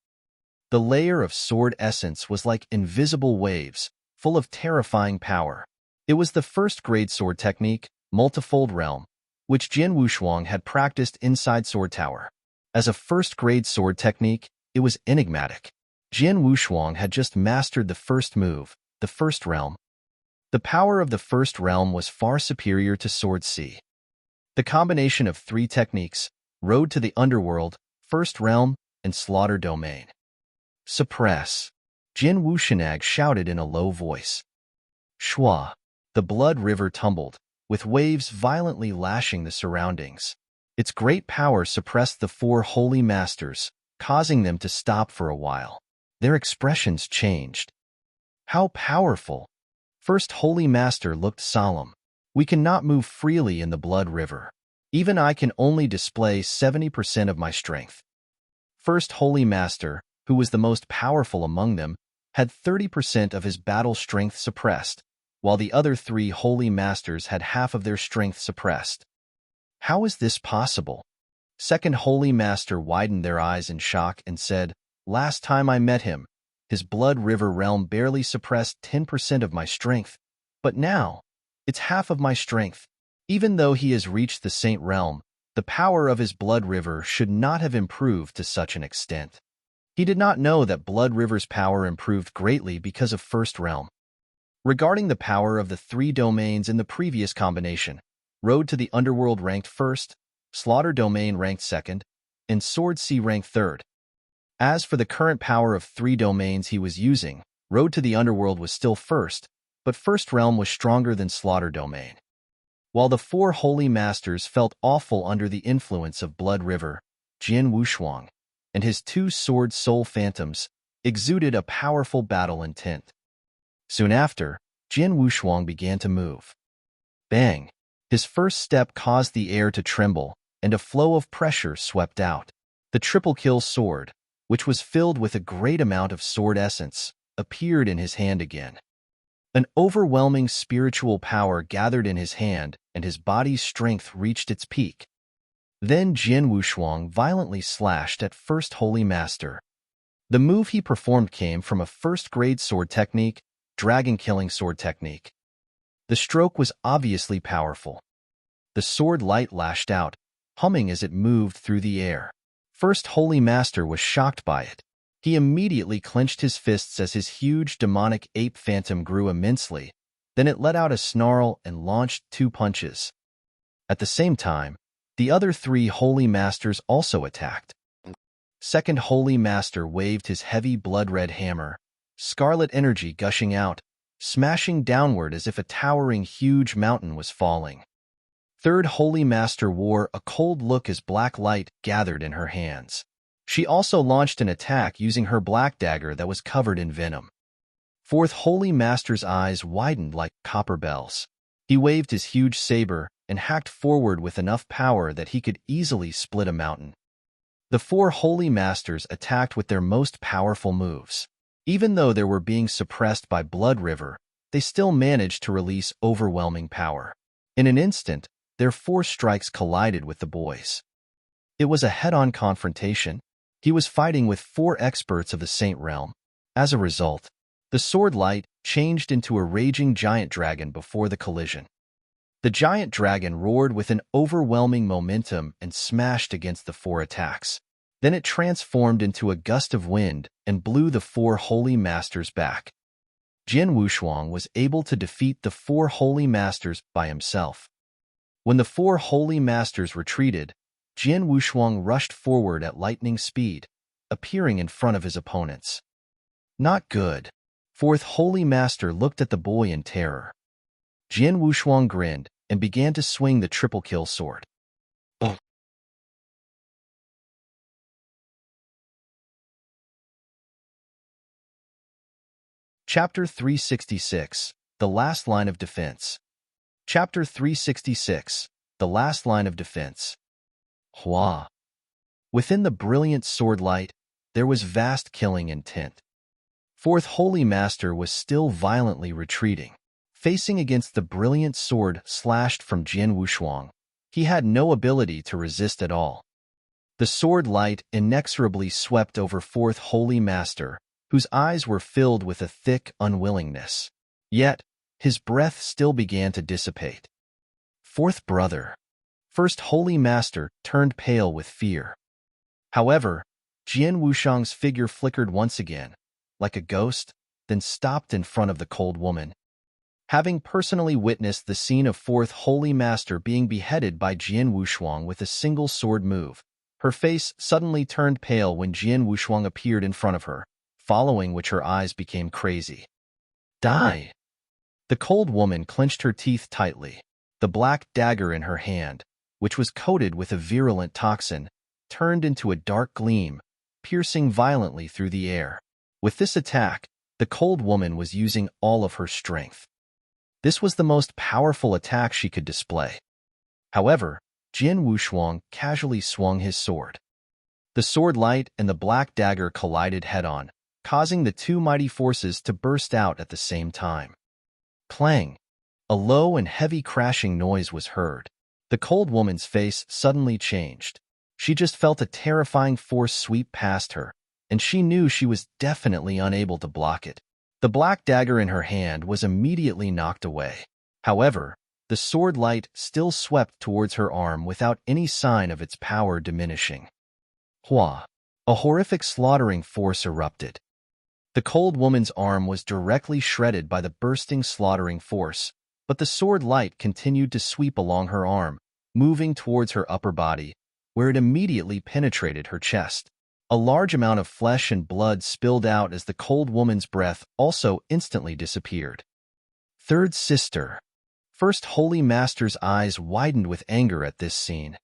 The layer of sword essence was like invisible waves, full of terrifying power. It was the first-grade sword technique, Multifold Realm, which Jian Wushuang had practiced inside Sword Tower. As a first-grade sword technique, it was enigmatic. Jian Wushuang had just mastered the first move, the First Realm. The power of the First Realm was far superior to Sword C. The combination of 3 techniques, Road to the Underworld, First Realm, and Slaughter Domain. Suppress. Jian Wushuang shouted in a low voice. Shua. The blood river tumbled, with waves violently lashing the surroundings. Its great power suppressed the 4 Holy Masters, causing them to stop for a while. Their expressions changed. How powerful! First Holy Master looked solemn. We cannot move freely in the blood river. Even I can only display 70% of my strength. First Holy Master, who was the most powerful among them, had 30% of his battle strength suppressed, while the other 3 Holy Masters had half of their strength suppressed. How is this possible? Second Holy Master widened their eyes in shock and said, Last time I met him, his blood river realm barely suppressed 10% of my strength, but now, it's half of my strength. Even though he has reached the Saint Realm, the power of his blood river should not have improved to such an extent. He did not know that Blood River's power improved greatly because of First Realm. Regarding the power of the 3 domains in the previous combination, Road to the Underworld ranked first, Slaughter Domain ranked second, and Sword C ranked third. As for the current power of 3 domains he was using, Road to the Underworld was still first, but First Realm was stronger than Slaughter Domain. While the 4 Holy Masters felt awful under the influence of Blood River, Jian Wushuang and his 2 sword soul phantoms exuded a powerful battle intent. Soon after, Jian Wushuang began to move. Bang! His first step caused the air to tremble, and a flow of pressure swept out. The triple-kill sword, which was filled with a great amount of sword essence, appeared in his hand again. An overwhelming spiritual power gathered in his hand, and his body's strength reached its peak. Then Jian Wushuang violently slashed at First Holy Master. The move he performed came from a first-grade sword technique, Dragon-Killing Sword Technique. The stroke was obviously powerful. The sword light lashed out, humming as it moved through the air. First Holy Master was shocked by it. He immediately clenched his fists as his huge demonic ape phantom grew immensely. Then it let out a snarl and launched 2 punches. At the same time, the other 3 Holy Masters also attacked. Second Holy Master waved his heavy blood-red hammer, scarlet energy gushing out, smashing downward as if a towering huge mountain was falling. Third Holy Master wore a cold look as black light gathered in her hands. She also launched an attack using her black dagger that was covered in venom. Fourth Holy Master's eyes widened like copper bells. He waved his huge saber and hacked forward with enough power that he could easily split a mountain. The four Holy Masters attacked with their most powerful moves. Even though they were being suppressed by Blood River, they still managed to release overwhelming power. In an instant, their four strikes collided with the boys. It was a head-on confrontation. He was fighting with four experts of the Saint Realm. As a result, the sword light changed into a raging giant dragon before the collision. The giant dragon roared with an overwhelming momentum and smashed against the four attacks. Then it transformed into a gust of wind and blew the four Holy Masters back. Jian Wushuang was able to defeat the four Holy Masters by himself. When the four Holy Masters retreated, Jian Wushuang rushed forward at lightning speed, appearing in front of his opponents. Not good. Fourth Holy Master looked at the boy in terror. Jian Wushuang grinned and began to swing the triple kill sword. Chapter 366, The Last Line of Defense. Chapter 366, The Last Line of Defense. Hua. Within the brilliant sword light, there was vast killing intent. Fourth Holy Master was still violently retreating. Facing against the brilliant sword slashed from Jian Wushuang, he had no ability to resist at all. The sword light inexorably swept over Fourth Holy Master, whose eyes were filled with a thick unwillingness. Yet, his breath still began to dissipate. Fourth brother. First Holy Master turned pale with fear. However, Jian Wushuang's figure flickered once again, like a ghost, then stopped in front of the cold woman. Having personally witnessed the scene of Fourth Holy Master being beheaded by Jian Wushuang with a single sword move, her face suddenly turned pale when Jian Wushuang appeared in front of her, following which her eyes became crazy. Die! The cold woman clenched her teeth tightly. The black dagger in her hand, which was coated with a virulent toxin, turned into a dark gleam, piercing violently through the air. With this attack, the cold woman was using all of her strength. This was the most powerful attack she could display. However, Jian Wushuang casually swung his sword. The sword light and the black dagger collided head-on, causing the two mighty forces to burst out at the same time. Clang! A low and heavy crashing noise was heard. The cold woman's face suddenly changed. She just felt a terrifying force sweep past her, and she knew she was definitely unable to block it. The black dagger in her hand was immediately knocked away. However, the sword light still swept towards her arm without any sign of its power diminishing. Hua! A horrific slaughtering force erupted. The cold woman's arm was directly shredded by the bursting slaughtering force, but the sword light continued to sweep along her arm, moving towards her upper body, where it immediately penetrated her chest. A large amount of flesh and blood spilled out as the cold woman's breath also instantly disappeared. Third sister. First Holy Master's eyes widened with anger at this scene.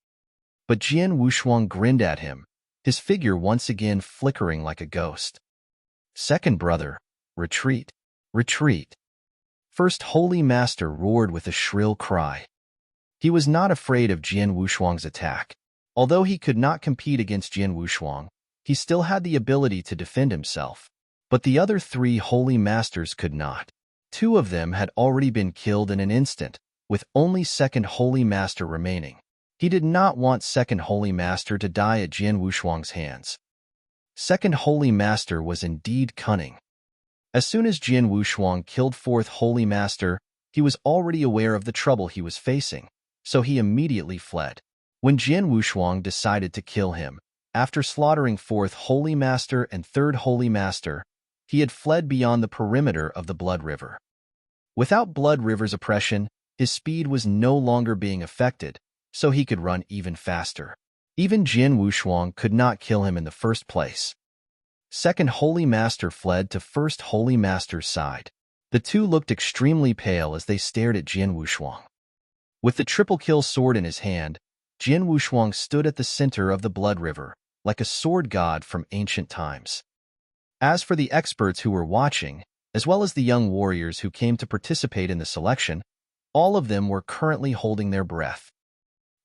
But Jian Wushuang grinned at him, his figure once again flickering like a ghost. Second brother, retreat, retreat. First Holy Master roared with a shrill cry. He was not afraid of Jian Wushuang's attack. Although he could not compete against Jian Wushuang, he still had the ability to defend himself. But the other three Holy Masters could not. Two of them had already been killed in an instant, with only Second Holy Master remaining. He did not want Second Holy Master to die at Jian Wushuang's hands. Second Holy Master was indeed cunning. As soon as Jian Wushuang killed Fourth Holy Master, he was already aware of the trouble he was facing, so he immediately fled. When Jian Wushuang decided to kill him, after slaughtering Fourth Holy Master and Third Holy Master, he had fled beyond the perimeter of the Blood River. Without Blood River's oppression, his speed was no longer being affected, so he could run even faster. Even Jian Wushuang could not kill him in the first place. Second Holy Master fled to First Holy Master's side. The two looked extremely pale as they stared at Jian Wushuang. With the triple kill sword in his hand, Jian Wushuang stood at the center of the blood river, like a sword god from ancient times. As for the experts who were watching, as well as the young warriors who came to participate in the selection, all of them were currently holding their breath.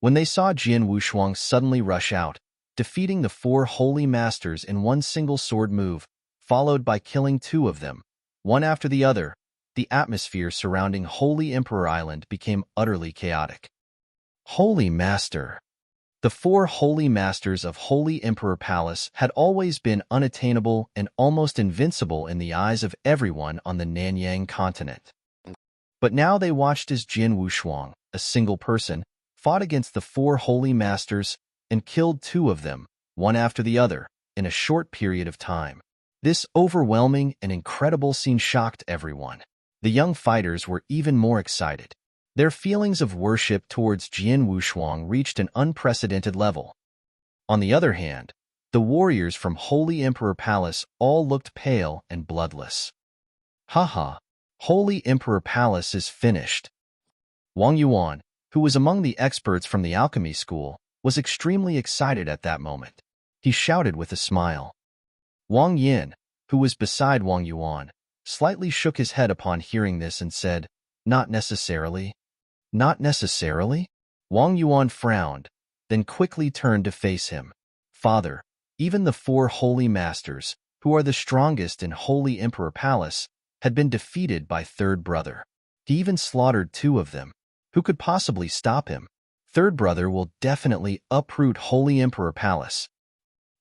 When they saw Jian Wushuang suddenly rush out, defeating the 4 holy masters in one single sword move, followed by killing 2 of them, one after the other, the atmosphere surrounding Holy Emperor Island became utterly chaotic. Holy Master. The 4 holy masters of Holy Emperor Palace had always been unattainable and almost invincible in the eyes of everyone on the Nanyang continent. But now they watched as Jian Wushuang, a single person, fought against the 4 holy masters and killed 2 of them, one after the other, in a short period of time. This overwhelming and incredible scene shocked everyone. The young fighters were even more excited. Their feelings of worship towards Jian Wushuang reached an unprecedented level. On the other hand, the warriors from Holy Emperor Palace all looked pale and bloodless. Haha, Holy Emperor Palace is finished. Wang Yuan, who was among the experts from the alchemy school, was extremely excited at that moment. He shouted with a smile. Wang Yin, who was beside Wang Yuan, slightly shook his head upon hearing this and said, "Not necessarily." "Not necessarily?" Wang Yuan frowned, then quickly turned to face him. "Father, even the 4 holy masters, who are the strongest in Holy Emperor Palace, had been defeated by third brother. He even slaughtered 2 of them. Who could possibly stop him? Third brother will definitely uproot Holy Emperor Palace."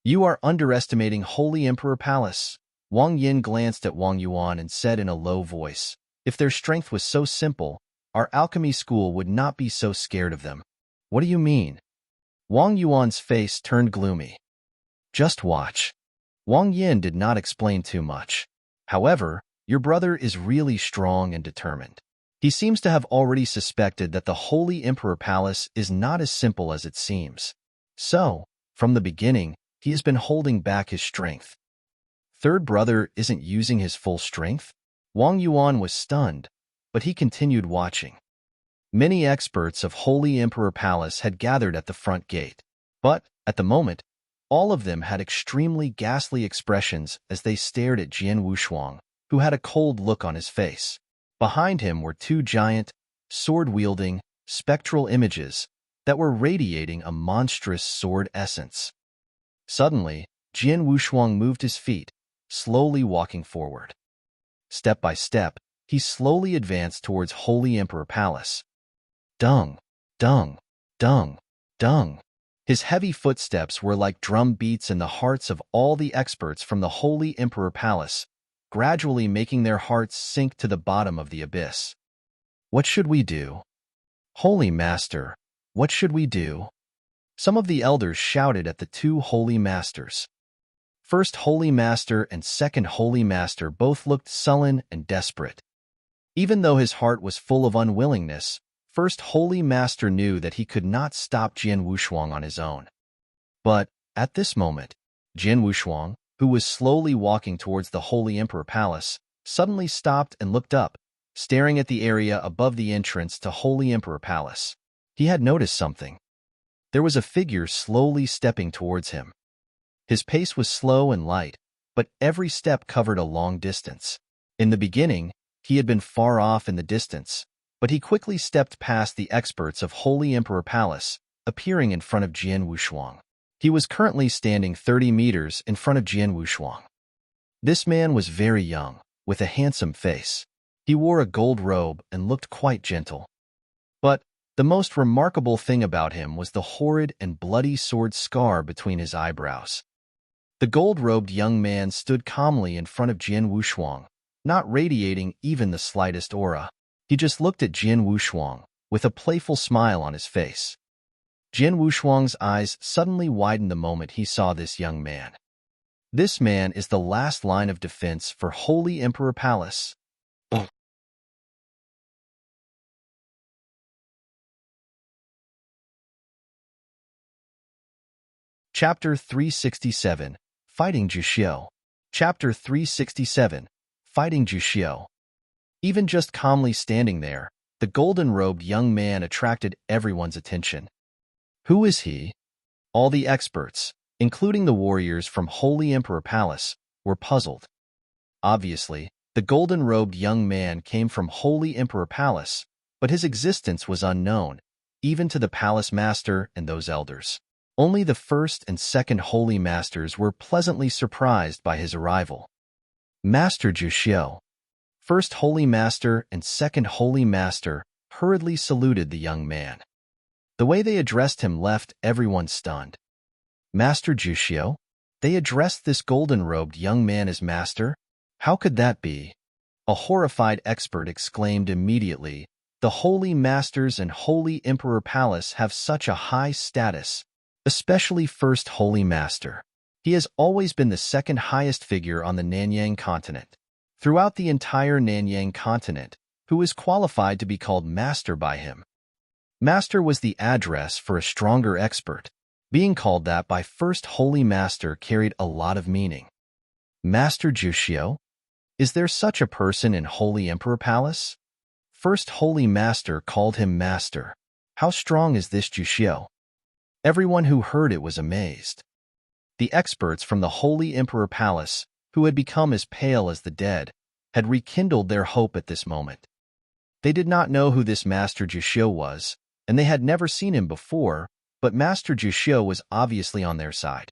"You are underestimating Holy Emperor Palace." Wang Yin glanced at Wang Yuan and said in a low voice, "If their strength was so simple, our alchemy school would not be so scared of them." "What do you mean?" Wang Yuan's face turned gloomy. "Just watch." Wang Yin did not explain too much. "However, your brother is really strong and determined. He seems to have already suspected that the Holy Emperor Palace is not as simple as it seems. So, from the beginning, he has been holding back his strength." "Third brother isn't using his full strength?" Wang Yuan was stunned, but he continued watching. Many experts of Holy Emperor Palace had gathered at the front gate, but, at the moment, all of them had extremely ghastly expressions as they stared at Jian Wushuang, who had a cold look on his face. Behind him were 2 giant, sword-wielding, spectral images that were radiating a monstrous sword essence. Suddenly, Jian Wushuang moved his feet, slowly walking forward. Step by step, he slowly advanced towards Holy Emperor Palace. Dung, dung, dung, dung. His heavy footsteps were like drum beats in the hearts of all the experts from the Holy Emperor Palace, gradually making their hearts sink to the bottom of the abyss. "What should we do?" "Holy Master, what should we do?" Some of the elders shouted at the 2 holy masters. First Holy Master and Second Holy Master both looked sullen and desperate. Even though his heart was full of unwillingness, First Holy Master knew that he could not stop Jian Wushuang on his own. But, at this moment, Jian Wushuang, who was slowly walking towards the Holy Emperor Palace, suddenly stopped and looked up, staring at the area above the entrance to Holy Emperor Palace. He had noticed something. There was a figure slowly stepping towards him. His pace was slow and light, but every step covered a long distance. In the beginning, he had been far off in the distance, but he quickly stepped past the experts of Holy Emperor Palace, appearing in front of Jian Wushuang. He was currently standing 30 meters in front of Jian Wushuang. This man was very young, with a handsome face. He wore a gold robe and looked quite gentle. But the most remarkable thing about him was the horrid and bloody sword scar between his eyebrows. The gold-robed young man stood calmly in front of Jian Wushuang, not radiating even the slightest aura. He just looked at Jian Wushuang, with a playful smile on his face. Jian Wushuang's eyes suddenly widened the moment he saw this young man. This man is the last line of defense for Holy Emperor Palace. Chapter 367, Fighting Juxiu. Chapter 367, Fighting Juxiu. Even just calmly standing there, the golden-robed young man attracted everyone's attention. Who is he? All the experts, including the warriors from Holy Emperor Palace, were puzzled. Obviously, the golden-robed young man came from Holy Emperor Palace, but his existence was unknown, even to the palace master and those elders. Only the first and second holy masters were pleasantly surprised by his arrival. Master Juxiu. First holy master and second holy master hurriedly saluted the young man. The way they addressed him left everyone stunned. Master Juxiu? They addressed this golden-robed young man as master? How could that be? A horrified expert exclaimed immediately, the holy masters and Holy Emperor Palace have such a high status, especially first holy master. He has always been the second highest figure on the Nanyang continent. Throughout the entire Nanyang continent, who is qualified to be called master by him. Master was the address for a stronger expert. Being called that by first holy master carried a lot of meaning. Master Juxiu? Is there such a person in Holy Emperor Palace? First holy master called him master. How strong is this Juxiu? Everyone who heard it was amazed. The experts from the Holy Emperor Palace, who had become as pale as the dead, had rekindled their hope at this moment. They did not know who this Master Juxiu was, and they had never seen him before, but Master Juxiu was obviously on their side.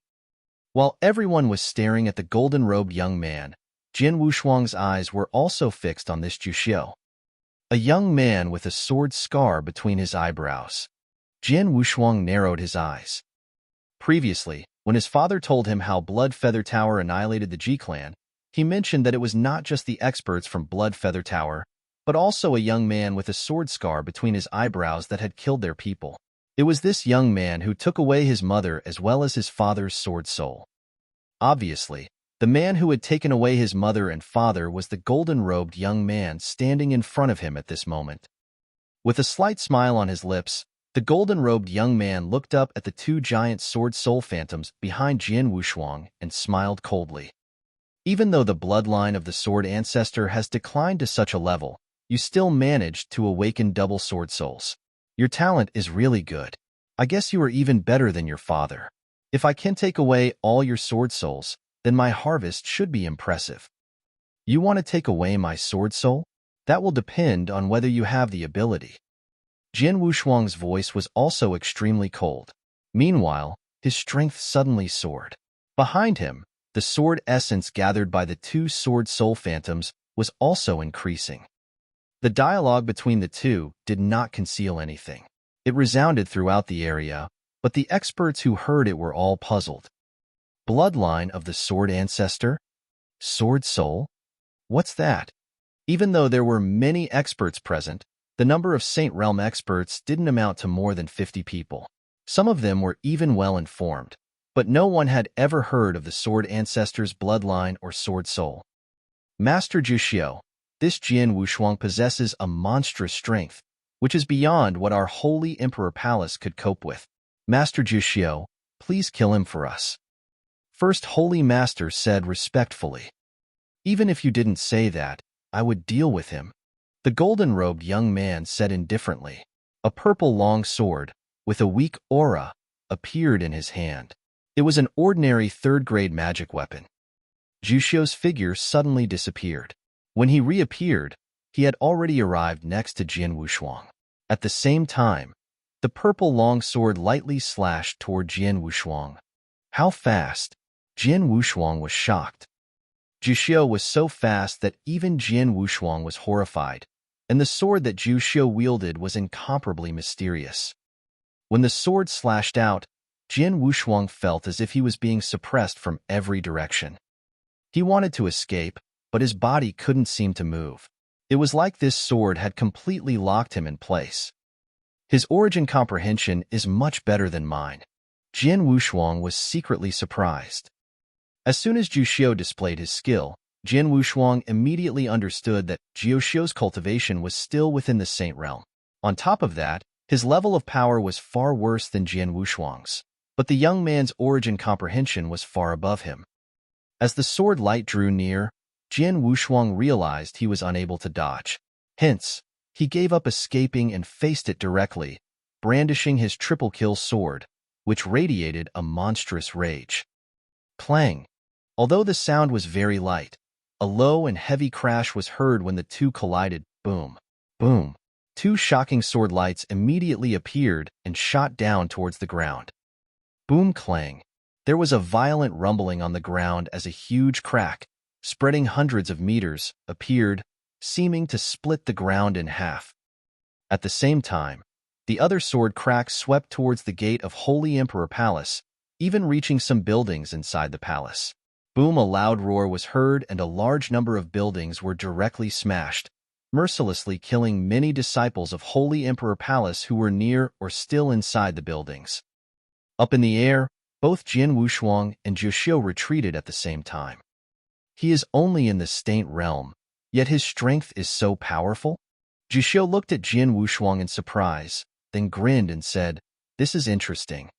While everyone was staring at the golden-robed young man, Jin Wushuang's eyes were also fixed on this Juxiu. A young man with a sword scar between his eyebrows. Jin Wushuang narrowed his eyes. Previously, when his father told him how Blood Feather Tower annihilated the G-Clan, he mentioned that it was not just the experts from Blood Feather Tower, but also a young man with a sword scar between his eyebrows that had killed their people. It was this young man who took away his mother as well as his father's sword soul. Obviously, the man who had taken away his mother and father was the golden-robed young man standing in front of him at this moment. With a slight smile on his lips, the golden-robed young man looked up at the two giant sword soul phantoms behind Jin Wushuang and smiled coldly. Even though the bloodline of the sword ancestor has declined to such a level, you still managed to awaken double sword souls. Your talent is really good. I guess you are even better than your father. If I can take away all your sword souls, then my harvest should be impressive. You want to take away my sword soul? That will depend on whether you have the ability. Jin Wushuang's voice was also extremely cold. Meanwhile, his strength suddenly soared. Behind him, the sword essence gathered by the two sword soul phantoms was also increasing. The dialogue between the two did not conceal anything. It resounded throughout the area, but the experts who heard it were all puzzled. Bloodline of the sword ancestor? Sword soul? What's that? Even though there were many experts present, the number of Saint Realm experts didn't amount to more than 50 people. Some of them were even well informed, but no one had ever heard of the sword ancestor's bloodline or sword soul. Master Juxiu, this Jin Wushuang possesses a monstrous strength, which is beyond what our Holy Emperor Palace could cope with. Master Juxiu, please kill him for us. First Holy Master said respectfully. Even if you didn't say that, I would deal with him. The golden-robed young man said indifferently. A purple long sword, with a weak aura, appeared in his hand. It was an ordinary third-grade magic weapon. Juxiu's figure suddenly disappeared. When he reappeared, he had already arrived next to Jin Wushuang. At the same time, the purple long sword lightly slashed toward Jin Wushuang. How fast? Jin Wushuang was shocked. Juxiu was so fast that even Jin Wushuang was horrified, and the sword that Juxiu wielded was incomparably mysterious. When the sword slashed out, Jin Wushuang felt as if he was being suppressed from every direction. He wanted to escape, but his body couldn't seem to move. It was like this sword had completely locked him in place. His origin comprehension is much better than mine. Jin Wushuang was secretly surprised. As soon as Juxiu displayed his skill, Jin Wushuang immediately understood that Juxiu's cultivation was still within the Saint Realm. On top of that, his level of power was far worse than Jin Wushuang's. But the young man's origin comprehension was far above him. As the sword light drew near, Jian Wushuang realized he was unable to dodge. Hence, he gave up escaping and faced it directly, brandishing his triple-kill sword, which radiated a monstrous rage. Clang! Although the sound was very light, a low and heavy crash was heard when the two collided. Boom! Boom! Two shocking sword lights immediately appeared and shot down towards the ground. Boom clang! There was a violent rumbling on the ground as a huge crack, spreading hundreds of meters, appeared, seeming to split the ground in half. At the same time, the other sword crack swept towards the gate of Holy Emperor Palace, even reaching some buildings inside the palace. Boom! A loud roar was heard and a large number of buildings were directly smashed, mercilessly killing many disciples of Holy Emperor Palace who were near or still inside the buildings. Up in the air, both Jian Wushuang and Zhu Xiu retreated at the same time. He is only in the Saint realm, yet his strength is so powerful? Zhu Xiu looked at Jian Wushuang in surprise, then grinned and said, "This is interesting."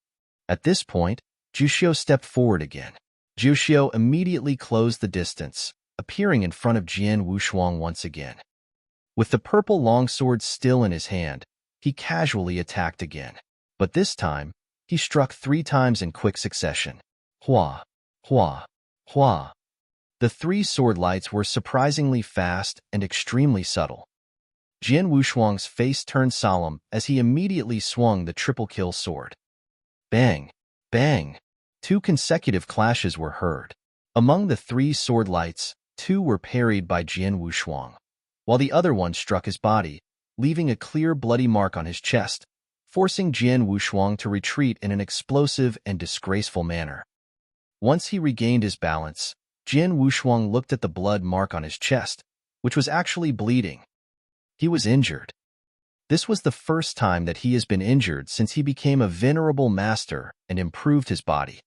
At this point, Zhu Xiu stepped forward again. Zhu Xiu immediately closed the distance, appearing in front of Jian Wushuang once again. With the purple longsword still in his hand, he casually attacked again. But this time, he struck 3 times in quick succession. Hua! Hua! Hua! The 3 sword lights were surprisingly fast and extremely subtle. Jian Wushuang's face turned solemn as he immediately swung the triple-kill sword. Bang! Bang! 2 consecutive clashes were heard. Among the 3 sword lights, 2 were parried by Jian Wushuang, while the other one struck his body, leaving a clear bloody mark on his chest, forcing Jian Wushuang to retreat in an explosive and disgraceful manner. Once he regained his balance, Jian Wushuang looked at the blood mark on his chest, which was actually bleeding. He was injured. This was the first time that he has been injured since he became a venerable master and improved his body.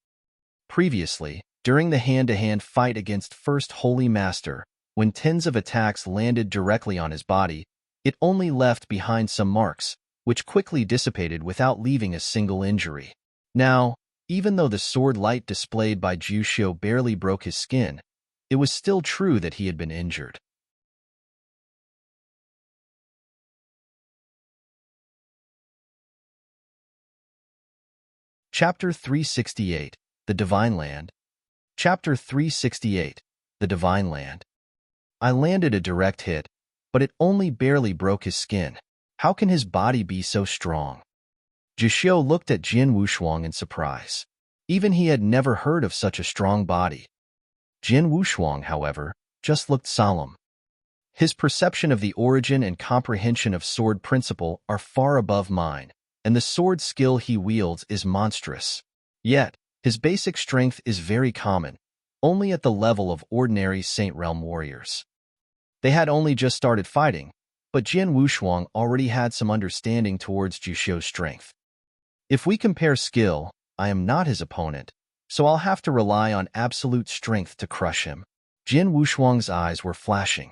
Previously, during the hand-to-hand fight against First Holy Master, when tens of attacks landed directly on his body, it only left behind some marks, which quickly dissipated without leaving a single injury. Now, even though the sword light displayed by Zhu Xiu barely broke his skin, it was still true that he had been injured. Chapter 368, The Divine Land. Chapter 368, The Divine Land. I landed a direct hit, but it only barely broke his skin. How can his body be so strong? Zhu Xiu looked at Jian Wushuang in surprise. Even he had never heard of such a strong body. Jian Wushuang, however, just looked solemn. His perception of the origin and comprehension of sword principle are far above mine, and the sword skill he wields is monstrous. Yet, his basic strength is very common, only at the level of ordinary Saint Realm warriors. They had only just started fighting, but Jian Wushuang already had some understanding towards Zhu Xiu's strength. If we compare skill, I am not his opponent, so I'll have to rely on absolute strength to crush him. Jian Wushuang's eyes were flashing.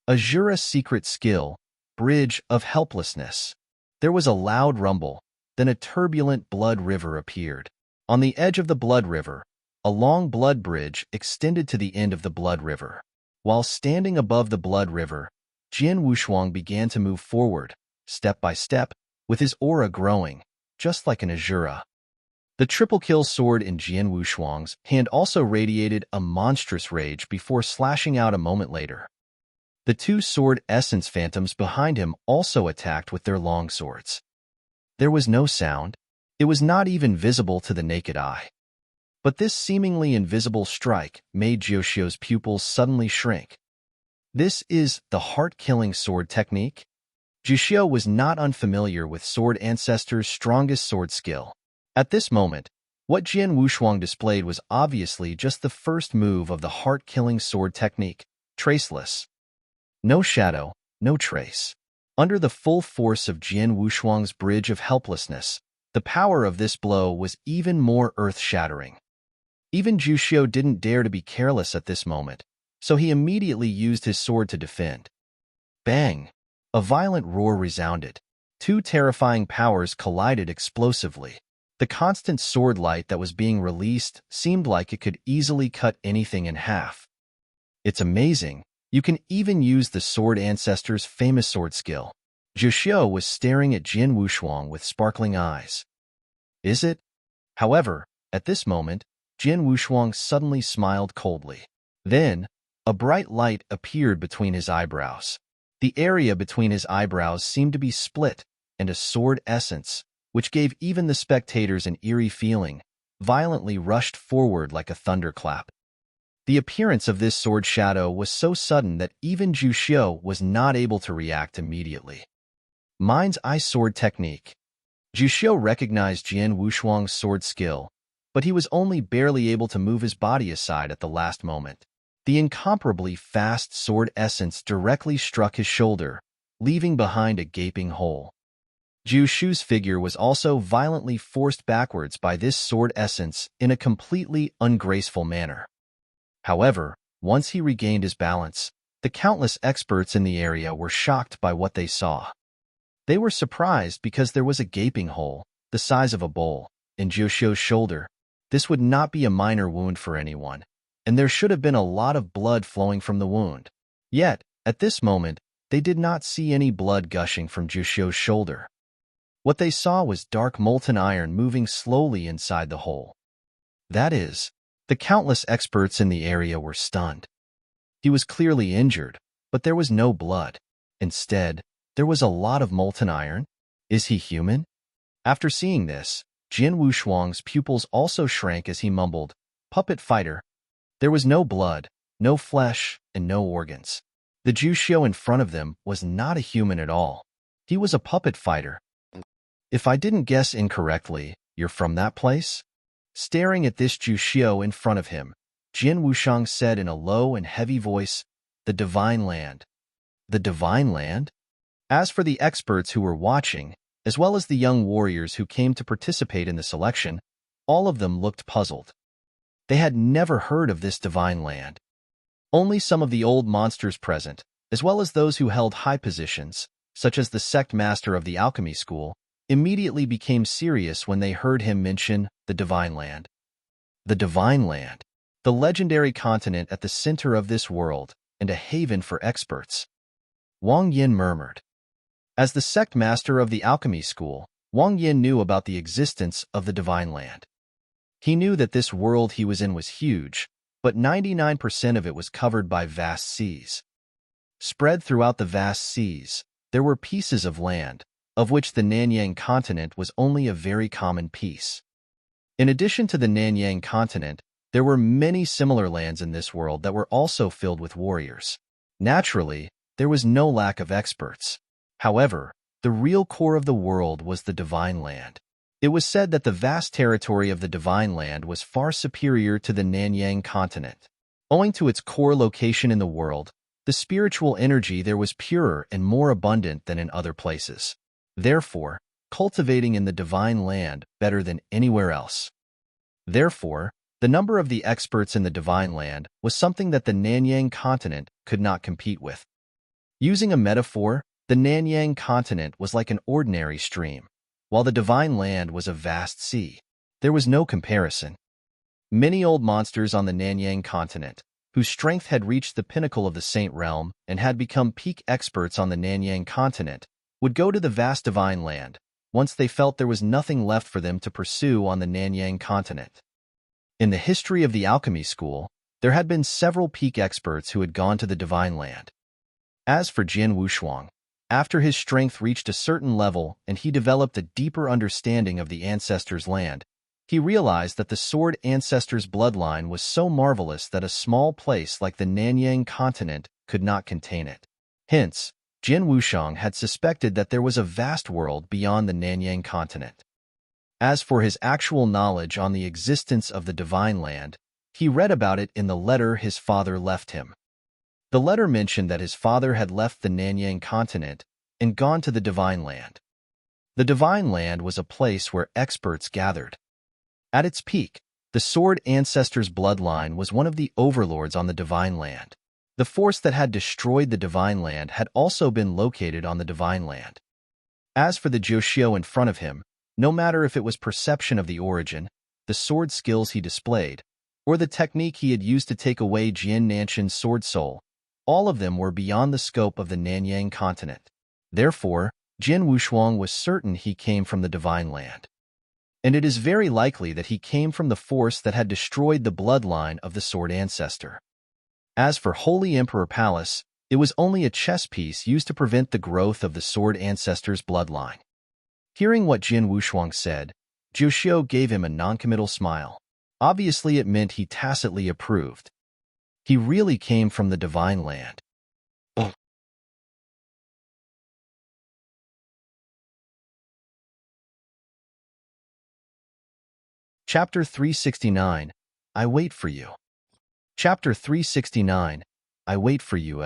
Azura's secret skill, Bridge of Helplessness. There was a loud rumble, then a turbulent blood river appeared. On the edge of the blood river, a long blood bridge extended to the end of the blood river. While standing above the blood river, Jian Wushuang began to move forward, step by step, with his aura growing, just like an Azura. The triple-kill sword in Jian Wushuang's hand also radiated a monstrous rage before slashing out a moment later. The 2 sword essence phantoms behind him also attacked with their long swords. There was no sound. It was not even visible to the naked eye. But this seemingly invisible strike made Zhu Xiu's pupils suddenly shrink. This is the heart-killing sword technique? Zhu Xiu was not unfamiliar with Sword Ancestor's strongest sword skill. At this moment, what Jian Wushuang displayed was obviously just the first move of the heart-killing sword technique, Traceless. No shadow, no trace. Under the full force of Jian Wushuang's Bridge of Helplessness, the power of this blow was even more earth-shattering. Even Zhu Xiu didn't dare to be careless at this moment, so he immediately used his sword to defend. Bang! A violent roar resounded. 2 terrifying powers collided explosively. The constant sword light that was being released seemed like it could easily cut anything in half. It's amazing. You can even use the sword ancestor's famous sword skill. Zhu Xiu was staring at Jin Wushuang with sparkling eyes. Is it? However, at this moment, Jin Wushuang suddenly smiled coldly. Then, a bright light appeared between his eyebrows. The area between his eyebrows seemed to be split, and a sword essence, which gave even the spectators an eerie feeling, violently rushed forward like a thunderclap. The appearance of this sword shadow was so sudden that even Zhu Xiu was not able to react immediately. Mind's eye sword technique. Zhu Xiu recognized Jin Wushuang's sword skill, but he was only barely able to move his body aside at the last moment. The incomparably fast sword essence directly struck his shoulder, leaving behind a gaping hole. Zhu Xiu's figure was also violently forced backwards by this sword essence in a completely ungraceful manner. However, once he regained his balance, the countless experts in the area were shocked by what they saw. They were surprised because there was a gaping hole, the size of a bowl, in Zhu Xiu's shoulder. This would not be a minor wound for anyone, and there should have been a lot of blood flowing from the wound. Yet, at this moment, they did not see any blood gushing from Zhu Xiu's shoulder. What they saw was dark molten iron moving slowly inside the hole. That is, the countless experts in the area were stunned. He was clearly injured, but there was no blood. Instead, there was a lot of molten iron. Is he human? After seeing this, Jin Wushuang's pupils also shrank as he mumbled, "Puppet fighter." There was no blood, no flesh, and no organs. The Zhu Xiu in front of them was not a human at all. He was a puppet fighter. If I didn't guess incorrectly, you're from that place? Staring at this Zhu Xiu in front of him, Jin Wushuang said in a low and heavy voice, "The Divine Land." The Divine Land? As for the experts who were watching, as well as the young warriors who came to participate in the selection, all of them looked puzzled. They had never heard of this Divine Land. Only some of the old monsters present, as well as those who held high positions, such as the sect master of the alchemy school, immediately became serious when they heard him mention the Divine Land. The Divine Land, the legendary continent at the center of this world, and a haven for experts. Wang Yin murmured. As the sect master of the alchemy school, Wang Yin knew about the existence of the Divine Land. He knew that this world he was in was huge, but 99% of it was covered by vast seas. Spread throughout the vast seas, there were pieces of land, of which the Nanyang continent was only a very common piece. In addition to the Nanyang continent, there were many similar lands in this world that were also filled with warriors. Naturally, there was no lack of experts. However, the real core of the world was the Divine Land. It was said that the vast territory of the Divine Land was far superior to the Nanyang continent. Owing to its core location in the world, the spiritual energy there was purer and more abundant than in other places. Therefore, cultivating in the Divine Land better than anywhere else. Therefore, the number of the experts in the Divine Land was something that the Nanyang continent could not compete with. Using a metaphor, the Nanyang continent was like an ordinary stream, while the Divine Land was a vast sea. There was no comparison. Many old monsters on the Nanyang continent, whose strength had reached the pinnacle of the Saint Realm and had become peak experts on the Nanyang continent, would go to the vast Divine Land, once they felt there was nothing left for them to pursue on the Nanyang continent. In the history of the alchemy school, there had been several peak experts who had gone to the Divine Land. As for Jin Wushuang, after his strength reached a certain level and he developed a deeper understanding of the ancestors' land, he realized that the sword ancestors' bloodline was so marvelous that a small place like the Nanyang continent could not contain it. Hence, Jin Wushuang had suspected that there was a vast world beyond the Nanyang continent. As for his actual knowledge on the existence of the Divine Land, he read about it in the letter his father left him. The letter mentioned that his father had left the Nanyang continent and gone to the Divine Land. The Divine Land was a place where experts gathered. At its peak, the sword ancestors' bloodline was one of the overlords on the Divine Land. The force that had destroyed the Divine Land had also been located on the Divine Land. As for the Zhu Xiu in front of him, No matter if it was perception of the origin, the sword skills he displayed, or the technique he had used to take away Jian Nanshan's sword soul, all of them were beyond the scope of the Nanyang continent. Therefore, Jian Wushuang was certain he came from the Divine Land. And it is very likely that he came from the force that had destroyed the bloodline of the Sword Ancestor. As for Holy Emperor Palace, it was only a chess piece used to prevent the growth of the Sword Ancestor's bloodline. Hearing what Jian Wushuang said, Zhu Xiu gave him a noncommittal smile. Obviously, it meant he tacitly approved. He really came from the Divine Land. Chapter 369. I Wait for You. Chapter 369. I Wait for You.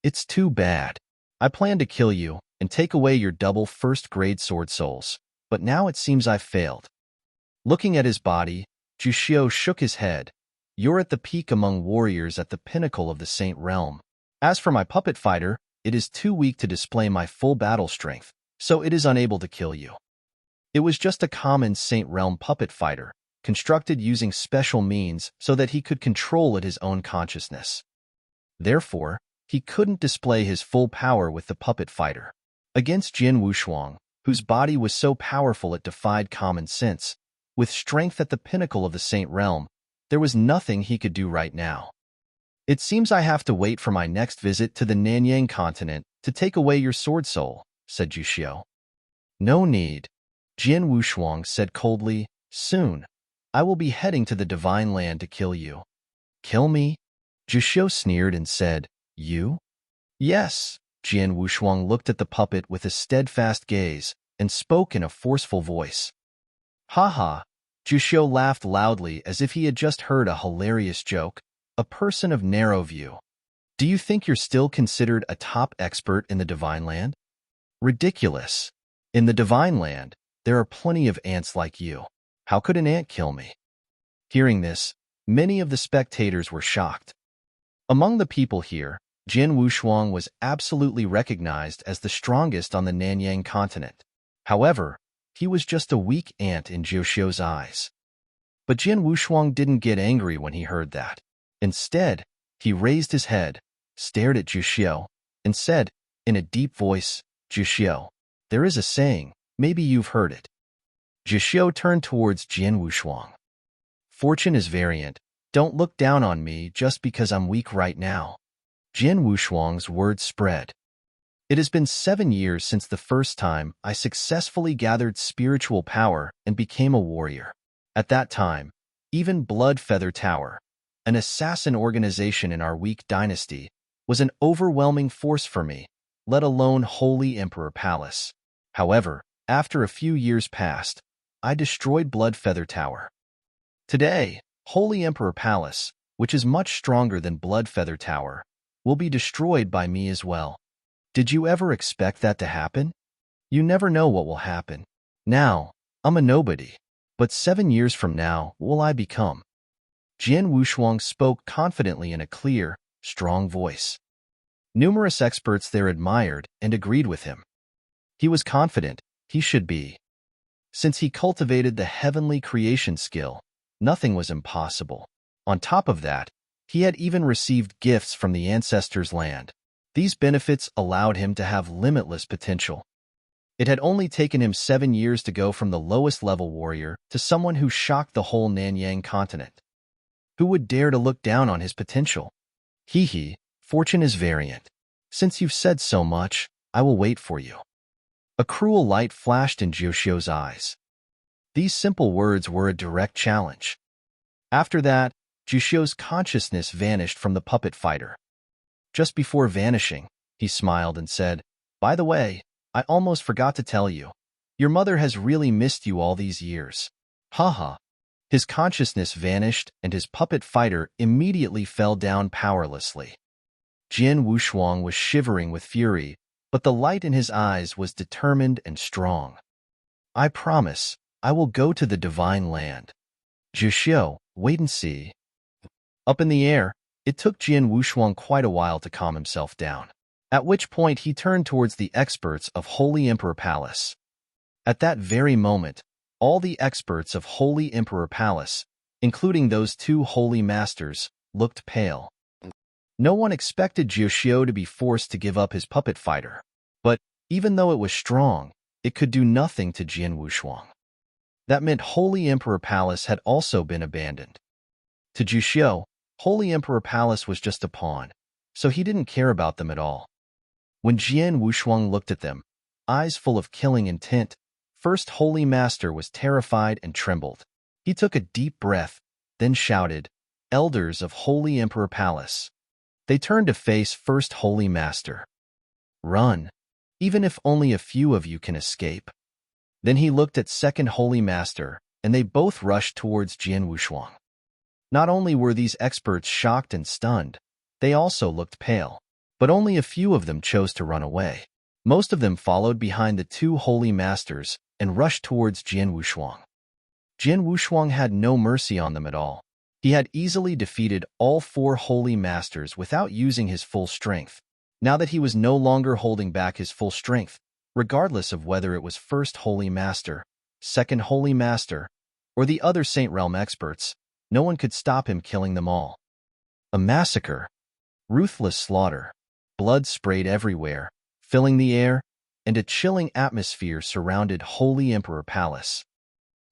It's too bad. I planned to kill you and take away your double first-grade sword souls, but now it seems I've failed. Looking at his body, Zhu Xiu shook his head. You're at the peak among warriors at the pinnacle of the Saint Realm. As for my puppet fighter, it is too weak to display my full battle strength, so it is unable to kill you. It was just a common Saint Realm puppet fighter, constructed using special means so that he could control it his own consciousness. Therefore, he couldn't display his full power with the puppet fighter. Against Jian Wushuang, whose body was so powerful it defied common sense, with strength at the pinnacle of the Saint Realm, there was nothing he could do right now. It seems I have to wait for my next visit to the Nanyang continent to take away your sword soul, said Zhu Xiu. No need. Jian Wushuang said coldly, soon. I will be heading to the Divine Land to kill you. Kill me? Zhu Xiu sneered and said, you? Yes. Jian Wushuang looked at the puppet with a steadfast gaze and spoke in a forceful voice. Ha ha. Zhu Xiu laughed loudly as if he had just heard a hilarious joke. A person of narrow view. Do you think you're still considered a top expert in the Divine Land? Ridiculous. In the Divine Land, there are plenty of ants like you. How could an ant kill me? Hearing this, many of the spectators were shocked. Among the people here, Jian Wushuang was absolutely recognized as the strongest on the Nanyang continent. However, he was just a weak ant in Zhu Xiu's eyes. But Jian Wushuang didn't get angry when he heard that. Instead, he raised his head, stared at Zhu Xiu, and said, in a deep voice, Zhu Xiu, there is a saying, maybe you've heard it. Zhu Xiu turned towards Jian Wushuang. Fortune is variant. Don't look down on me just because I'm weak right now. Jian Wushuang's words spread. It has been 7 years since the first time I successfully gathered spiritual power and became a warrior. At that time, even Blood Feather Tower, an assassin organization in our weak dynasty, was an overwhelming force for me, let alone Holy Emperor Palace. However, after a few years passed, I destroyed Blood Feather Tower. Today, Holy Emperor Palace, which is much stronger than Blood Feather Tower, will be destroyed by me as well. Did you ever expect that to happen? You never know what will happen. Now, I'm a nobody. But 7 years from now, what will I become? Jian Wushuang spoke confidently in a clear, strong voice. Numerous experts there admired and agreed with him. He was confident he should be. Since he cultivated the heavenly creation skill, nothing was impossible. On top of that, he had even received gifts from the ancestors' land. These benefits allowed him to have limitless potential. It had only taken him 7 years to go from the lowest level warrior to someone who shocked the whole Nanyang continent. Who would dare to look down on his potential? Fortune is variant. Since you've said so much, I will wait for you. A cruel light flashed in Zhu Xiu's eyes. These simple words were a direct challenge. After that, Zhu Xiu's consciousness vanished from the puppet fighter. Just before vanishing, he smiled and said, by the way, I almost forgot to tell you. Your mother has really missed you all these years. Haha. His consciousness vanished and his puppet fighter immediately fell down powerlessly. Jian Wushuang was shivering with fury, but the light in his eyes was determined and strong. I promise, I will go to the Divine Land. Zhu Xiu, wait and see. Up in the air, it took Jian Wushuang quite a while to calm himself down, at which point he turned towards the experts of Holy Emperor Palace. At that very moment, all the experts of Holy Emperor Palace, including those two holy masters, looked pale. No one expected Jiuxiu to be forced to give up his puppet fighter. But even though it was strong, it could do nothing to Jian Wushuang. That meant Holy Emperor Palace had also been abandoned. To Jiuxiu, Holy Emperor Palace was just a pawn, so he didn't care about them at all. When Jian Wushuang looked at them, eyes full of killing intent, First Holy Master was terrified and trembled. He took a deep breath, then shouted, "Elders of Holy Emperor Palace." They turned to face First Holy Master. "Run, even if only a few of you can escape." Then he looked at Second Holy Master, and they both rushed towards Jian Wushuang. Not only were these experts shocked and stunned, they also looked pale. But only a few of them chose to run away. Most of them followed behind the two Holy Masters and rushed towards Jian Wushuang. Jian Wushuang had no mercy on them at all. He had easily defeated all four Holy Masters without using his full strength. Now that he was no longer holding back his full strength, regardless of whether it was First Holy Master, Second Holy Master, or the other Saint Realm experts, no one could stop him killing them all. A massacre. Ruthless slaughter. Blood sprayed everywhere, filling the air, and a chilling atmosphere surrounded Holy Emperor Palace.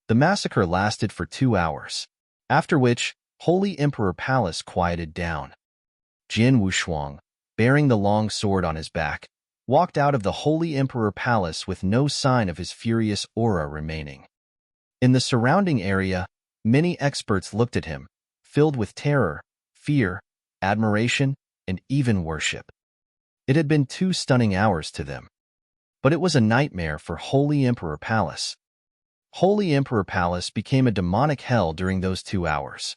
The massacre lasted for 2 hours, after which Holy Emperor Palace quieted down. Jian Wushuang, bearing the long sword on his back, walked out of the Holy Emperor Palace with no sign of his furious aura remaining. In the surrounding area, many experts looked at him, filled with terror, fear, admiration, and even worship. It had been 2 stunning hours to them. But it was a nightmare for Holy Emperor Palace. Holy Emperor Palace became a demonic hell during those 2 hours.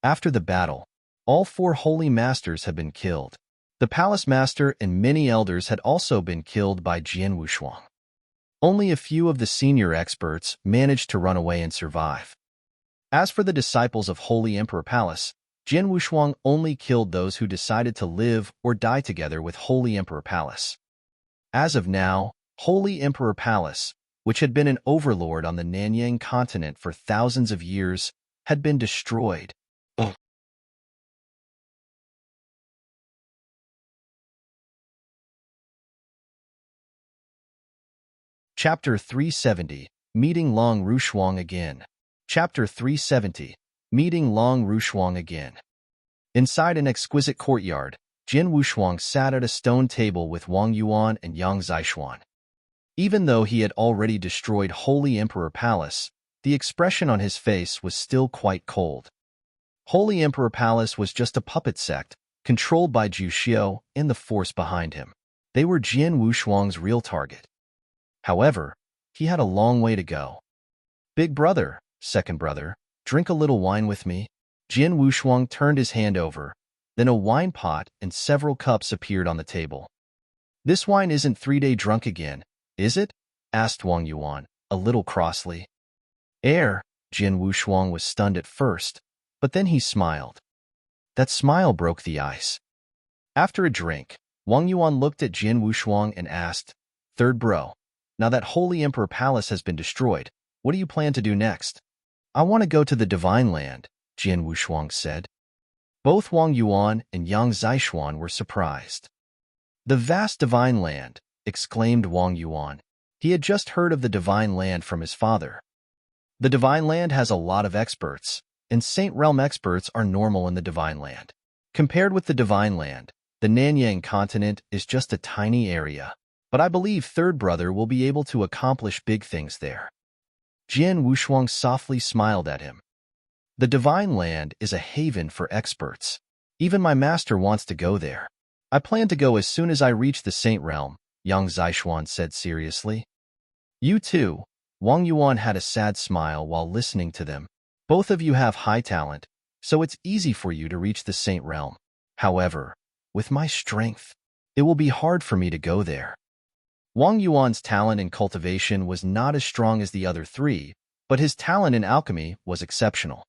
After the battle, all 4 Holy Masters had been killed. The Palace Master and many elders had also been killed by Jian Wushuang. Only a few of the senior experts managed to run away and survive. As for the disciples of Holy Emperor Palace, Jian Wushuang only killed those who decided to live or die together with Holy Emperor Palace. As of now, Holy Emperor Palace, which had been an overlord on the Nanyang continent for thousands of years, had been destroyed. Chapter 370, Meeting Long Rushuang Again. Chapter 370, Meeting Long Rushuang Again. Inside an exquisite courtyard, Jian Wushuang sat at a stone table with Wang Yuan and Yang Zixuan. Even though he had already destroyed Holy Emperor Palace, the expression on his face was still quite cold. Holy Emperor Palace was just a puppet sect, controlled by Jiuxiu and the force behind him. They were Jian Wushuang's real target. However, he had a long way to go. "Big brother, second brother, drink a little wine with me." Jian Wushuang turned his hand over. Then a wine pot and several cups appeared on the table. "This wine isn't 3-day drunk again, is it?" asked Wang Yuan, a little crossly. "Air." Jian Wushuang was stunned at first, but then he smiled. That smile broke the ice. After a drink, Wang Yuan looked at Jian Wushuang and asked, "Third bro, now that Holy Emperor Palace has been destroyed, what do you plan to do next?" "I want to go to the Divine Land," Jian Wushuang said. Both Wang Yuan and Yang Zixuan were surprised. "The vast Divine Land," exclaimed Wang Yuan. He had just heard of the Divine Land from his father. The Divine Land has a lot of experts, and Saint Realm experts are normal in the Divine Land. Compared with the Divine Land, the Nanyang continent is just a tiny area, but I believe Third Brother will be able to accomplish big things there. Jian Wushuang softly smiled at him. "The Divine Land is a haven for experts. Even my master wants to go there. I plan to go as soon as I reach the Saint Realm," Yang Zixuan said seriously. "You too." Wang Yuan had a sad smile while listening to them. "Both of you have high talent, so it's easy for you to reach the Saint Realm. However, with my strength, it will be hard for me to go there." Wang Yuan's talent in cultivation was not as strong as the other 3, but his talent in alchemy was exceptional.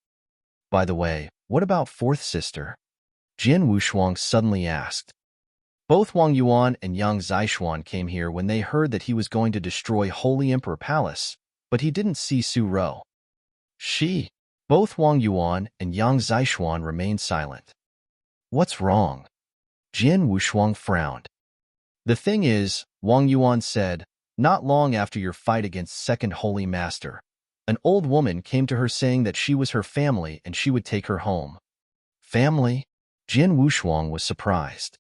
"By the way, what about fourth sister?" Jian Wushuang suddenly asked. Both Wang Yuan and Yang Zishuan came here when they heard that he was going to destroy Holy Emperor Palace, but he didn't see Su Rou. Both Wang Yuan and Yang Zishuan remained silent. What's wrong? Jin Wushuang frowned. The thing is, Wang Yuan said, not long after your fight against Second Holy Master, an old woman came to her saying that she was her family and she would take her home. Family? Jin Wushuang was surprised.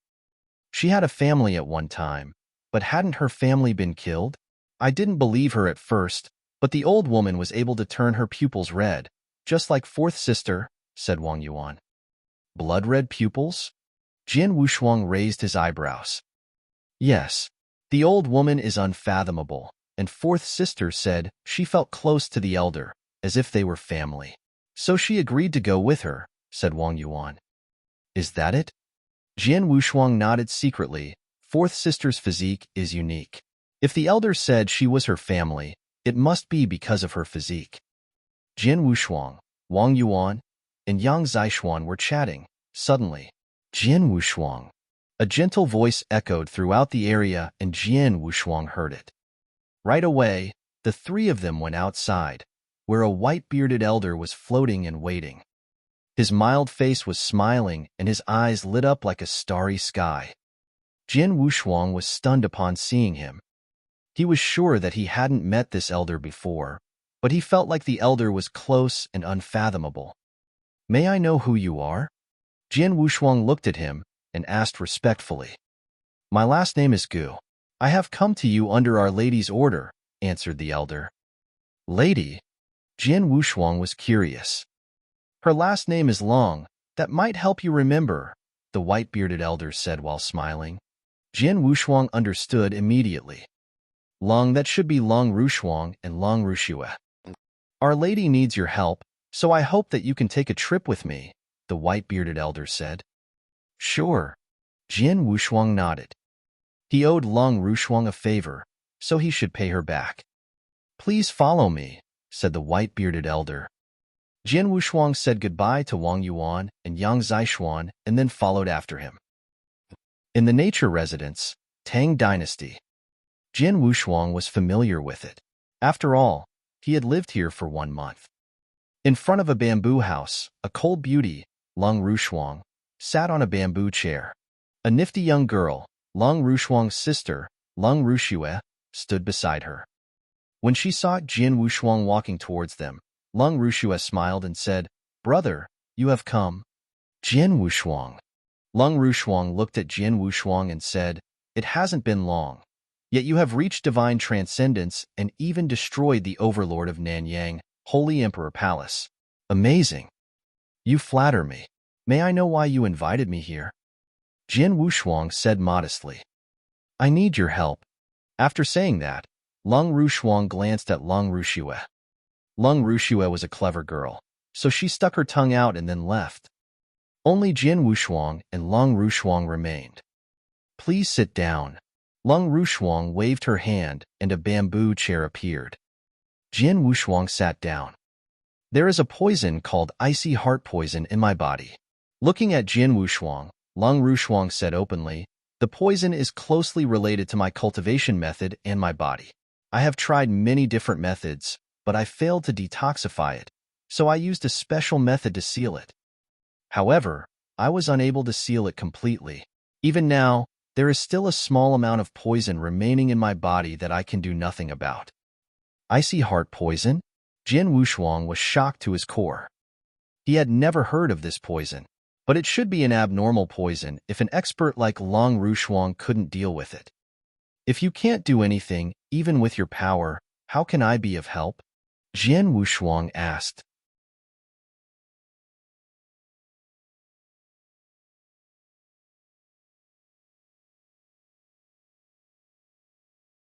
She had a family at one time, but hadn't her family been killed? I didn't believe her at first, but the old woman was able to turn her pupils red, just like fourth sister, said Wang Yuan. Blood-red pupils? Jin Wushuang raised his eyebrows. Yes, the old woman is unfathomable, and fourth sister said she felt close to the elder, as if they were family. So she agreed to go with her, said Wang Yuan. Is that it? Jin Wushuang nodded secretly. Fourth sister's physique is unique. If the elder said she was her family, it must be because of her physique. Jin Wushuang, Wang Yuan, and Yang Zishuan were chatting. Suddenly, Jin Wushuang. A gentle voice echoed throughout the area and Jin Wushuang heard it. Right away, the three of them went outside, where a white-bearded elder was floating and waiting. His mild face was smiling and his eyes lit up like a starry sky. Jin Wushuang was stunned upon seeing him. He was sure that he hadn't met this elder before, but he felt like the elder was close and unfathomable. May I know who you are? Jin Wushuang looked at him and asked respectfully. My last name is Gu. I have come to you under Our Lady's order, answered the elder. Lady? Jin Wushuang was curious. Her last name is Long. That might help you remember, the white-bearded elder said while smiling. Jin Wushuang understood immediately. Long, that should be Long Rushuang and Long Rushue. Our Lady needs your help, so I hope that you can take a trip with me, the white-bearded elder said. Sure. Jin Wushuang nodded. He owed Long Rushuang a favor, so he should pay her back. Please follow me, said the white-bearded elder. Jin Wushuang said goodbye to Wang Yuan and Yang Zishuan and then followed after him. In the nature residence, Tang Dynasty. Jin Wushuang was familiar with it. After all, he had lived here for 1 month. In front of a bamboo house, a cold beauty, Long Rushuang, sat on a bamboo chair. A nifty young girl, Long Rushuang's sister, Long Rushue, stood beside her. When she saw Jin Wushuang walking towards them, Long Rushue smiled and said, Brother, you have come. Jin Wushuang. Long Rushuang looked at Jin Wushuang and said, It hasn't been long. Yet you have reached divine transcendence and even destroyed the overlord of Nanyang, Holy Emperor Palace. Amazing. You flatter me. May I know why you invited me here? Jin Wushuang said modestly. I need your help. After saying that, Long Rushuang glanced at Long Rushue. Long Rushue was a clever girl, so she stuck her tongue out and then left. Only Jin Wushuang and Long Rushuang remained. Please sit down. Long Rushuang waved her hand and a bamboo chair appeared. Jin Wushuang sat down. There is a poison called icy heart poison in my body. Looking at Jin Wushuang, Long Rushuang said openly, the poison is closely related to my cultivation method and my body. I have tried many different methods, but I failed to detoxify it, so I used a special method to seal it. However, I was unable to seal it completely. Even now, there is still a small amount of poison remaining in my body that I can do nothing about. Icy heart poison? Jin Wushuang was shocked to his core. He had never heard of this poison, but it should be an abnormal poison if an expert like Long Rushuang couldn't deal with it. If you can't do anything, even with your power, how can I be of help? Jin Wushuang asked.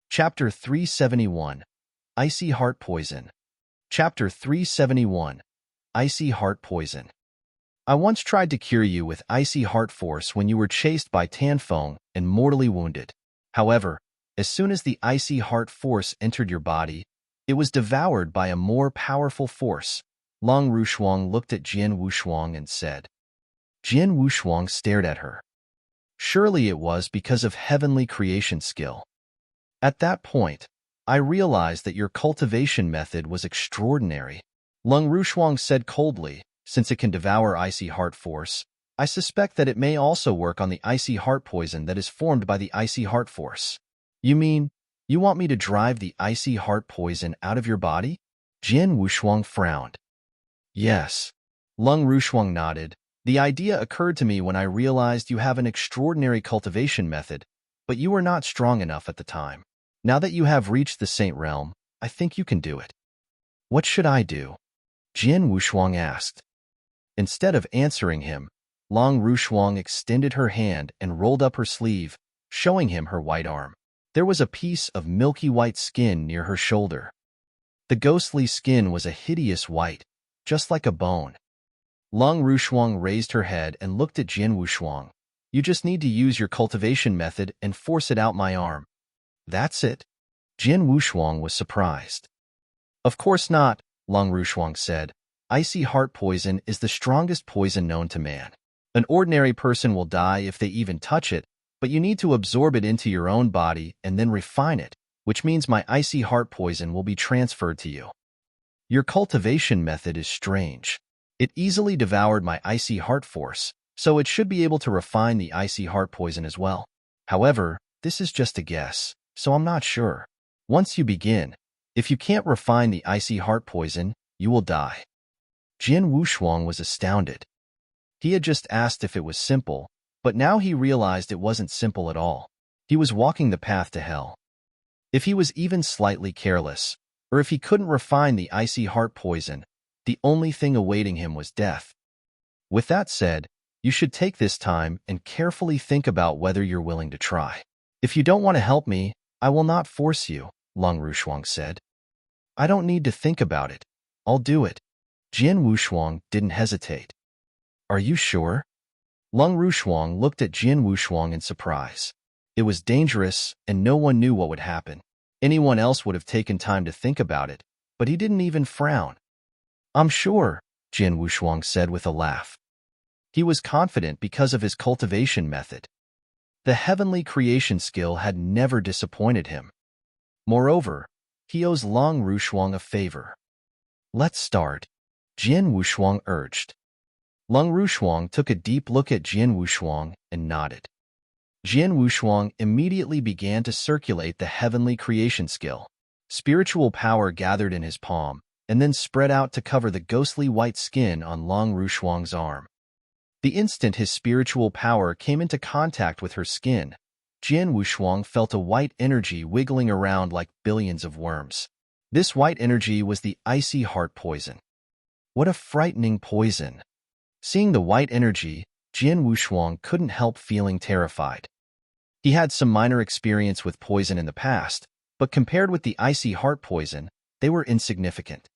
Chapter 371, Icy Heart Poison. Chapter 371, Icy Heart Poison. I once tried to cure you with icy heart force when you were chased by Tanfeng and mortally wounded. However, as soon as the icy heart force entered your body, it was devoured by a more powerful force. Long Rushuang looked at Jin Wushuang and said. Jin Wushuang stared at her. Surely it was because of heavenly creation skill. At that point, I realized that your cultivation method was extraordinary. Lung Rushuang said coldly, since it can devour icy heart force, I suspect that it may also work on the icy heart poison that is formed by the icy heart force. You mean, you want me to drive the icy heart poison out of your body? Jian Wushuang frowned. Yes. Lung Rushuang nodded. The idea occurred to me when I realized you have an extraordinary cultivation method, but you were not strong enough at the time. Now that you have reached the Saint Realm, I think you can do it. What should I do? Jian Wushuang asked. Instead of answering him, Long Rushuang extended her hand and rolled up her sleeve, showing him her white arm. There was a piece of milky white skin near her shoulder. The ghostly skin was a hideous white, just like a bone. Long Rushuang raised her head and looked at Jian Wushuang. You just need to use your cultivation method and force it out my arm. That's it? Jian Wushuang was surprised. Of course not, Long Rushuang said. Icy heart poison is the strongest poison known to man. An ordinary person will die if they even touch it, but you need to absorb it into your own body and then refine it, which means my icy heart poison will be transferred to you. Your cultivation method is strange. It easily devoured my icy heart force, so it should be able to refine the icy heart poison as well. However, this is just a guess, so I'm not sure. Once you begin, if you can't refine the icy heart poison, you will die. Jian Wushuang was astounded. He had just asked if it was simple, but now he realized it wasn't simple at all. He was walking the path to hell. If he was even slightly careless, or if he couldn't refine the icy heart poison, the only thing awaiting him was death. With that said, you should take this time and carefully think about whether you're willing to try. If you don't want to help me, I will not force you, Long Rushuang said. I don't need to think about it. I'll do it. Jian Wushuang didn't hesitate. Are you sure? Lung Rushuang looked at Jian Wushuang in surprise. It was dangerous, and no one knew what would happen. Anyone else would have taken time to think about it, but he didn't even frown. I'm sure, Jian Wushuang said with a laugh. He was confident because of his cultivation method. The heavenly creation skill had never disappointed him. Moreover, he owes Long Rushuang a favor. Let's start, Jian Wushuang urged. Lung Rushuang took a deep look at Jian Wushuang and nodded. Jian Wushuang immediately began to circulate the heavenly creation skill. Spiritual power gathered in his palm, and then spread out to cover the ghostly white skin on Long Rushuang's arm. The instant his spiritual power came into contact with her skin, Jian Wushuang felt a white energy wiggling around like billions of worms. This white energy was the icy heart poison. What a frightening poison! Seeing the white energy, Jian Wushuang couldn't help feeling terrified. He had some minor experience with poison in the past, but compared with the icy heart poison, they were insignificant.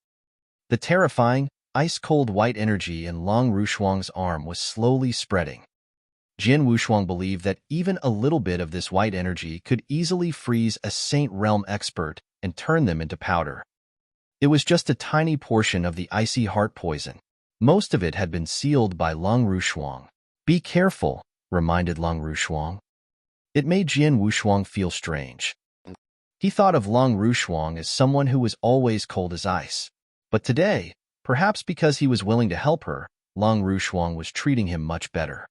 The terrifying, ice-cold white energy in Long Rushuang's arm was slowly spreading. Jian Wushuang believed that even a little bit of this white energy could easily freeze a Saint Realm expert and turn them into powder. It was just a tiny portion of the icy heart poison. Most of it had been sealed by Long Rushuang. Be careful, reminded Long Rushuang. It made Jian Wushuang feel strange. He thought of Long Rushuang as someone who was always cold as ice. But today, perhaps because he was willing to help her, Long Rushuang was treating him much better.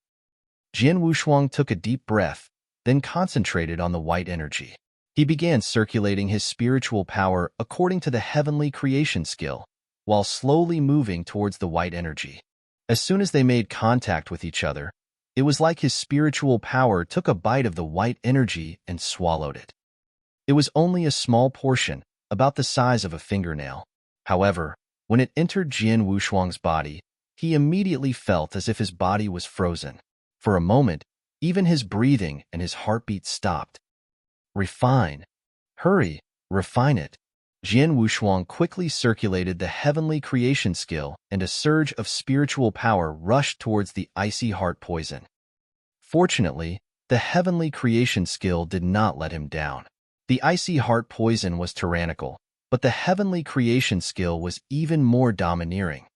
Jian Wushuang took a deep breath, then concentrated on the white energy. He began circulating his spiritual power according to the heavenly creation skill, while slowly moving towards the white energy. As soon as they made contact with each other, it was like his spiritual power took a bite of the white energy and swallowed it. It was only a small portion, about the size of a fingernail. However, when it entered Jian Wushuang's body, he immediately felt as if his body was frozen. For a moment, even his breathing and his heartbeat stopped. Refine. Hurry, refine it. Jian Wushuang quickly circulated the heavenly creation skill, and a surge of spiritual power rushed towards the icy heart poison. Fortunately, the heavenly creation skill did not let him down. The icy heart poison was tyrannical, but the heavenly creation skill was even more domineering.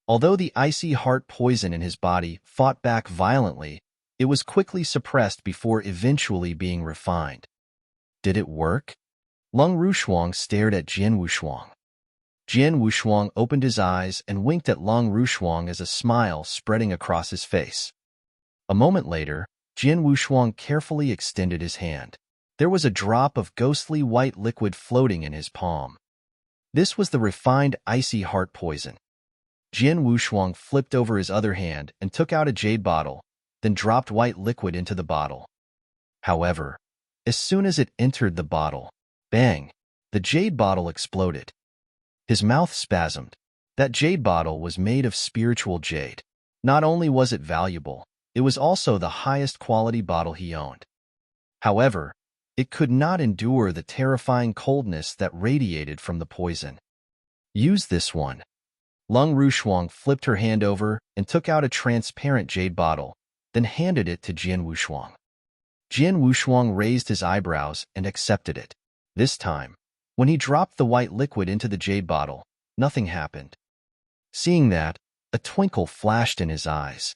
Although the icy heart poison in his body fought back violently, It was quickly suppressed before eventually being refined. Did it work? Lung Rushuang stared at Jian Wushuang. Jian Wushuang opened his eyes and winked at Lung Rushuang as a smile spreading across his face. A moment later, Jian Wushuang carefully extended his hand. There was a drop of ghostly white liquid floating in his palm. This was the refined icy heart poison. Jian Wushuang flipped over his other hand and took out a jade bottle, then dropped white liquid into the bottle. However, as soon as it entered the bottle, bang, the jade bottle exploded. His mouth spasmed. That jade bottle was made of spiritual jade. Not only was it valuable, it was also the highest quality bottle he owned. However, it could not endure the terrifying coldness that radiated from the poison. Use this one. Lung Rushuang flipped her hand over and took out a transparent jade bottle, then handed it to Jian Wushuang. Jian Wushuang raised his eyebrows and accepted it. This time, when he dropped the white liquid into the jade bottle, nothing happened. Seeing that, a twinkle flashed in his eyes.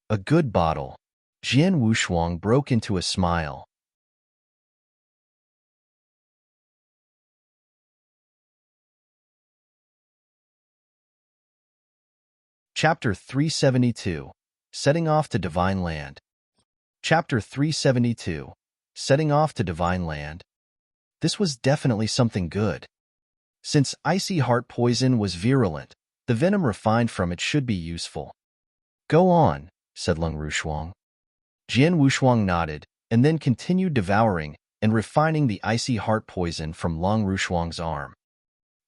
A good bottle. Jian Wushuang broke into a smile. Chapter 372. Setting Off to Divine Land. Chapter 372. Setting Off to Divine Land. This was definitely something good. Since icy heart poison was virulent, the venom refined from it should be useful. Go on, said Lung Rushuang. Jian Wushuang nodded, and then continued devouring and refining the icy heart poison from Lung Rushuang's arm.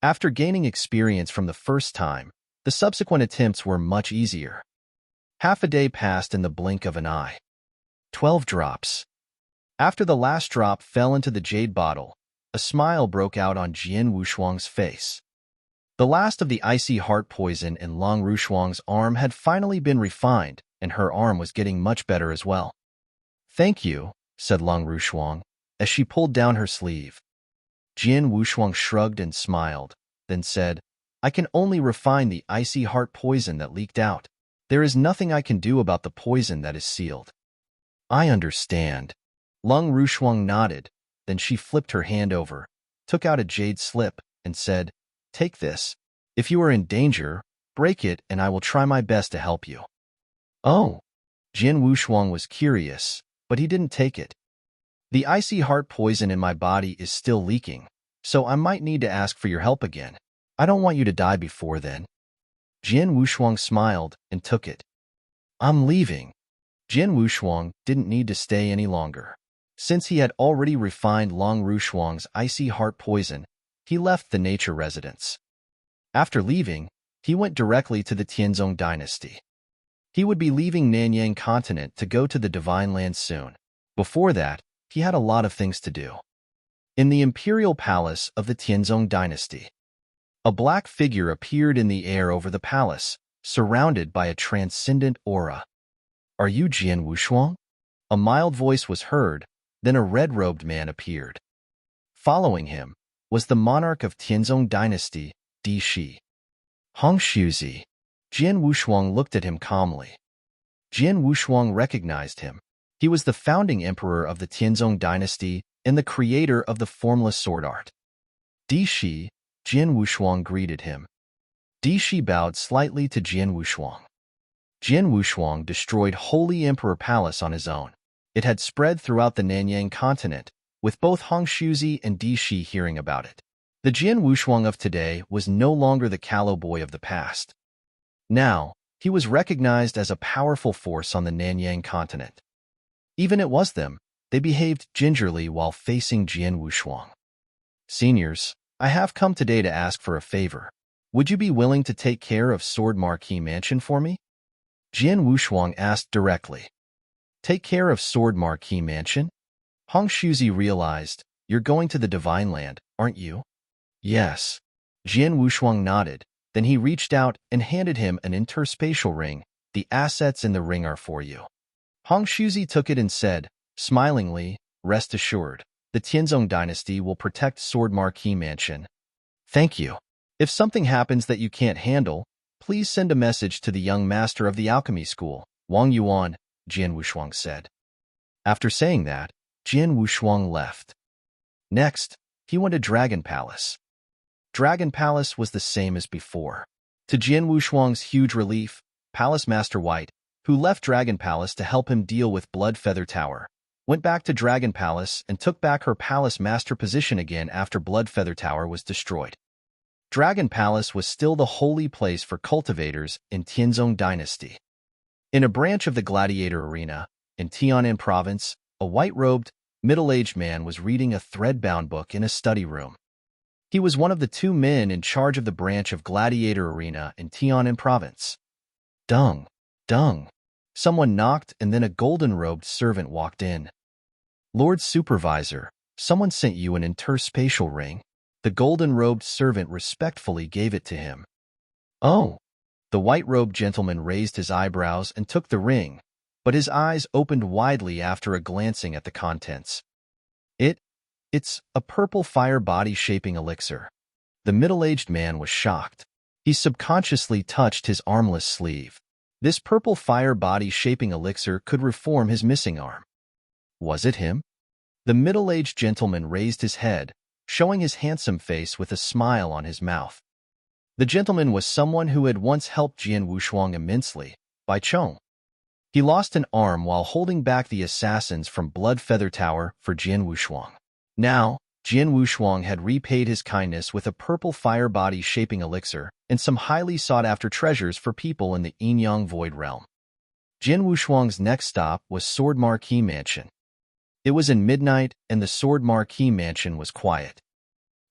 After gaining experience from the first time, the subsequent attempts were much easier. Half a day passed in the blink of an eye. 12 drops. After the last drop fell into the jade bottle, a smile broke out on Jian Wushuang's face. The last of the icy heart poison in Lung Rushuang's arm had finally been refined, and her arm was getting much better as well. Thank you, said Lung Rushuang, as she pulled down her sleeve. Jian Wushuang shrugged and smiled, then said, I can only refine the icy heart poison that leaked out. There is nothing I can do about the poison that is sealed. I understand. Lung Rushuang nodded, then she flipped her hand over, took out a jade slip, and said, Take this. If you are in danger, break it and I will try my best to help you. Oh. Jian Wushuang was curious, but he didn't take it. The icy heart poison in my body is still leaking, so I might need to ask for your help again. I don't want you to die before then. Jian Wushuang smiled and took it. I'm leaving. Jian Wushuang didn't need to stay any longer. Since he had already refined Lung Rushuang's icy heart poison, he left the nature residence. After leaving, he went directly to the Tianzong dynasty. He would be leaving Nanyang continent to go to the Divine Land soon. Before that, he had a lot of things to do. In the imperial palace of the Tianzong dynasty, a black figure appeared in the air over the palace, surrounded by a transcendent aura. Are you Jian Wushuang? A mild voice was heard, then a red-robed man appeared. Following him was the monarch of Tianzong dynasty, Di Shi. Hong Shuzi. Jian Wushuang looked at him calmly. Jian Wushuang recognized him. He was the founding emperor of the Tianzong dynasty and the creator of the formless sword art. Di Shi. Jian Wushuang greeted him. Di Shi bowed slightly to Jian Wushuang. Jian Wushuang destroyed Holy Emperor Palace on his own. It had spread throughout the Nanyang continent, with both Hong Shuzi and Di Shi hearing about it. The Jian Wushuang of today was no longer the callow boy of the past. Now, he was recognized as a powerful force on the Nanyang continent. Even it was them, they behaved gingerly while facing Jian Wushuang. Seniors, I have come today to ask for a favor. Would you be willing to take care of Sword Marquee Mansion for me? Jian Wushuang asked directly. Take care of Sword Marquee Mansion? Hong Shuzi realized, you're going to the Divine Land, aren't you? Yes. Jian Wushuang nodded, then he reached out and handed him an interspatial ring. The assets in the ring are for you. Hong Shuzi took it and said, smilingly, rest assured, the Tianzong dynasty will protect Sword Marquee Mansion. Thank you. If something happens that you can't handle, please send a message to the young master of the alchemy school, Wang Yuan. Jian Wushuang said. After saying that, Jian Wushuang left. Next, he went to Dragon Palace. Dragon Palace was the same as before. To Jian Wushuang's huge relief, Palace Master White, who left Dragon Palace to help him deal with Blood Feather Tower, went back to Dragon Palace and took back her Palace Master position again after Blood Feather Tower was destroyed. Dragon Palace was still the holy place for cultivators in Tianzong Dynasty. In a branch of the Gladiator Arena, in Tianan Province, a white-robed, middle-aged man was reading a thread-bound book in a study room. He was one of the two men in charge of the branch of Gladiator Arena in Tianan Province. Dung, dung. Someone knocked and then a golden-robed servant walked in. Lord Supervisor, someone sent you an interspatial ring. The golden-robed servant respectfully gave it to him. Oh! The white-robed gentleman raised his eyebrows and took the ring, but his eyes opened widely after a glancing at the contents. It's a purple fire body-shaping elixir. The middle-aged man was shocked. He subconsciously touched his armless sleeve. This purple fire body-shaping elixir could reform his missing arm. Was it him? The middle-aged gentleman raised his head, showing his handsome face with a smile on his mouth. The gentleman was someone who had once helped Jian Wushuang immensely, Bai Chong. He lost an arm while holding back the assassins from Blood Feather Tower for Jian Wushuang. Now, Jian Wushuang had repaid his kindness with a purple fire body-shaping elixir and some highly sought-after treasures for people in the Yin-Yang Void Realm. Jian Wushuang's next stop was Sword Marquee Mansion. It was in midnight, and the Sword Marquee Mansion was quiet.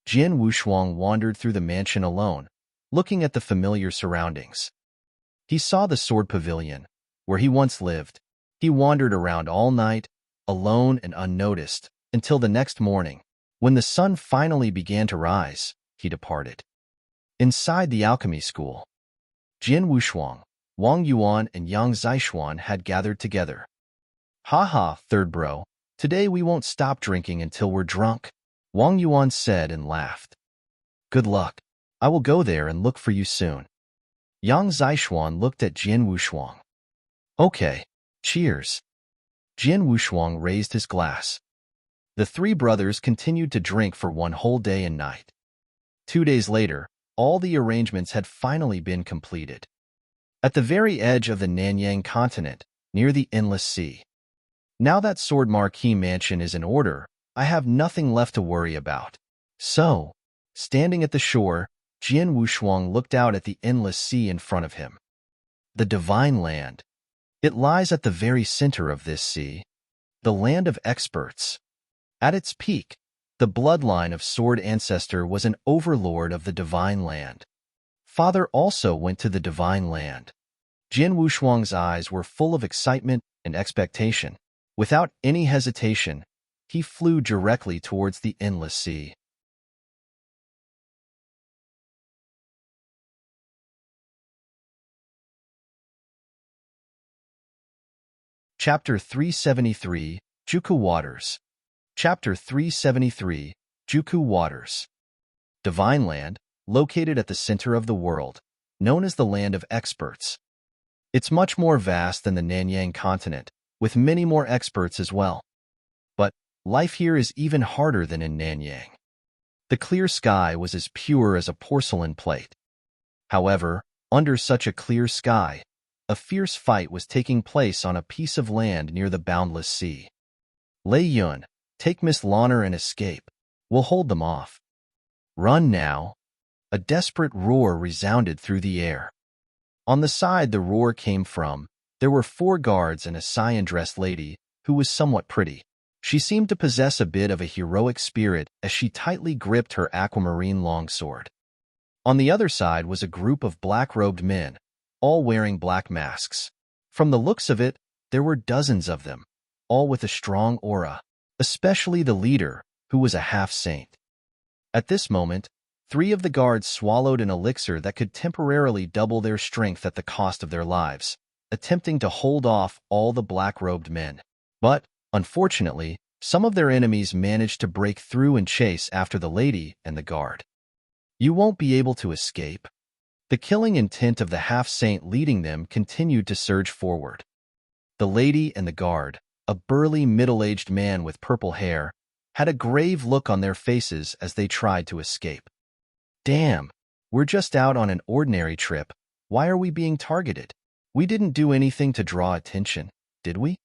Jian Wushuang wandered through the mansion alone, looking at the familiar surroundings. He saw the Sword Pavilion, where he once lived. He wandered around all night, alone and unnoticed, until the next morning. When the sun finally began to rise, he departed. Inside the alchemy school, Jian Wushuang, Wang Yuan, and Yang Zishuan had gathered together. "Ha, third bro, today we won't stop drinking until we're drunk," Wang Yuan said and laughed. "Good luck. I will go there and look for you soon." Yang Zishuan looked at Jian Wushuang. "Okay, cheers." Jian Wushuang raised his glass. The three brothers continued to drink for one whole day and night. 2 days later, all the arrangements had finally been completed. At the very edge of the Nanyang continent, near the Endless Sea. Now that Sword Marquee Mansion is in order, I have nothing left to worry about. So, standing at the shore, Jian Wushuang looked out at the Endless Sea in front of him. The Divine Land. It lies at the very center of this sea, the land of experts. At its peak, the bloodline of Sword Ancestor was an overlord of the Divine Land. Father also went to the Divine Land. Jian Wushuang's eyes were full of excitement and expectation. Without any hesitation, he flew directly towards the Endless Sea. Chapter 373, Juku Waters. Chapter 373, Juku Waters. Divine Land, located at the center of the world, known as the Land of Experts. It's much more vast than the Nanyang continent, with many more experts as well. But life here is even harder than in Nanyang. The clear sky was as pure as a porcelain plate. However, under such a clear sky, a fierce fight was taking place on a piece of land near the boundless sea. Lei Yun, take Miss Launer and escape. We'll hold them off. Run now. A desperate roar resounded through the air. On the side the roar came from, there were 4 guards and a cyan-dressed lady, who was somewhat pretty. She seemed to possess a bit of a heroic spirit as she tightly gripped her aquamarine longsword. On the other side was a group of black-robed men, all wearing black masks. From the looks of it, there were dozens of them, all with a strong aura, especially the leader, who was a half-saint. At this moment, 3 of the guards swallowed an elixir that could temporarily double their strength at the cost of their lives, attempting to hold off all the black-robed men. But, unfortunately, some of their enemies managed to break through and chase after the lady and the guard. You won't be able to escape. The killing intent of the half-saint leading them continued to surge forward. The lady and the guard, a burly middle-aged man with purple hair, had a grave look on their faces as they tried to escape. Damn, we're just out on an ordinary trip. Why are we being targeted? We didn't do anything to draw attention, did we?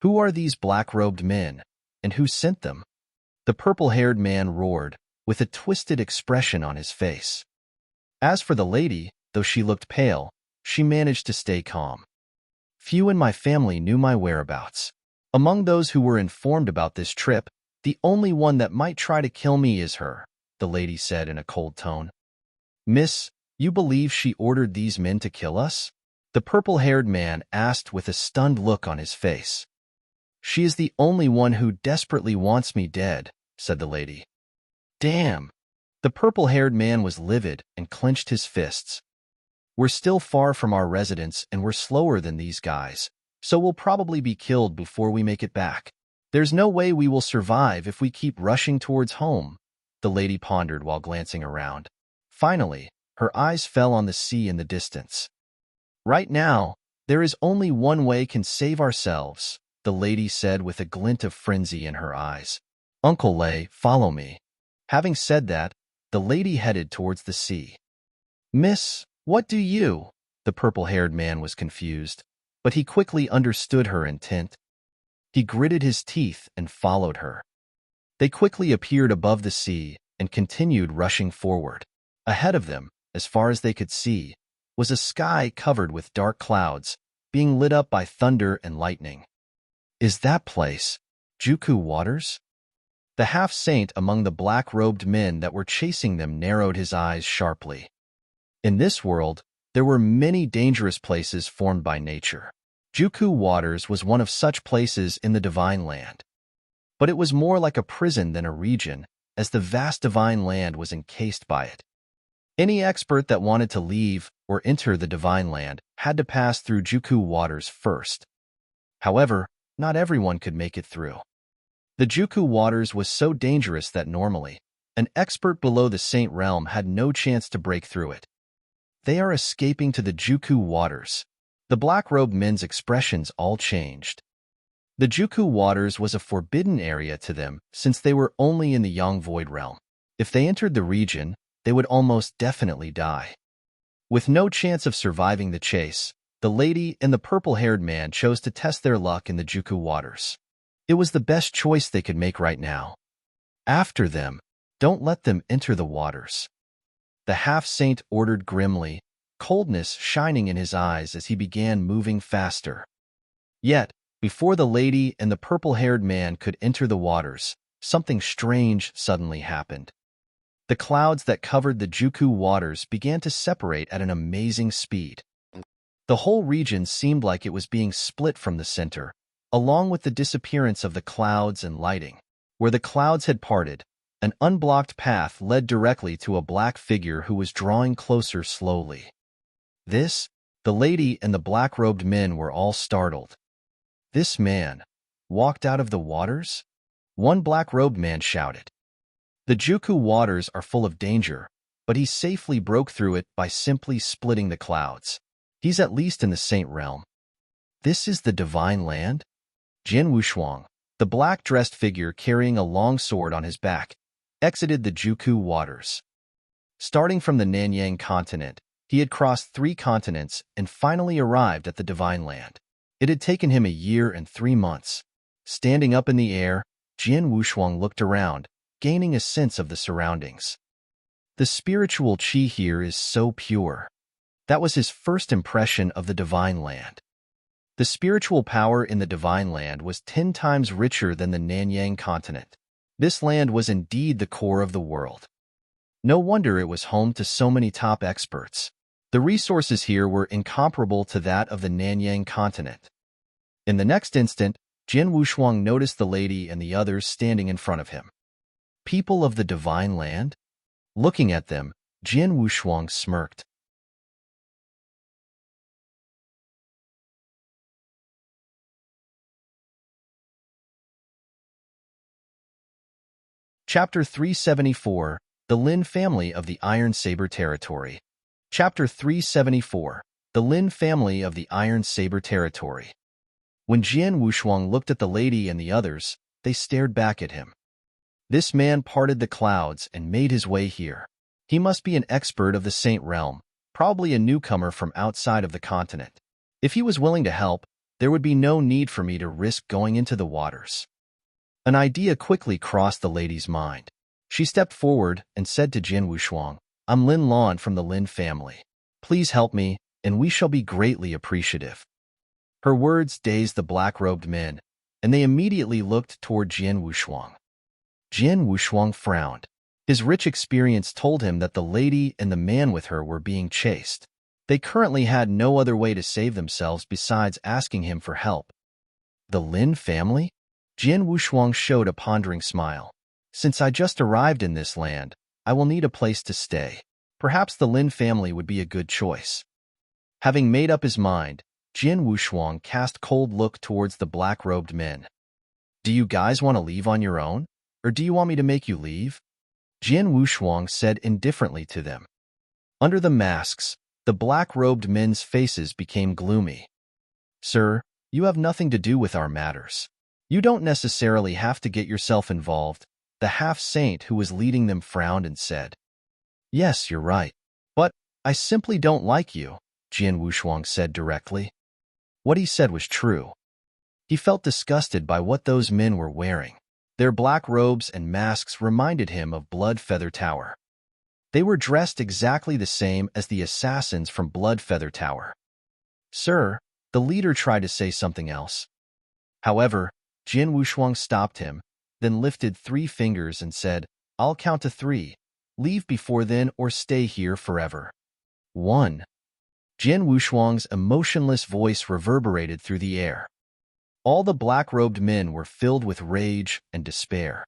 Who are these black-robed men, and who sent them? The purple-haired man roared, with a twisted expression on his face. As for the lady, though she looked pale, she managed to stay calm. Few in my family knew my whereabouts. Among those who were informed about this trip, the only one that might try to kill me is her, the lady said in a cold tone. Miss, you believe she ordered these men to kill us? The purple-haired man asked with a stunned look on his face. She is the only one who desperately wants me dead, said the lady. Damn! The purple-haired man was livid and clenched his fists. We're still far from our residence and we're slower than these guys, so we'll probably be killed before we make it back. There's no way we will survive if we keep rushing towards home, the lady pondered while glancing around. Finally, her eyes fell on the sea in the distance. Right now, there is only one way can save ourselves, the lady said with a glint of frenzy in her eyes. Uncle Lay, follow me. Having said that, the lady headed towards the sea. Miss, what do you? The purple-haired man was confused, but he quickly understood her intent. He gritted his teeth and followed her. They quickly appeared above the sea and continued rushing forward. Ahead of them, as far as they could see, was a sky covered with dark clouds, being lit up by thunder and lightning. Is that place Juku Waters? The half-saint among the black-robed men that were chasing them narrowed his eyes sharply. In this world, there were many dangerous places formed by nature. Juku Waters was one of such places in the Divine Land. But it was more like a prison than a region, as the vast Divine Land was encased by it. Any expert that wanted to leave or enter the Divine Land had to pass through Juku Waters first. However, not everyone could make it through. The Juku Waters was so dangerous that normally, an expert below the Saint Realm had no chance to break through it. They are escaping to the Juku Waters. The black-robed men's expressions all changed. The Juku Waters was a forbidden area to them since they were only in the Yang Void Realm. If they entered the region, they would almost definitely die. With no chance of surviving the chase, the lady and the purple-haired man chose to test their luck in the Juku Waters. It was the best choice they could make right now. After them, don't let them enter the waters. The half-saint ordered grimly, coldness shining in his eyes as he began moving faster. Yet, before the lady and the purple-haired man could enter the waters, something strange suddenly happened. The clouds that covered the Juku Waters began to separate at an amazing speed. The whole region seemed like it was being split from the center, along with the disappearance of the clouds and lighting. Where the clouds had parted, an unblocked path led directly to a black figure who was drawing closer slowly. The lady and the black-robed men were all startled. This man walked out of the waters? One black-robed man shouted. The Juku Waters are full of danger, but he safely broke through it by simply splitting the clouds. He's at least in the Saint Realm. This is the Divine Land? Jin Wushuang, the black-dressed figure carrying a long sword on his back, exited the Juku Waters. Starting from the Nanyang continent, he had crossed 3 continents and finally arrived at the Divine Land. It had taken him a year and 3 months. Standing up in the air, Jin Wushuang looked around, gaining a sense of the surroundings. The spiritual qi here is so pure. That was his first impression of the Divine Land. The spiritual power in the Divine Land was 10 times richer than the Nanyang continent. This land was indeed the core of the world. No wonder it was home to so many top experts. The resources here were incomparable to that of the Nanyang continent. In the next instant, Jin Wushuang noticed the lady and the others standing in front of him. People of the Divine Land? Looking at them, Jin Wushuang smirked. Chapter 374, The Lin Family of the Iron Saber Territory. Chapter 374, The Lin Family of the Iron Saber Territory. When Jian Wushuang looked at the lady and the others, they stared back at him. This man parted the clouds and made his way here. He must be an expert of the Saint Realm, probably a newcomer from outside of the continent. If he was willing to help, there would be no need for me to risk going into the waters. An idea quickly crossed the lady's mind. She stepped forward and said to Jian Wushuang, "I'm Lin Lan from the Lin family. Please help me, and we shall be greatly appreciative." Her words dazed the black-robed men, and they immediately looked toward Jian Wushuang. Jian Wushuang frowned. His rich experience told him that the lady and the man with her were being chased. They currently had no other way to save themselves besides asking him for help. The Lin family? Jian Wushuang showed a pondering smile. Since I just arrived in this land, I will need a place to stay. Perhaps the Lin family would be a good choice. Having made up his mind, Jian Wushuang cast a cold look towards the black-robed men. "Do you guys want to leave on your own, or do you want me to make you leave?" Jian Wushuang said indifferently to them. Under the masks, the black-robed men's faces became gloomy. "Sir, you have nothing to do with our matters. You don't necessarily have to get yourself involved." The half-saint who was leading them frowned and said, "Yes, you're right. But I simply don't like you," Jian Wushuang said directly. What he said was true. He felt disgusted by what those men were wearing. Their black robes and masks reminded him of Blood Feather Tower. They were dressed exactly the same as the assassins from Blood Feather Tower. "Sir," the leader tried to say something else. However, Jian Wushuang stopped him, then lifted 3 fingers and said, "I'll count to 3. Leave before then or stay here forever." 1. Jian Wushuang's emotionless voice reverberated through the air. All the black-robed men were filled with rage and despair.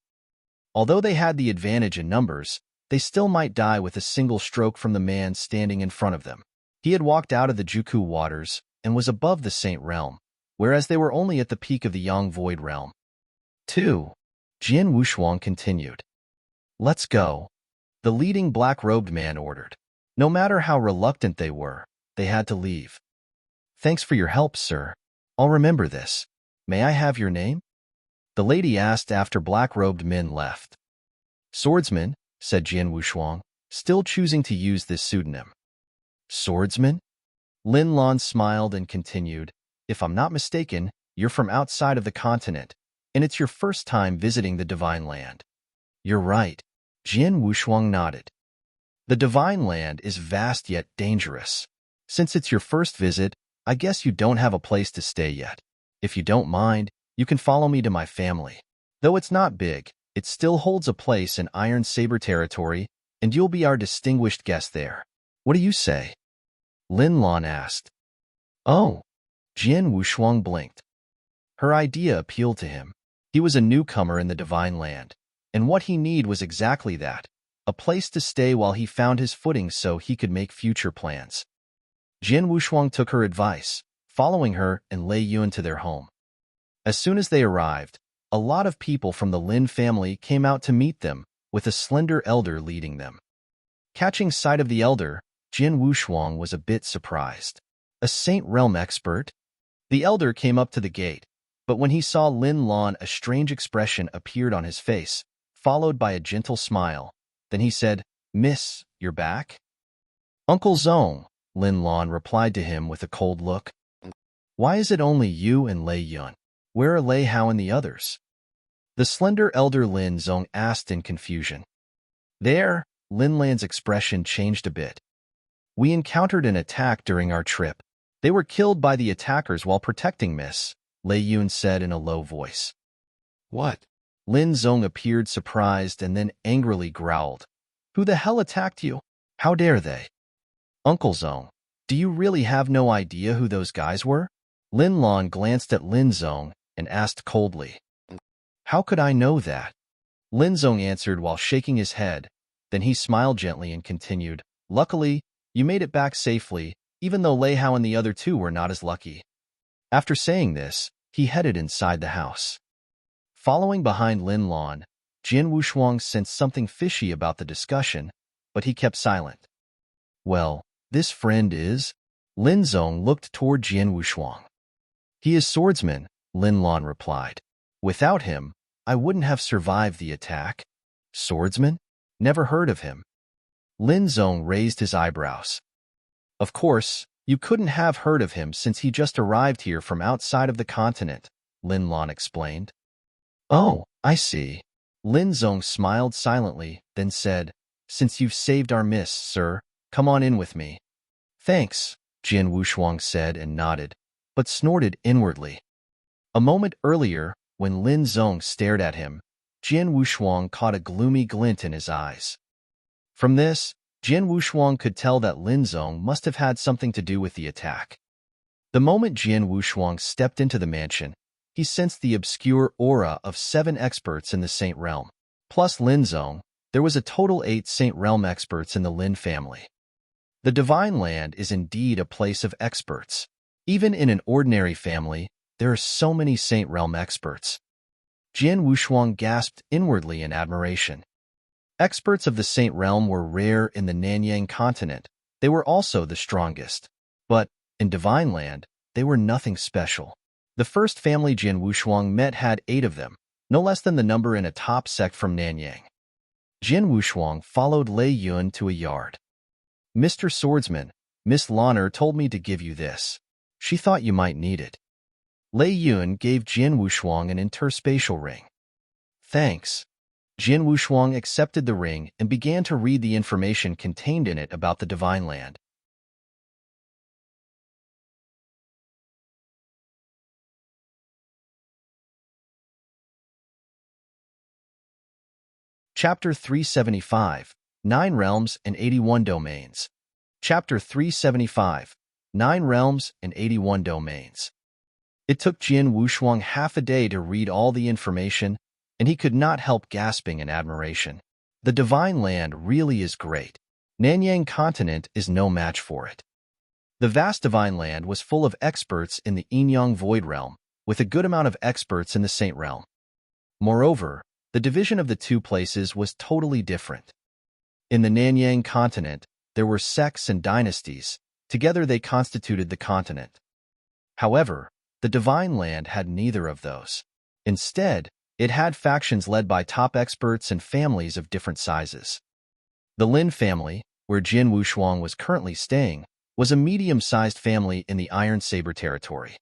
Although they had the advantage in numbers, they still might die with a single stroke from the man standing in front of them. He had walked out of the Juku waters and was above the Saint Realm, whereas they were only at the peak of the Yang Void Realm. 2. Jian Wushuang continued. "Let's go," the leading black-robed man ordered. No matter how reluctant they were, they had to leave. "Thanks for your help, sir. I'll remember this. May I have your name?" the lady asked after black-robed men left. "Swordsman," said Jian Wushuang, still choosing to use this pseudonym. "Swordsman?" Lin Lan smiled and continued, "If I'm not mistaken, you're from outside of the continent, and it's your first time visiting the Divine Land." "You're right." Jian Wushuang nodded. "The Divine Land is vast yet dangerous. Since it's your first visit, I guess you don't have a place to stay yet. If you don't mind, you can follow me to my family. Though it's not big, it still holds a place in Iron Saber territory, and you'll be our distinguished guest there. What do you say?" Lin Lan asked. "Oh." Jian Wushuang blinked. Her idea appealed to him. He was a newcomer in the Divine Land, and what he needed was exactly that, a place to stay while he found his footing so he could make future plans. Jian Wushuang took her advice, following her and Lei Yun to their home. As soon as they arrived, a lot of people from the Lin family came out to meet them, with a slender elder leading them. Catching sight of the elder, Jian Wushuang was a bit surprised. A Saint Realm expert? The elder came up to the gate, but when he saw Lin Lan, a strange expression appeared on his face, followed by a gentle smile. Then he said, "Miss, you're back?" "Uncle Zong," Lin Lan replied to him with a cold look. "Why is it only you and Lei Yun? Where are Lei Hao and the others?" The slender elder Lin Zong asked in confusion. "There," Lin Lan's expression changed a bit. "We encountered an attack during our trip. They were killed by the attackers while protecting Miss," Lei Yun said in a low voice. "What?" Lin Zong appeared surprised and then angrily growled. "Who the hell attacked you? How dare they?" "Uncle Zong, do you really have no idea who those guys were?" Lin Lan glanced at Lin Zong and asked coldly. "How could I know that?" Lin Zong answered while shaking his head. Then he smiled gently and continued, "Luckily, you made it back safely, even though Lei Hao and the other 2 were not as lucky." After saying this, he headed inside the house. Following behind Lin Lan, Jian Wushuang sensed something fishy about the discussion, but he kept silent. "Well, this friend is?" Lin Zong looked toward Jian Wushuang. He is Swordsman, Lin Lan replied. Without him, I wouldn't have survived the attack. Swordsman? Never heard of him. Lin Zong raised his eyebrows. Of course, you couldn't have heard of him since he just arrived here from outside of the continent, Lin Lan explained. Oh, I see. Lin Zong smiled silently, then said, Since you've saved our miss, sir, come on in with me. Thanks, Jian Wushuang said and nodded, but snorted inwardly. A moment earlier, when Lin Zong stared at him, Jian Wushuang caught a gloomy glint in his eyes. From this, Jian Wushuang could tell that Lin Zong must have had something to do with the attack. The moment Jian Wushuang stepped into the mansion, he sensed the obscure aura of 7 experts in the Saint Realm. Plus Lin Zong, there was a total 8 Saint Realm experts in the Lin family. The Divine Land is indeed a place of experts. Even in an ordinary family, there are so many Saint Realm experts. Jian Wushuang gasped inwardly in admiration. Experts of the Saint Realm were rare in the Nanyang continent. They were also the strongest. But, in Divine Land, they were nothing special. The first family Jian Wushuang met had 8 of them, no less than the number in a top sect from Nanyang. Jian Wushuang followed Lei Yun to a yard. Mr. Swordsman, Miss Lanner told me to give you this. She thought you might need it. Lei Yun gave Jian Wushuang an interspatial ring. Thanks. Jian Wushuang accepted the ring and began to read the information contained in it about the Divine Land. Chapter 375, 9 Realms and 81 Domains. Chapter 375, 9 Realms and 81 Domains. It took Jian Wushuang half a day to read all the information, and he could not help gasping in admiration. The Divine Land really is great. Nanyang continent is no match for it. The vast Divine Land was full of experts in the Yinyang Void Realm, with a good amount of experts in the Saint Realm. Moreover, the division of the 2 places was totally different. In the Nanyang continent, there were sects and dynasties. Together they constituted the continent. However, the Divine Land had neither of those. Instead, it had factions led by top experts and families of different sizes. The Lin family, where Jian Wushuang was currently staying, was a medium-sized family in the Iron Saber territory.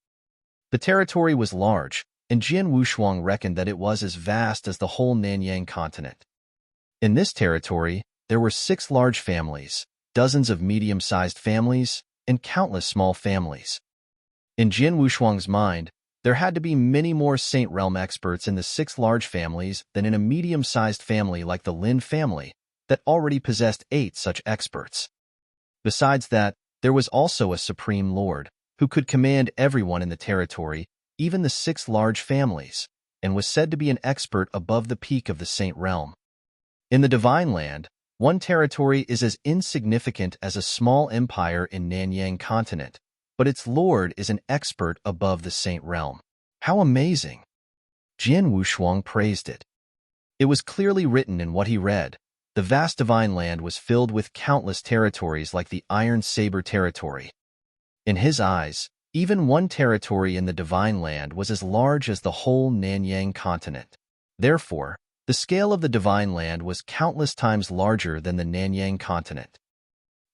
The territory was large, and Jian Wushuang reckoned that it was as vast as the whole Nanyang continent. In this territory, there were 6 large families, dozens of medium-sized families, and countless small families. In Jian Wushuang's mind, there had to be many more Saint Realm experts in the 6 large families than in a medium-sized family like the Lin family that already possessed 8 such experts. Besides that, there was also a Supreme Lord who could command everyone in the territory, even the 6 large families, and was said to be an expert above the peak of the Saint Realm. In the Divine Land, one territory is as insignificant as a small empire in Nanyang continent, but its lord is an expert above the Saint Realm. How amazing! Jian Wushuang praised it. It was clearly written in what he read. The vast Divine Land was filled with countless territories like the Iron Saber territory. In his eyes, even one territory in the Divine Land was as large as the whole Nanyang continent. Therefore, the scale of the Divine Land was countless times larger than the Nanyang continent.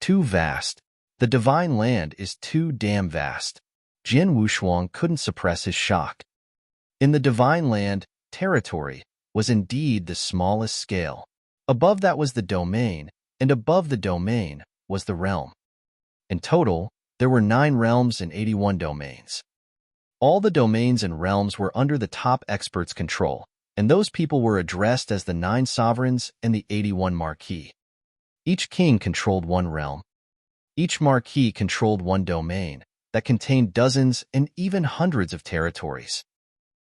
Too vast. The Divine Land is too damn vast. Jian Wushuang couldn't suppress his shock. In the Divine Land, territory was indeed the smallest scale. Above that was the domain, and above the domain was the realm. In total, there were 9 realms and 81 domains. All the domains and realms were under the top experts' control, and those people were addressed as the 9 sovereigns and the 81 marquis. Each king controlled one realm. Each marquis controlled one domain that contained dozens and even hundreds of territories.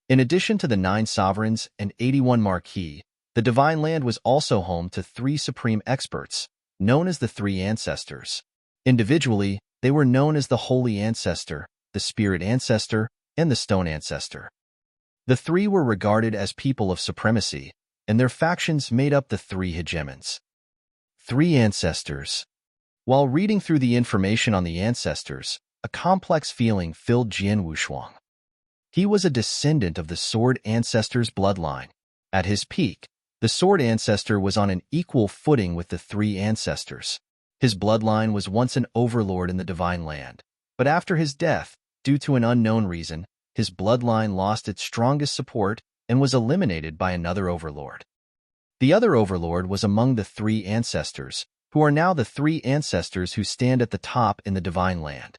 In addition to the 9 sovereigns and 81 marquis, the Divine Land was also home to 3 supreme experts, known as the 3 ancestors. Individually, they were known as the Holy Ancestor, the Spirit Ancestor, and the Stone Ancestor. The 3 were regarded as people of supremacy, and their factions made up the 3 hegemons. 3 ancestors. While reading through the information on the ancestors, a complex feeling filled Jian Wushuang. He was a descendant of the Sword Ancestor's bloodline. At his peak, the Sword Ancestor was on an equal footing with the three ancestors. His bloodline was once an overlord in the Divine Land, but after his death, due to an unknown reason, his bloodline lost its strongest support and was eliminated by another overlord. The other overlord was among the three ancestors, who are now the three ancestors who stand at the top in the Divine Land.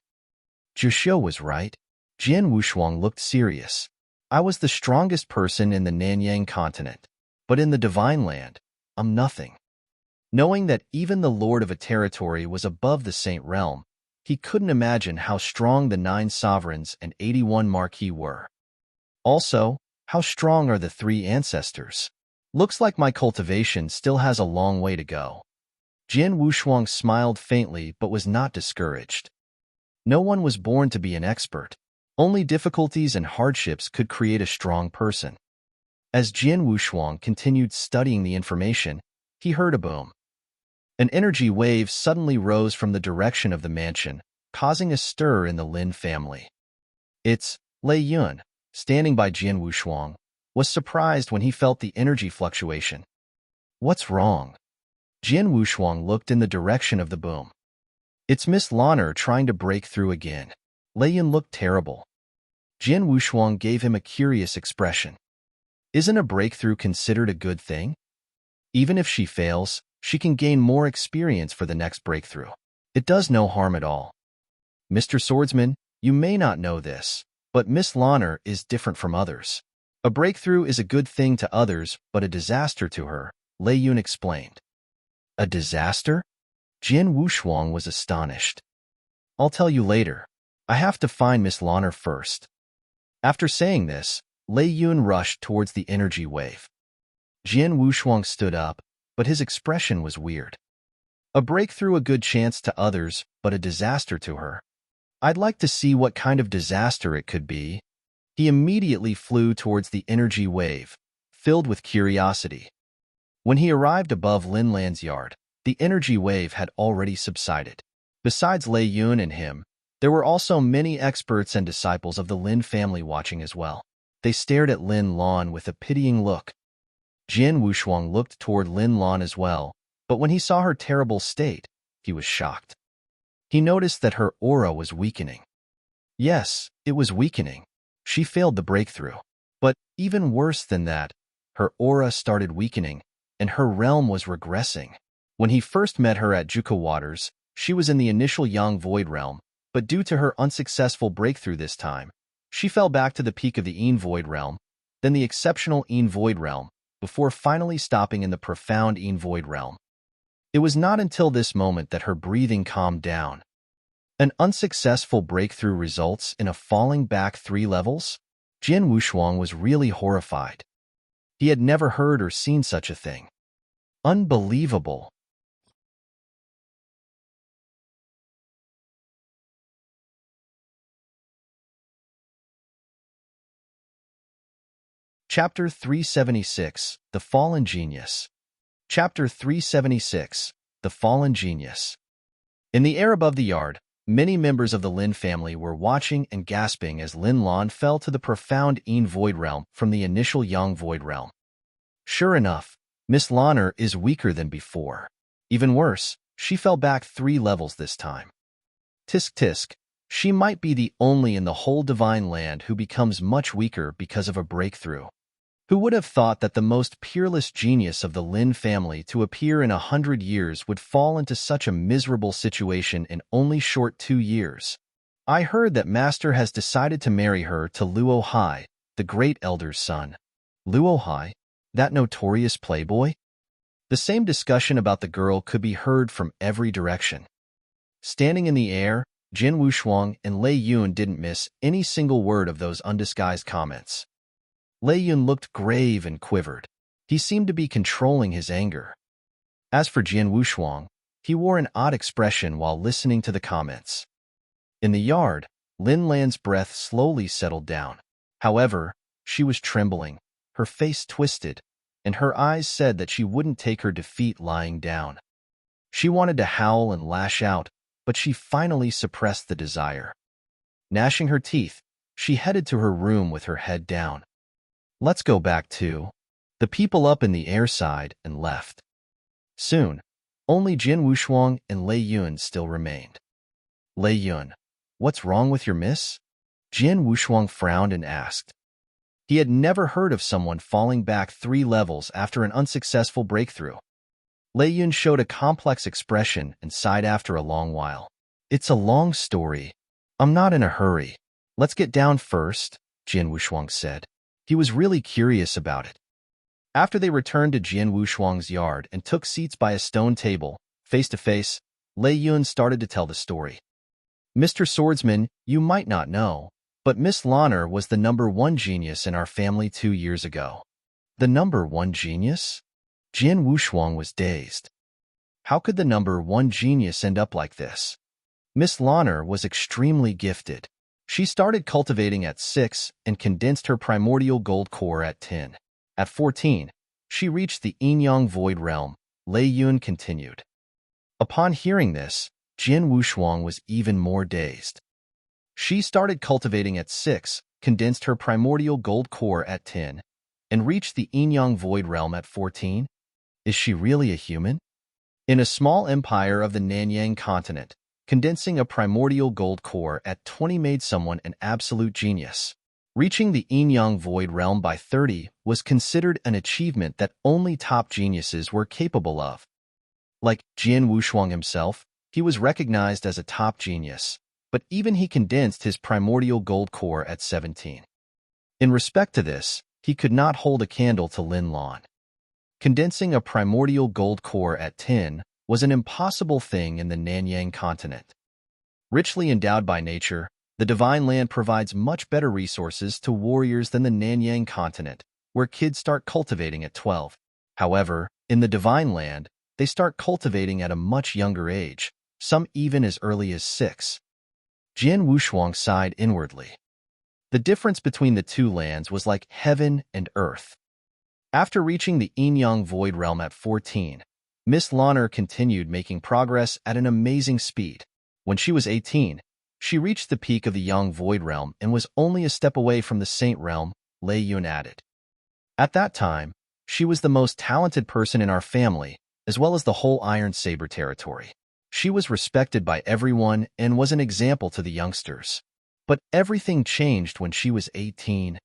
Zhu was right. Jian Wushuang looked serious. I was the strongest person in the Nanyang continent, but in the Divine Land, I'm nothing. Knowing that even the lord of a territory was above the Saint Realm, he couldn't imagine how strong the 9 sovereigns and 81 marquis were. Also, how strong are the three ancestors? Looks like my cultivation still has a long way to go. Jian Wushuang smiled faintly but was not discouraged. No one was born to be an expert. Only difficulties and hardships could create a strong person. As Jian Wushuang continued studying the information, he heard a boom. An energy wave suddenly rose from the direction of the mansion, causing a stir in the Lin family. It's Lei Yun, standing by Jian Wushuang, was surprised when he felt the energy fluctuation. What's wrong? Jian Wushuang looked in the direction of the boom. It's Miss Lanner trying to break through again. Lei Yun looked terrible. Jian Wushuang gave him a curious expression. Isn't a breakthrough considered a good thing? Even if she fails, she can gain more experience for the next breakthrough. It does no harm at all. Mr. Swordsman, you may not know this, but Miss Lanner is different from others. A breakthrough is a good thing to others, but a disaster to her, Lei Yun explained. A disaster? Jian Wushuang was astonished. I'll tell you later. I have to find Miss Lanner first. After saying this, Lei Yun rushed towards the energy wave. Jian Wushuang stood up, but his expression was weird. A breakthrough a good chance to others, but a disaster to her. I'd like to see what kind of disaster it could be. He immediately flew towards the energy wave, filled with curiosity. When he arrived above Lin Lan's yard, the energy wave had already subsided. Besides Lei Yun and him, there were also many experts and disciples of the Lin family watching as well. They stared at Lin Lan with a pitying look. Jian Wushuang looked toward Lin Lan as well, but when he saw her terrible state, he was shocked. He noticed that her aura was weakening. Yes, it was weakening. She failed the breakthrough. But even worse than that, her aura started weakening, and her realm was regressing. When he first met her at Juka Waters, she was in the initial Yang Void realm, but due to her unsuccessful breakthrough this time, she fell back to the peak of the Yin Void realm, then the exceptional Yin Void realm, before finally stopping in the profound Yin Void realm. It was not until this moment that her breathing calmed down. An unsuccessful breakthrough results in a falling back 3 levels? Jian Wushuang was really horrified. He had never heard or seen such a thing. Unbelievable. Chapter 376, The Fallen Genius. Chapter 376, The Fallen Genius. In the air above the yard, many members of the Lin family were watching and gasping as Lin Lan fell to the profound Yin Void realm from the initial Yang Void realm. Sure enough, Miss Lanner is weaker than before. Even worse, she fell back 3 levels this time. Tisk tisk, she might be the only in the whole Divine Land who becomes much weaker because of a breakthrough. Who would have thought that the most peerless genius of the Lin family to appear in 100 years would fall into such a miserable situation in only short 2 years? I heard that Master has decided to marry her to Luo Hai, the great elder's son. Luo Hai? That notorious playboy? The same discussion about the girl could be heard from every direction. Standing in the air, Jian Wushuang and Lei Yun didn't miss any single word of those undisguised comments. Lei Yun looked grave and quivered. He seemed to be controlling his anger. As for Jian Wushuang, he wore an odd expression while listening to the comments. In the yard, Lin Lan's breath slowly settled down. However, she was trembling, her face twisted, and her eyes said that she wouldn't take her defeat lying down. She wanted to howl and lash out, but she finally suppressed the desire. Gnashing her teeth, she headed to her room with her head down. Let's go back to. The people up in the air sighed and left. Soon, only Jin Wushuang and Lei Yun still remained. Lei Yun, what's wrong with your miss? Jin Wushuang frowned and asked. He had never heard of someone falling back 3 levels after an unsuccessful breakthrough. Lei Yun showed a complex expression and sighed after a long while. It's a long story. I'm not in a hurry. Let's get down first, Jin Wushuang said. He was really curious about it. After they returned to Jin Wushuang's yard and took seats by a stone table, face to face, Lei Yun started to tell the story. Mr. Swordsman, you might not know, but Miss Lanner was the #1 genius in our family 2 years ago. The #1 genius? Jin Wushuang was dazed. How could the #1 genius end up like this? Miss Lanner was extremely gifted. She started cultivating at 6 and condensed her primordial gold core at 10. At 14, she reached the yin-yang void realm, Lei Yun continued. Upon hearing this, Jin Wushuang was even more dazed. She started cultivating at 6, condensed her primordial gold core at 10, and reached the yin-yang void realm at 14? Is she really a human? In a small empire of the Nanyang continent, condensing a primordial gold core at 20 made someone an absolute genius. Reaching the yin-yang void realm by 30 was considered an achievement that only top geniuses were capable of. Like Jin Wushuang himself, he was recognized as a top genius, but even he condensed his primordial gold core at 17. In respect to this, he could not hold a candle to Lin Lan. Condensing a primordial gold core at 10 was an impossible thing in the Nanyang continent. Richly endowed by nature, the Divine Land provides much better resources to warriors than the Nanyang continent, where kids start cultivating at 12. However, in the Divine Land, they start cultivating at a much younger age, some even as early as 6. Jin Wushuang sighed inwardly. The difference between the two lands was like heaven and earth. After reaching the yin-yang void realm at 14, Miss Lanner continued making progress at an amazing speed. When she was 18, she reached the peak of the Yang Void Realm and was only a step away from the Saint Realm, Lei Yun added. At that time, she was the most talented person in our family, as well as the whole Iron Saber territory. She was respected by everyone and was an example to the youngsters. But everything changed when she was 18.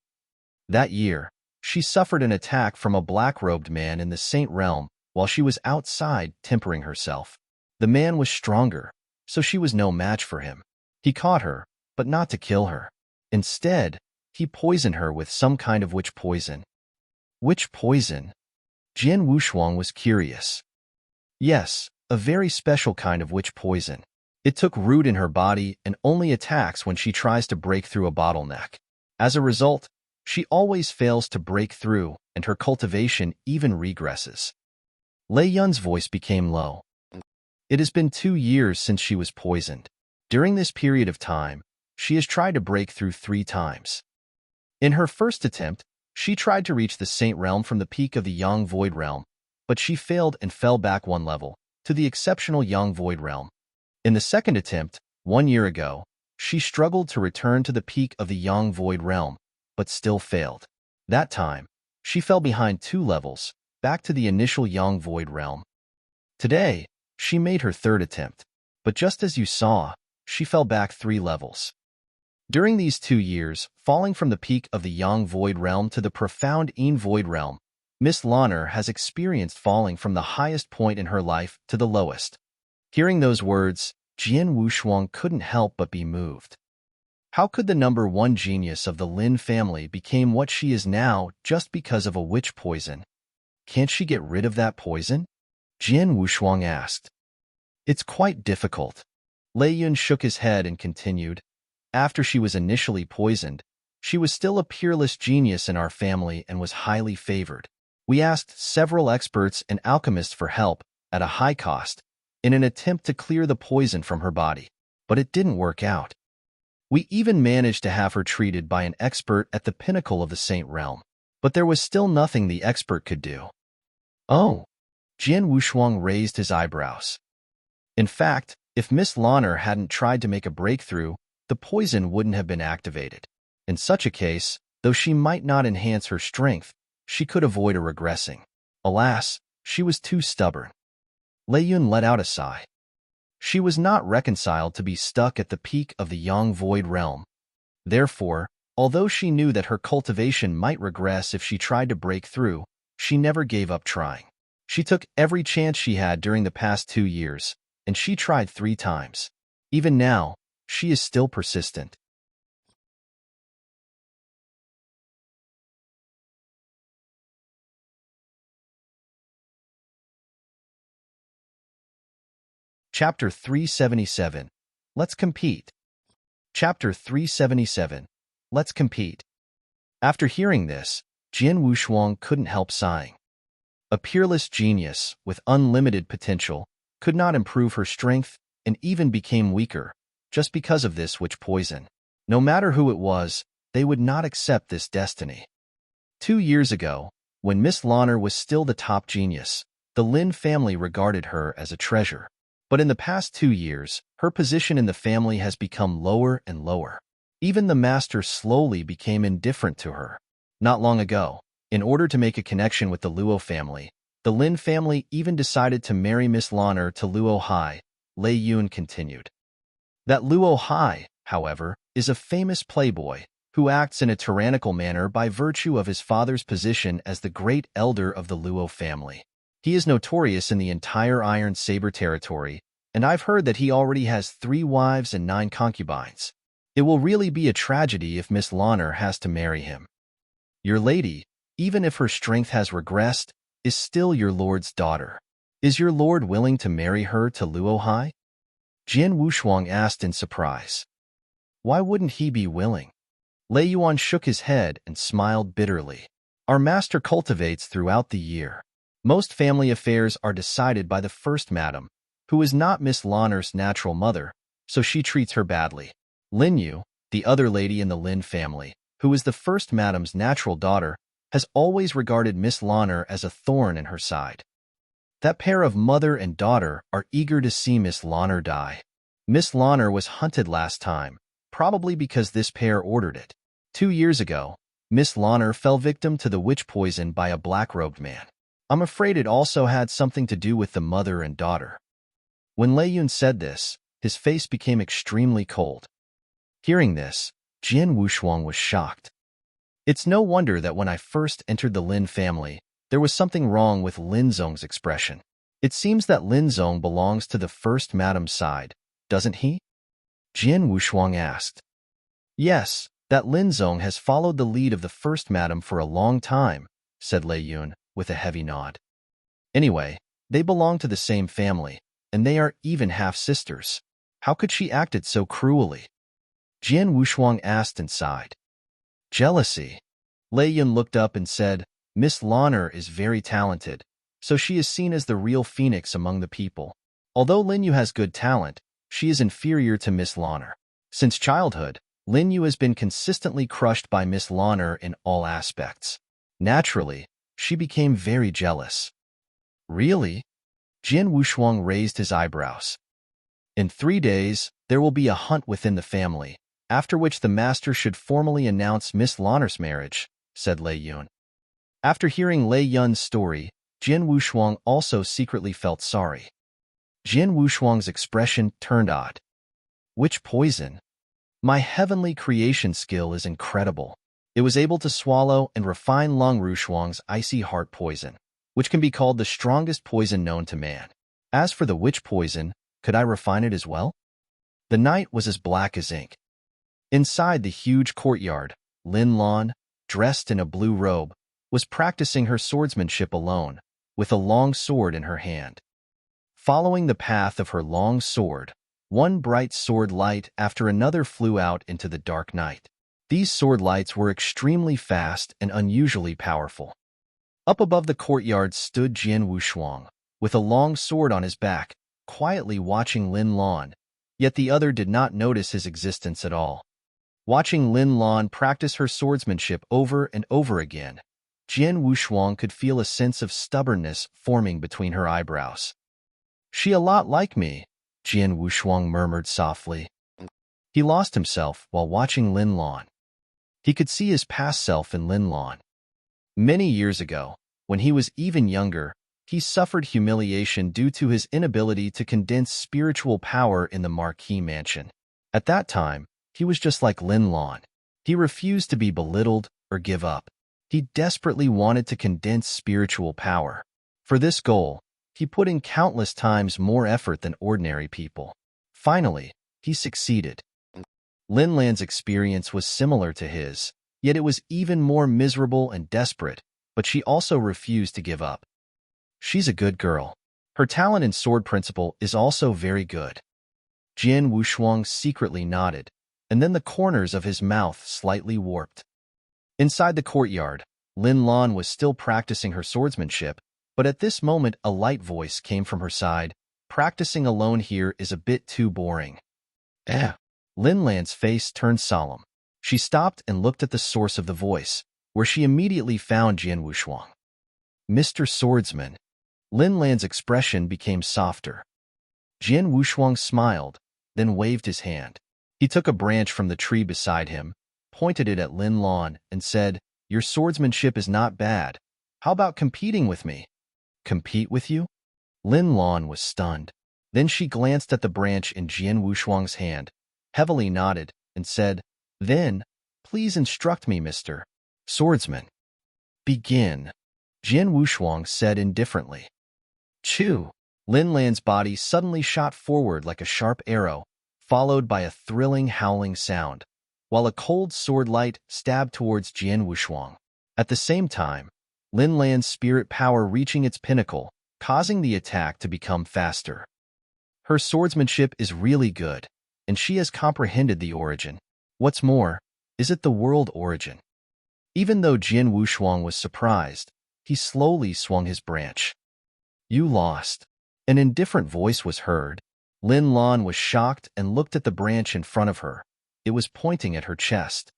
That year, she suffered an attack from a black-robed man in the Saint Realm while she was outside tempering herself. The man was stronger, so she was no match for him. He caught her, but not to kill her. Instead, he poisoned her with some kind of witch poison. Which poison? Jin Wushuang was curious. Yes, a very special kind of witch poison. It took root in her body and only attacks when she tries to break through a bottleneck. As a result, she always fails to break through, and her cultivation even regresses. Lei Yun's voice became low. It has been 2 years since she was poisoned. During this period of time, she has tried to break through 3 times. In her first attempt, she tried to reach the Saint Realm from the peak of the Yang Void Realm, but she failed and fell back 1 level, to the exceptional Yang Void Realm. In the second attempt, 1 year ago, she struggled to return to the peak of the Yang Void Realm, but still failed. That time, she fell behind 2 levels, back to the initial Yang Void Realm. Today, she made her 3rd attempt, but just as you saw, she fell back 3 levels. During these 2 years, falling from the peak of the Yang Void Realm to the profound Yin Void Realm, Miss Lanner has experienced falling from the highest point in her life to the lowest. Hearing those words, Jin Wushuang couldn't help but be moved. How could the #1 genius of the Lin family become what she is now just because of a witch poison? Can't she get rid of that poison? Jin Wushuang asked. It's quite difficult. Lei Yun shook his head and continued. After she was initially poisoned, she was still a peerless genius in our family and was highly favored. We asked several experts and alchemists for help, at a high cost, in an attempt to clear the poison from her body, but it didn't work out. We even managed to have her treated by an expert at the pinnacle of the Saint Realm, but there was still nothing the expert could do. Oh, Jin Wushuang raised his eyebrows. In fact, if Miss Lanner hadn't tried to make a breakthrough, the poison wouldn't have been activated. In such a case, though she might not enhance her strength, she could avoid a regressing. Alas, she was too stubborn. Lei Yun let out a sigh. She was not reconciled to be stuck at the peak of the Yang Void realm. Therefore, although she knew that her cultivation might regress if she tried to break through, she never gave up trying. She took every chance she had during the past 2 years, and she tried 3 times. Even now, she is still persistent. Chapter 377. Let's compete. Chapter 377. Let's compete. After hearing this, Jian Wushuang couldn't help sighing. A peerless genius with unlimited potential could not improve her strength and even became weaker just because of this witch poison. No matter who it was, they would not accept this destiny. 2 years ago, when Miss Lanner was still the top genius, the Lin family regarded her as a treasure. But in the past 2 years, her position in the family has become lower and lower. Even the master slowly became indifferent to her. Not long ago, in order to make a connection with the Luo family, the Lin family even decided to marry Miss Lanner to Luo Hai. Lei Yun continued. That Luo Hai, however, is a famous playboy who acts in a tyrannical manner by virtue of his father's position as the great elder of the Luo family. He is notorious in the entire Iron Saber territory, and I've heard that he already has 3 wives and 9 concubines. It will really be a tragedy if Miss Lanner has to marry him. Your lady, even if her strength has regressed, is still your lord's daughter. Is your lord willing to marry her to Luo Hai? Jian Wushuang asked in surprise. Why wouldn't he be willing? Lei Yuan shook his head and smiled bitterly. Our master cultivates throughout the year. Most family affairs are decided by the first madam, who is not Miss Lanner's natural mother, so she treats her badly. Lin Yu, the other lady in the Lin family, who is the first madam's natural daughter, has always regarded Miss Lanner as a thorn in her side. That pair of mother and daughter are eager to see Miss Lanner die. Miss Lanner was hunted last time, probably because this pair ordered it. 2 years ago, Miss Lanner fell victim to the witch poison by a black-robed man. I'm afraid it also had something to do with the mother and daughter. When Lei Yun said this, his face became extremely cold. Hearing this, Jian Wushuang was shocked. It's no wonder that when I first entered the Lin family, there was something wrong with Lin Zong's expression. It seems that Lin Zong belongs to the first madam's side, doesn't he? Jian Wushuang asked. Yes, that Lin Zong has followed the lead of the first madam for a long time, said Lei Yun, with a heavy nod. Anyway, they belong to the same family, and they are even half-sisters. How could she act it so cruelly? Jian Wushuang asked and sighed. Jealousy. Lei Yun looked up and said, Miss Lanner is very talented, so she is seen as the real phoenix among the people. Although Lin Yu has good talent, she is inferior to Miss Lanner. Since childhood, Lin Yu has been consistently crushed by Miss Lanner in all aspects. Naturally, she became very jealous. Really? Jian Wushuang raised his eyebrows. In 3 days, there will be a hunt within the family, after which the master should formally announce Miss Lanner's marriage, said Lei Yun. After hearing Lei Yun's story, Jian Wushuang also secretly felt sorry. Jian Wushuang's expression turned odd. Witch poison? My heavenly creation skill is incredible. It was able to swallow and refine Lung Wushuang's icy heart poison, which can be called the strongest poison known to man. As for the witch poison, could I refine it as well? The night was as black as ink. Inside the huge courtyard, Lin Lan, dressed in a blue robe, was practicing her swordsmanship alone, with a long sword in her hand. Following the path of her long sword, one bright sword light after another flew out into the dark night. These sword lights were extremely fast and unusually powerful. Up above the courtyard stood Jian Wushuang, with a long sword on his back, quietly watching Lin Lan, yet the other did not notice his existence at all. Watching Lin Lan practice her swordsmanship over and over again, Jian Wushuang could feel a sense of stubbornness forming between her eyebrows. She a lot like me, Jian Wushuang murmured softly. He lost himself while watching Lin Lan. He could see his past self in Lin Lan. Many years ago, when he was even younger, he suffered humiliation due to his inability to condense spiritual power in the Marquis mansion. At that time, he was just like Lin Lan. He refused to be belittled or give up. He desperately wanted to condense spiritual power. For this goal, he put in countless times more effort than ordinary people. Finally, he succeeded. Lin Lan's experience was similar to his, yet it was even more miserable and desperate, but she also refused to give up. She's a good girl. Her talent in sword principle is also very good. Jian Wushuang secretly nodded, and then the corners of his mouth slightly warped. Inside the courtyard, Lin Lan was still practicing her swordsmanship, but at this moment a light voice came from her side. Practicing alone here is a bit too boring. Lin Lan's face turned solemn. She stopped and looked at the source of the voice, where she immediately found Jian Wushuang. Mr. Swordsman. Lin Lan's expression became softer. Jian Wushuang smiled, then waved his hand. He took a branch from the tree beside him, pointed it at Lin Lan, and said, "Your swordsmanship is not bad. How about competing with me?" "Compete with you?" Lin Lan was stunned. Then she glanced at the branch in Jian Wushuang's hand, heavily nodded, and said, "Then, please instruct me, Mr. Swordsman." "Begin," Jian Wushuang said indifferently. Chew! Lin Lan's body suddenly shot forward like a sharp arrow, followed by a thrilling howling sound, while a cold sword light stabbed towards Jian Wushuang. At the same time, Lin Lan's spirit power reaching its pinnacle, causing the attack to become faster. Her swordsmanship is really good, and she has comprehended the origin. What's more, is it the world origin? Even though Jian Wushuang was surprised, he slowly swung his branch. "You lost." An indifferent voice was heard. Lin Lan was shocked and looked at the branch in front of her. It was pointing at her chest.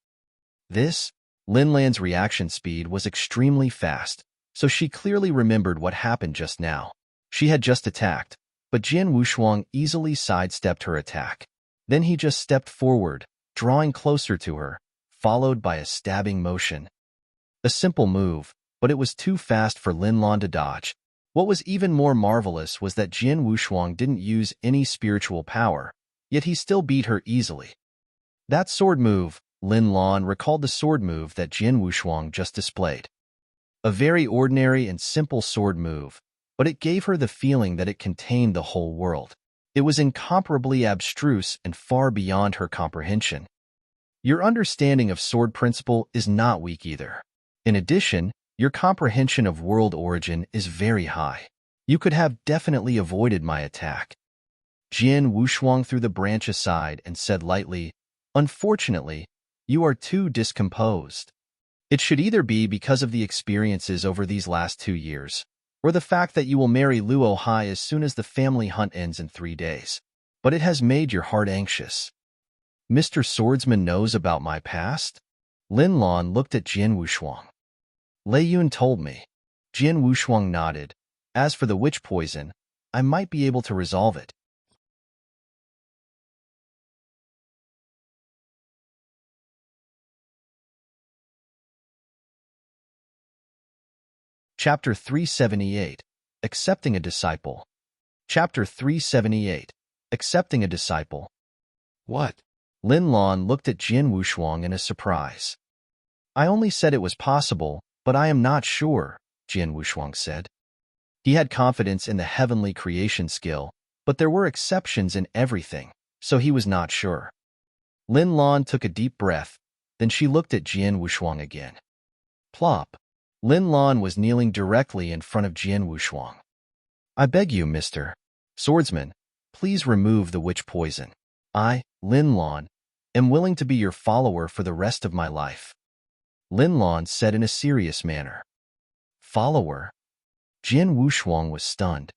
Lin Lan's reaction speed was extremely fast, so she clearly remembered what happened just now. She had just attacked, but Jian Wushuang easily sidestepped her attack. Then he just stepped forward, drawing closer to her, followed by a stabbing motion. A simple move, but it was too fast for Lin Lan to dodge. What was even more marvelous was that Jian Wushuang didn't use any spiritual power, yet he still beat her easily. That sword move, Lin Lan recalled the sword move that Jian Wushuang just displayed. A very ordinary and simple sword move, but it gave her the feeling that it contained the whole world. It was incomparably abstruse and far beyond her comprehension. Your understanding of sword principle is not weak either. In addition, your comprehension of world origin is very high. You could have definitely avoided my attack. Jian Wushuang threw the branch aside and said lightly, "Unfortunately, you are too discomposed. It should either be because of the experiences over these last 2 years, or the fact that you will marry Luo Hai as soon as the family hunt ends in 3 days. But it has made your heart anxious." "Mr. Swordsman knows about my past?" Lin Lan looked at Jian Wushuang. "Lei Yun told me." Jian Wushuang nodded. "As for the witch poison, I might be able to resolve it." Chapter 378, Accepting a Disciple. Chapter 378, Accepting a Disciple. "What?" Lin Lan looked at Jian Wushuang in a surprise. "I only said it was possible, but I am not sure," Jian Wushuang said. He had confidence in the heavenly creation skill, but there were exceptions in everything, so he was not sure. Lin Lan took a deep breath, then she looked at Jian Wushuang again. Plop. Lin Lan was kneeling directly in front of Jian Wushuang. "I beg you, Mr. Swordsman, please remove the witch poison. I, Lin Lan, am willing to be your follower for the rest of my life." Lin Lan said in a serious manner. "Follower?" Jian Wushuang was stunned.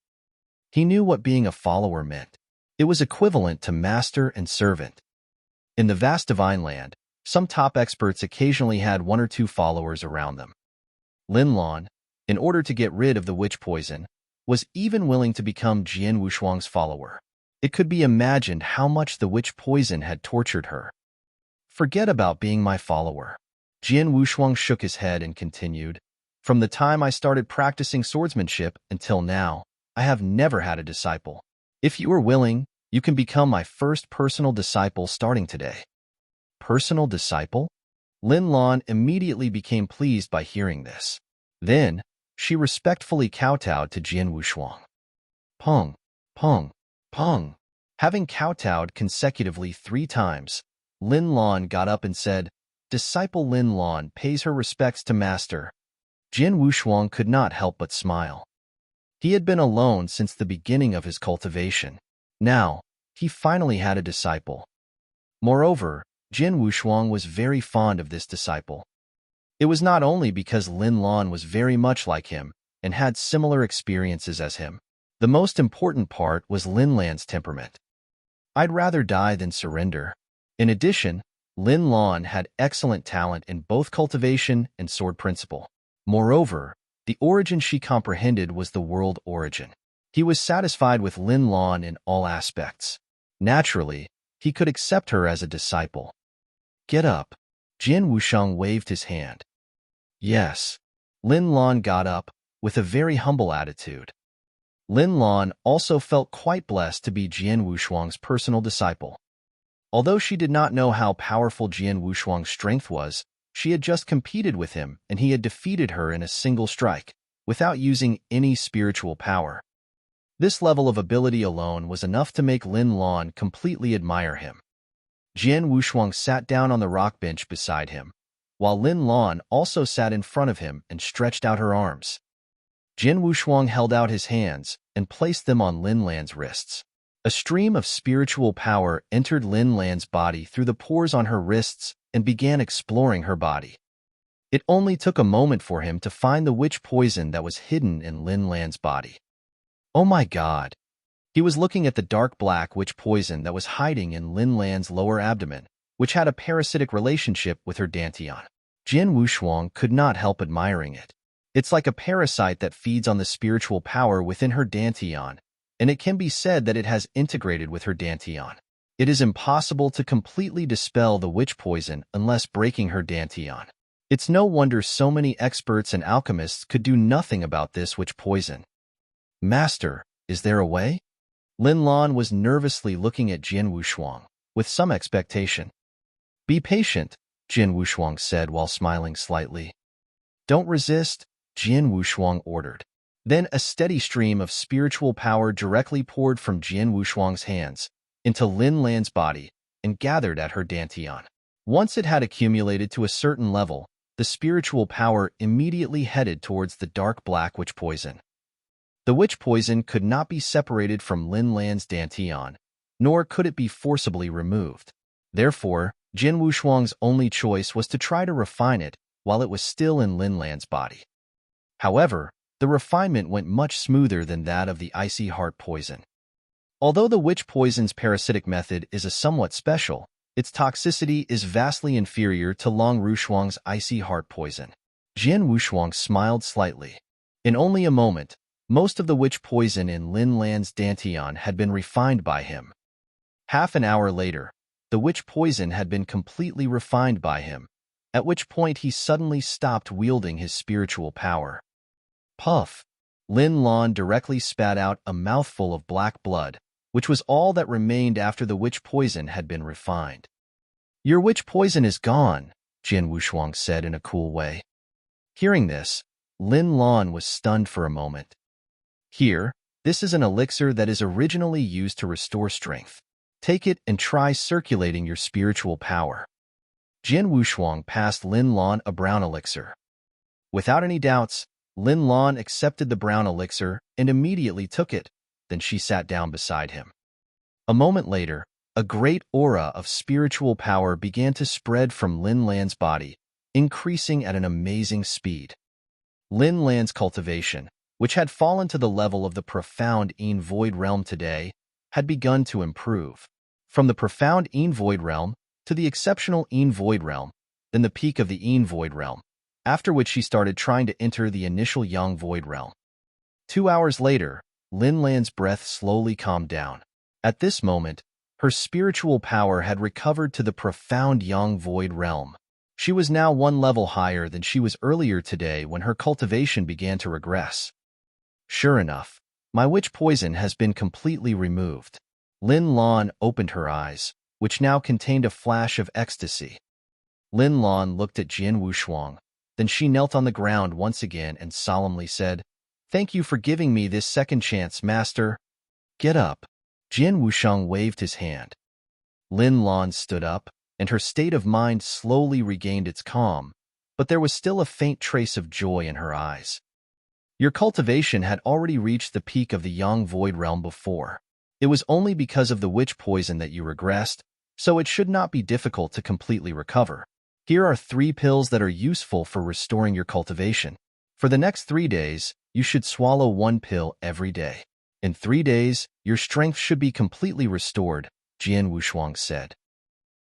He knew what being a follower meant. It was equivalent to master and servant. In the vast divine land, some top experts occasionally had 1 or 2 followers around them. Lin Lan, in order to get rid of the witch poison, was even willing to become Jian Wushuang's follower. It could be imagined how much the witch poison had tortured her. "Forget about being my follower. Jian Wushuang shook his head and continued, "From the time I started practicing swordsmanship until now, I have never had a disciple. If you are willing, you can become my first personal disciple starting today." Personal disciple? Lin Lan immediately became pleased by hearing this. Then, she respectfully kowtowed to Jian Wushuang. Pong, pong, pong. Having kowtowed consecutively 3 times, Lin Lan got up and said, "Disciple Lin Lan pays her respects to master." Jian Wushuang could not help but smile. He had been alone since the beginning of his cultivation. Now, he finally had a disciple. Moreover, Jian Wushuang was very fond of this disciple. It was not only because Lin Lan was very much like him and had similar experiences as him. The most important part was Lin Lan's temperament. "I'd rather die than surrender." In addition, Lin Lan had excellent talent in both cultivation and sword principle. Moreover, the origin she comprehended was the world origin. He was satisfied with Lin Lan in all aspects. Naturally, he could accept her as a disciple. "Get up." Jian Wushuang waved his hand. Yes. Lin Lan got up, with a very humble attitude. Lin Lan also felt quite blessed to be Jian Wushuang's personal disciple. Although she did not know how powerful Jian Wushuang's strength was, she had just competed with him and he had defeated her in a single strike, without using any spiritual power. This level of ability alone was enough to make Lin Lan completely admire him. Jian Wushuang sat down on the rock bench beside him, while Lin Lan also sat in front of him and stretched out her arms. Jian Wushuang held out his hands and placed them on Lin Lan's wrists. A stream of spiritual power entered Lin Lan's body through the pores on her wrists and began exploring her body. It only took a moment for him to find the witch poison that was hidden in Lin Lan's body. Oh my God! He was looking at the dark black witch poison that was hiding in Lin Lan's lower abdomen, which had a parasitic relationship with her dantian. Jian Wushuang could not help admiring it. It's like a parasite that feeds on the spiritual power within her dantian, and it can be said that it has integrated with her dantian. It is impossible to completely dispel the witch poison unless breaking her dantian. It's no wonder so many experts and alchemists could do nothing about this witch poison. "Master, is there a way?" Lin Lan was nervously looking at Jian Wushuang, with some expectation. "Be patient," Jian Wushuang said while smiling slightly. "Don't resist," Jian Wushuang ordered. Then a steady stream of spiritual power directly poured from Jian Wushuang's hands into Lin Lan's body and gathered at her dantian. Once it had accumulated to a certain level, the spiritual power immediately headed towards the dark black witch poison. The witch poison could not be separated from Lin Lan's dantian, nor could it be forcibly removed. Therefore, Jian Wushuang's only choice was to try to refine it while it was still in Lin Lan's body. However, the refinement went much smoother than that of the icy heart poison. Although the witch poison's parasitic method is a somewhat special, its toxicity is vastly inferior to Long Wushuang's icy heart poison. Jian Wushuang smiled slightly. In only a moment, most of the witch poison in Lin Lan's dantian had been refined by him. Half an hour later, the witch poison had been completely refined by him, at which point he suddenly stopped wielding his spiritual power. Puff! Lin Lan directly spat out a mouthful of black blood, which was all that remained after the witch poison had been refined. "Your witch poison is gone," Jian Wushuang said in a cool way. Hearing this, Lin Lan was stunned for a moment. "Here, this is an elixir that is originally used to restore strength. Take it and try circulating your spiritual power." Jian Wushuang passed Lin Lan a brown elixir. Without any doubts, Lin Lan accepted the brown elixir and immediately took it, then she sat down beside him. A moment later, a great aura of spiritual power began to spread from Lin Lan's body, increasing at an amazing speed. Lin Lan's cultivation, which had fallen to the level of the profound Yin Void realm today, had begun to improve. From the profound Yin Void realm to the exceptional Yin Void realm, then the peak of the Yin Void realm, after which she started trying to enter the initial Yang Void realm. 2 hours later, Lin Lan's breath slowly calmed down. At this moment, her spiritual power had recovered to the profound Yang Void realm. She was now one level higher than she was earlier today when her cultivation began to regress. Sure enough, my witch poison has been completely removed. Lin Lan opened her eyes, which now contained a flash of ecstasy. Lin Lan looked at Jian Wushuang, then she knelt on the ground once again and solemnly said, "Thank you for giving me this second chance, master." "Get up." Jian Wushuang waved his hand. Lin Lan stood up, and her state of mind slowly regained its calm, but there was still a faint trace of joy in her eyes. Your cultivation had already reached the peak of the Yang Void Realm before. It was only because of the witch poison that you regressed, so it should not be difficult to completely recover. Here are 3 pills that are useful for restoring your cultivation. For the next 3 days, you should swallow 1 pill every day. In 3 days, your strength should be completely restored, Jian Wushuang said.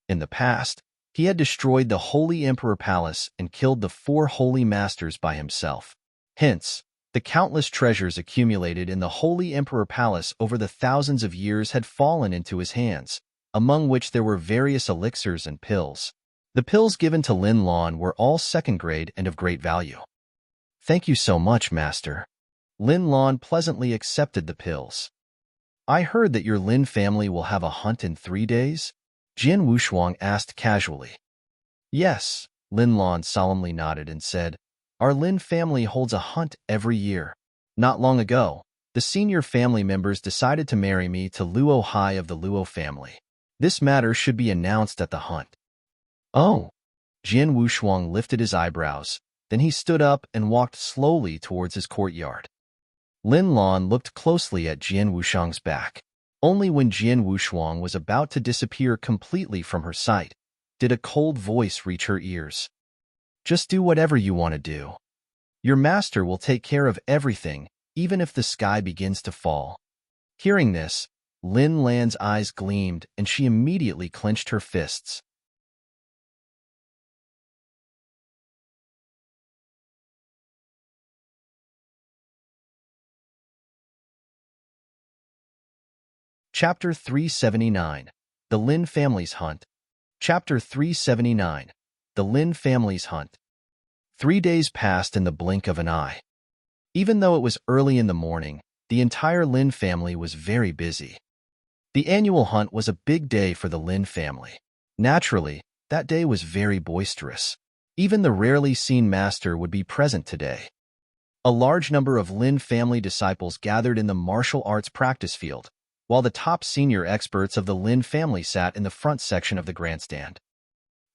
In the past, he had destroyed the Holy Emperor Palace and killed the 4 Holy Masters by himself. Hence, the countless treasures accumulated in the Holy Emperor Palace over the thousands of years had fallen into his hands, among which there were various elixirs and pills. The pills given to Lin Lan were all second grade and of great value. "Thank you so much, master." Lin Lan pleasantly accepted the pills. "I heard that your Lin family will have a hunt in 3 days?" Jian Wushuang asked casually. "Yes," Lin Lan solemnly nodded and said, "Our Lin family holds a hunt every year. Not long ago, the senior family members decided to marry me to Luo Hai of the Luo family. This matter should be announced at the hunt." "Oh." Jian Wushuang lifted his eyebrows, then he stood up and walked slowly towards his courtyard. Lin Lan looked closely at Jian Wushuang's back. Only when Jian Wushuang was about to disappear completely from her sight did a cold voice reach her ears. "Just do whatever you want to do. Your master will take care of everything, even if the sky begins to fall." Hearing this, Lin Lan's eyes gleamed and she immediately clenched her fists. Chapter 379. The Lin Family's Hunt. Chapter 379. The Lin Family's Hunt. 3 days passed in the blink of an eye. Even though it was early in the morning, the entire Lin family was very busy. The annual hunt was a big day for the Lin family. Naturally, that day was very boisterous. Even the rarely seen master would be present today. A large number of Lin family disciples gathered in the martial arts practice field, while the top senior experts of the Lin family sat in the front section of the grandstand.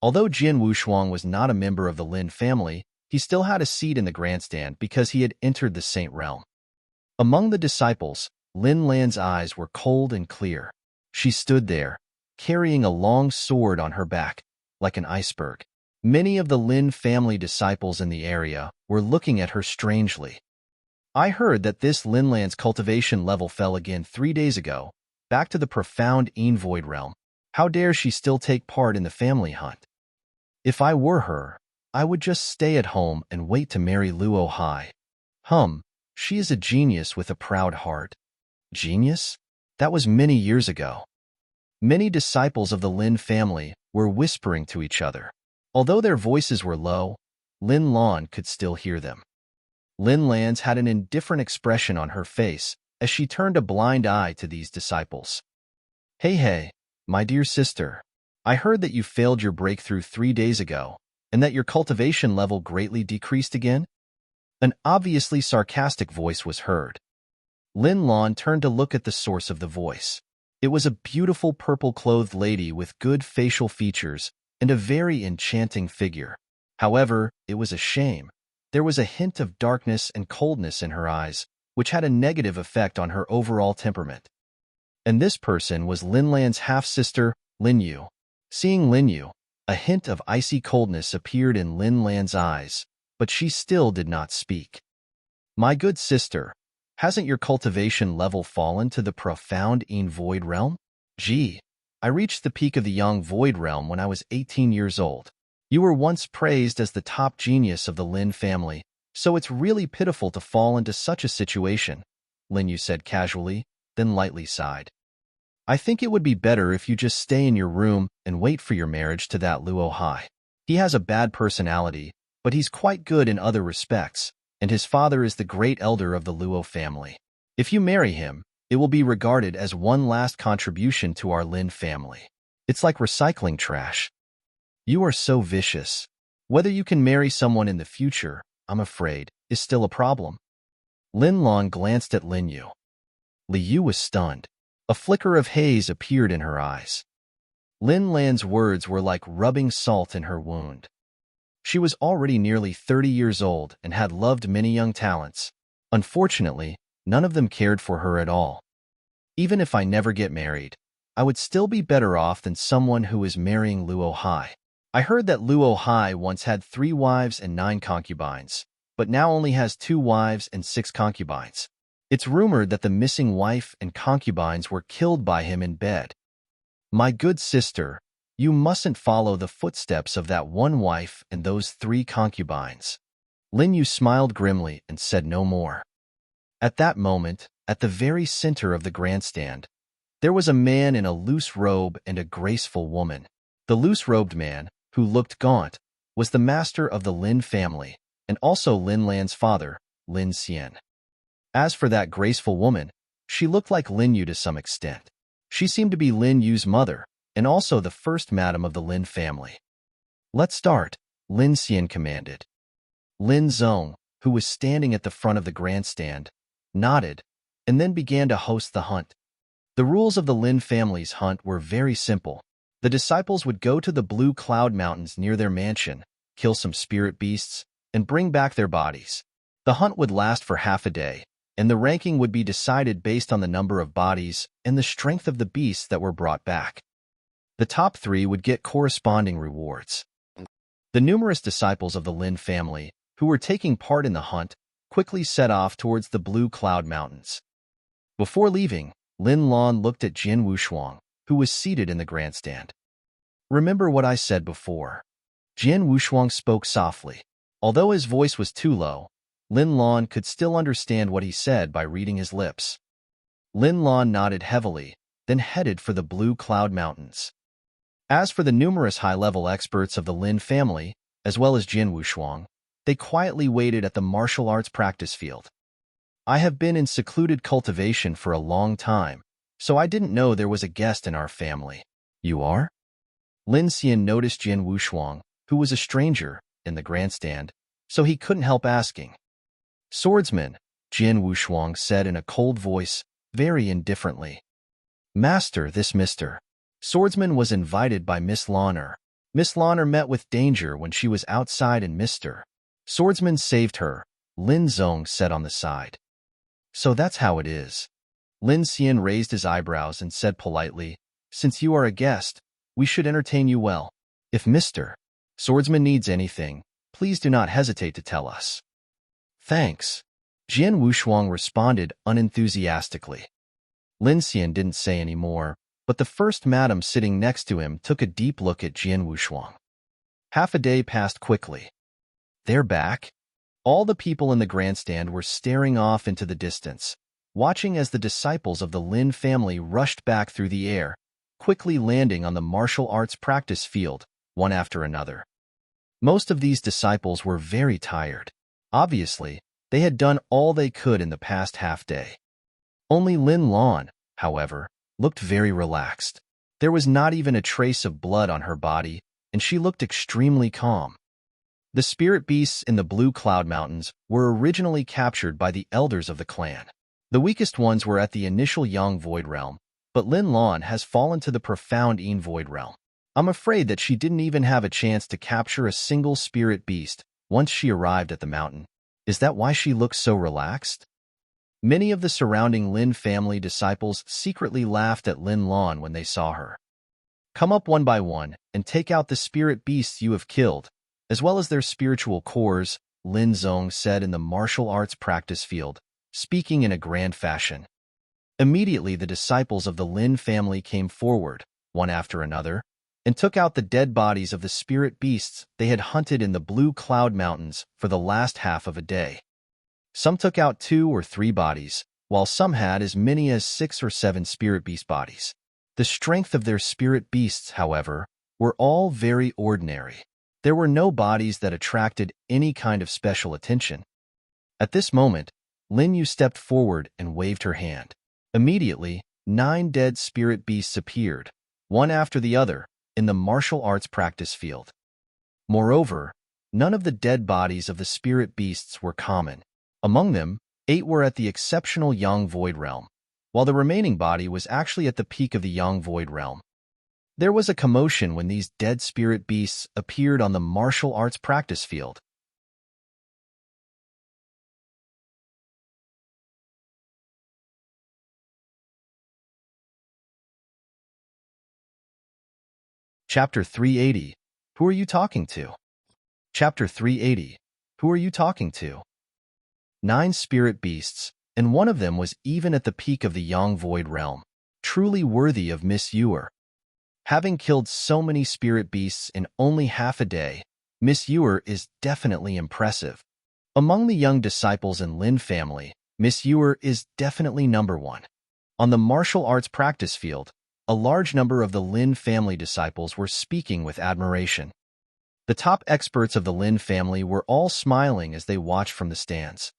Although Jian Wushuang was not a member of the Lin family, he still had a seat in the grandstand because he had entered the Saint Realm. Among the disciples, Lin Lan's eyes were cold and clear. She stood there, carrying a long sword on her back, like an iceberg. Many of the Lin family disciples in the area were looking at her strangely. "I heard that this Lin Lan's cultivation level fell again 3 days ago, back to the profound Een Void Realm. How dare she still take part in the family hunt? If I were her, I would just stay at home and wait to marry Luo Hai. She is a genius with a proud heart." Genius? That was many years ago. Many disciples of the Lin family were whispering to each other. Although their voices were low, Lin Lan could still hear them. Lin Lan's had an indifferent expression on her face as she turned a blind eye to these disciples. Hey, my dear sister, I heard that you failed your breakthrough 3 days ago, and that your cultivation level greatly decreased again?" An obviously sarcastic voice was heard. Lin Lan turned to look at the source of the voice. It was a beautiful purple-clothed lady with good facial features and a very enchanting figure. However, it was a shame. There was a hint of darkness and coldness in her eyes, which had a negative effect on her overall temperament. And this person was Lin Lan's half-sister, Lin Yu. Seeing Lin Yu, a hint of icy coldness appeared in Lin Lan's eyes, but she still did not speak. "My good sister, hasn't your cultivation level fallen to the profound Een Void Realm?" "Gee, I reached the peak of the Yang Void Realm when I was 18 years old. You were once praised as the top genius of the Lin family, so it's really pitiful to fall into such a situation," Lin Yu said casually, then lightly sighed. "I think it would be better if you just stay in your room and wait for your marriage to that Luo Hai." He has a bad personality, but he's quite good in other respects, and his father is the great elder of the Luo family. If you marry him, it will be regarded as one last contribution to our Lin family. It's like recycling trash. You are so vicious. Whether you can marry someone in the future, I'm afraid, is still a problem. Lin Lan glanced at Lin Yu. Li Yu was stunned. A flicker of haze appeared in her eyes. Lin Lan's words were like rubbing salt in her wound. She was already nearly 30 years old and had loved many young talents. Unfortunately, none of them cared for her at all. Even if I never get married, I would still be better off than someone who is marrying Luo Hai. I heard that Luo Hai once had 3 wives and 9 concubines, but now only has 2 wives and 6 concubines. It's rumored that the missing wife and concubines were killed by him in bed. My good sister, you mustn't follow the footsteps of that one wife and those 3 concubines. Lin Yu smiled grimly and said no more. At that moment, at the very center of the grandstand, there was a man in a loose robe and a graceful woman. The loose-robed man, who looked gaunt, was the master of the Lin family, and also Lin Lan's father, Lin Xian. As for that graceful woman, she looked like Lin Yu to some extent. She seemed to be Lin Yu's mother, and also the first madam of the Lin family. Let's start, Lin Xian commanded. Lin Zong, who was standing at the front of the grandstand, nodded, and then began to host the hunt. The rules of the Lin family's hunt were very simple. The disciples would go to the Blue Cloud Mountains near their mansion, kill some spirit beasts, and bring back their bodies. The hunt would last for half a day, and the ranking would be decided based on the number of bodies and the strength of the beasts that were brought back. The top 3 would get corresponding rewards. The numerous disciples of the Lin family, who were taking part in the hunt, quickly set off towards the Blue Cloud Mountains. Before leaving, Lin Lan looked at Jin Wushuang, who was seated in the grandstand. Remember what I said before. Jin Wushuang spoke softly. Although his voice was too low, Lin Lan could still understand what he said by reading his lips. Lin Lan nodded heavily, then headed for the Blue Cloud Mountains. As for the numerous high-level experts of the Lin family, as well as Jin Wushuang, they quietly waited at the martial arts practice field. I have been in secluded cultivation for a long time, so I didn't know there was a guest in our family. You are? Lin Xian noticed Jin Wushuang, who was a stranger, in the grandstand, so he couldn't help asking. Swordsman, Jin Wushuang said in a cold voice, very indifferently. Master, this Mr. Swordsman was invited by Miss Lanner. Miss Lanner met with danger when she was outside and Mr. Swordsman saved her, Lin Zong said on the side. So that's how it is. Lin Xian raised his eyebrows and said politely, since you are a guest, we should entertain you well. If Mr. Swordsman needs anything, please do not hesitate to tell us. Thanks. Jin Wushuang responded unenthusiastically. Lin Xian didn't say any more, but the first madam sitting next to him took a deep look at Jin Wushuang. Half a day passed quickly. They're back? All the people in the grandstand were staring off into the distance, watching as the disciples of the Lin family rushed back through the air, quickly landing on the martial arts practice field, one after another. Most of these disciples were very tired. Obviously, they had done all they could in the past half-day. Only Lin Lan, however, looked very relaxed. There was not even a trace of blood on her body, and she looked extremely calm. The spirit beasts in the Blue Cloud Mountains were originally captured by the elders of the clan. The weakest ones were at the initial Yang Void Realm, but Lin Lan has fallen to the profound Yin Void Realm. I'm afraid that she didn't even have a chance to capture a single spirit beast once she arrived at the mountain. Is that why she looks so relaxed? Many of the surrounding Lin family disciples secretly laughed at Lin Lan when they saw her. Come up one by one and take out the spirit beasts you have killed, as well as their spiritual cores, Lin Zong said in the martial arts practice field, speaking in a grand fashion. Immediately the disciples of the Lin family came forward, one after another, and took out the dead bodies of the spirit beasts they had hunted in the Blue Cloud Mountains for the last half of a day. Some took out 2 or 3 bodies, while some had as many as 6 or 7 spirit beast bodies. The strength of their spirit beasts, however, were all very ordinary. There were no bodies that attracted any kind of special attention. At this moment, Lin Yu stepped forward and waved her hand. Immediately, 9 dead spirit beasts appeared, one after the other, in the martial arts practice field. Moreover, none of the dead bodies of the spirit beasts were common. Among them, 8 were at the exceptional Yang Void Realm, while the remaining body was actually at the peak of the Yang Void Realm. There was a commotion when these dead spirit beasts appeared on the martial arts practice field. Chapter 380. Who are you talking to? Chapter 380. Who are you talking to? 9 spirit beasts, and one of them was even at the peak of the Yang Void Realm, truly worthy of Miss Ewer. Having killed so many spirit beasts in only half a day, Miss Ewer is definitely impressive. Among the young disciples in Lin family, Miss Ewer is definitely number 1. On the martial arts practice field, a large number of the Lin family disciples were speaking with admiration. The top experts of the Lin family were all smiling as they watched from the stands.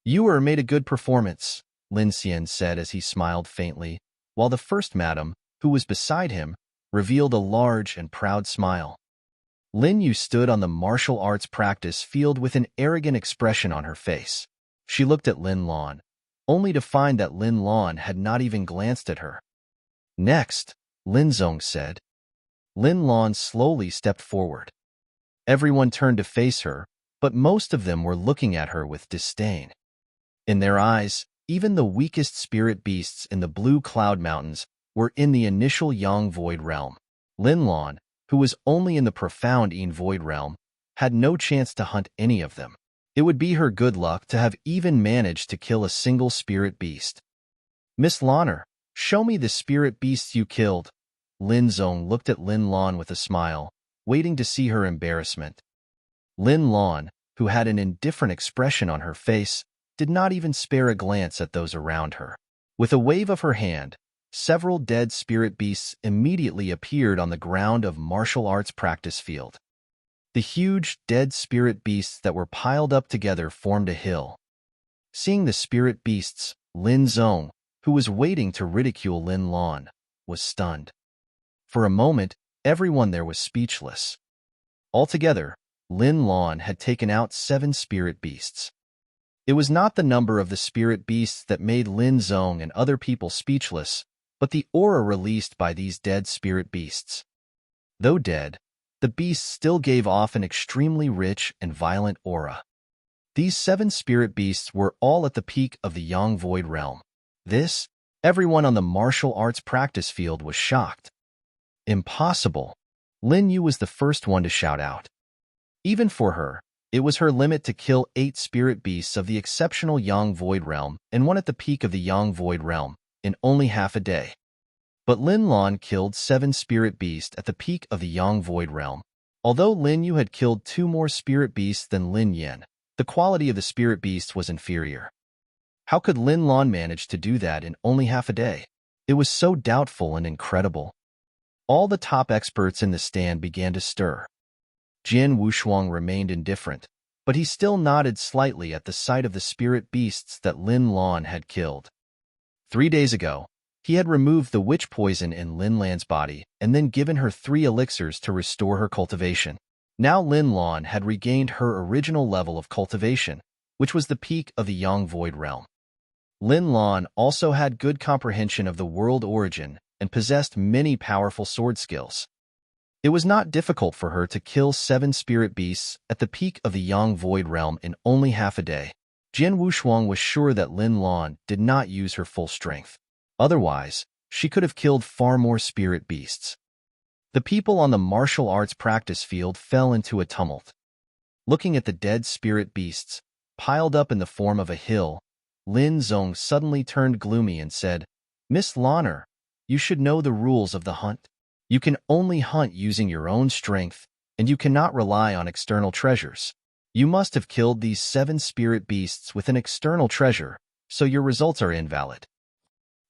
Ewer made a good performance, Lin Xian said as he smiled faintly, while the first madam, who was beside him, revealed a large and proud smile. Lin Yu stood on the martial arts practice field with an arrogant expression on her face. She looked at Lin Lan, only to find that Lin Lan had not even glanced at her. Next, Lin Zong said. Lin Lan slowly stepped forward. Everyone turned to face her, but most of them were looking at her with disdain. In their eyes, even the weakest spirit beasts in the Blue Cloud Mountains were in the initial Yang Void Realm. Lin Lan, who was only in the profound Yin Void Realm, had no chance to hunt any of them. It would be her good luck to have even managed to kill a single spirit beast. Miss Lanner, show me the spirit beasts you killed. Lin Zong looked at Lin Lan with a smile, waiting to see her embarrassment. Lin Lan, who had an indifferent expression on her face, did not even spare a glance at those around her. With a wave of her hand, several dead spirit beasts immediately appeared on the ground of martial arts practice field. The huge, dead spirit beasts that were piled up together formed a hill. Seeing the spirit beasts, Lin Zong, who was waiting to ridicule Lin Lan, was stunned. For a moment, everyone there was speechless. Altogether, Lin Lan had taken out 7 spirit beasts. It was not the number of the spirit beasts that made Lin Zong and other people speechless, but the aura released by these dead spirit beasts. Though dead, the beasts still gave off an extremely rich and violent aura. These 7 spirit beasts were all at the peak of the Yang Void Realm. This, everyone on the martial arts practice field was shocked. Impossible. Lin Yu was the first one to shout out. Even for her, it was her limit to kill 8 spirit beasts of the exceptional Yang Void Realm and one at the peak of the Yang Void Realm in only half a day. But Lin Lan killed 7 spirit beasts at the peak of the Yang Void Realm. Although Lin Yu had killed 2 more spirit beasts than Lin Yan, the quality of the spirit beasts was inferior. How could Lin Lan manage to do that in only half a day? It was so doubtful and incredible. All the top experts in the stand began to stir. Jian Wushuang remained indifferent, but he still nodded slightly at the sight of the spirit beasts that Lin Lan had killed. 3 days ago, he had removed the witch poison in Lin Lan's body and then given her 3 elixirs to restore her cultivation. Now Lin Lan had regained her original level of cultivation, which was the peak of the Yang Void Realm. Lin Lan also had good comprehension of the world origin and possessed many powerful sword skills. It was not difficult for her to kill 7 spirit beasts at the peak of the Yang Void Realm in only half a day. Jian Wushuang was sure that Lin Lan did not use her full strength. Otherwise, she could have killed far more spirit beasts. The people on the martial arts practice field fell into a tumult. Looking at the dead spirit beasts, piled up in the form of a hill, Lin Zong suddenly turned gloomy and said, "Miss Lanner, you should know the rules of the hunt. You can only hunt using your own strength, and you cannot rely on external treasures. You must have killed these 7 spirit beasts with an external treasure, so your results are invalid."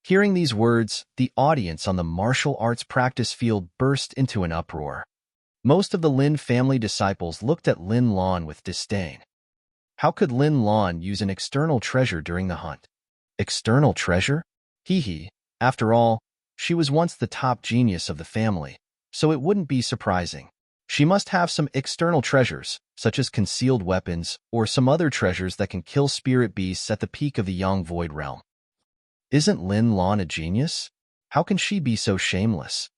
Hearing these words, the audience on the martial arts practice field burst into an uproar. Most of the Lin family disciples looked at Lin Lan with disdain. How could Lin Lan use an external treasure during the hunt? External treasure? Hee hee. After all, she was once the top genius of the family, so it wouldn't be surprising. She must have some external treasures, such as concealed weapons, or some other treasures that can kill spirit beasts at the peak of the Yang Void Realm. Isn't Lin Lan a genius? How can she be so shameless?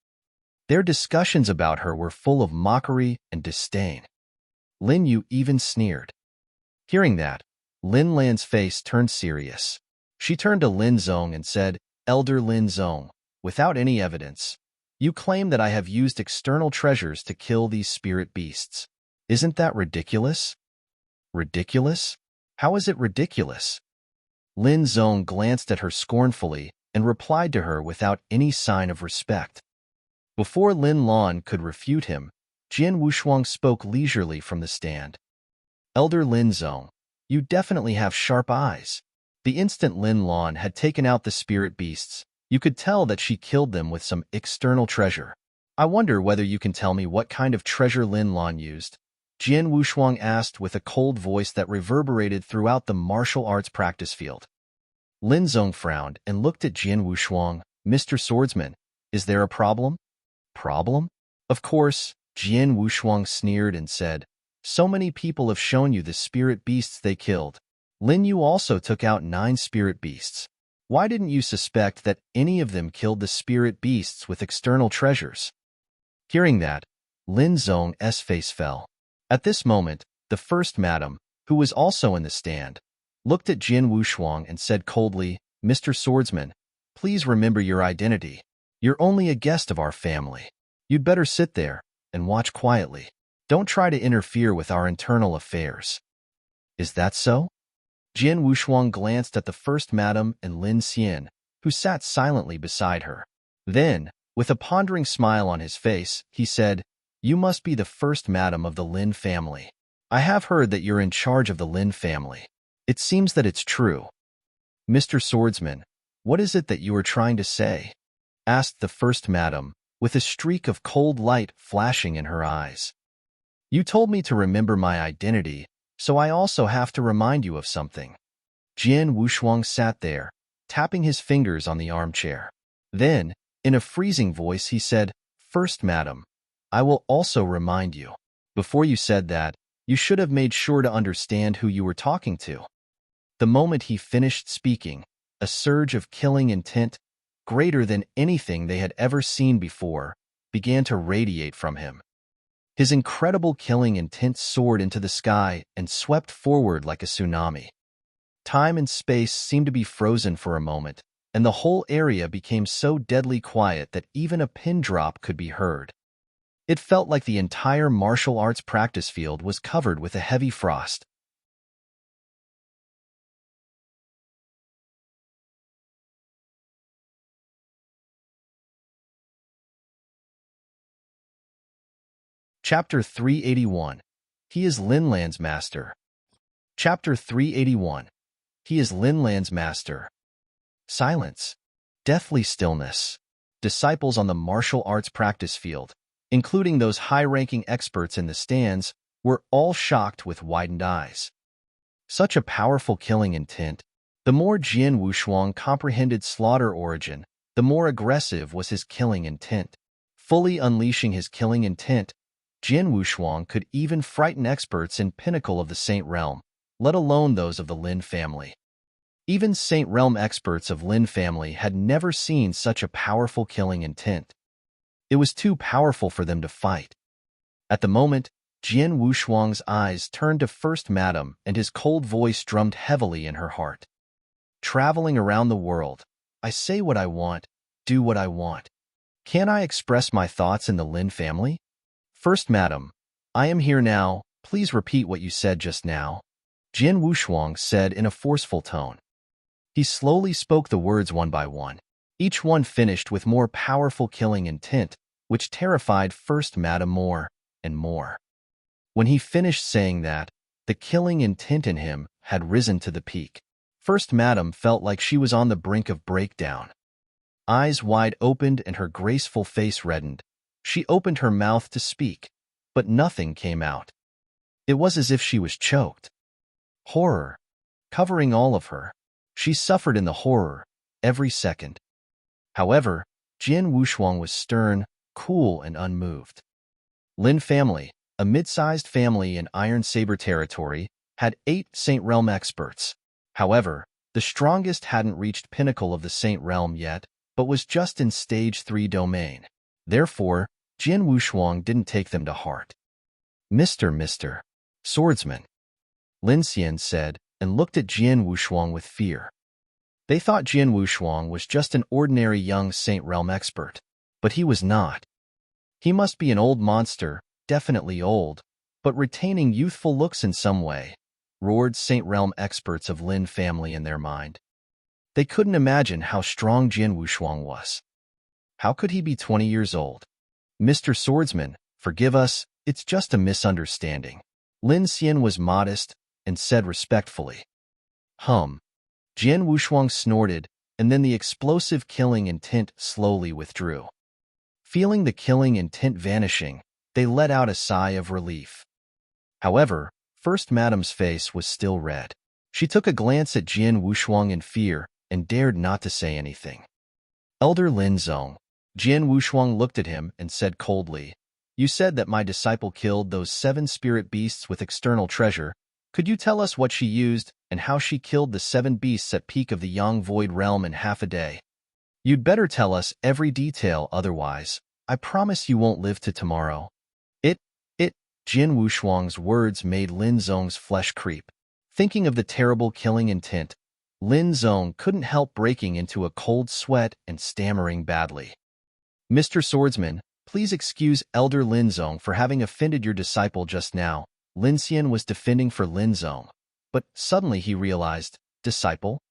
Their discussions about her were full of mockery and disdain. Lin Yu even sneered. Hearing that, Lin Lan's face turned serious. She turned to Lin Zong and said, "Elder Lin Zong, without any evidence, you claim that I have used external treasures to kill these spirit beasts. Isn't that ridiculous?" Ridiculous? How is it ridiculous? Lin Zong glanced at her scornfully and replied to her without any sign of respect. Before Lin Lan could refute him, Jian Wushuang spoke leisurely from the stand. "Elder Lin Zong, you definitely have sharp eyes." The instant Lin Lan had taken out the spirit beasts, you could tell that she killed them with some external treasure. "I wonder whether you can tell me what kind of treasure Lin Lan used?" Jian Wushuang asked with a cold voice that reverberated throughout the martial arts practice field. Lin Zong frowned and looked at Jian Wushuang. "Mr. Swordsman, is there a problem?" "Problem? Of course," Jian Wushuang sneered and said, "so many people have shown you the spirit beasts they killed. Lin Yu also took out 9 spirit beasts. Why didn't you suspect that any of them killed the spirit beasts with external treasures?" Hearing that, Lin Zong's face fell. At this moment, the first madam, who was also in the stand, looked at Jian Wushuang and said coldly, "Mr. Swordsman, please remember your identity. You're only a guest of our family. You'd better sit there and watch quietly. Don't try to interfere with our internal affairs." "Is that so?" Jian Wushuang glanced at the first madam and Lin Xian, who sat silently beside her. Then, with a pondering smile on his face, he said, "You must be the first madam of the Lin family. I have heard that you're in charge of the Lin family. It seems that it's true." "Mr. Swordsman, what is it that you are trying to say?" asked the first madam, with a streak of cold light flashing in her eyes. "You told me to remember my identity, so I also have to remind you of something." Jian Wushuang sat there, tapping his fingers on the armchair. Then, in a freezing voice, he said, "First madam, I will also remind you. Before you said that, you should have made sure to understand who you were talking to." The moment he finished speaking, a surge of killing intent, greater than anything they had ever seen before, began to radiate from him. His incredible killing intent soared into the sky and swept forward like a tsunami. Time and space seemed to be frozen for a moment, and the whole area became so deadly quiet that even a pin drop could be heard. It felt like the entire martial arts practice field was covered with a heavy frost. Chapter 381. He is Lin Lan's master. Chapter 381. He is Lin Lan's master. Silence. Deathly stillness. Disciples on the martial arts practice field, including those high-ranking experts in the stands, were all shocked with widened eyes. Such a powerful killing intent. The more Jian Wushuang comprehended slaughter origin, the more aggressive was his killing intent. Fully unleashing his killing intent, Jian Wushuang could even frighten experts in pinnacle of the Saint Realm, let alone those of the Lin family. Even Saint Realm experts of Lin family had never seen such a powerful killing intent. It was too powerful for them to fight. At the moment, Jian Wushuang's eyes turned to First Madam and his cold voice drummed heavily in her heart. "Traveling around the world, I say what I want, do what I want. Can't I express my thoughts in the Lin family? First Madam, I am here now, please repeat what you said just now," Jian Wushuang said in a forceful tone. He slowly spoke the words one by one, each one finished with more powerful killing intent, which terrified First Madam more and more. When he finished saying that, the killing intent in him had risen to the peak. First Madam felt like she was on the brink of breakdown. Eyes wide opened and her graceful face reddened. She opened her mouth to speak, but nothing came out. It was as if she was choked. Horror, covering all of her. She suffered in the horror, every second. However, Jian Wushuang was stern, cool, and unmoved. Lin family, a mid-sized family in Iron Saber territory, had 8 Saint Realm experts. However, the strongest hadn't reached pinnacle of the Saint Realm yet, but was just in Stage 3 domain. Therefore, Jian Wushuang didn't take them to heart. Mr. Swordsman, Lin Xian said, and looked at Jian Wushuang with fear. They thought Jian Wushuang was just an ordinary young Saint Realm expert, but he was not. He must be an old monster, definitely old, but retaining youthful looks in some way, roared Saint Realm experts of Lin family in their mind. They couldn't imagine how strong Jian Wushuang was. How could he be 20 years old? Mr. Swordsman, forgive us, it's just a misunderstanding. Lin Xian was modest and said respectfully. Jian Wushuang snorted, and then the explosive killing intent slowly withdrew. Feeling the killing intent vanishing, they let out a sigh of relief. However, First Madam's face was still red. She took a glance at Jian Wushuang in fear and dared not to say anything. Elder Lin Zong. Jian Wushuang looked at him and said coldly, You said that my disciple killed those 7 spirit beasts with external treasure. Could you tell us what she used and how she killed the 7 beasts at peak of the Yang Void Realm in half a day? You'd better tell us every detail, otherwise, I promise you won't live to tomorrow. Jian Wushuang's words made Lin Zong's flesh creep. Thinking of the terrible killing intent, Lin Zong couldn't help breaking into a cold sweat and stammering badly. Mr. Swordsman, please excuse Elder Lin Zong for having offended your disciple just now. Lin Xian was defending for Lin Zong, but suddenly he realized, disciple?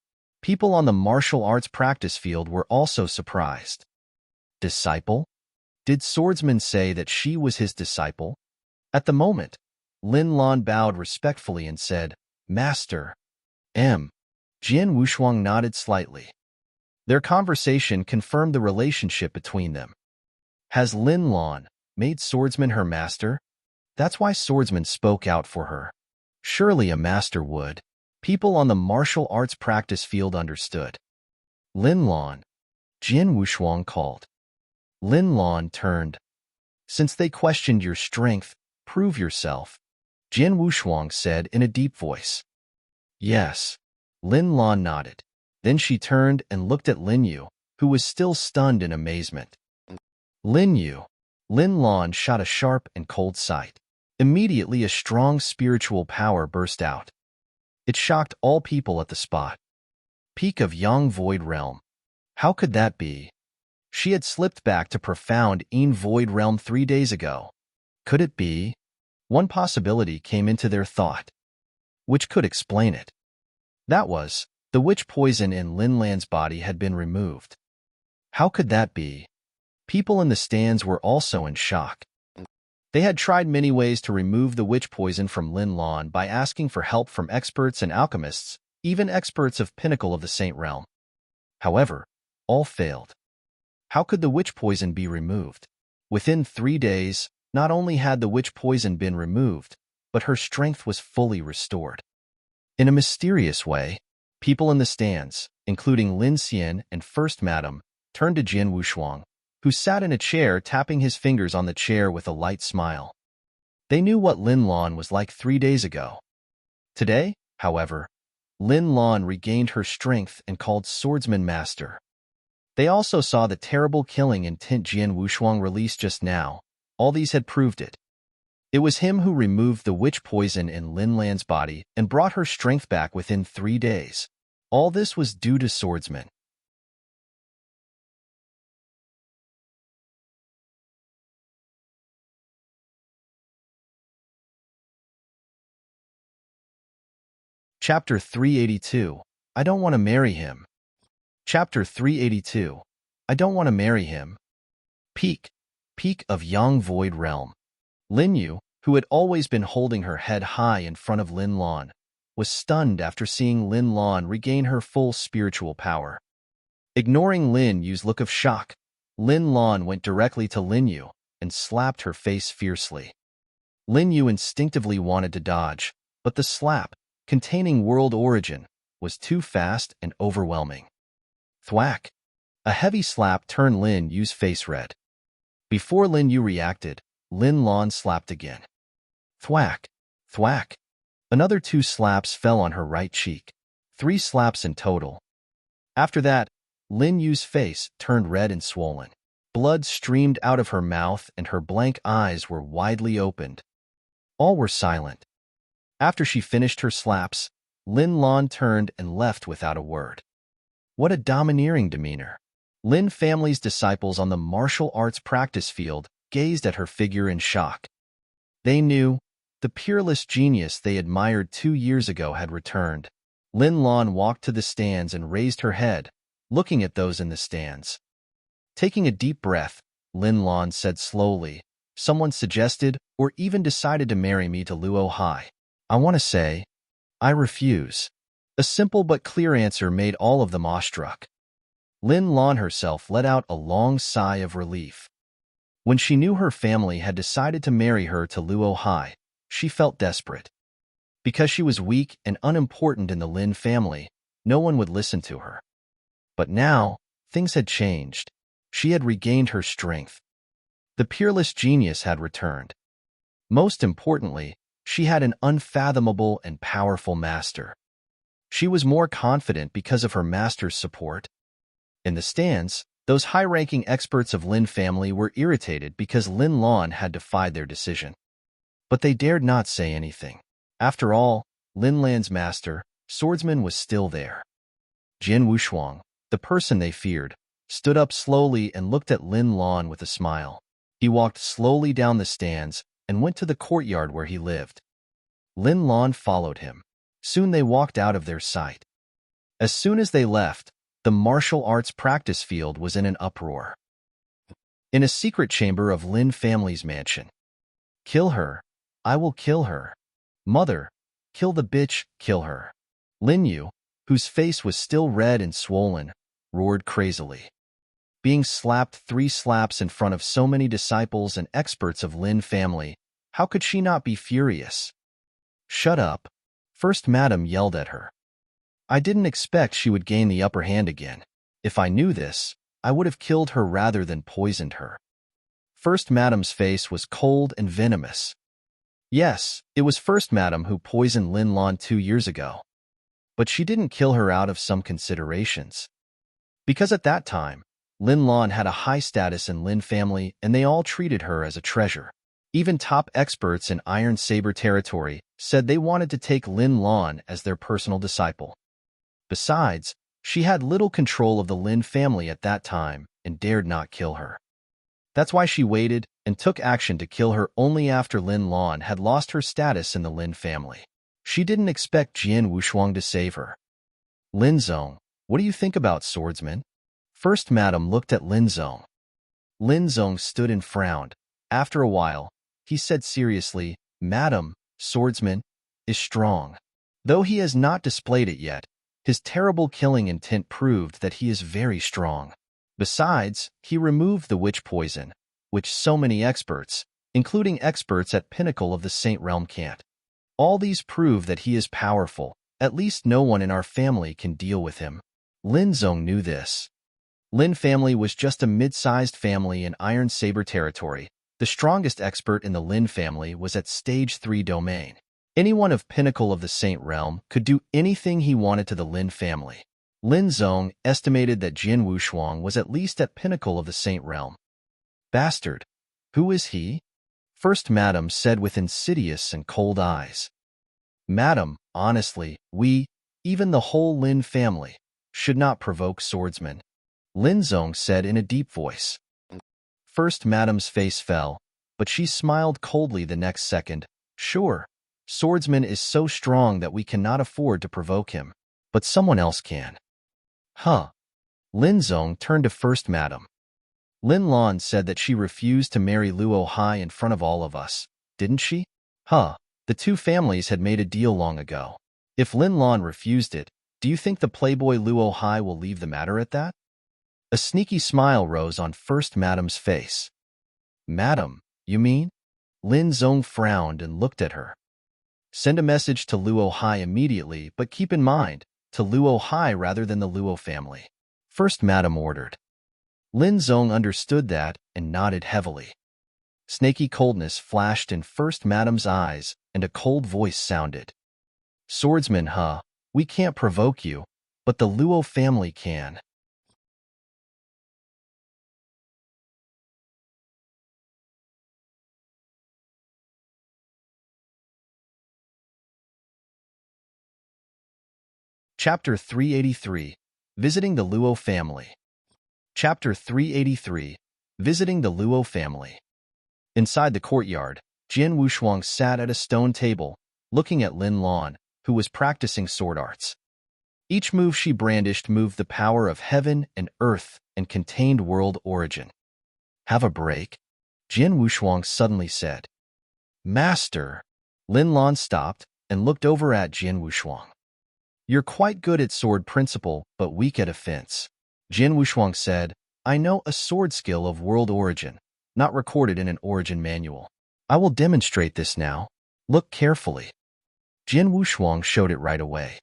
People on the martial arts practice field were also surprised. Disciple? Did Swordsman say that she was his disciple? At the moment, Lin Lan bowed respectfully and said, Master. Jian Wushuang nodded slightly. Their conversation confirmed the relationship between them. Has Lin Lan made Swordsman her master? That's why Swordsman spoke out for her. Surely a master would. People on the martial arts practice field understood. Lin Lan. Jian Wushuang called. Lin Lan turned. Since they questioned your strength, prove yourself, Jian Wushuang said in a deep voice. Yes. Lin Lan nodded. Then she turned and looked at Lin Yu, who was still stunned in amazement. Lin Yu. Lin Lan shot a sharp and cold sight. Immediately a strong spiritual power burst out. It shocked all people at the spot. Peak of Yang Void Realm. How could that be? She had slipped back to profound Yin Void Realm 3 days ago. Could it be? One possibility came into their thought, which could explain it. That was, the witch poison in Lin Lan's body had been removed. How could that be? People in the stands were also in shock. They had tried many ways to remove the witch poison from Lin Lan by asking for help from experts and alchemists, even experts of pinnacle of the Saint Realm. However, all failed. How could the witch poison be removed? Within 3 days, not only had the witch poison been removed, but her strength was fully restored. In a mysterious way, people in the stands, including Lin Xian and First Madam, turned to Jian Wushuang, who sat in a chair tapping his fingers on the chair with a light smile. They knew what Lin Lan was like 3 days ago. Today, however, Lin Lan regained her strength and called Swordsman Master. They also saw the terrible killing intent Jian Wushuang released just now. All these had proved it. It was him who removed the witch poison in Lin Lan's body and brought her strength back within 3 days. All this was due to Swordsman. Chapter 382. I don't want to marry him. Chapter 382. I don't want to marry him. Peak of Yang Void Realm. Lin Yu, who had always been holding her head high in front of Lin Lan, was stunned after seeing Lin Lan regain her full spiritual power. Ignoring Lin Yu's look of shock, Lin Lan went directly to Lin Yu and slapped her face fiercely. Lin Yu instinctively wanted to dodge, but the slap, containing world origin, was too fast and overwhelming. Thwack! A heavy slap turned Lin Yu's face red. Before Lin Yu reacted, Lin Lan slapped again. Thwack! Thwack! Another 2 slaps fell on her right cheek. 3 slaps in total. After that, Lin Yu's face turned red and swollen. Blood streamed out of her mouth and her blank eyes were widely opened. All were silent. After she finished her slaps, Lin Lan turned and left without a word. What a domineering demeanor. Lin family's disciples on the martial arts practice field gazed at her figure in shock. They knew the peerless genius they admired 2 years ago had returned. Lin Lan walked to the stands and raised her head, looking at those in the stands. Taking a deep breath, Lin Lan said slowly, "Someone suggested or even decided to marry me to Luo Hai. I want to say, I refuse." A simple but clear answer made all of them awestruck. Lin Lan herself let out a long sigh of relief. When she knew her family had decided to marry her to Luo Hai, she felt desperate. Because she was weak and unimportant in the Lin family, no one would listen to her. But now, things had changed. She had regained her strength. The peerless genius had returned. Most importantly, she had an unfathomable and powerful master. She was more confident because of her master's support. In the stands, those high-ranking experts of Lin family were irritated because Lin Lan had defied their decision. But they dared not say anything. After all, Lin Lan's master, Swordsman, was still there. Jian Wushuang, the person they feared, stood up slowly and looked at Lin Lan with a smile. He walked slowly down the stands and went to the courtyard where he lived. Lin Lan followed him. Soon they walked out of their sight. As soon as they left, the martial arts practice field was in an uproar. In a secret chamber of Lin family's mansion. "Kill her. I will kill her. Mother, kill the bitch, kill her." Lin Yu, whose face was still red and swollen, roared crazily. Being slapped 3 slaps in front of so many disciples and experts of Lin family, how could she not be furious? "Shut up," First Madam yelled at her. "I didn't expect she would gain the upper hand again. If I knew this, I would have killed her rather than poisoned her." First Madam's face was cold and venomous. Yes, it was First Madam who poisoned Lin Lan 2 years ago. But she didn't kill her out of some considerations. Because at that time, Lin Lan had a high status in Lin family and they all treated her as a treasure. Even top experts in Iron Saber territory said they wanted to take Lin Lan as their personal disciple. Besides, she had little control of the Lin family at that time and dared not kill her. That's why she waited and took action to kill her only after Lin Lan had lost her status in the Lin family. She didn't expect Jian Wushuang to save her. "Lin Zong, what do you think about Swordsman?" First Madam looked at Lin Zong. Lin Zong stood and frowned. After a while, he said seriously, "Madam, Swordsman is strong. Though he has not displayed it yet, his terrible killing intent proved that he is very strong. Besides, he removed the witch poison, which so many experts, including experts at Pinnacle of the Saint Realm, can't. All these prove that he is powerful. At least no one in our family can deal with him." Lin Zong knew this. Lin family was just a mid-sized family in Iron Saber territory. The strongest expert in the Lin family was at Stage 3 domain. Anyone of Pinnacle of the Saint Realm could do anything he wanted to the Lin family. Lin Zong estimated that Jian Wushuang was at least at Pinnacle of the Saint Realm. "Bastard! Who is he?" First Madam said with insidious and cold eyes. "Madam, honestly, we, even the whole Lin family, should not provoke Swordsman," Lin Zong said in a deep voice. First Madam's face fell, but she smiled coldly the next second. "Sure, Swordsman is so strong that we cannot afford to provoke him, but someone else can." "Huh." Lin Zong turned to First Madam. "Lin Lan said that she refused to marry Luo Hai in front of all of us, didn't she?" "Huh." The 2 families had made a deal long ago. If Lin Lan refused it, do you think the playboy Luo Hai will leave the matter at that? A sneaky smile rose on First Madam's face. "Madam, you mean?" Lin Zong frowned and looked at her. Send a message to Luo Hai immediately, but keep in mind, to Luo Hai rather than the Luo family. First Madam ordered. Lin Zong understood that and nodded heavily. Snaky coldness flashed in First Madam's eyes, and a cold voice sounded. Swordsman, we can't provoke you, but the Luo family can. Chapter 383, Visiting the Luo Family. Chapter 383, Visiting the Luo Family. Inside the courtyard, Jian Wushuang sat at a stone table, looking at Lin Lan, who was practicing sword arts. Each move she brandished moved the power of heaven and earth and contained world origin. Have a break? Jian Wushuang suddenly said. Master. Lin Lan stopped and looked over at Jian Wushuang. You're quite good at sword principle, but weak at offense. Jian Wushuang said, I know a sword skill of world origin, not recorded in an origin manual. I will demonstrate this now. Look carefully. Jian Wushuang showed it right away.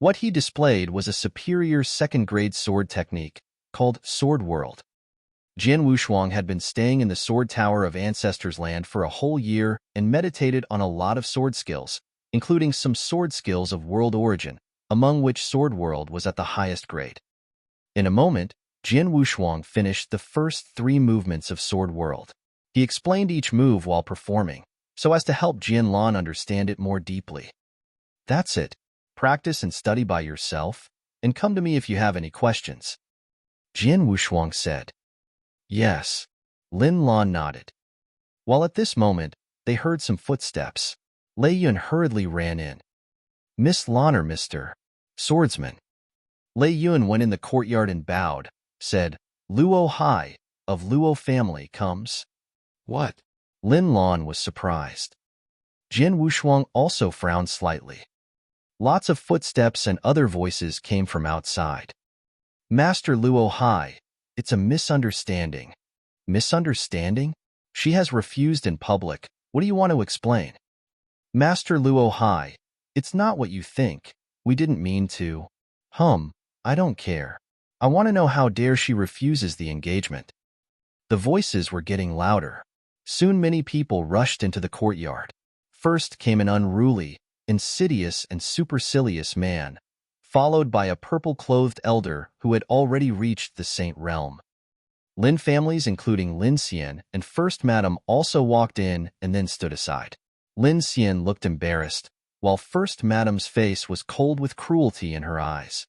What he displayed was a superior second-grade sword technique called Sword World. Jian Wushuang had been staying in the Sword Tower of Ancestors' Land for a whole year and meditated on a lot of sword skills, including some sword skills of world origin, among which Sword World was at the highest grade. In a moment, Jian Wushuang finished the first 3 movements of Sword World. He explained each move while performing, so as to help Jian Lan understand it more deeply. That's it. Practice and study by yourself, and come to me if you have any questions. Jian Wushuang said. Yes. Lin Lan nodded. While at this moment, they heard some footsteps. Lei Yun hurriedly ran in. Miss Lan or Mr. Swordsman. Lei Yun went in the courtyard and bowed, said, Luo Hai, of Luo family, comes. What? Lin Lan was surprised. Jian Wushuang also frowned slightly. Lots of footsteps and other voices came from outside. Master Luo Hai, it's a misunderstanding. Misunderstanding? She has refused in public. What do you want to explain? Master Luo Hai, it's not what you think. We didn't mean to. I don't care. I want to know how dare she refuses the engagement. The voices were getting louder. Soon many people rushed into the courtyard. First came an unruly, insidious and supercilious man, followed by a purple-clothed elder who had already reached the Saint Realm. Lin families including Lin Xian and First Madam also walked in and then stood aside. Lin Xian looked embarrassed, while First Madam's face was cold with cruelty in her eyes.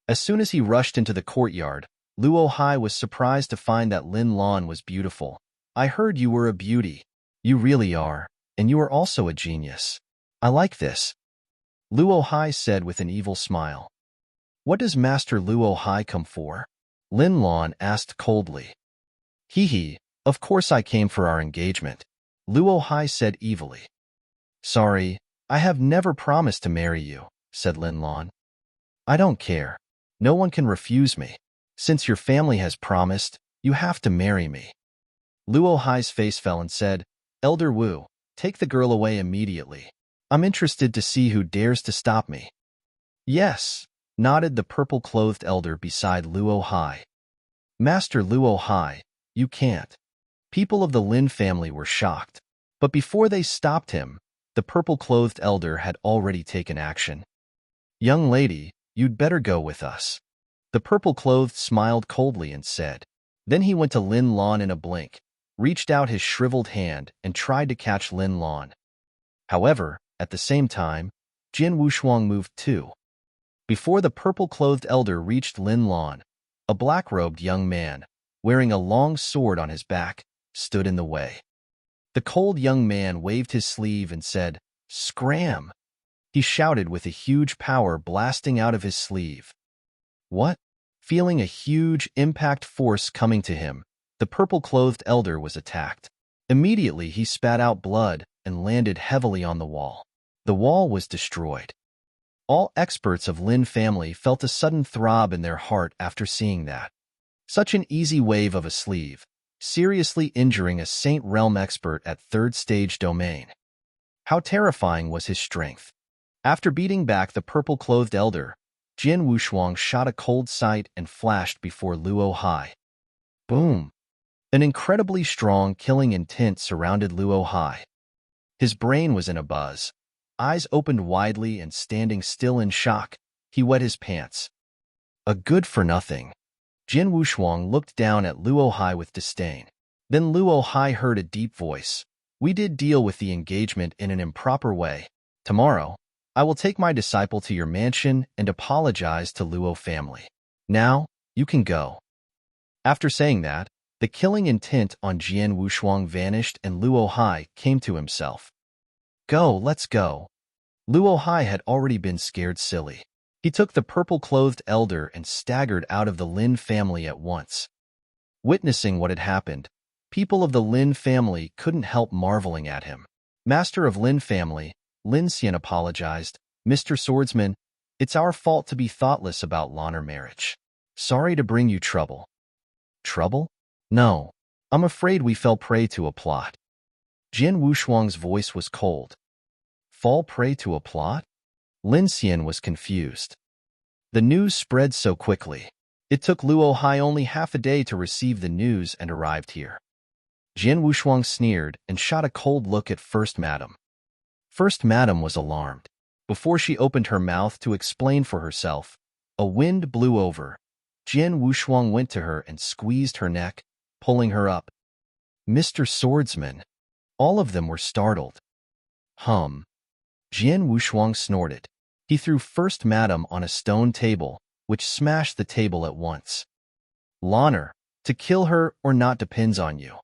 As soon as he rushed into the courtyard, Luo Hai was surprised to find that Lin Lan was beautiful. I heard you were a beauty. You really are, and you are also a genius. I like this. Luo Hai said with an evil smile. What does Master Luo Hai come for? Lin Lan asked coldly. Hee, of course I came for our engagement. Luo Hai said evilly. Sorry, I have never promised to marry you, said Lin Lan. I don't care. No one can refuse me. Since your family has promised, you have to marry me. Luo Hai's face fell and said, Elder Wu, take the girl away immediately. I'm interested to see who dares to stop me. Yes, nodded the purple-clothed elder beside Luo Hai. Master Luo Hai, you can't. People of the Lin family were shocked. But before they stopped him, the purple-clothed elder had already taken action. Young lady, you'd better go with us. The purple-clothed smiled coldly and said. Then he went to Lin Lan in a blink, reached out his shriveled hand and tried to catch Lin Lan. However, at the same time, Jian Wushuang moved too. Before the purple-clothed elder reached Lin Lan, a black-robed young man, wearing a long sword on his back, stood in the way. The cold young man waved his sleeve and said, Scram! He shouted with a huge power blasting out of his sleeve. What? Feeling a huge impact force coming to him, the purple-clothed elder was attacked. Immediately he spat out blood and landed heavily on the wall. The wall was destroyed. All experts of Lin family felt a sudden throb in their heart after seeing that. Such an easy wave of a sleeve, seriously injuring a Saint Realm expert at third stage domain. How terrifying was his strength! After beating back the purple-clothed elder, Jian Wushuang shot a cold sight and flashed before Luo Hai. Boom! An incredibly strong killing intent surrounded Luo Hai. His brain was in a buzz. Eyes opened widely and standing still in shock, he wet his pants. A good-for-nothing. Jian Wushuang looked down at Luo Hai with disdain. Then Luo Hai heard a deep voice. We did deal with the engagement in an improper way. Tomorrow, I will take my disciple to your mansion and apologize to Luo family. Now, you can go. After saying that, the killing intent on Jian Wushuang vanished and Luo Hai came to himself. Go, let's go. Luo Hai had already been scared silly. He took the purple-clothed elder and staggered out of the Lin family at once. Witnessing what had happened, people of the Lin family couldn't help marveling at him. Master of Lin family, Lin Xian apologized. Mr. Swordsman, it's our fault to be thoughtless about honor marriage. Sorry to bring you trouble. Trouble? No. I'm afraid we fell prey to a plot. Jian Wushuang's voice was cold. Fall prey to a plot? Lin Xian was confused. The news spread so quickly. It took Luo Hai only half a day to receive the news and arrived here. Jian Wushuang sneered and shot a cold look at First Madam. First Madam was alarmed. Before she opened her mouth to explain for herself, a wind blew over. Jian Wushuang went to her and squeezed her neck, pulling her up. Mr. Swordsman. All of them were startled. Jian Wushuang snorted. He threw First Madam on a stone table, which smashed the table at once. L'honor, to kill her or not depends on you.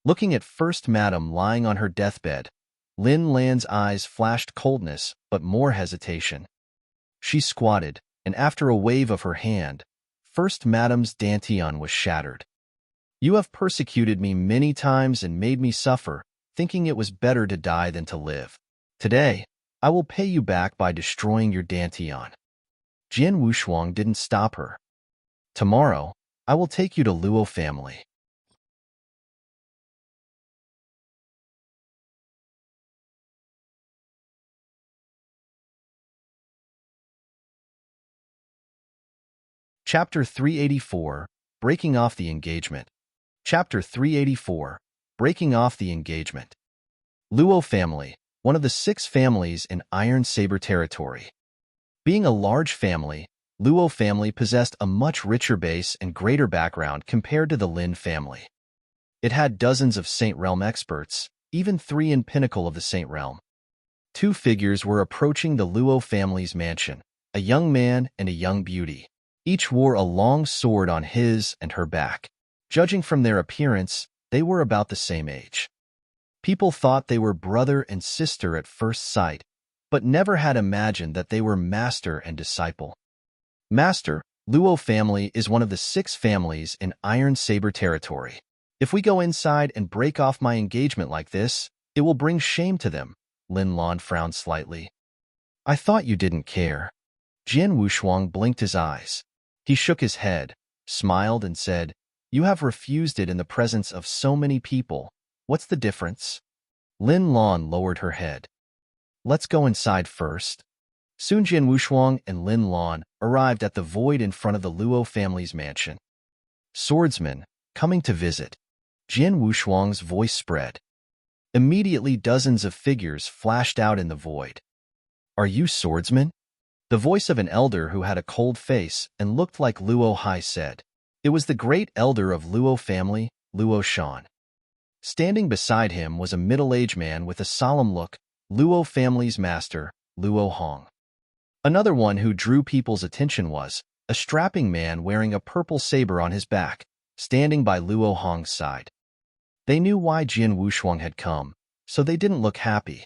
Looking at First Madam lying on her deathbed, Lin Lan's eyes flashed coldness but more hesitation. She squatted, and after a wave of her hand, First Madam's dantian was shattered. You have persecuted me many times and made me suffer, thinking it was better to die than to live. Today, I will pay you back by destroying your dantian. Jian Wushuang didn't stop her. Tomorrow, I will take you to Luo family. Chapter 384, Breaking Off the Engagement. Chapter 384, Breaking Off the Engagement. Luo family, one of the 6 families in Iron Saber territory. Being a large family, Luo family possessed a much richer base and greater background compared to the Lin family. It had dozens of Saint Realm experts, even 3 in pinnacle of the Saint Realm. 2 figures were approaching the Luo family's mansion, a young man and a young beauty. Each wore a long sword on his and her back. Judging from their appearance, they were about the same age. People thought they were brother and sister at first sight, but never had imagined that they were master and disciple. Master, Luo family is one of the 6 families in Iron Saber territory. If we go inside and break off my engagement like this, it will bring shame to them. Lin Lan frowned slightly. I thought you didn't care. Jian Wushuang blinked his eyes. He shook his head, smiled and said, You have refused it in the presence of so many people. What's the difference? Lin Lan lowered her head. Let's go inside first. Soon Jian Wushuang and Lin Lan arrived at the void in front of the Luo family's mansion. Swordsman, coming to visit. Jian Wushuang's voice spread. Immediately dozens of figures flashed out in the void. Are you Swordsman? The voice of an elder who had a cold face and looked like Luo Hai said. It was the great elder of Luo family, Luo Shan. Standing beside him was a middle-aged man with a solemn look, Luo family's master, Luo Hong. Another one who drew people's attention was a strapping man wearing a purple saber on his back, standing by Luo Hong's side. They knew why Jian Wushuang had come, so they didn't look happy.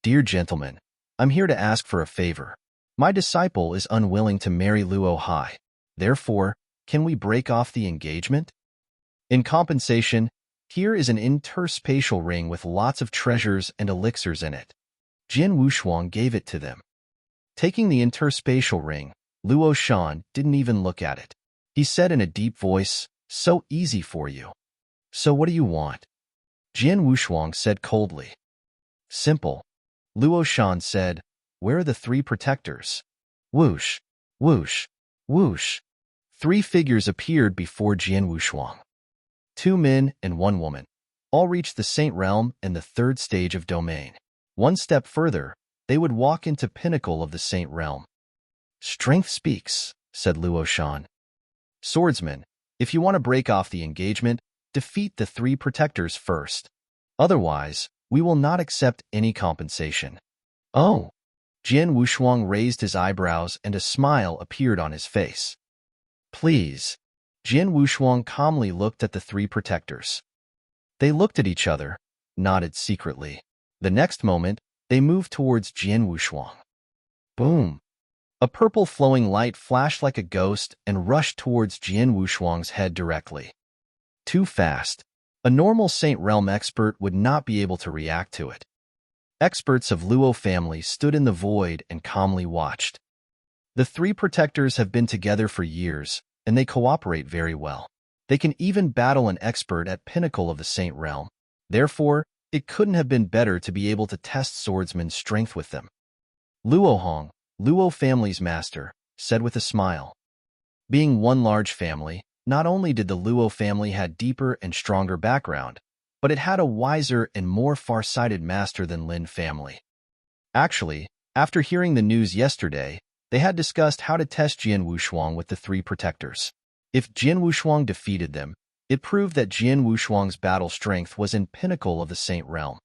Dear gentlemen, I'm here to ask for a favor. My disciple is unwilling to marry Luo Hai. Therefore, can we break off the engagement? In compensation, here is an interspatial ring with lots of treasures and elixirs in it. Jian Wushuang gave it to them. Taking the interspatial ring, Luo Shan didn't even look at it. He said in a deep voice, So easy for you. So what do you want? Jian Wushuang said coldly. Simple. Luo Shan said, where are the three protectors? Whoosh, whoosh, whoosh. Three figures appeared before Jian Wushuang. 2 men and 1 woman. All reached the Saint Realm and the 3rd stage of domain. 1 step further, they would walk into pinnacle of the Saint Realm. Strength speaks, said Luo Shan. Swordsman, if you want to break off the engagement, defeat the 3 protectors first. Otherwise, we will not accept any compensation. Oh! Jian Wushuang raised his eyebrows and a smile appeared on his face. Please. Jian Wushuang calmly looked at the 3 protectors. They looked at each other, nodded secretly. The next moment, they moved towards Jian Wushuang. Boom! A purple flowing light flashed like a ghost and rushed towards Jian Wushuang's head directly. Too fast. A normal Saint Realm expert would not be able to react to it. Experts of Luo family stood in the void and calmly watched. The 3 protectors have been together for years, and they cooperate very well. They can even battle an expert at pinnacle of the Saint Realm. Therefore, it couldn't have been better to be able to test Swordsman's strength with them. Luo Hong, Luo family's master, said with a smile. Being one large family, not only did the Luo family have deeper and stronger background, but it had a wiser and more far-sighted master than Lin family. Actually, after hearing the news yesterday, they had discussed how to test Jian Wushuang with the 3 protectors. If Jian Wushuang defeated them, it proved that Jian Wushuang's battle strength was in pinnacle of the Saint Realm.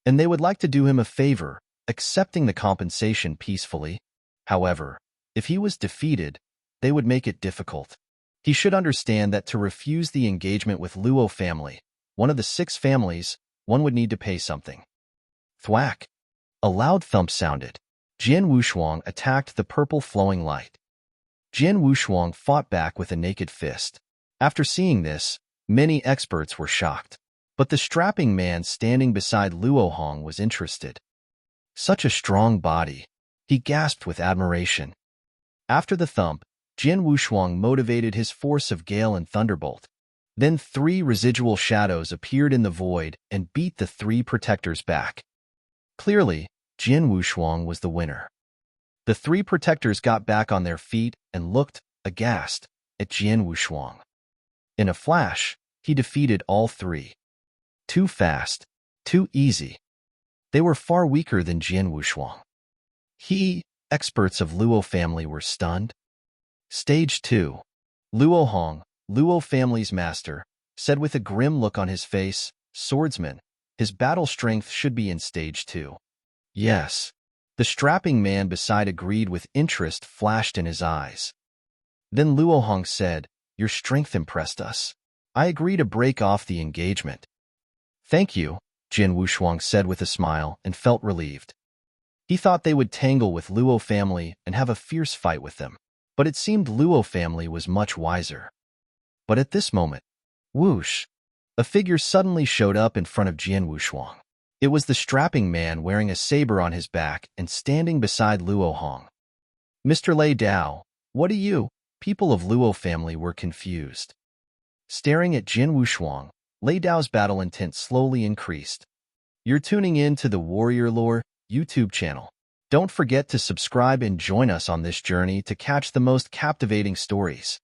And they would like to do him a favor, accepting the compensation peacefully. However, if he was defeated, they would make it difficult. He should understand that to refuse the engagement with Luo family, one of the 6 families, one would need to pay something. Thwack! A loud thump sounded. Jian Wushuang attacked the purple flowing light. Jian Wushuang fought back with a naked fist. After seeing this, many experts were shocked. But the strapping man standing beside Luo Hong was interested. Such a strong body. He gasped with admiration. After the thump, Jian Wushuang motivated his force of Gale and Thunderbolt. Then 3 residual shadows appeared in the void and beat the 3 protectors back. Clearly, Jian Wushuang was the winner. The 3 protectors got back on their feet and looked, aghast, at Jian Wushuang. In a flash, he defeated all 3. Too fast, too easy. They were far weaker than Jian Wushuang. Experts of Luo family were stunned. Stage 2. Luo Hong, Luo family's master, said with a grim look on his face, Swordsman, his battle strength should be in Stage 2. Yes. The strapping man beside agreed with interest flashed in his eyes. Then Luo Hong said, your strength impressed us. I agree to break off the engagement. Thank you, Jian Wushuang said with a smile and felt relieved. He thought they would tangle with Luo family and have a fierce fight with them, but it seemed Luo family was much wiser. But at this moment, whoosh, a figure suddenly showed up in front of Jian Wushuang. It was the strapping man wearing a saber on his back and standing beside Luo Hong. Mr. Lei Dao, what do you? People of Luo family were confused. Staring at Jian Wushuang, Lei Dao's battle intent slowly increased. You're tuning in to the Warrior Lore YouTube channel. Don't forget to subscribe and join us on this journey to catch the most captivating stories.